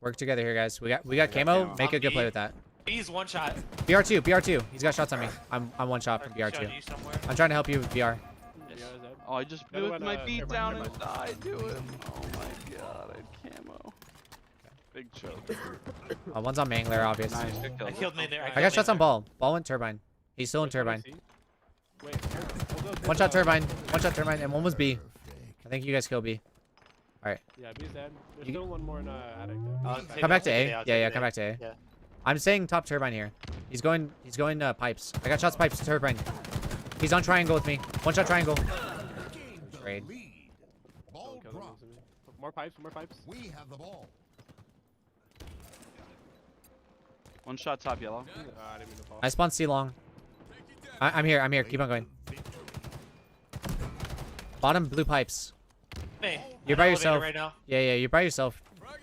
Work together here, guys. We got got camo. camo. Make a On good B. play with that. B's one shot. BR2. He's got shots on me. I'm one shot from Shot BR2. you somewhere. I'm trying to help you with BR. Yeah, is that- Oh, I just Another blew one, my feet never down mind, and died to it. Oh my god, I had camo. Big choke. One's on Mangler, obviously. Nice, good kill. I killed mid there. I got shots on ball. Ball went turbine. He's still in turbine. Wait, hold up, One shot turbine. One shot turbine, and one was B. I think you guys kill B. Yeah, B's dead. There's You- still one more in attic though. I'll take Come back it, to I'll take A. it, I'll Yeah, take yeah. it. Come back to A. Yeah. I'm saying top turbine here. He's going pipes. I got shots pipes turbine. He's on triangle with me. One shot triangle. Trade. Lead. Ball Don't kill them, dropped. listen to me. More pipes, more pipes. We have the ball. One shot top yellow. I didn't mean to fall. I spawned C long. I'm here. Keep on going. Bottom blue pipes. Hey, You're on by elevator yourself. right now. Yeah, you're by yourself.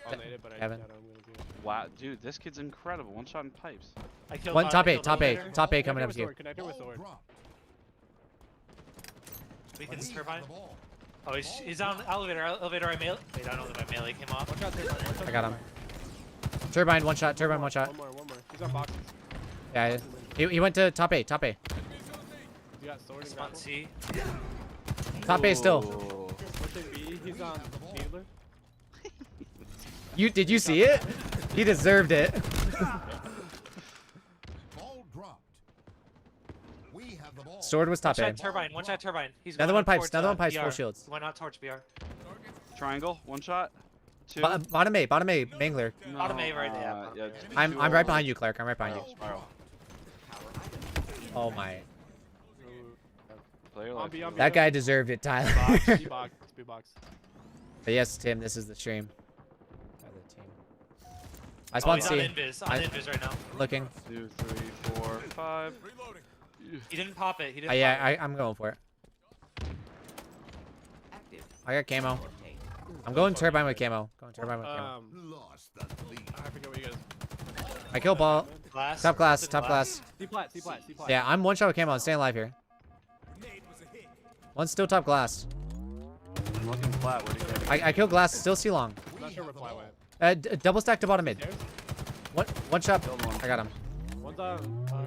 I'll nade it, but I Kevin. don't know what I'm gonna do. Wow, dude, this kid's incredible. One shot in pipes. I killed One top I A, killed top A, elevator. top A coming Connector up with to you. sword, connector with Ball sword. dropped. We can We have turbine. the ball. Oh, he's on the elevator. Elevator. I melee. Wait, I don't know that my melee came off. One shot, turbine, one shot, I got him. turbine. Turbine, one shot. Turbine, one shot. One more. He's on boxes. Yeah, he went to top A. You got sword and Spawn grapple. C. Top A still. Ooh. Pushing B, he's on Needler. Did you see it? He deserved it. Ball dropped. We have the ball. Sword was top One A. shot turbine. One shot turbine. He's Another going one up pipes, towards, another one pipes, BR. full shields. He went out towards BR. Triangle. One shot. Two. Bottom A, Mangler. Bottom A right there. Uh, yeah, I'm two right over. behind you, Clark. I'm right behind you. Spiral. Oh my. Player On like B, on B. That guy deserved it, Tyler. Box, B box, B box. But yes, Tim, this is the stream. Other team. I Oh, spawned he's on C. invis. On I- invis right now. Looking. 2, 3, 4, 5. He didn't pop it. He didn't. Yeah, pop it. I'm going for it. Active. I got camo. Rotate. I'm going turbine with camo. Going turbine with camo. Lost the lead. I forget what you guys. I kill ball. Glass. Top glass, It's in top glass. C plat, C plat, C plat. Yeah, I'm one shot with camo. I'm staying alive here. One's still top glass. I'm looking flat. Where'd he go? I killed glass. Still C long. I'm not sure where fly went. Double stack to bottom mid. Stairs? One shot. Killed one. I got him. One's on.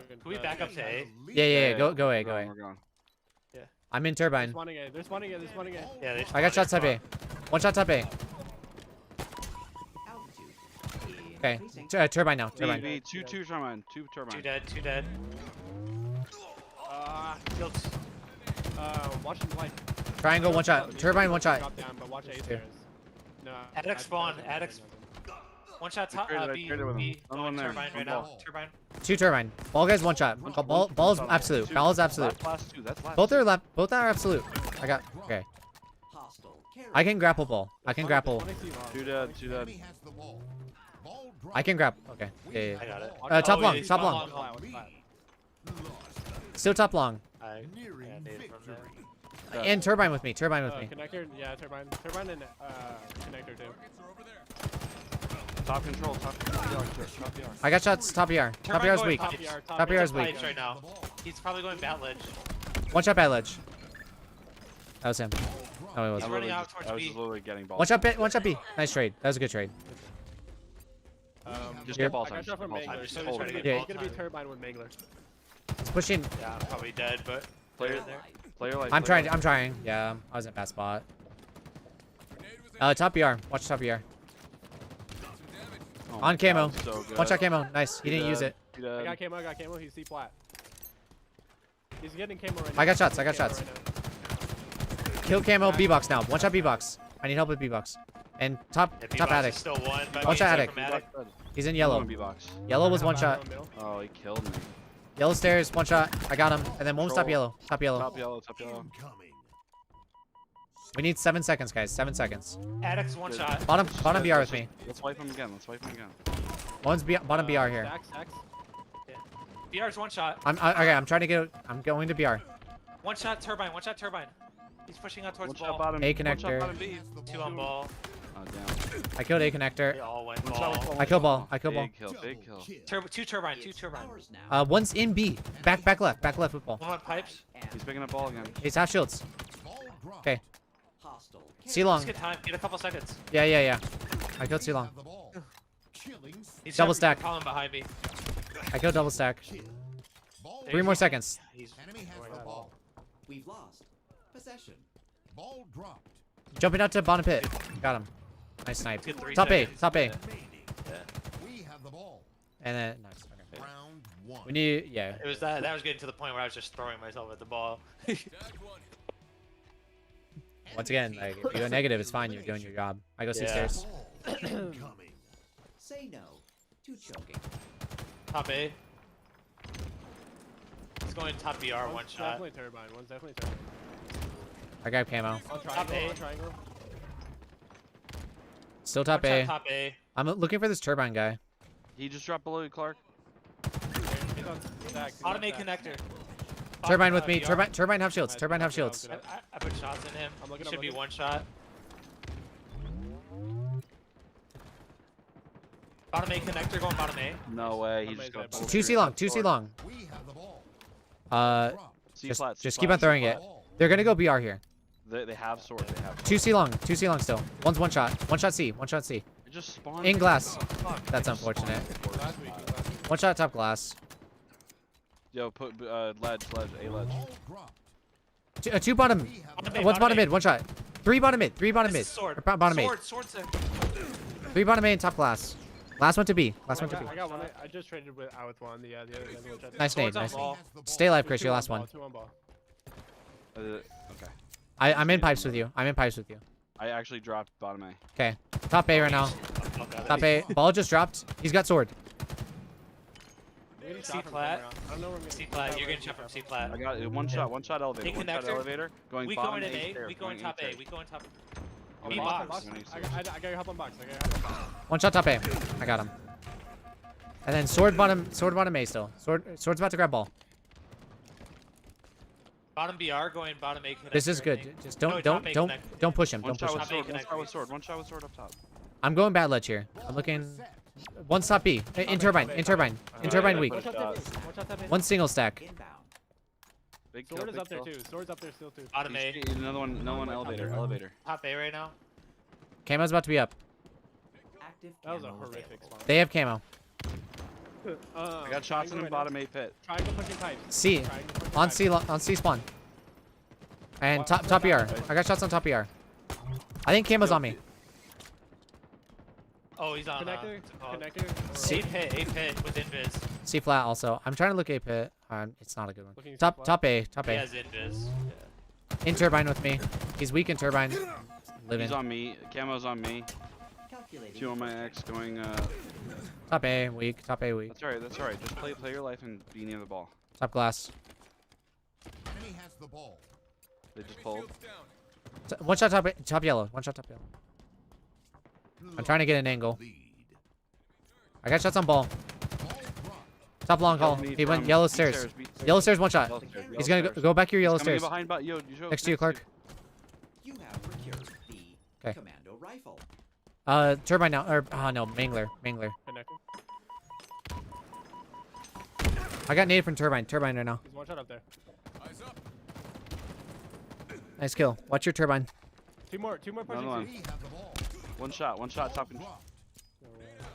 Can we back up to A? Yeah. Go We're A. going, we're going. I'm in They're turbine. spawning A. They're spawning A. They're spawning A. Yeah, they I got shots top A. One shot top A. Altitude. Okay. Increasing. Turbine now. B, Turbine. B, two turbine. Two turbine. Two dead. Two dead. Killed. Watching light. Triangle. One shot. Turbine. One shot. Drop down, but watch A Two. stairs. No. Addict spawn, nothing, addict nothing. One shot top. traded- I B. traded with him. B. Another Going one there. turbine One right now. ball. Turbine. 2 turbine. Ball guy's 1 shot. Ball's Tunnel. absolute. Two. Ball is absolute. Last two. That's last Both two. are left. Both are absolute. I got. Okay. Hostile carrier. I can grapple ball. I can One- grapple. one AC long. Two dead. Two dead. Enemy has the ball. Ball I dropped. can grab. Okay. Yeah, yeah, I yeah. got it. Top Oh, long, he's top gone long. Flat, one flat. Still top long. I Nearing yeah, nailed from there. victory. And turbine with me. Turbine with me. Connector, yeah, turbine and connector too. Top control. Top control. Top DR. I got shots. Top ER. Top Turbine ER's going weak. pipes. Top ER's weak. Pipes right now. He's probably going bat ledge. 1 shot bad ledge. That was him. No, it He's wasn't. running out towards I was B. just literally getting balls. 1 shot B. 1 shot B. Nice trade. That was a good trade. Just Here. get ball I time. got shot from Ball Mangler. time. I'm Just just hold trying it. to get Yeah. It's gonna be ball turbine with Mangler. It's pushing. Yeah, I'm probably dead, but Player- they're in there. Player life. I'm player trying. life. I'm trying. Yeah, I was in a bad spot. Top ER. Watch top ER. Oh my On camo. God, so good. 1 shot camo. Nice. He didn't use it. He I dead. got camo. He's C flat. He's getting camo right now. I got shots, I He's got camo shots. right now. Kill camo. B box now. 1 shot B box. I need help with B box. And top Yeah, top B-box attic. is still one. But Watch he's out, up attic. from attic. He's in yellow. B-box. Yellow was Top 1 middle, shot. middle. Oh, he killed me. Yellow stairs. 1 shot. I got him. And then one was top Control. yellow. Top yellow. Top yellow. Top yellow. Incoming. We need 7 seconds, guys. 7 seconds. Addict's one shot. Bottom Let's- BR with me. Let's wipe him again. Let's wipe him again. One's bottom BR here. Stacks. BR's one shot. Okay. I'm trying to get. I'm going to BR. One shot turbine. One shot turbine. He's pushing out towards One ball. shot bottom. A One connector. shot bottom B. Has the Two on ball. Oh damn. I killed A They connector. all went One shot ball. with ball, I one kill shot ball. with I kill ball. Big kill. Big kill. Two turbine. Two It's turbine. ours now. One's in B. Back left. Back left with ball. One on pipes. And He's picking up ball again. He's half shields. Ball dropped. Okay. hostile C carrier. long. Let's get time. Get a couple seconds. Yeah. I killed C long. Have the ball. Killing. He's Double separate- stack. Column behind me. I killed double stack. Kill. Ball. 3 more seconds. He's Enemy has the ball. We've lost possession. Ball dropped. Jumping out to bottom pit. Got him. Nice snipe. Good 3 Top A. seconds. Top A. We have the ball. And then nice. Okay. Round one. We need. Yeah. It was that was getting to the point where I was just throwing myself at the ball. Once again, like if you go negative, it's fine. You're doing your job. I go C Yeah. stairs. Ball. Incoming. Say no to choking. Top A. He's going top BR one One's shot. definitely turbine. One's definitely turbine. I got camo. On triangle. A. On triangle. Still top One shot A. top A. I'm looking for this turbine guy. He just dropped below you, Clark. He's on stacks. He's on Automate stacks. connector. Turbine with me. BR. Turbine have shields. Nice, Turbine have good job, shields. good job. I put shots in him. I'm looking, Should I'm be looking. one shot. Bottom A connector going bottom A. No way. He Somebody's just got right bullshit. 2 C long. 2 C long. We have the ball. Dropped. C Just- flat. C just flat, keep on C throwing flat. it. They're gonna go BR here. They have sword. They have. 2 C long. 2 C long still. One's 1 shot. 1 shot C. 1 shot C. It just spawned. In glass. Fuck. That's unfortunate. Last week. 1 shot top glass. Yo, put ledge, A ledge. Ball dropped. 2 bottom. We have the Bottom A, One's bottom A. mid. 1 shot. 3 bottom mid. 3 bottom This mid. is sword. Or bottom mid. Sword. 3 bottom mid and top glass. Last one to B. Last one to B. I got one. I just traded out with one. The other one tried to- Nice nade. Swords on Nice. ball. has the ball. Stay alive, Two Chris. Your on last ball, one. 2 on ball. Okay. I'm in pipes with you. I'm in pipes with you. I actually dropped bottom A. Okay. Top A right now. Okay. Top A. Ball just dropped. He's got sword. You're getting C shot from flat. somewhere else. I don't know where I'm C flat. You're getting shot from C flat. I got it. One shot elevator. A One shot connector. elevator. Going We bottom going in A A. stairs, We going A top A. stairs. We going top. On B the box. box. I got your help on box. I got your help on box. 1 shot top A. I got him. And then sword bottom A still. Sword's about to grab ball. Bottom BR going bottom A connector. This is I good. think. Just No, don't top A connector. don't push him. One Don't push shot him. with sword. One connector. shot with sword. One shot with sword up top. I'm going bad ledge here. I'm looking. One's top B. In turbine. In turbine. In turbine weak. One shot tap in. One shot tap in. One single stack. Inbound. Big kill. Sword is Big up there kill. too. Sword's up there still too. Bottom A. Another one. No one. Elevator. Elevator. Top A right now. Camo's about to be up. Active That was a camo horrific available. spawn. They have camo. I got shots in the bottom A pit. Triangle pushing pipes. C. Triangle pushing On pipes. C. On C spawn. And Wow, top that's ER. nice. I got shots on top ER. I think camo's on me. Oh, he's on. Connector. Connector. Connector. A pit with invis. C flat also. I'm trying to look A pit. It's not a good one. Looking C Top flat. top A. Top He A. has invis. In turbine with me. He's weak in turbine. living. He's on me. Camo's on me. Calculating 2 on my X going. Top A weak. Top A weak. That's alright. That's alright. Just play your life and be near the ball. Top glass. Enemy has the ball. They just pulled. One shot top yellow. One shot top yellow. I'm trying to get an angle. Lead. I got shots on ball. Ball dropped. Top long call. Me He went from yellow beat stairs. beat Yellow stairs, one shot. Yellow stairs, He's yellow gonna stairs. go back your yellow He's coming stairs. behind, yo, you Next to you, Clark. You have procured the 'Kay. commando rifle. Turbine now. Or no, Mangler. Mangler. Connecting. I got nade from turbine. Turbine right now. He's one shot up there. Nice kill. Watch your turbine. Two more pushing. Another one. We have the ball. One shot top. Dropped.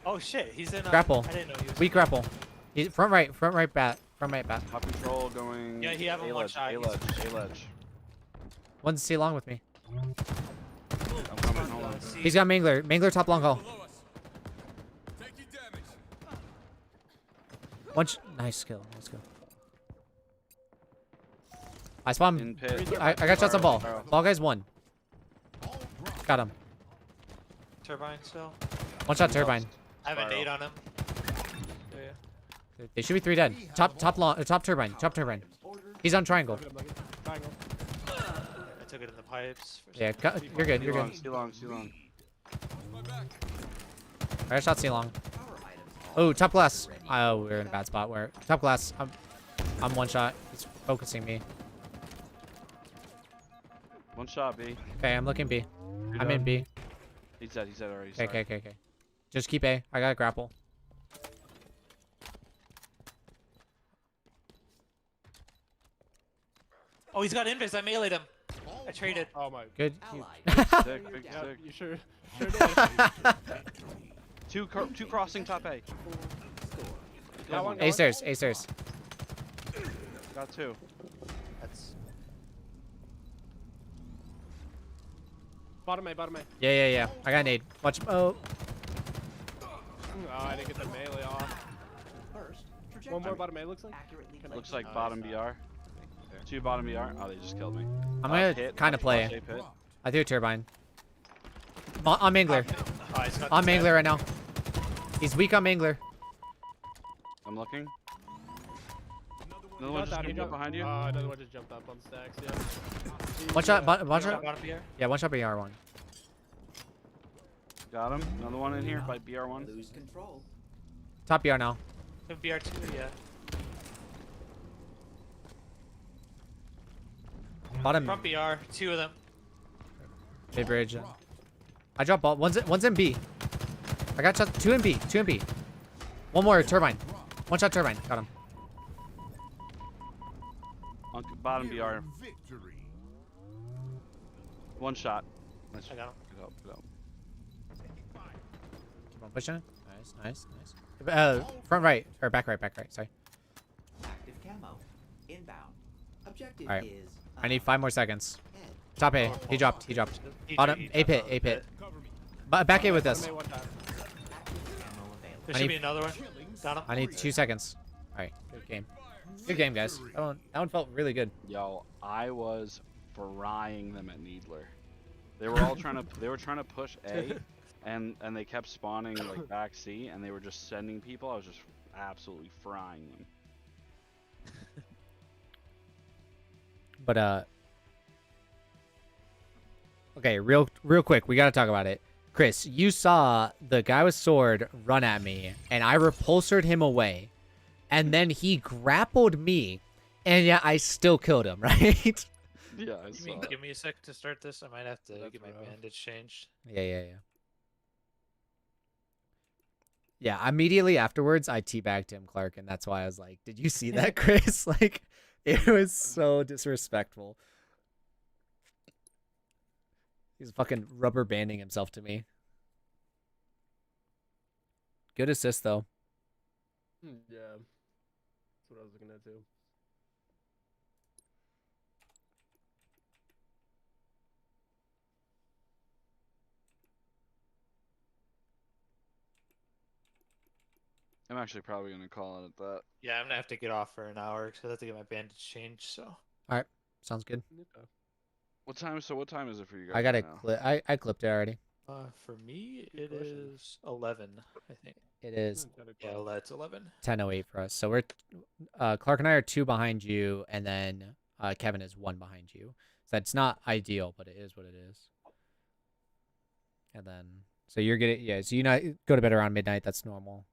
Oh shit, he's in. Grapple. I didn't know he was. Weak grapple. He's front right bat. Front right bat. Top control going. Yeah, he have him A one ledge, shot. A ledge, A ledge. One's C long with me. I'm coming. Hold on. He's got Mangler. Mangler top long call. Nice kill. Nice kill. I spawned. In pit. I got shots on ball. Barrel. Ball guy's one. Ball dropped. Got him. Turbine still. One shot turbine. I have a Spiral. nade on him. They should be 3 dead. Top long. Top turbine. Top turbine. He's on triangle. Triangle. I took it in the pipes. For Yeah, you're good. You're good. C long. I got shot C long. Power items. Oh, top glass. Oh, we're in a bad spot. Where top glass. I'm one shot. He's focusing me. One shot, B. Okay, I'm looking B. You're I'm in done. B. He's dead already. Okay, okay. Just keep A. I got a grapple. Oh, he's got invis. I meleeed him. Ball I traded. Oh my. Good. Allied. Sick, big Yeah, sick. you sure did. Two crossing top A. Got one, got A one. stairs. A stairs. Got 2. That's. Bottom A. Yeah. I got nade. Watch. Oh, Oh, I didn't get the melee off. First, One more trajectory. bottom A looks like. Accurately placed. Looks like bottom BR. 2 bottom BR. Oh, they just killed me. I'm gonna Pit, kind of play. Pit. Dropped. I threw a turbine. On Mangler. Oh, he's got On this guy. Mangler right now. He's weak on Mangler. I'm looking. Another He one got just down, he jumped up jumped- behind you. Another one just jumped up on stacks. Yeah. One shot. One One shot. shot bottom here. Yeah, one shot BR one. Got him. Another one in here by BR1. Lose control. Top BR now. Could be R2, yeah. Bottom Front BR, 2 of them. mid bridge. I dropped ball. One's in B. I got shot. 2 in B. 2 in B. One more turbine. One shot turbine. Got him. On bottom BR. Near victory. One shot. Nice. I got him. Good help, good help. Keep on pushing it. Nice. Front right or back right. Sorry. Active camo. Inbound. Objective Alright. is. I need 5 more seconds. Head. Top A. He dropped. He Bottom. jumped A pit. out. A pit. Back A with us. Bottom A one time. Active camo available. There I should need- be another one. Got him. I need 2 seconds. All right. Good game. Good game, guys. That one felt really good. Yo, I was frying them at Needler. They were all trying to push A, and they kept spawning like back C, and they were just sending people. I was just absolutely frying them. But okay, real quick, we gotta talk about it. Chris, you saw the guy with sword run at me, and I repulsored him away, and then he grappled me, and yeah, I still killed him, right? Yeah, I You saw. mean it. give me a sec to start this? I might have to That's get my rough. bandage changed. Yeah. Yeah, immediately afterwards, I teabagged him, Clark, and that's why I was like, "Did you see that, Chris?" Like, it was so disrespectful. He's fucking rubber banding himself to me. Good assist though. Yeah. That's what I was looking at too. I'm actually probably gonna call it at that. Yeah, I'm gonna have to get off for an hour because I have to get my bandage changed. So Sounds good. Okay. What time? So what time is it for you guys? I got right it. now? I clipped it already. For me, Good it question. is 11. I think. It is 10 Yeah, o'clock. it's 11. 10:08 for us. So we're Clark and I are 2 behind you, and then Kevin is 1 behind you. So that's not ideal, but it is what it is. And then so you're getting so you not go to bed around midnight. That's normal.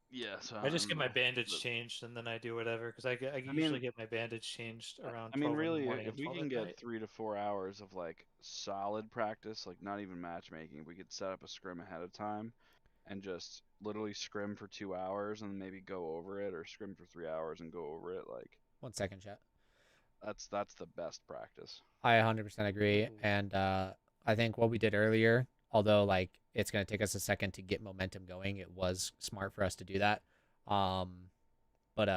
Yeah. So I just get I'm, my bandage the- changed and then I do whatever because I mean- usually get my bandage changed around I mean, 12 in really, the morning if and we 12 can at get night. 3 to 4 hours of like solid practice, like not even matchmaking, we could set up a scrim ahead of time, and just literally scrim for 2 hours and maybe go over it, or scrim for 3 hours and go over it. Like 1 second, chat. that's the best practice. I 100% agree, Mhm. and I think what we did earlier, although like it's gonna take us a second to get momentum going, it was smart for us to do that. But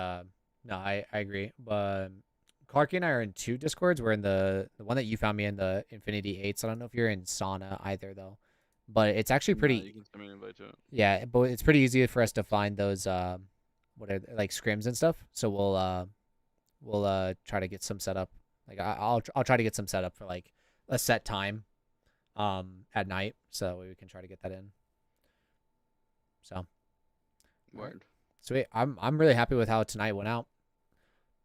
no, I agree. But Clarky and I are in 2 discords. We're in the one that you found me in, the Infinity 8s. I don't know if you're in Sauna either though, but it's actually No, pretty. you can send me an invite to it. Yeah, but it's pretty easy for us to find those what are like scrims and stuff. So we'll try to get some set up. Like I'll try to get some set up for like a set time at night, so we can try to get that in. So Word. sweet. I'm really happy with how tonight went out.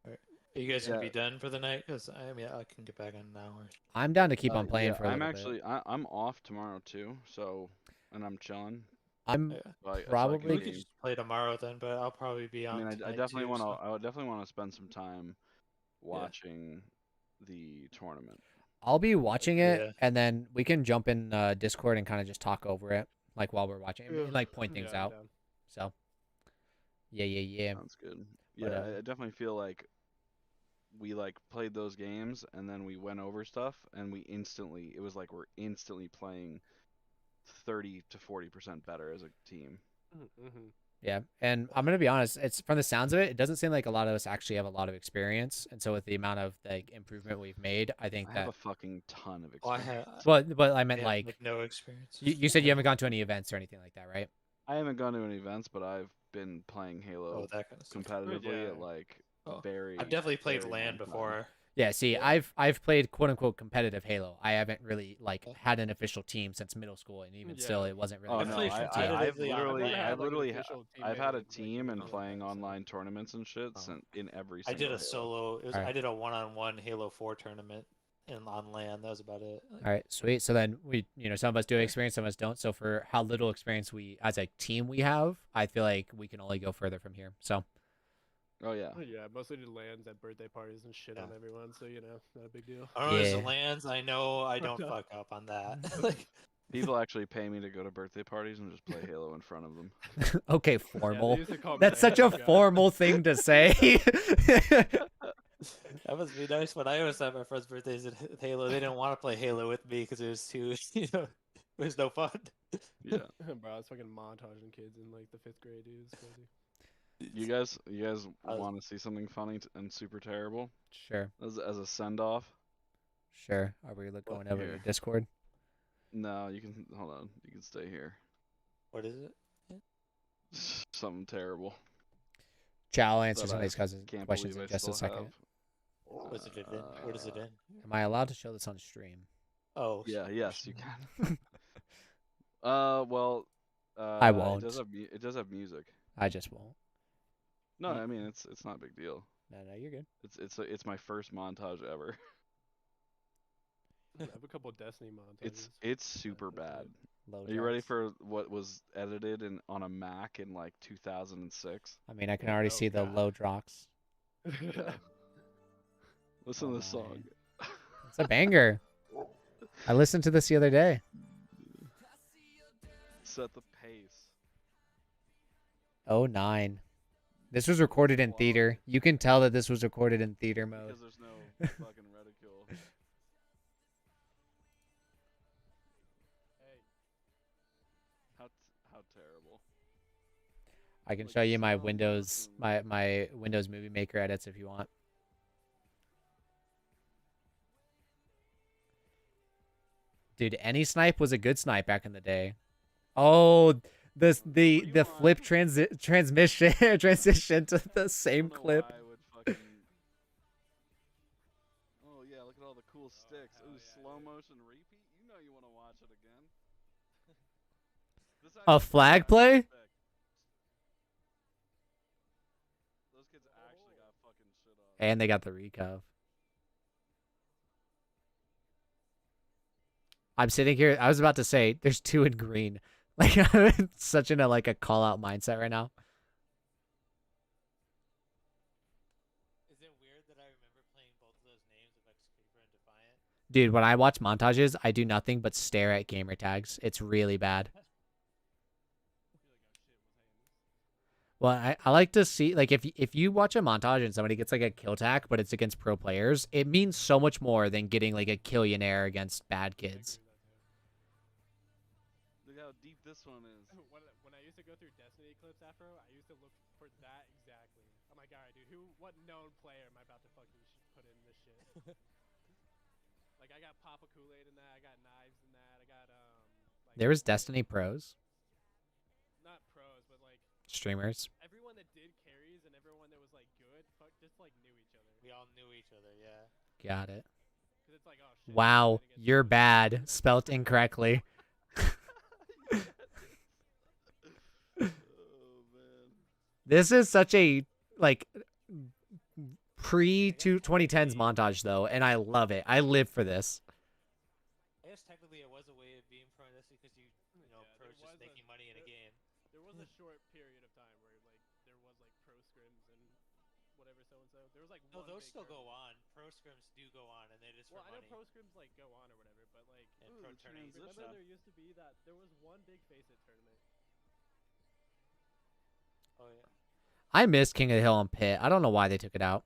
Are you guys gonna Yeah. be done for the night? Because I mean, I can get back in an hour. I'm down to keep on playing yeah, for a I'm little actually I'm off tomorrow too, so and I'm chilling. bit. I'm Yeah. So I can Probably- We game. could just play tomorrow then, but I'll probably be I on. mean, I tonight definitely too, want to. so- I would definitely want to spend some time watching the tournament. I'll be watching it, Yeah. and then we can jump in Discord and kind of just talk over it, like while we're watching, Yeah. and, like point things Yeah, I'm out. down. So yeah. Sounds good. But, Yeah, I definitely feel like we like played those games and then we went over stuff and it was like we're instantly playing 30 to 40% better as a team. Mhm. Yeah, and I'm gonna be honest. It's from the sounds of it, it doesn't seem like a lot of us actually have a lot of experience, and so with the amount of like improvement we've made, I think I that. have a fucking ton of Oh, I experience. have. But I meant Yeah, like no experience. you said you haven't gone to any events or anything like that, right? I haven't gone to any events, but I've been playing Halo Oh, that kind of stuff. competitively Yeah. at like Oh, very. I've definitely played very LAN long time. before. Yeah. See, I've played quote unquote competitive Halo. I haven't really like Yeah. had an official team since middle school, and even still, Yeah. it wasn't really. Oh I've no, played official some team. I've competitively on literally, LAN. I've literally, official I've had a teammate, like, team and on playing that, so- online tournaments and shit Oh. in every. I Single did a Halo. solo. It was, Alright. I did a one-on-one Halo 4 tournament on LAN. That was about it. All right, sweet. So then we, some of us do have experience, some of us don't. So for how little experience we, as a team, we have, I feel like we can only go further from here. So Oh yeah. Yeah, mostly did lands at birthday parties and shit on Yeah. everyone, so not a big deal. I don't know. There's the Yeah. LANs. I know I don't fuck up on that. Like, People actually pay me to go to birthday parties and just play Halo in front of them. okay, Yeah, formal. they used to call me That's the such a Halo guy. formal thing to say. that must be nice. When I was at my friends' birthdays at Halo, they didn't want to play Halo with me because it was too, it was no fun. Yeah. Bro, I was fucking montaging kids in like the 5th grade, dude. It's crazy. You guys I was- want to see something funny and super terrible Sure, as a send off? sure. Are we going over Here. your Discord? No, you can hold on. You can stay here. What is it? Something terrible. Chow, I'll answer that some of I these Can't questions believe in I just a still second. have. What's it in? What is it in? Am I allowed to show this on stream? Oh, Yeah. Yes, you can. Well. I won't. It does have music. I just won't. No, I mean it's not a big deal. No, you're good. It's my first montage ever. I have a couple Destiny montages. It's super bad. Low Are you ready drops. for what was edited on a Mac in like 2006? I mean, I can already Oh, see the God. low drops. Listen Oh to this song. It's a banger. I listened to this the other day. Set the pace. 09. This was recorded in theater. You can tell that this was recorded in theater mode. Because there's no fucking reticule. How terrible. I can Like, show you my sound Windows fucking- my Windows Movie Maker edits if you want. Dude, any snipe was a good snipe back in the day. Oh, the flip transmission transition to the I same don't know clip. why I would fucking... Oh yeah, look Look at all the cool sticks. hell Ooh, yeah, slow dude. motion repeat. You know you want to watch it again. This A actually flag got play? respect. Those kids actually got fucking shit on. And they got the recov. I'm sitting here. I was about to say there's 2 in green. Like I'm in such in a call out mindset right now. Is it weird that I remember playing both of those names of X-Creeper and Defiant? Dude, when I watch montages, I do nothing but stare at gamer tags. It's really bad. Well, I like to see like if you watch a montage and somebody gets like a kill tag, but it's against pro players, it means so much more than getting like a killionaire against bad kids. Look how deep this one is. When I used to go through Destiny clips, Afro, I used to look for that exactly. I'm like, alright, dude, what known player am I about to fucking put in this shit? Like, I got Papa Kool-Aid in that, I got Knives in that, I got, like, There was Destiny pros, not pros, but, like, streamers. everyone that did carries and everyone that was, like, good, just, like, knew each other. We all knew each other, yeah. Got it. Because it's like, oh, shit. Wow, you're bad. Spelt incorrectly. Oh man. This is such a like pre-2010s montage though, and I love it. I live for this. I guess technically it was a way of being pro in this because you know, Yeah, pros there just was making money in a game. There was a short period of time where, like, there was, like, pro scrims and whatever so-and-so. There was, like, No, one those big still go tournament. on. Pro scrims do go on, and they just Well, for I know money. pro scrims, like, go on or whatever, but, like, And Ooh, pro the tourneys. transition. remember there used to be that, there was one big Face-It tournament. Oh yeah. I miss King of the Hill and Pit. I don't know why they took it out.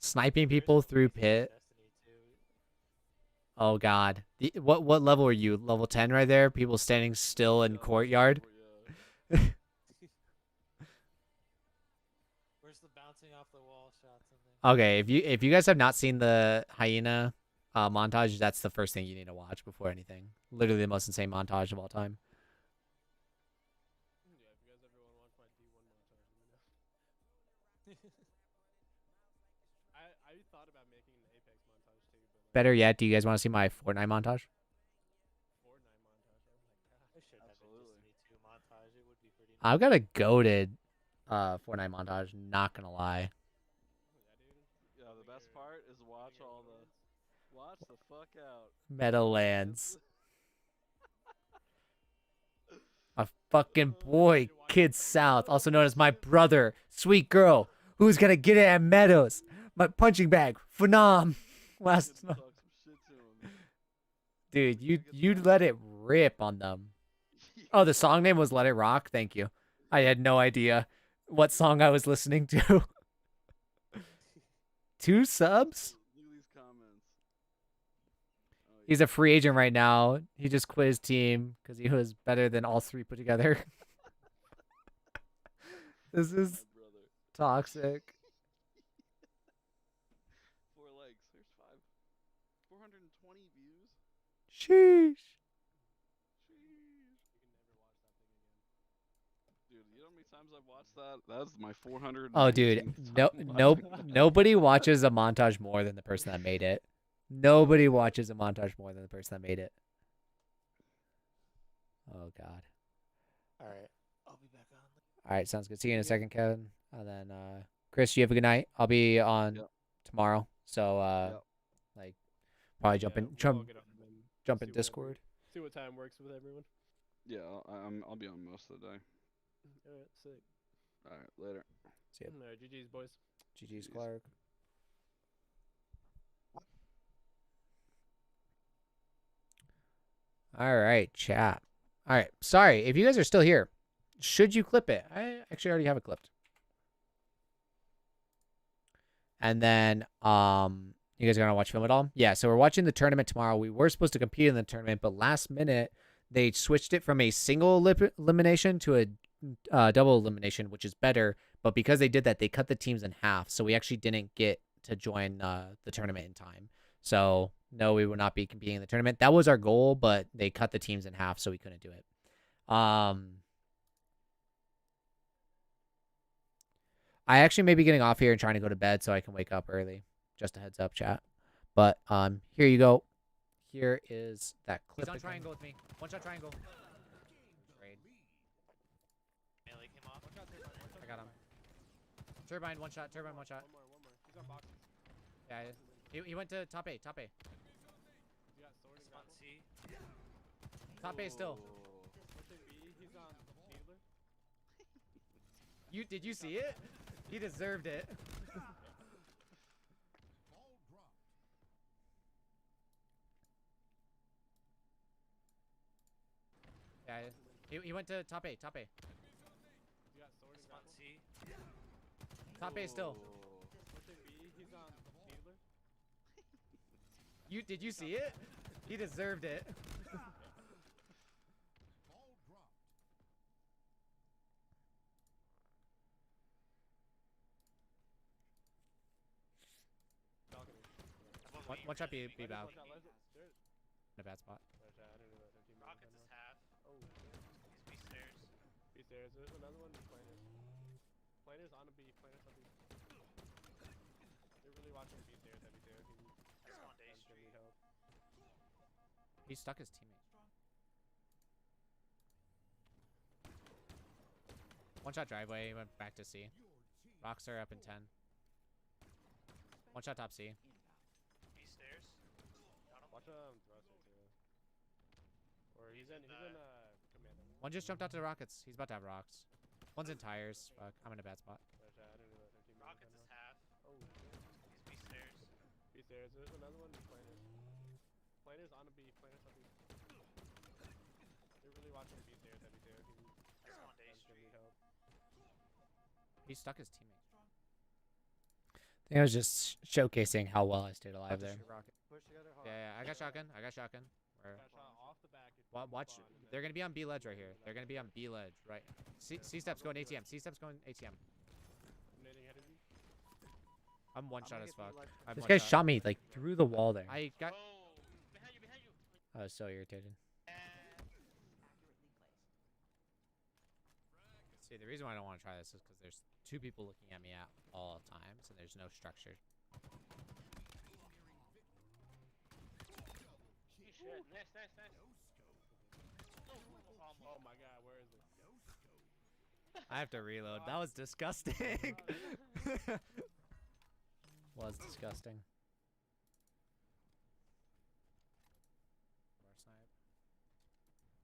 Sniping There's people some through crazy shit in Pit. Destiny too. Oh god. What level are you? Level 10 right there? People standing still in Yeah, courtyard. yeah. Where's the bouncing off the wall shots in there? Okay, if you guys have not seen the hyena montage, that's the first thing you need to watch before anything. Literally the most insane montage of all time. Yeah, if you guys ever want to watch my D1 montage, let me know. I thought about making an Apex montage too, but like, Better yet, do you guys want to see my Fortnite montage? Fortnite montage. Oh my god. I should have a Absolutely. Destiny 2 montage. It would be pretty. I've got a goated Fortnite montage, not gonna lie. Yeah, dude. Yeah, the best part is watch all the fuck out. Meadowlands. A fucking boy, Kid South, also known as my brother, sweet girl, who's gonna get it at Meadows. My punching bag, phenom. Last, Talk some shit to him. dude, you let it rip on them. Oh, the song name was "Let It Rock." Thank you. I had no idea what song I was listening to. 2 subs. Look at these comments. Oh, yeah. He's a free agent right now. He just quit his team because he was better than all 3 put together. This is My brother. toxic. 4 likes. There's 420 views. Sheesh. Dude, you know how many times I've watched that? That's my 400. Oh, dude, nobody watches a montage more than the person that made it. Nobody watches a montage more than the person that made it. Oh God. All right. I'll be back on. All right, sounds good. See you in a second, Kevin. And then Chris, you have a good night. I'll be on Yep. tomorrow, so Yep. like probably jump Yeah, in, we'll all jump get on and in see whatever- Discord. See what time works with everyone. Yeah, I'll be on most of the day. Alright, sick. All right, later. See ya. Alright, GG's, boys. GG's Jeez. Clark. All right, chat. All right, sorry if you guys are still here. Should you clip it? I actually already have it clipped. And then, you guys are gonna watch film at all? Yeah. So we're watching the tournament tomorrow. We were supposed to compete in the tournament, but last minute they switched it from a single elimination to a double elimination, which is better. But because they did that, they cut the teams in half. So we actually didn't get to join the tournament in time. So no, we will not be competing in the tournament. That was our goal, but they cut the teams in half, so we couldn't do it. I actually may be getting off here and trying to go to bed so I can wake up early. Just a heads up, chat. But here you go. Here is that clip. He's on triangle with me. One shot triangle. Great. Melee came off. I got him. Turbine, one shot. Turbine, one shot. One more. He's on boxes. Yeah, he went to top A. Top A. You got sword and On grapple. C. Top A still. Pushing B. He's on Needler. Did you see it? He deserved it. Ball dropped. Yeah, he went to top A. Top A. You got sword and On grapple. C. Top A still. Pushing B. He's on Needler. Did you see it? He deserved it. Ball dropped. Balcony. One shot B bow. One shot left. There. In a bad spot. One shot. I didn't know that. Team Rockets is half. Oh. He's B stairs. B stairs. There's another one. Planners. Planners on a B. Planners on B. They're really watching B stairs every day. That's on Day I'm Street. need help. He stuck his teammate. One shot driveway. He went back to C. Rocks are up in 10. One shot top C. B stairs. Got him. Watch thruster too. Or he's in commando. One just jumped out to the rockets. He's about to have rocks. One's in tires. Fuck, I'm in a bad spot. One shot. I didn't know that. Team Rockets is half. Oh. He's B stairs. B stairs. There's another one. Planners. Planners on a B. Planners on B. They're really watching B stairs every day. That's on Day I'm Street. need help. He stuck his teammate. I think I was just showcasing how well I stayed alive there. Push together hard. Yeah, I got shotgun. Where- Got shot off the back. It's Watch. spawn, and They're then gonna be on B ledge right here. They're gonna be on B ledge, right? C steps going ATM. C steps going ATM. nading head of you. I'm one I'm shot gonna as get through fuck. ledge. I'm This one guy shot me like through the wall there. I got. Oh, behind you, behind you. I was so irritated. See, the reason why I don't want to try this is because there's two people looking at me at all times, and there's no structure. Shit, nice. Oh my god, where is it? I have to reload. That was disgusting. Was disgusting.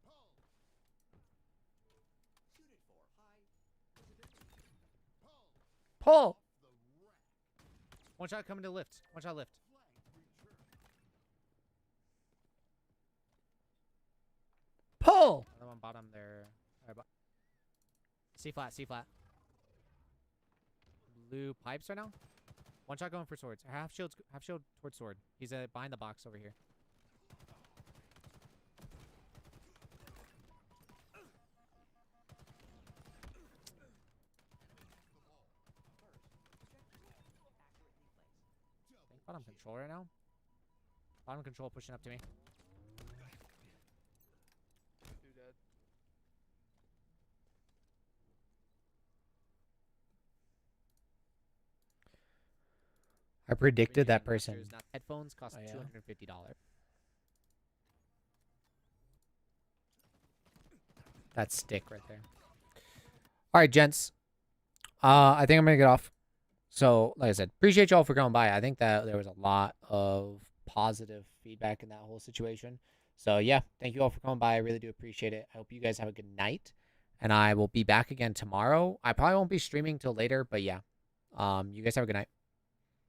Bar snipe. Shoot it for high. Pull. One shot coming to lift. One shot lift. Pull. Another one bottom there. C flat. Blue pipes right now. One shot going for swords. Half shield towards sword. He's behind the box over here. I think bottom control right now. Bottom control pushing up to me. Two dead. I predicted that Appreciate person. investors. Now, headphones cost Oh, yeah? $250. That stick right there. All right, gents. I think I'm gonna get off. So, like I said, appreciate y'all for going by. I think that there was a lot of positive feedback in that whole situation. So yeah, thank you all for coming by. I really do appreciate it. I hope you guys have a good night, and I will be back again tomorrow. I probably won't be streaming till later, but yeah. You guys have a good night.